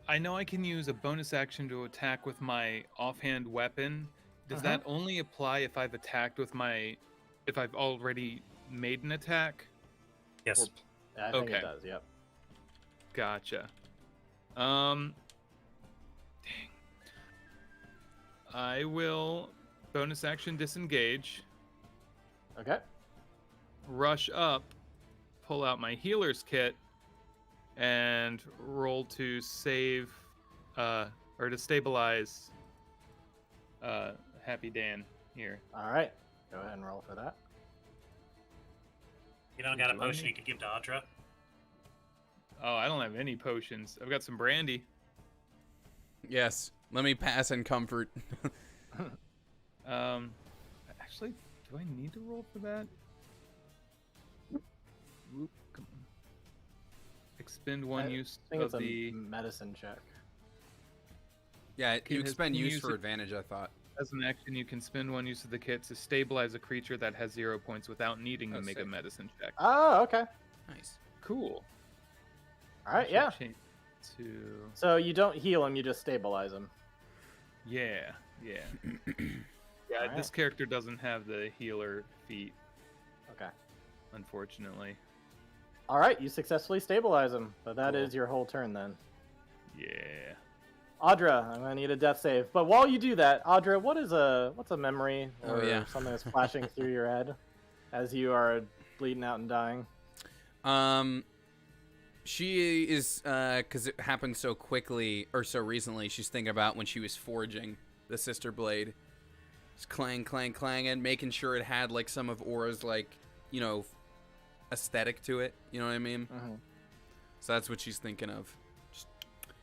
Speaker 5: I know I can use a bonus action to attack with my offhand weapon. Does that only apply if I've attacked with my, if I've already made an attack?
Speaker 6: Yes.
Speaker 4: I think
Speaker 5: Okay.
Speaker 4: it does, yep.
Speaker 5: Gotcha. Dang. I will bonus action disengage,
Speaker 4: Okay.
Speaker 5: rush up, pull out my healer's kit, and roll to save, or to stabilize, Happy Dan here.
Speaker 4: Alright. Go ahead and roll for that.
Speaker 6: You don't got a
Speaker 5: Would you like
Speaker 6: potion
Speaker 5: me?
Speaker 6: you could give to Audra?
Speaker 5: Oh, I don't have any potions. I've got some brandy.
Speaker 1: Yes. Let me pass in comfort.
Speaker 5: Actually, do I need to roll for that? Whoop, come on. Expend one use
Speaker 4: I think
Speaker 5: of
Speaker 4: it's
Speaker 5: the
Speaker 4: a medicine check.
Speaker 1: Yeah,
Speaker 5: Okay,
Speaker 1: you
Speaker 5: has
Speaker 1: expend
Speaker 5: been
Speaker 1: use
Speaker 5: used
Speaker 1: for
Speaker 5: it-
Speaker 1: advantage, I thought.
Speaker 5: As an action, you can spend one use of the kit to stabilize a creature that has 0 points without needing to
Speaker 1: Oh,
Speaker 5: make a
Speaker 1: sick.
Speaker 5: medicine check.
Speaker 4: Oh, okay.
Speaker 1: Nice.
Speaker 5: Cool.
Speaker 4: All right,
Speaker 5: I should
Speaker 4: yeah.
Speaker 5: change to
Speaker 4: So you don't heal him, you just stabilize him.
Speaker 5: yeah. Yeah,
Speaker 4: Alright.
Speaker 5: this character doesn't have the healer feat,
Speaker 4: Okay.
Speaker 5: unfortunately.
Speaker 4: All right, you successfully stabilize him. But that is
Speaker 5: Cool.
Speaker 4: your whole turn then.
Speaker 5: Yeah.
Speaker 4: Audra, I'm gonna need a death save. But while you do that, Audra, what's a memory
Speaker 1: Oh,
Speaker 4: or
Speaker 1: yeah.
Speaker 4: something that's flashing through your head as you are bleeding out and dying?
Speaker 1: She is, because it happened so quickly, or so recently, she's thinking about when she was forging the Sister Blade. Just clang, clang, clanging, making sure it had, like, some of Aura's, like, you know, aesthetic to it. You know what I mean?
Speaker 4: Mm-hmm.
Speaker 1: So that's what she's thinking of.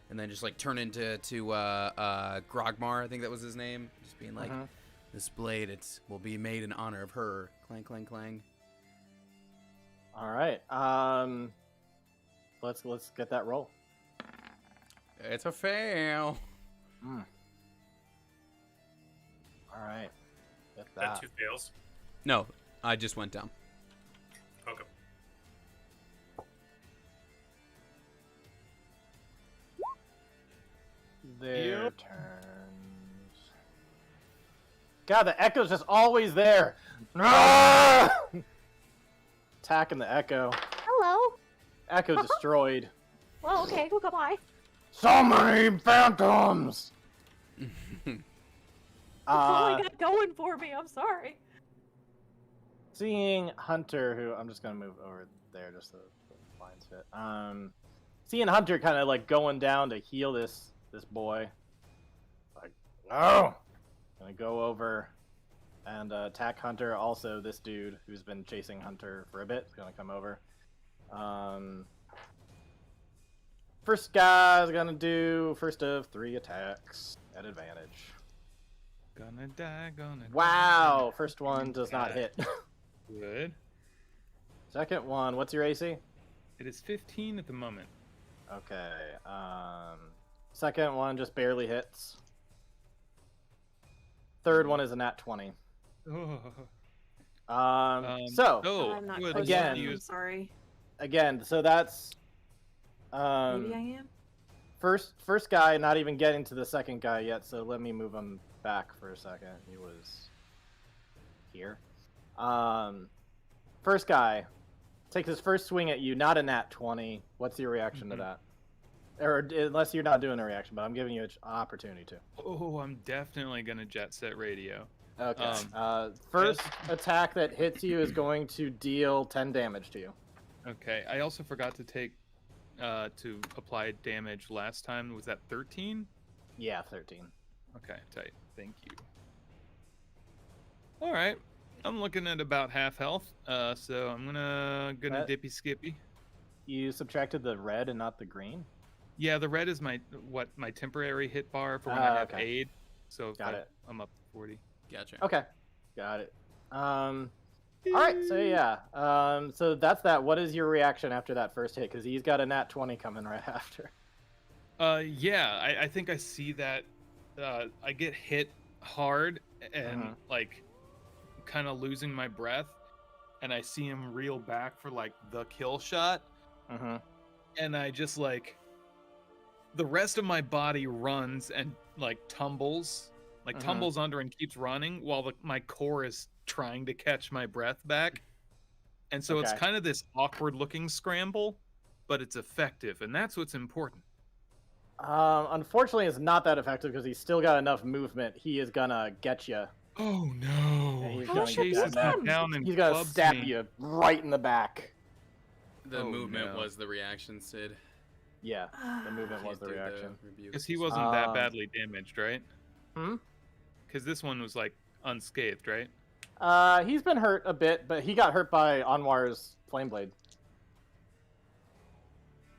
Speaker 1: And then just, like, turn into Grogmar, I think that was his name. Just being like, this blade, will be made in honor of her. Clang, clang, clang.
Speaker 4: All right. Let's get that roll.
Speaker 1: It's a fail.
Speaker 4: Mm. All right. Get
Speaker 6: That
Speaker 4: that.
Speaker 6: 2 fails.
Speaker 1: No, I just went down.
Speaker 6: Okay.
Speaker 4: Their turns. God, the echo's just always there. Attacking the echo.
Speaker 7: Hello.
Speaker 4: Echo destroyed.
Speaker 7: Well, okay, well, goodbye.
Speaker 4: So many phantoms.
Speaker 2: That's all
Speaker 4: Uh,
Speaker 2: I got going for me. I'm sorry.
Speaker 4: seeing Hunter, who I'm just gonna move over there just so the lines fit. Seeing Hunter kind of like going down to heal this boy. Like, no. Gonna go over and attack Hunter. Also, this dude who's been chasing Hunter for a bit is gonna come over. First guy's gonna do first of 3 attacks at advantage.
Speaker 5: Gonna die, gonna
Speaker 4: Wow, first one does not hit.
Speaker 5: die. Good.
Speaker 4: Second one, what's your AC?
Speaker 5: It is 15 at the moment.
Speaker 4: Okay. Second one just barely hits. Third one is a nat 20.
Speaker 5: Oh.
Speaker 4: So
Speaker 5: oh,
Speaker 2: I'm not
Speaker 5: good.
Speaker 2: close
Speaker 4: again-
Speaker 2: enough, I'm
Speaker 5: Use-
Speaker 2: sorry.
Speaker 4: again, so that's
Speaker 2: Maybe I am.
Speaker 4: first guy not even getting to the second guy yet, so let me move him back for a second. He was here. First guy takes his first swing at you, not a nat 20. What's your reaction to that? Or unless you're not doing a reaction, but I'm giving you an opportunity to.
Speaker 5: Oh, I'm definitely gonna jet set radio.
Speaker 4: Okay. First attack that hits you is going to deal 10 damage to you.
Speaker 5: Okay. I also forgot to take to apply damage last time. Was that 13?
Speaker 4: Yeah, 13.
Speaker 5: Okay, tight. Thank you. All right. I'm looking at about half health. So I'm gonna
Speaker 4: That-
Speaker 5: dippy skippy.
Speaker 4: You subtracted the red and not the green?
Speaker 5: Yeah, the red is my temporary hit bar for when
Speaker 4: Ah,
Speaker 5: I have
Speaker 4: okay.
Speaker 5: aid. So if
Speaker 4: Got it.
Speaker 5: I'm up to 40.
Speaker 1: Gotcha.
Speaker 4: Okay. Got it. Alright, so yeah. So that's that. What is your reaction after that first hit? Because he's got a nat 20 coming right after.
Speaker 5: Yeah, I think I see that. I get hit hard and like kind of losing my breath, and I see him reel back for like the kill shot,
Speaker 4: Mm-hmm.
Speaker 5: and I just like the rest of my body runs and like tumbles under and keeps running while my core is trying to catch my breath back, and so it's
Speaker 4: Okay.
Speaker 5: kind of this awkward looking scramble, but it's effective, and that's what's important.
Speaker 4: Unfortunately, it's not that effective because he's still got enough movement. He is gonna get you.
Speaker 5: Oh no!
Speaker 4: Yeah, he's
Speaker 2: How
Speaker 4: gonna
Speaker 2: should
Speaker 4: get
Speaker 5: chases
Speaker 4: that.
Speaker 5: me down and
Speaker 4: He's gonna
Speaker 5: clubs
Speaker 4: stab
Speaker 5: me.
Speaker 4: you right in the back.
Speaker 1: The
Speaker 5: Oh,
Speaker 1: movement
Speaker 5: no.
Speaker 1: was the reaction, Sid.
Speaker 4: Yeah, the movement was
Speaker 1: Can't
Speaker 4: the
Speaker 1: do
Speaker 4: reaction.
Speaker 1: rebuke.
Speaker 5: Because he wasn't that
Speaker 4: Um,
Speaker 5: badly damaged, right?
Speaker 4: Hmm?
Speaker 5: Because this one was like unscathed, right?
Speaker 4: He's been hurt a bit, but he got hurt by Anwar's flame blade.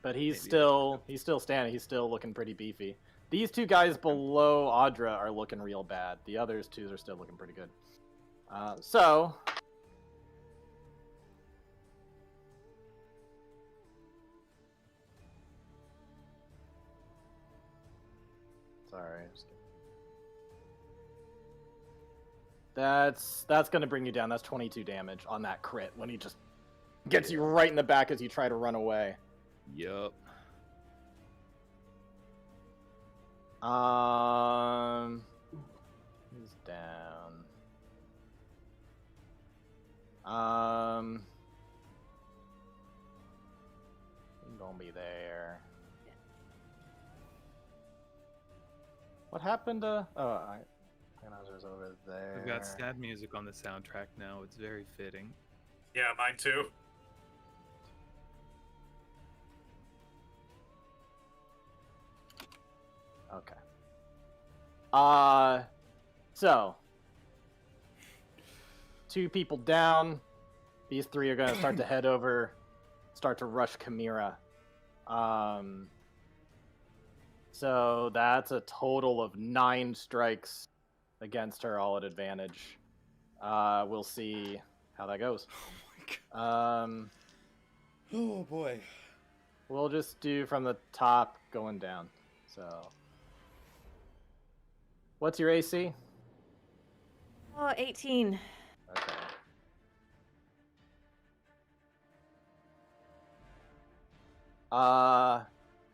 Speaker 4: But he's
Speaker 5: Maybe.
Speaker 4: still standing. He's still looking pretty beefy. These two guys below Audra are looking real bad. The others two are still looking pretty good. So... Sorry. That's going to bring you down. That's 22 damage on that crit when he just gets you right in the back as you try to run away.
Speaker 3: Yup.
Speaker 4: He's down. He's gonna be there. What happened to? Oh, Organizer's over there.
Speaker 5: We've got sad music on the soundtrack now. It's very fitting.
Speaker 6: Yeah, mine too.
Speaker 4: Okay. So 2 people down. These 3 are gonna start to head over, start to rush Chimera. So that's a total of 9 strikes against her, all at advantage. We'll see how that goes.
Speaker 1: Oh boy.
Speaker 4: We'll just do from the top going down. So, what's your AC?
Speaker 2: Oh, 18.
Speaker 4: Okay.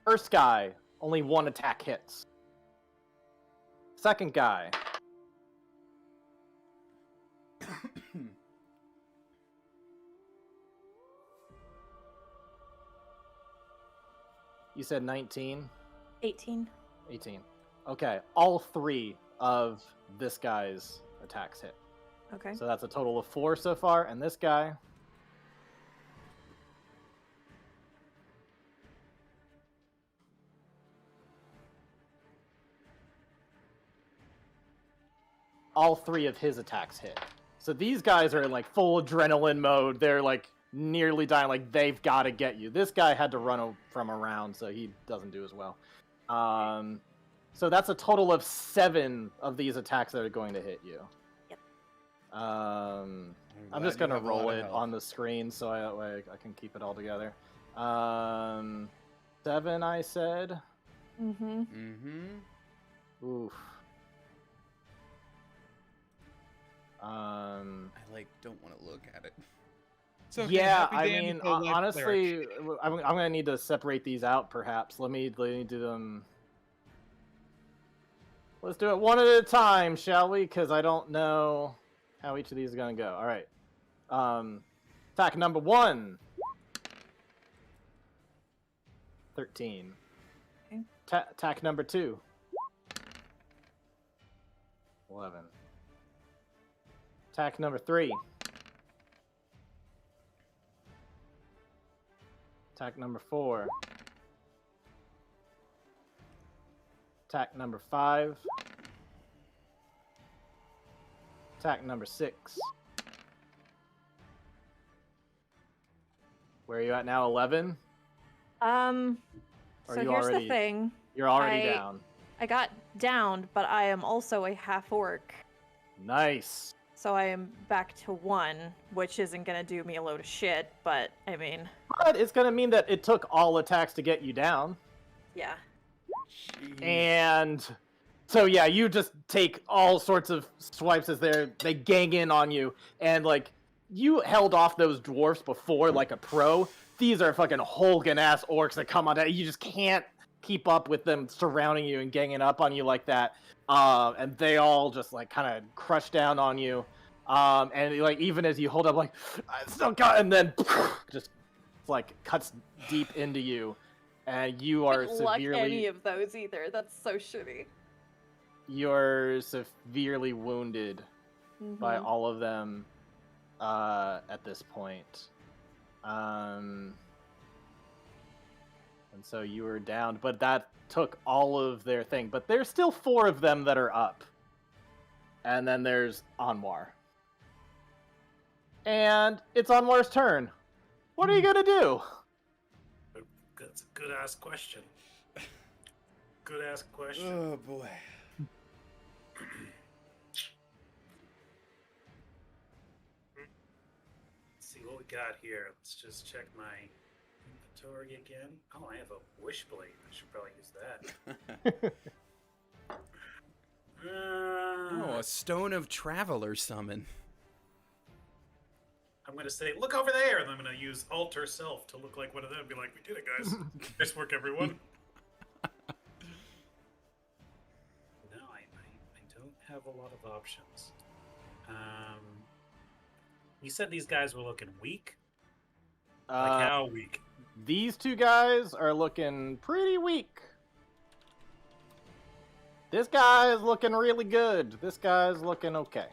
Speaker 4: First guy, only 1 attack hits. Second guy. You said 19?
Speaker 2: 18.
Speaker 4: 18. Okay, all 3 of this guy's attacks hit.
Speaker 2: Okay.
Speaker 4: So that's a total of 4 so far, and this guy... all 3 of his attacks hit. So these guys are in like full adrenaline mode. They're like nearly dying, like they've got to get you. This guy had to run from around, so he doesn't do as well. So that's a total of 7 of these attacks that are going to hit you.
Speaker 2: Yep.
Speaker 4: I'm just gonna roll it on the screen so I can keep it all together. 7, I said.
Speaker 2: Mm-hmm.
Speaker 4: Oof.
Speaker 1: I don't want to look at it.
Speaker 5: So
Speaker 4: Yeah, I mean, honestly, I'm gonna need to separate these out. Perhaps let me do them. Let's do it one at a time, shall we? Because I don't know how each of these is gonna go. All right. Attack number 1. 13.
Speaker 2: Okay.
Speaker 4: Attack number 2. 11. Attack number 3. Attack number 4. Attack number 5. Attack number 6. Where are you at now? 11? Or
Speaker 2: So
Speaker 4: you
Speaker 2: here's
Speaker 4: already-
Speaker 2: the thing.
Speaker 4: You're already
Speaker 2: I-
Speaker 4: down.
Speaker 2: I got downed, but I am also a half orc.
Speaker 4: Nice.
Speaker 2: So I am back to 1, which isn't gonna do me a load of shit, but I mean,
Speaker 4: But it's going to mean that it took all attacks to get you down.
Speaker 2: yeah.
Speaker 4: And so, yeah, you just take all sorts of swipes as they gang in on you. And, like, you held off those dwarfs before like a pro. These are fucking Holgan-ass orcs that come on down. You just can't keep up with them surrounding you and ganging up on you like that. And they all just, like, kind of crush down on you. And, like, even as you hold up, like, I still got... And then just, like, cuts deep into you. And you are
Speaker 2: Didn't luck
Speaker 4: severely...
Speaker 2: any of those either. That's so shitty.
Speaker 4: You're severely wounded by
Speaker 2: Mhm.
Speaker 4: all of them at this point. And so you were down, but that took all of their thing. But there's still 4 of them that are up. And then there's Anwar. And it's Anwar's turn. What are you gonna do?
Speaker 6: That's a good ass question. good ass question.
Speaker 1: Oh boy.
Speaker 6: Let's see what we got here. Let's just check my inventory again. Oh, I have a wish blade. I should probably use that.
Speaker 1: Oh, a stone of traveler summon.
Speaker 6: I'm gonna say, look over there, and I'm gonna use alter self to look like one of them. Be like, we did it, guys. Nice work, everyone. No, I don't have a lot of options. You said these guys were looking weak. Like how weak?
Speaker 4: These two guys are looking pretty weak. This guy's looking really good. This guy's looking okay.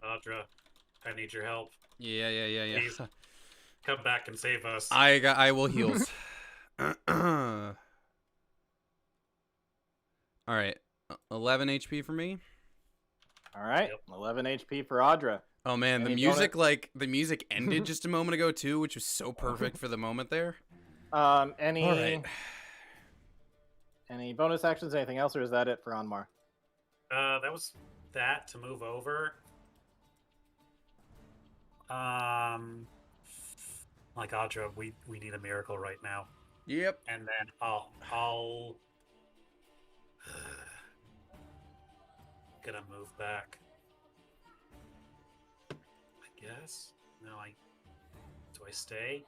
Speaker 6: Audra, I need your help.
Speaker 1: Yeah.
Speaker 6: Please. Come back and save us.
Speaker 1: I will heals. All right, 11 HP for me.
Speaker 4: All right,
Speaker 6: Yep.
Speaker 4: 11 HP for Audra.
Speaker 1: Oh man, the
Speaker 4: Any
Speaker 1: music the music ended just a moment ago too, which was so perfect for the moment there.
Speaker 4: Any
Speaker 1: All right.
Speaker 4: any bonus actions, anything else, or is that it for Anmar?
Speaker 6: That was that to move over. Like Audra, we need a miracle right now,
Speaker 1: Yep.
Speaker 6: and then I'll gonna move back. I guess. No, do I stay?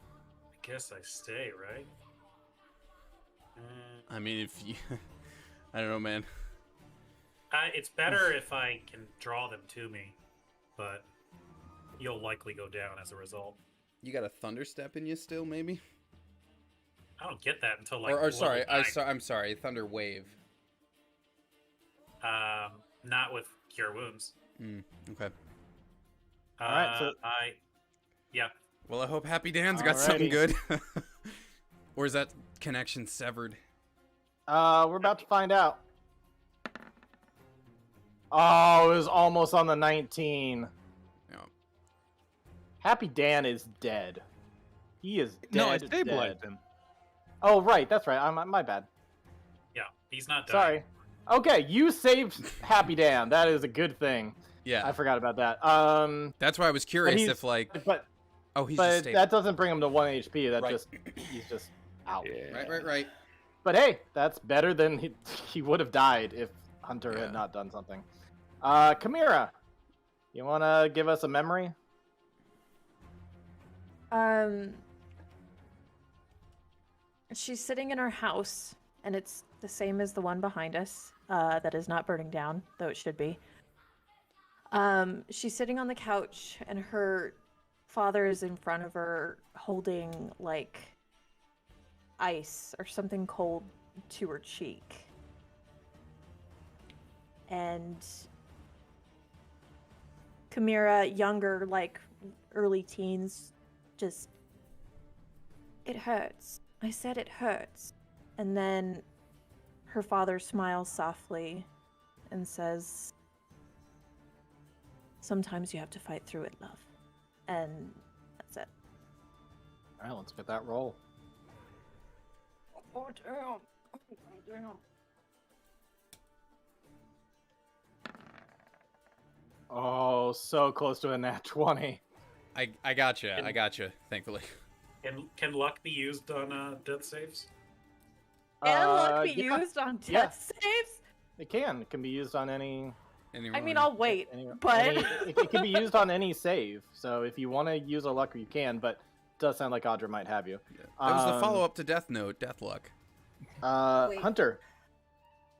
Speaker 6: I guess I stay, right?
Speaker 1: I mean, if you, I don't know, man.
Speaker 6: It's better if I can draw them to me, but you'll likely go down as a result.
Speaker 1: You got a thunder step in you still, maybe?
Speaker 6: I don't get that until like.
Speaker 1: Or sorry,
Speaker 6: level 9.
Speaker 1: I'm sorry, thunder wave.
Speaker 6: Not with cure wounds.
Speaker 1: Okay.
Speaker 4: Alright, so-
Speaker 6: Yeah.
Speaker 1: Well, I hope Happy Dan's got something
Speaker 4: Alrighty.
Speaker 1: good. Or is that connection severed?
Speaker 4: We're about to find out. Oh, it was almost on the 19.
Speaker 1: Yeah.
Speaker 4: Happy Dan is dead. He is dead.
Speaker 5: No, I stabilized
Speaker 4: dead.
Speaker 5: him.
Speaker 4: Oh, right, that's right. My bad.
Speaker 6: Yeah. He's not dying.
Speaker 4: Sorry. Okay, you saved Happy Dan. That is a good thing.
Speaker 1: Yeah.
Speaker 4: I forgot about that.
Speaker 1: That's why I was curious
Speaker 4: he's-
Speaker 1: if like.
Speaker 4: but
Speaker 1: Oh, he's just
Speaker 4: but
Speaker 1: stable.
Speaker 4: that doesn't bring him to 1 HP. That
Speaker 1: Right.
Speaker 4: just he's just out.
Speaker 1: Right.
Speaker 4: But hey, that's better than he would have died if Hunter
Speaker 1: Yeah.
Speaker 4: had not done something. Kamira, you want to give us a memory?
Speaker 2: She's sitting in her house, and it's the same as the one behind us. That is not burning down, though it should be. She's sitting on the couch, and her father is in front of her, holding like ice or something cold to her cheek. And Kamira, younger, like early teens, just, it hurts. I said it hurts. And then her father smiles softly and says, sometimes you have to fight through it, love. And that's it.
Speaker 4: All right, let's get that roll.
Speaker 2: Oh, damn. Oh, damn.
Speaker 4: Oh, so close to a nat 20.
Speaker 1: I gotcha. Thankfully.
Speaker 6: Can luck be used on death saves?
Speaker 2: And luck be
Speaker 4: yeah,
Speaker 2: used on death
Speaker 4: yeah.
Speaker 2: saves?
Speaker 4: It can. It can be used on any.
Speaker 2: I mean, I'll wait, but...
Speaker 4: it can be used on any save. So if you want to use a luck, you can. But it does sound like Audra might have you.
Speaker 1: That was the follow up to Death Note, Death Luck.
Speaker 2: Wait.
Speaker 4: Hunter.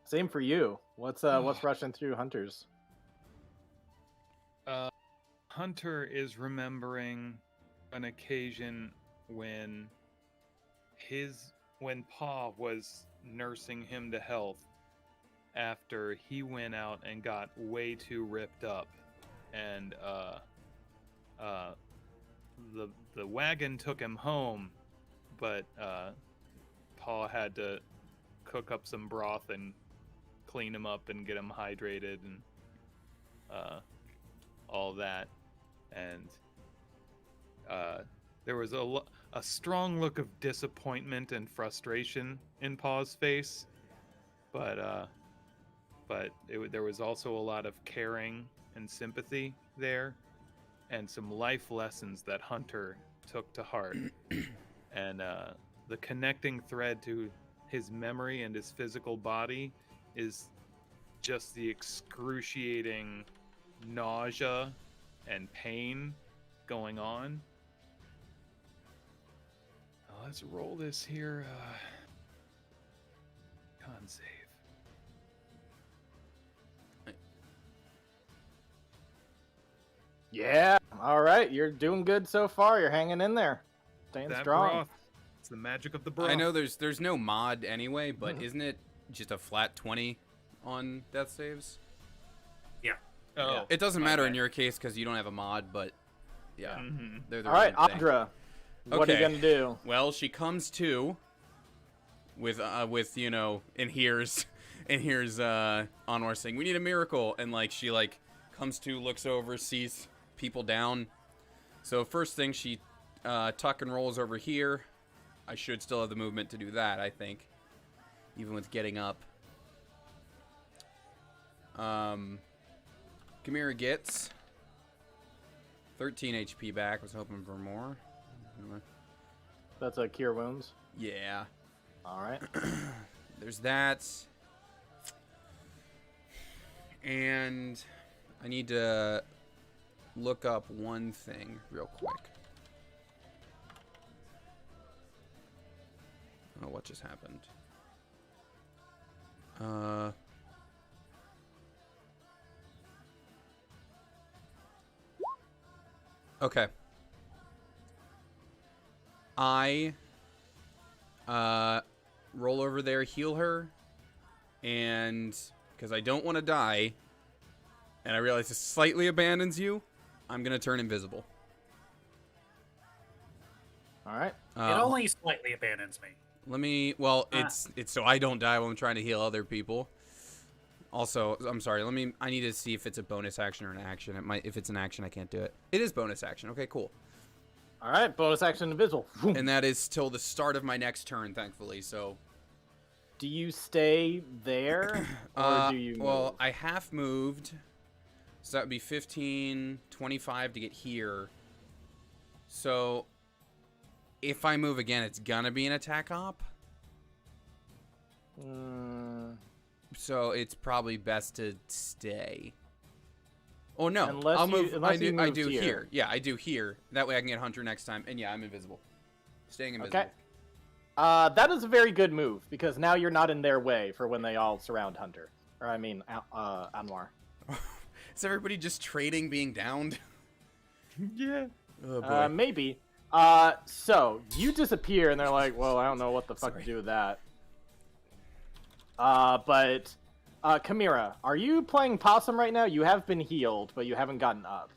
Speaker 4: Same for you. What's rushing through Hunter's?
Speaker 5: Hunter is remembering an occasion when Pa was nursing him to health after he went out and got way too ripped up, and the wagon took him home, but Paul had to cook up some broth and clean him up and get him hydrated and all that. And there was a strong look of disappointment and frustration in Paul's face, but there was also a lot of caring and sympathy there, and some life lessons that Hunter took to heart. And the connecting thread to his memory and his physical body is just the excruciating nausea and pain going on. Let's roll this here. Con save.
Speaker 4: Yeah. All right. You're doing good so far. You're hanging in there. Staying
Speaker 5: That
Speaker 4: strong.
Speaker 5: broth. It's the magic of the broth.
Speaker 1: I know there's no mod anyway, but isn't it just a flat 20 on death saves?
Speaker 5: Oh,
Speaker 4: Yeah.
Speaker 1: It doesn't
Speaker 5: my
Speaker 1: matter in
Speaker 5: bad.
Speaker 1: your case because you don't have a mod, but yeah.
Speaker 5: Mhm.
Speaker 1: They're the
Speaker 4: All right,
Speaker 1: right thing.
Speaker 4: Audra. What are you
Speaker 1: Okay.
Speaker 4: gonna do?
Speaker 1: Well, she comes to with you know, and here's Anwar saying, "We need a miracle," and like she like comes to, looks over, sees people down. So first thing, she tuck and rolls over here. I should still have the movement to do that, I think, even with getting up. Chimera gets 13 HP back. Was hoping for more.
Speaker 4: That's a cure wounds.
Speaker 1: Yeah.
Speaker 4: All right.
Speaker 1: There's that. And I need to look up one thing real quick. Oh, what just happened? Okay. I roll over there, heal her, and because I don't want to die, and I realize this slightly abandons you, I'm gonna turn invisible.
Speaker 4: All right.
Speaker 6: It only slightly abandons me.
Speaker 1: Let me. Well, it's so I don't die when I'm trying to heal other people. Also, I'm sorry. I need to see if it's a bonus action or an action. It might. If it's an action, I can't do it. It is bonus action. Okay, cool.
Speaker 4: All right. Bonus action invisible.
Speaker 1: And that is till the start of my next turn, thankfully. So.
Speaker 4: Do you stay there or do you move?
Speaker 1: Well, I half moved. So that would be 15, 25 to get here. So if I move again, it's gonna be an attack op. So it's probably best to stay. Oh no,
Speaker 4: Unless
Speaker 1: I'll
Speaker 4: you-
Speaker 1: move.
Speaker 4: unless you
Speaker 1: I
Speaker 4: moved
Speaker 1: do
Speaker 4: here.
Speaker 1: here. Yeah, I do here. That way I can get Hunter next time. And yeah, I'm invisible. Staying invisible.
Speaker 4: Okay. That is a very good move because now you're not in their way for when they all surround Hunter. Or I mean, Anwar.
Speaker 1: Is everybody just trading being downed?
Speaker 5: Yeah.
Speaker 1: Oh boy.
Speaker 4: Maybe. So you disappear, and they're like, "Well, I don't know what the fuck
Speaker 1: Sorry.
Speaker 4: to do with that." But Chimera, are you playing possum right now? You have been healed, but you haven't gotten up.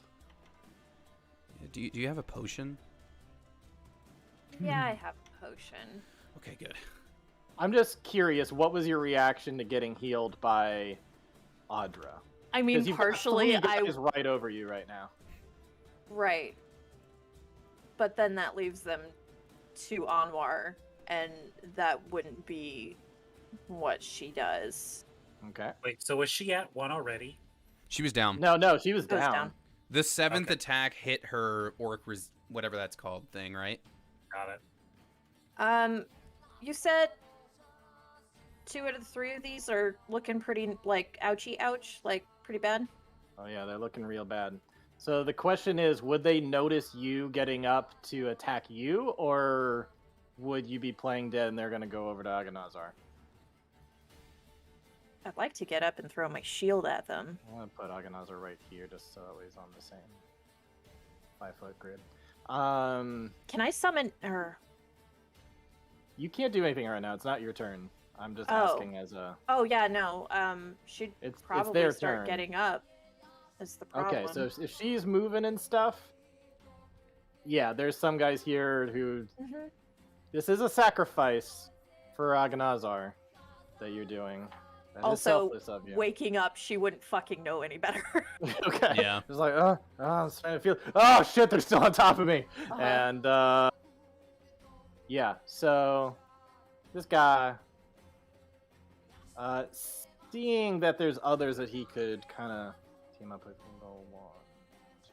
Speaker 1: Do you have a potion?
Speaker 2: Yeah, I have a potion.
Speaker 1: Okay, good.
Speaker 4: I'm just curious, what was your reaction to getting healed by Audra?
Speaker 2: I
Speaker 4: 'Cause
Speaker 2: mean,
Speaker 4: you've got
Speaker 2: partially,
Speaker 4: three guys right over you right now.
Speaker 2: right. But then that leaves them to Anwar, and that wouldn't be what she does.
Speaker 4: Okay.
Speaker 6: Wait, so was she at one already?
Speaker 1: She was down.
Speaker 4: No, she was
Speaker 2: Goes
Speaker 4: down.
Speaker 2: down.
Speaker 1: The seventh
Speaker 6: Okay.
Speaker 1: attack hit her whatever that's called thing, right?
Speaker 6: Got it.
Speaker 2: You said 2 out of the 3 of these are looking pretty, like, ouchie ouch, like, pretty bad.
Speaker 4: Oh yeah, they're looking real bad. So the question is, would they notice you getting up to attack you, or would you be playing dead and they're gonna go over to Aghanazar?
Speaker 2: I'd like to get up and throw my shield at them.
Speaker 4: I'm gonna put Aghanazar right here, just so that he's on the same 5-foot grid.
Speaker 2: Can I summon her?
Speaker 4: You can't do anything right now. It's not your turn. I'm just
Speaker 2: Oh.
Speaker 4: asking as a.
Speaker 2: Oh yeah, no. She'd
Speaker 4: It's
Speaker 2: probably
Speaker 4: their
Speaker 2: start
Speaker 4: turn.
Speaker 2: getting up. Is the problem?
Speaker 4: Okay, so if she's moving and stuff, yeah, there's some guys here who
Speaker 2: Mhm.
Speaker 4: This is a sacrifice for Aghanazar that you're doing. That is
Speaker 2: Also,
Speaker 4: selfless of you.
Speaker 2: waking up, she wouldn't fucking know any better.
Speaker 4: Okay.
Speaker 1: Yeah.
Speaker 4: It's like, I'm starting to feel. Oh shit, they're still on top of me.
Speaker 2: Uh-huh.
Speaker 4: And yeah. So this guy, seeing that there's others that he could kind of team up with, can go 1, 2.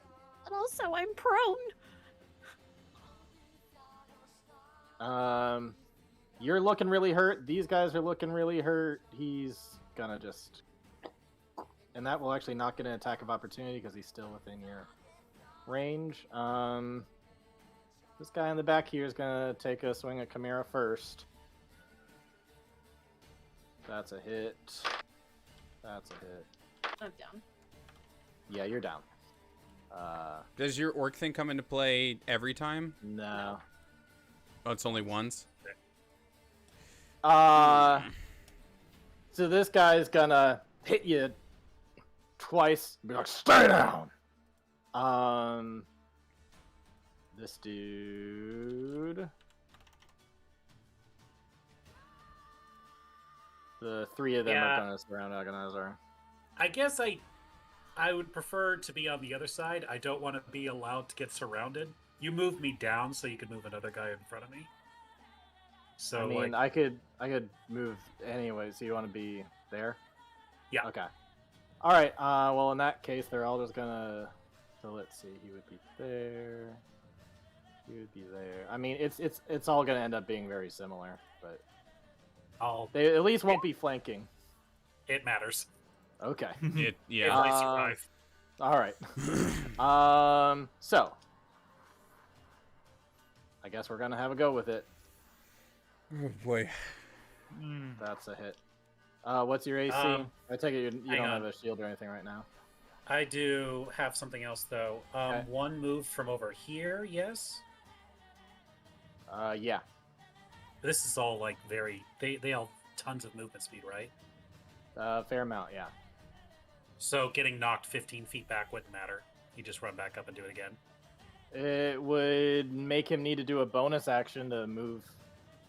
Speaker 7: And also, I'm prone.
Speaker 4: You're looking really hurt. These guys are looking really hurt. He's gonna just, and that will actually not get an attack of opportunity because he's still within your range. This guy in the back here is gonna take a swing at Chimera first. That's a hit. That's a hit.
Speaker 2: I'm down.
Speaker 4: Yeah, you're down.
Speaker 1: Does your orc thing come into play every time?
Speaker 4: No.
Speaker 1: Oh, it's only once?
Speaker 4: So this guy's gonna hit you twice. Be like, stay down. This dude. The 3 of them
Speaker 6: Yeah.
Speaker 4: are gonna surround Aghanazar.
Speaker 6: I guess I would prefer to be on the other side. I don't want to be allowed to get surrounded. You move me down so you can move another guy in front of me. So
Speaker 4: I mean,
Speaker 6: like,
Speaker 4: I could move anyway. So you want to be there?
Speaker 6: Yeah.
Speaker 4: Okay. All right. Well, in that case, they're all just gonna. So let's see. He would be there. He would be there. I mean, it's all gonna end up being very similar, but they at least won't be flanking.
Speaker 6: it matters.
Speaker 4: Okay.
Speaker 1: It,
Speaker 6: If
Speaker 1: yeah.
Speaker 6: I survive.
Speaker 4: All right. So I guess we're gonna have a go with it.
Speaker 1: Oh, boy.
Speaker 4: That's a hit. What's your AC? I take it you
Speaker 6: hang
Speaker 4: don't
Speaker 6: on.
Speaker 4: have a shield or anything right now.
Speaker 6: I do have something else though.
Speaker 4: Okay.
Speaker 6: One move from over here, yes.
Speaker 4: Yeah.
Speaker 6: This is all like they all tons of movement speed, right?
Speaker 4: Fair amount, yeah.
Speaker 6: So getting knocked 15 feet back wouldn't matter. You just run back up and do it again.
Speaker 4: It would make him need to do a bonus action to move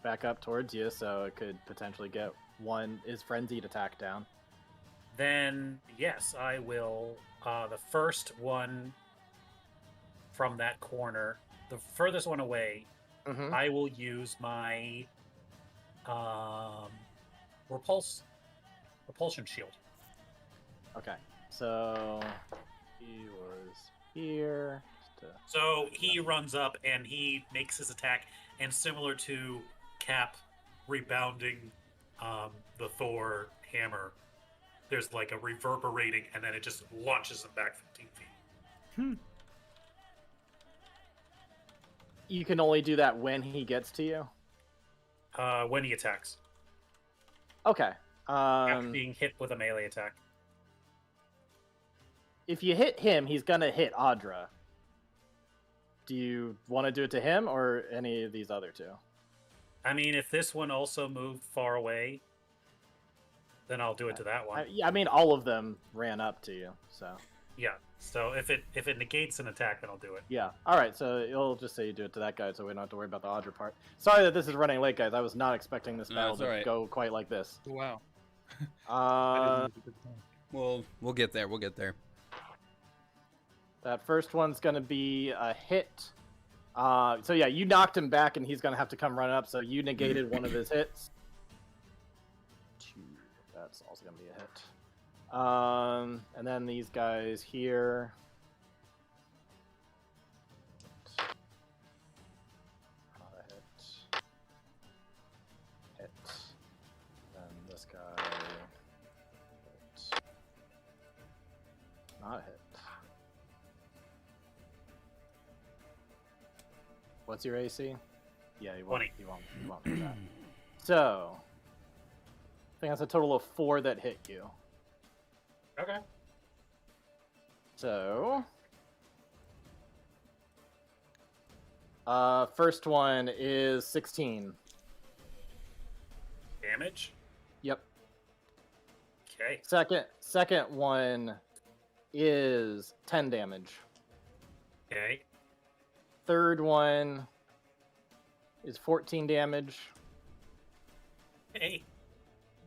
Speaker 4: back up towards you, so it could potentially get his frenzied attack down.
Speaker 6: Then yes, I will. The first one from that corner, the furthest one away,
Speaker 4: Mm-hmm.
Speaker 6: I will use my repulsion shield.
Speaker 4: Okay, so he was here.
Speaker 6: So he runs up and he makes his attack, and similar to Cap rebounding the Thor hammer, there's like a reverberating, and then it just launches him back 15 feet.
Speaker 4: You can only do that when he gets to you.
Speaker 6: When he attacks,
Speaker 4: Okay.
Speaker 6: after being hit with a melee attack.
Speaker 4: If you hit him, he's gonna hit Audra. Do you want to do it to him or any of these other two?
Speaker 6: I mean, if this one also moved far away, then I'll do it to that one.
Speaker 4: I mean, all of them ran up to you, so
Speaker 6: Yeah. So if it negates an attack, then I'll do it.
Speaker 4: yeah. All right, so you'll just say you do it to that guy, so we don't have to worry about the Audra part. Sorry that this is running late, guys. I was not expecting this
Speaker 1: No,
Speaker 4: battle
Speaker 1: it's
Speaker 4: to
Speaker 1: all right.
Speaker 4: go quite like this.
Speaker 5: Wow.
Speaker 1: We'll get there. We'll get there.
Speaker 4: That first one's gonna be a hit. So yeah, you knocked him back, and he's gonna have to come run up. So you negated one of his hits. 2. That's also gonna be a hit. And then these guys here. Not a hit. Hit. Then this guy. Hit. Not a hit. What's your AC? Yeah, you won't.
Speaker 6: 20.
Speaker 4: You won't do that. So, I think that's a total of 4 that hit you.
Speaker 6: Okay.
Speaker 4: So, first one is 16.
Speaker 6: Damage.
Speaker 4: Yep.
Speaker 6: Okay.
Speaker 4: Second one is 10 damage.
Speaker 6: Okay.
Speaker 4: Third one is 14 damage.
Speaker 6: Hey.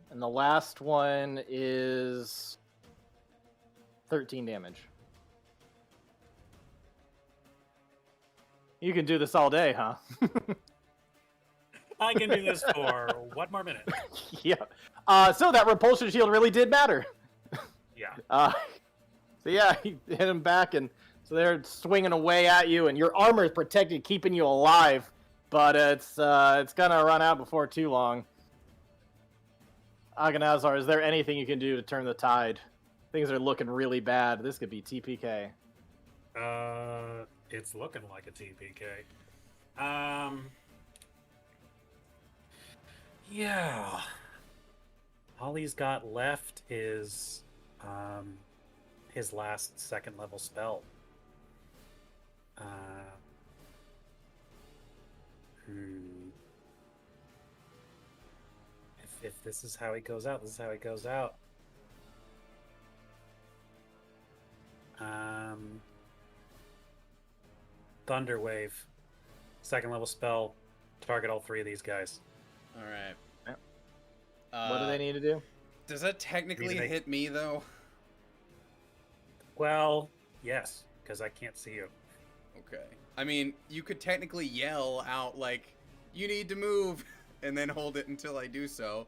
Speaker 4: And the last one is 13 damage. You can do this all day, huh?
Speaker 6: I can do this for 1 more minute.
Speaker 4: Yeah. So that repulsion shield really did matter.
Speaker 6: Yeah.
Speaker 4: So yeah, he hit him back, and so they're swinging away at you, and your armor is protected, keeping you alive. But it's gonna run out before too long. Agonazar, is there anything you can do to turn the tide? Things are looking really bad. This could be TPK.
Speaker 6: It's looking like a TPK. Yeah. All he's got left is his last 2nd level spell. If this is how he goes out, this is how he goes out. Thunder Wave. 2nd level spell. Target all 3 of these guys.
Speaker 1: All right.
Speaker 4: What do they need to do?
Speaker 1: Does that technically
Speaker 6: Need to make-
Speaker 1: hit me though?
Speaker 6: Well, yes, because I can't see you.
Speaker 1: Okay. I mean, you could technically yell out like, "You need to move," and then hold it until I do so.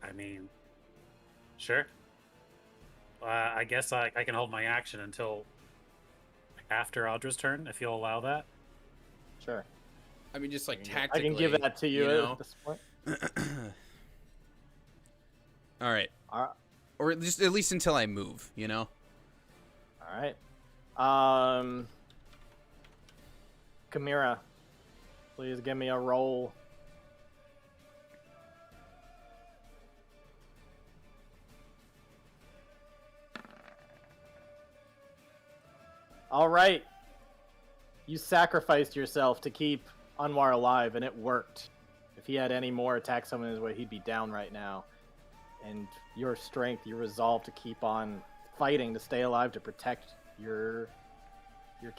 Speaker 6: I mean, sure. I guess I can hold my action until after Audra's turn, if you'll allow that.
Speaker 4: Sure.
Speaker 1: I mean, just like
Speaker 4: I
Speaker 1: tactically.
Speaker 4: can give that to you,
Speaker 1: know?
Speaker 4: at this point.
Speaker 1: All right.
Speaker 4: All right.
Speaker 1: Or just at least until I move, you know?
Speaker 4: All right. Chimera, please give me a roll. All right. You sacrificed yourself to keep Anwar alive, and it worked. If he had any more attacks coming his way, he'd be down right now. And your strength, your resolve to keep on fighting, to stay alive, to protect your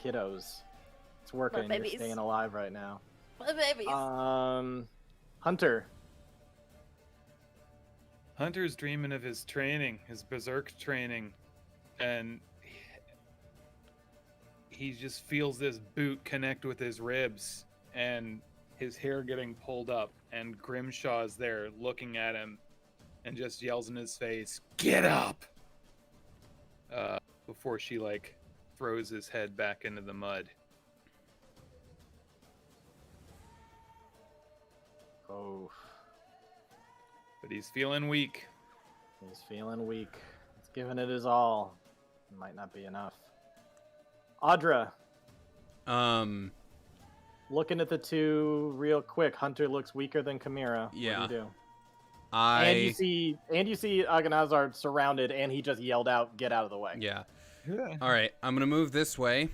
Speaker 4: kiddos. It's working. You're
Speaker 7: babies.
Speaker 4: staying alive right now.
Speaker 7: My babies.
Speaker 4: Hunter.
Speaker 5: Hunter's dreaming of his training, his berserk training, and he just feels this boot connect with his ribs and his hair getting pulled up, and Grimshaw's there looking at him and just yells in his face, "Get up!" Before she like throws his head back into the mud.
Speaker 4: Oh,
Speaker 5: But he's feeling weak.
Speaker 4: he's feeling weak. He's giving it his all. It might not be enough. Audra, looking at the two real quick. Hunter looks weaker than Chimera.
Speaker 1: Yeah.
Speaker 4: What do you do?
Speaker 1: I
Speaker 4: And you see Agonazar surrounded, and he just yelled out, "Get out of the way!"
Speaker 1: yeah.
Speaker 5: Yeah.
Speaker 1: All right, I'm gonna move this way.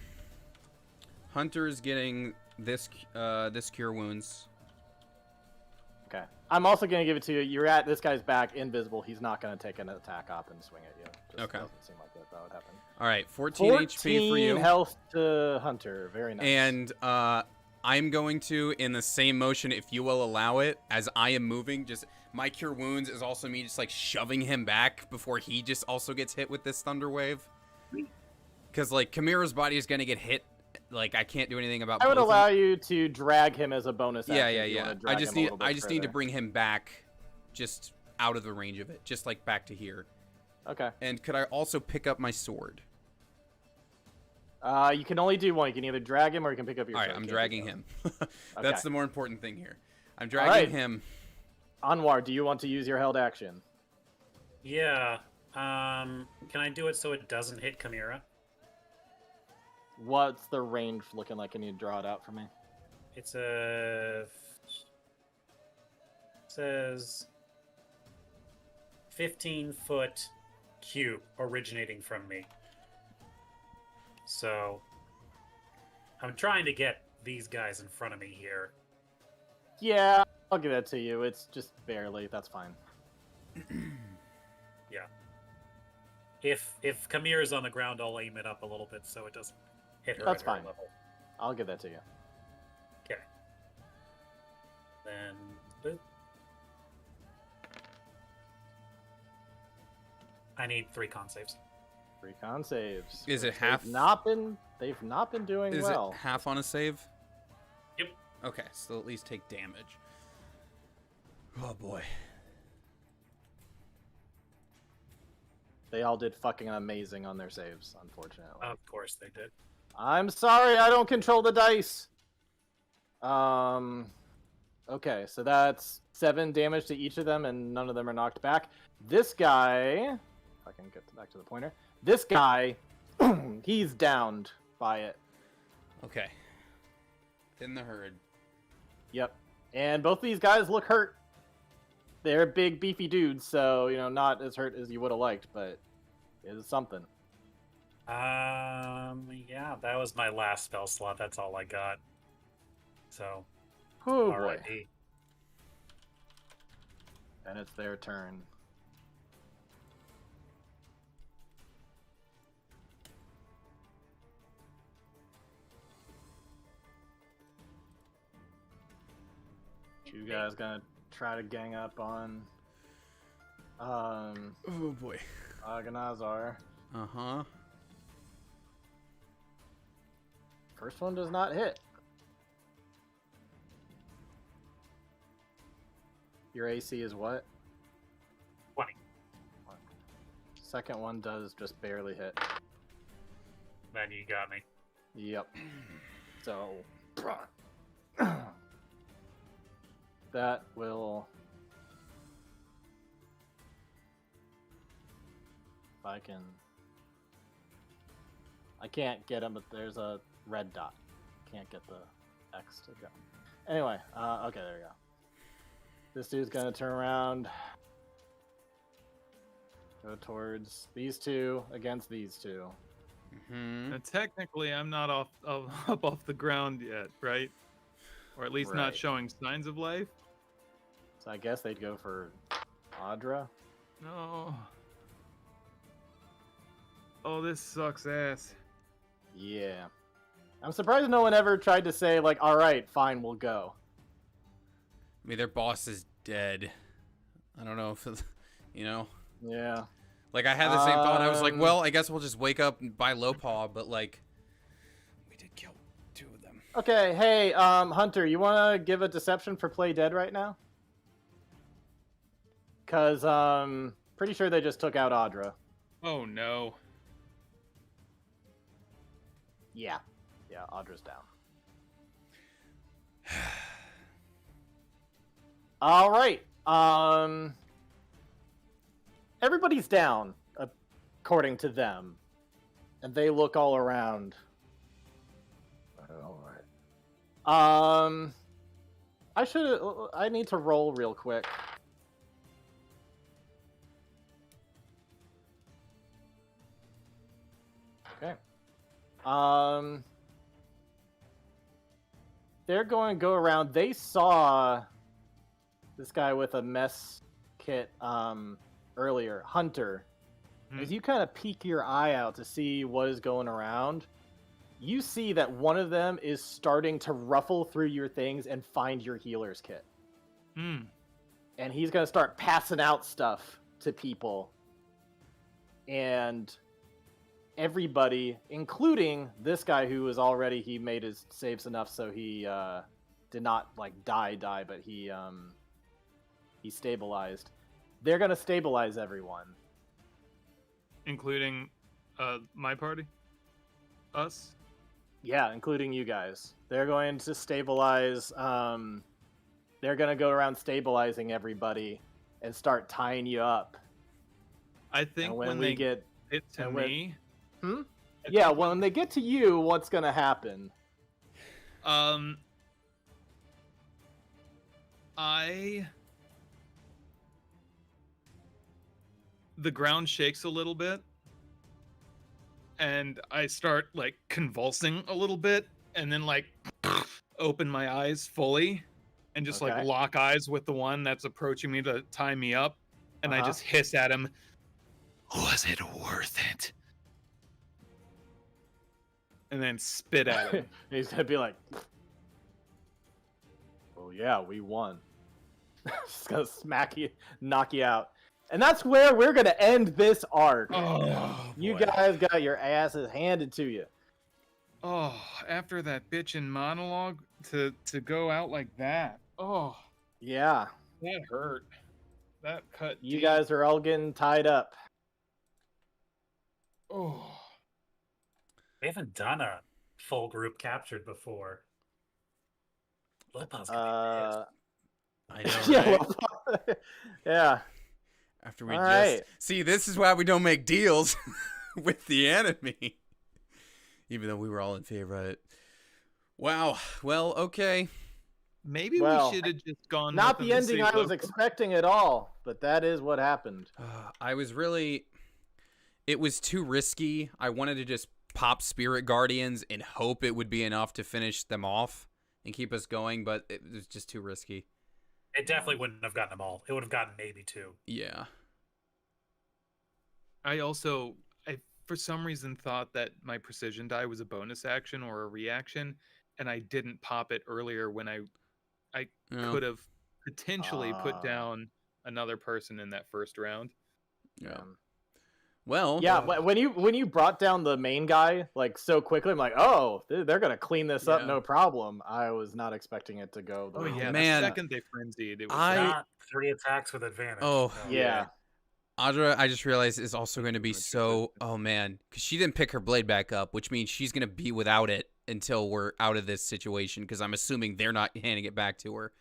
Speaker 1: Hunter is getting this cure wounds.
Speaker 4: Okay. I'm also gonna give it to you. You're at this guy's back, invisible. He's not gonna take an attack up and swing at you. Just
Speaker 1: Okay.
Speaker 4: Doesn't seem like that would happen.
Speaker 1: All right, 14 HP for you.
Speaker 4: health to Hunter. Very nice.
Speaker 1: And I'm going to, in the same motion, if you will allow it, as I am moving, just my cure wounds is also me just like shoving him back before he just also gets hit with this thunder wave. Because like Chimera's body is gonna get hit. Like I can't do anything about.
Speaker 4: I would
Speaker 1: both of
Speaker 4: allow
Speaker 1: them.
Speaker 4: you to drag him as a bonus.
Speaker 1: Yeah,
Speaker 4: action
Speaker 1: yeah,
Speaker 4: if you
Speaker 1: yeah.
Speaker 4: wanna drag him a little bit
Speaker 1: I just need to
Speaker 4: further.
Speaker 1: bring him back, just out of the range of it, just like back to here.
Speaker 4: Okay.
Speaker 1: And could I also pick up my sword?
Speaker 4: You can only do one. You can either drag him or you can pick up your.
Speaker 1: All right,
Speaker 4: sword.
Speaker 1: I'm
Speaker 4: Can't do
Speaker 1: dragging
Speaker 4: both.
Speaker 1: him.
Speaker 4: Okay.
Speaker 1: That's the more important thing here. I'm dragging
Speaker 4: right.
Speaker 1: him.
Speaker 4: Anwar, do you want to use your held action?
Speaker 6: Yeah. Can I do it so it doesn't hit Chimera?
Speaker 4: What's the range looking like? Can you draw it out for me?
Speaker 6: It's a. Says 15-foot cube originating from me. So I'm trying to get these guys in front of me here.
Speaker 4: Yeah, I'll give that to you. It's just barely. That's fine.
Speaker 6: Yeah. If Chimera's on the ground, I'll aim it up a little bit so it doesn't hit her
Speaker 4: That's
Speaker 6: at her
Speaker 4: fine.
Speaker 6: level.
Speaker 4: I'll give that to you.
Speaker 6: Okay. Then I need 3 con saves.
Speaker 4: 3 con saves.
Speaker 1: Is it
Speaker 4: which
Speaker 1: half?
Speaker 4: They've not been doing
Speaker 1: Is
Speaker 4: well.
Speaker 1: it half on a save?
Speaker 6: Yep.
Speaker 1: Okay, so at least take damage. Oh boy.
Speaker 4: They all did fucking amazing on their saves, unfortunately.
Speaker 6: Of course they did.
Speaker 4: I'm sorry, I don't control the dice. Okay, so that's 7 damage to each of them, and none of them are knocked back. This guy, if I can get back to the pointer. This guy, he's downed by it.
Speaker 1: Okay. Thin the herd.
Speaker 4: Yep. And both of these guys look hurt. They're big, beefy dudes, so, not as hurt as you would have liked, but it is something.
Speaker 6: Yeah, that was my last spell slot. That's all I got. So,
Speaker 4: Oh, boy.
Speaker 6: alrighty.
Speaker 4: And it's their turn. You guys gonna try to gang up on
Speaker 1: Oh boy.
Speaker 4: Aghanazar.
Speaker 1: Uh-huh.
Speaker 4: First one does not hit. Your AC is what?
Speaker 6: 20.
Speaker 4: Second one does just barely hit.
Speaker 6: Then you got me.
Speaker 4: Yep. So that will, if I can't get him, but there's a red dot. Can't get the X to go. Anyway, okay, there we go. This dude's gonna turn around, go towards these two against these two.
Speaker 1: Mm-hmm.
Speaker 5: Now, technically, I'm not up off the ground yet, right? Or at least not
Speaker 4: Right.
Speaker 5: showing signs of life.
Speaker 4: So I guess they'd go for Audra.
Speaker 5: No. Oh, this sucks ass.
Speaker 4: Yeah. I'm surprised no one ever tried to say, like, alright, fine, we'll go.
Speaker 1: I mean, their boss is dead. I don't know if,
Speaker 4: Yeah.
Speaker 1: Like, I had the same thought. I was like, well, I guess we'll just wake up and buy Lopaw, but, like, we did kill 2 of them.
Speaker 4: Okay, hey, Hunter, you want to give a deception for play dead right now? Because, pretty sure they just took out Audra.
Speaker 5: Oh no.
Speaker 4: Yeah. Yeah, Audra's down. All right. Everybody's down, according to them. And they look all around. All right. I need to roll real quick. Okay. They're going to go around. They saw this guy with a mess kit earlier, Hunter. As you kind of peek your eye out to see what is going around, you see that one of them is starting to ruffle through your things and find your healer's kit.
Speaker 5: Hmm.
Speaker 4: And he's going to start passing out stuff to people. And everybody, including this guy who was already, he made his saves enough so he did not like die, but he stabilized. They're going to stabilize everyone.
Speaker 5: Including my party? Us?
Speaker 4: Yeah, including you guys. They're going to stabilize. They're going to go around stabilizing everybody and start tying you up.
Speaker 5: I think
Speaker 4: And
Speaker 5: when
Speaker 4: we
Speaker 5: they
Speaker 4: get,
Speaker 5: get to
Speaker 4: and when-
Speaker 5: me...
Speaker 4: yeah, when they get to you, what's going to happen?
Speaker 5: The ground shakes a little bit, and I start like convulsing a little bit, and then like open my eyes fully, and just
Speaker 4: Okay.
Speaker 5: like lock eyes with the one that's approaching me to tie me up, and I
Speaker 4: Uh-huh.
Speaker 5: just hiss at him, "Was it worth it?" and then spit at him.
Speaker 4: He's gonna be like, "Oh yeah, we won." Just gonna smack you, knock you out, and that's where we're gonna end this arc.
Speaker 5: Oh,
Speaker 4: You
Speaker 5: boy.
Speaker 4: guys got your asses handed to you.
Speaker 5: Oh, after that bitchin' monologue to go out like that. Oh,
Speaker 4: Yeah,
Speaker 5: that hurt. That cut.
Speaker 4: you
Speaker 5: deep.
Speaker 4: guys are all getting tied up.
Speaker 5: Oh.
Speaker 6: We haven't done a full group captured before. Lopal's gonna
Speaker 1: I know,
Speaker 4: Yeah,
Speaker 1: right?
Speaker 4: well, yeah.
Speaker 1: After we
Speaker 4: All
Speaker 1: just
Speaker 4: right.
Speaker 1: see, this is why we don't make deals with the enemy, even though we were all in favor of it. Wow. Well, okay.
Speaker 5: Maybe
Speaker 4: Well,
Speaker 5: we should have just gone.
Speaker 4: Not
Speaker 5: with
Speaker 4: the
Speaker 5: them to
Speaker 4: ending
Speaker 5: save
Speaker 4: I was
Speaker 5: Lopa.
Speaker 4: expecting at all, but that is what happened.
Speaker 1: I was really. It was too risky. I wanted to just pop Spirit Guardians and hope it would be enough to finish them off and keep us going, but it was just too risky.
Speaker 6: It definitely wouldn't have gotten them all. It would have gotten maybe 2.
Speaker 1: Yeah.
Speaker 5: I for some reason thought that my precision die was a bonus action or a reaction, and I didn't pop it earlier when I
Speaker 1: Yeah.
Speaker 5: could have potentially put
Speaker 4: Ah.
Speaker 5: down another person in that first round.
Speaker 1: Yeah. Well.
Speaker 4: Yeah, when you brought down the main guy like so quickly, I'm like, oh, they're gonna clean this up,
Speaker 1: Yeah.
Speaker 4: no problem. I was not expecting it to go. The
Speaker 5: Oh
Speaker 4: way
Speaker 5: yeah,
Speaker 1: man.
Speaker 5: the second they frenzied, it was
Speaker 1: I-
Speaker 6: Not 3 attacks with advantage.
Speaker 1: Oh,
Speaker 6: No.
Speaker 4: Yeah.
Speaker 1: Audra, I just realized is also going to be
Speaker 5: Much
Speaker 1: so.
Speaker 5: resistance.
Speaker 1: Oh man, because she didn't pick her blade back up, which means she's going to be without it until we're out of this situation. Because I'm assuming they're not handing it back to her.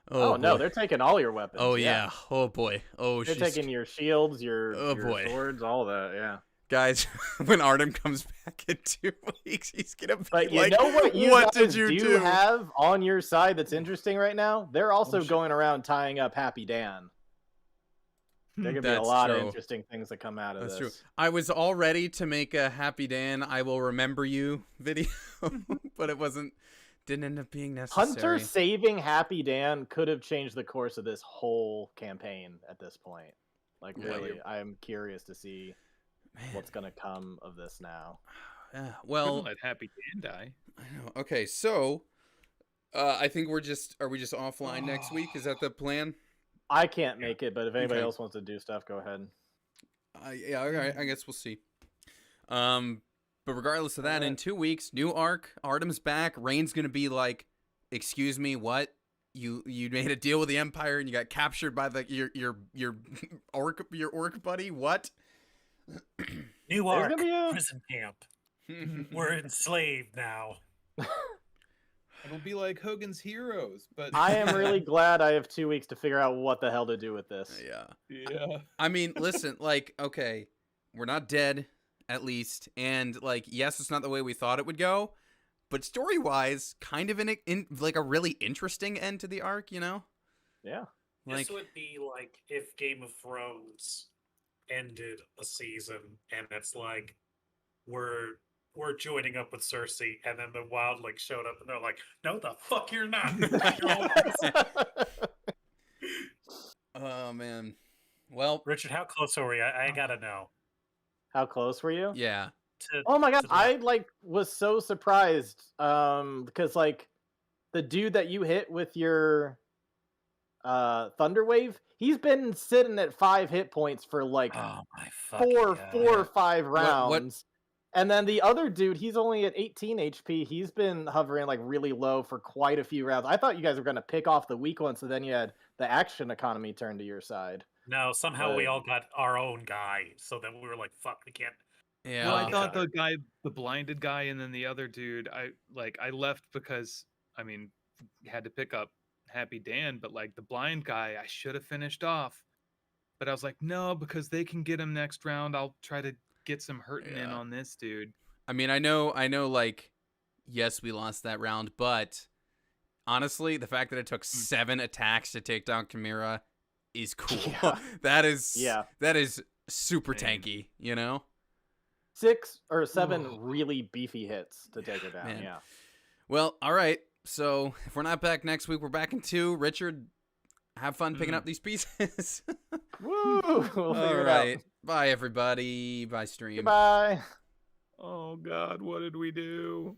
Speaker 4: Oh, no,
Speaker 1: boy.
Speaker 4: they're taking all your weapons.
Speaker 1: Oh yeah. Oh boy. Oh,
Speaker 4: They're
Speaker 1: she's
Speaker 4: taking your shields, your
Speaker 1: Oh, boy.
Speaker 4: swords, all that. Yeah.
Speaker 1: guys. When Artem comes back in 2 weeks, he's gonna be
Speaker 4: But you
Speaker 1: like,
Speaker 4: know what you
Speaker 1: "What
Speaker 4: guys
Speaker 1: did you
Speaker 4: do
Speaker 1: do?"
Speaker 4: have on your side that's interesting right now? They're also
Speaker 5: shit.
Speaker 4: going around tying up Happy Dan. There could be a
Speaker 1: That's
Speaker 4: lot of
Speaker 1: true.
Speaker 4: interesting things that come out of
Speaker 1: That's
Speaker 4: this.
Speaker 1: true. I was all ready to make a Happy Dan, I will remember you video, but it wasn't. Didn't end up being necessary.
Speaker 4: Hunter saving Happy Dan could have changed the course of this whole campaign at this point. Like,
Speaker 1: Yeah,
Speaker 4: really,
Speaker 1: you're-
Speaker 4: I'm curious to see
Speaker 1: Man.
Speaker 4: what's going to come of this now.
Speaker 1: Yeah,
Speaker 5: Couldn't
Speaker 1: well,
Speaker 5: let Happy Dan die.
Speaker 1: I know. Okay, so I think are we just offline next week? Is that the plan?
Speaker 4: I can't make it, but if anybody
Speaker 1: Okay.
Speaker 4: else wants to do stuff, go ahead.
Speaker 1: Yeah, all right. I guess we'll see. But regardless of that, in
Speaker 4: Alright.
Speaker 1: 2 weeks, new arc. Artem's back. Rain's gonna be like, "Excuse me, what? You made a deal with the Empire and you got captured by your orc buddy? What?"
Speaker 6: New
Speaker 4: There's
Speaker 6: arc,
Speaker 4: gonna be a-
Speaker 6: prison camp. We're enslaved now.
Speaker 5: It'll be like Hogan's Heroes, but
Speaker 4: I am really glad I have 2 weeks to figure out what the hell to do with this.
Speaker 1: Yeah.
Speaker 5: yeah.
Speaker 1: I mean, listen, like, okay, we're not dead, at least, and like, yes, it's not the way we thought it would go, but story-wise, kind of in like a really interesting end to the arc, you know?
Speaker 4: Yeah.
Speaker 1: Like,
Speaker 6: This would be like if Game of Thrones ended a season and it's like we're joining up with Cersei and then the wildlings showed up and they're like, "No, the fuck you're not." You're all-
Speaker 1: oh man. Well,
Speaker 6: Richard, how close are we? I gotta know.
Speaker 4: How close were you?
Speaker 1: yeah.
Speaker 4: Oh my god,
Speaker 6: to the-
Speaker 4: I like was so surprised because like the dude that you hit with your thunder wave, he's been sitting at 5 hit points for like
Speaker 6: Oh my fucking
Speaker 4: four
Speaker 6: God.
Speaker 4: or 5
Speaker 1: What-
Speaker 4: rounds. And then the other dude, he's only at 18 HP. He's been hovering like really low for quite a few rounds. I thought you guys were going to pick off the weak one, so then you had the action economy turned to your side.
Speaker 6: No, somehow we
Speaker 4: But-
Speaker 6: all got our own guy, so then we were like, "Fuck, we can't."
Speaker 1: Yeah.
Speaker 5: Well,
Speaker 6: Oh,
Speaker 5: I thought
Speaker 6: God.
Speaker 5: the blinded guy, and then the other dude, I left because I mean, had to pick up Happy Dan, but like the blind guy, I should have finished off, but I was like, no, because they can get him next round. I'll try to get some hurting in
Speaker 1: Yeah.
Speaker 5: on this dude.
Speaker 1: I mean, I know, like, yes, we lost that round, but honestly, the fact that it took 7 attacks to take down Chimera is cool.
Speaker 4: Yeah.
Speaker 1: that is super
Speaker 5: Man.
Speaker 1: tanky, you know?
Speaker 4: 6 or 7
Speaker 5: Ooh.
Speaker 4: really beefy hits to take her down.
Speaker 1: Man.
Speaker 4: Yeah.
Speaker 1: Well, all right. So if we're not back next week, we're back in 2. Richard, have fun picking
Speaker 5: Mm.
Speaker 1: up these pieces.
Speaker 4: Woo! We'll
Speaker 1: all
Speaker 4: figure it
Speaker 1: right.
Speaker 4: out.
Speaker 1: Bye, everybody. Bye, stream.
Speaker 4: Goodbye.
Speaker 5: Oh. Oh God, what did we do?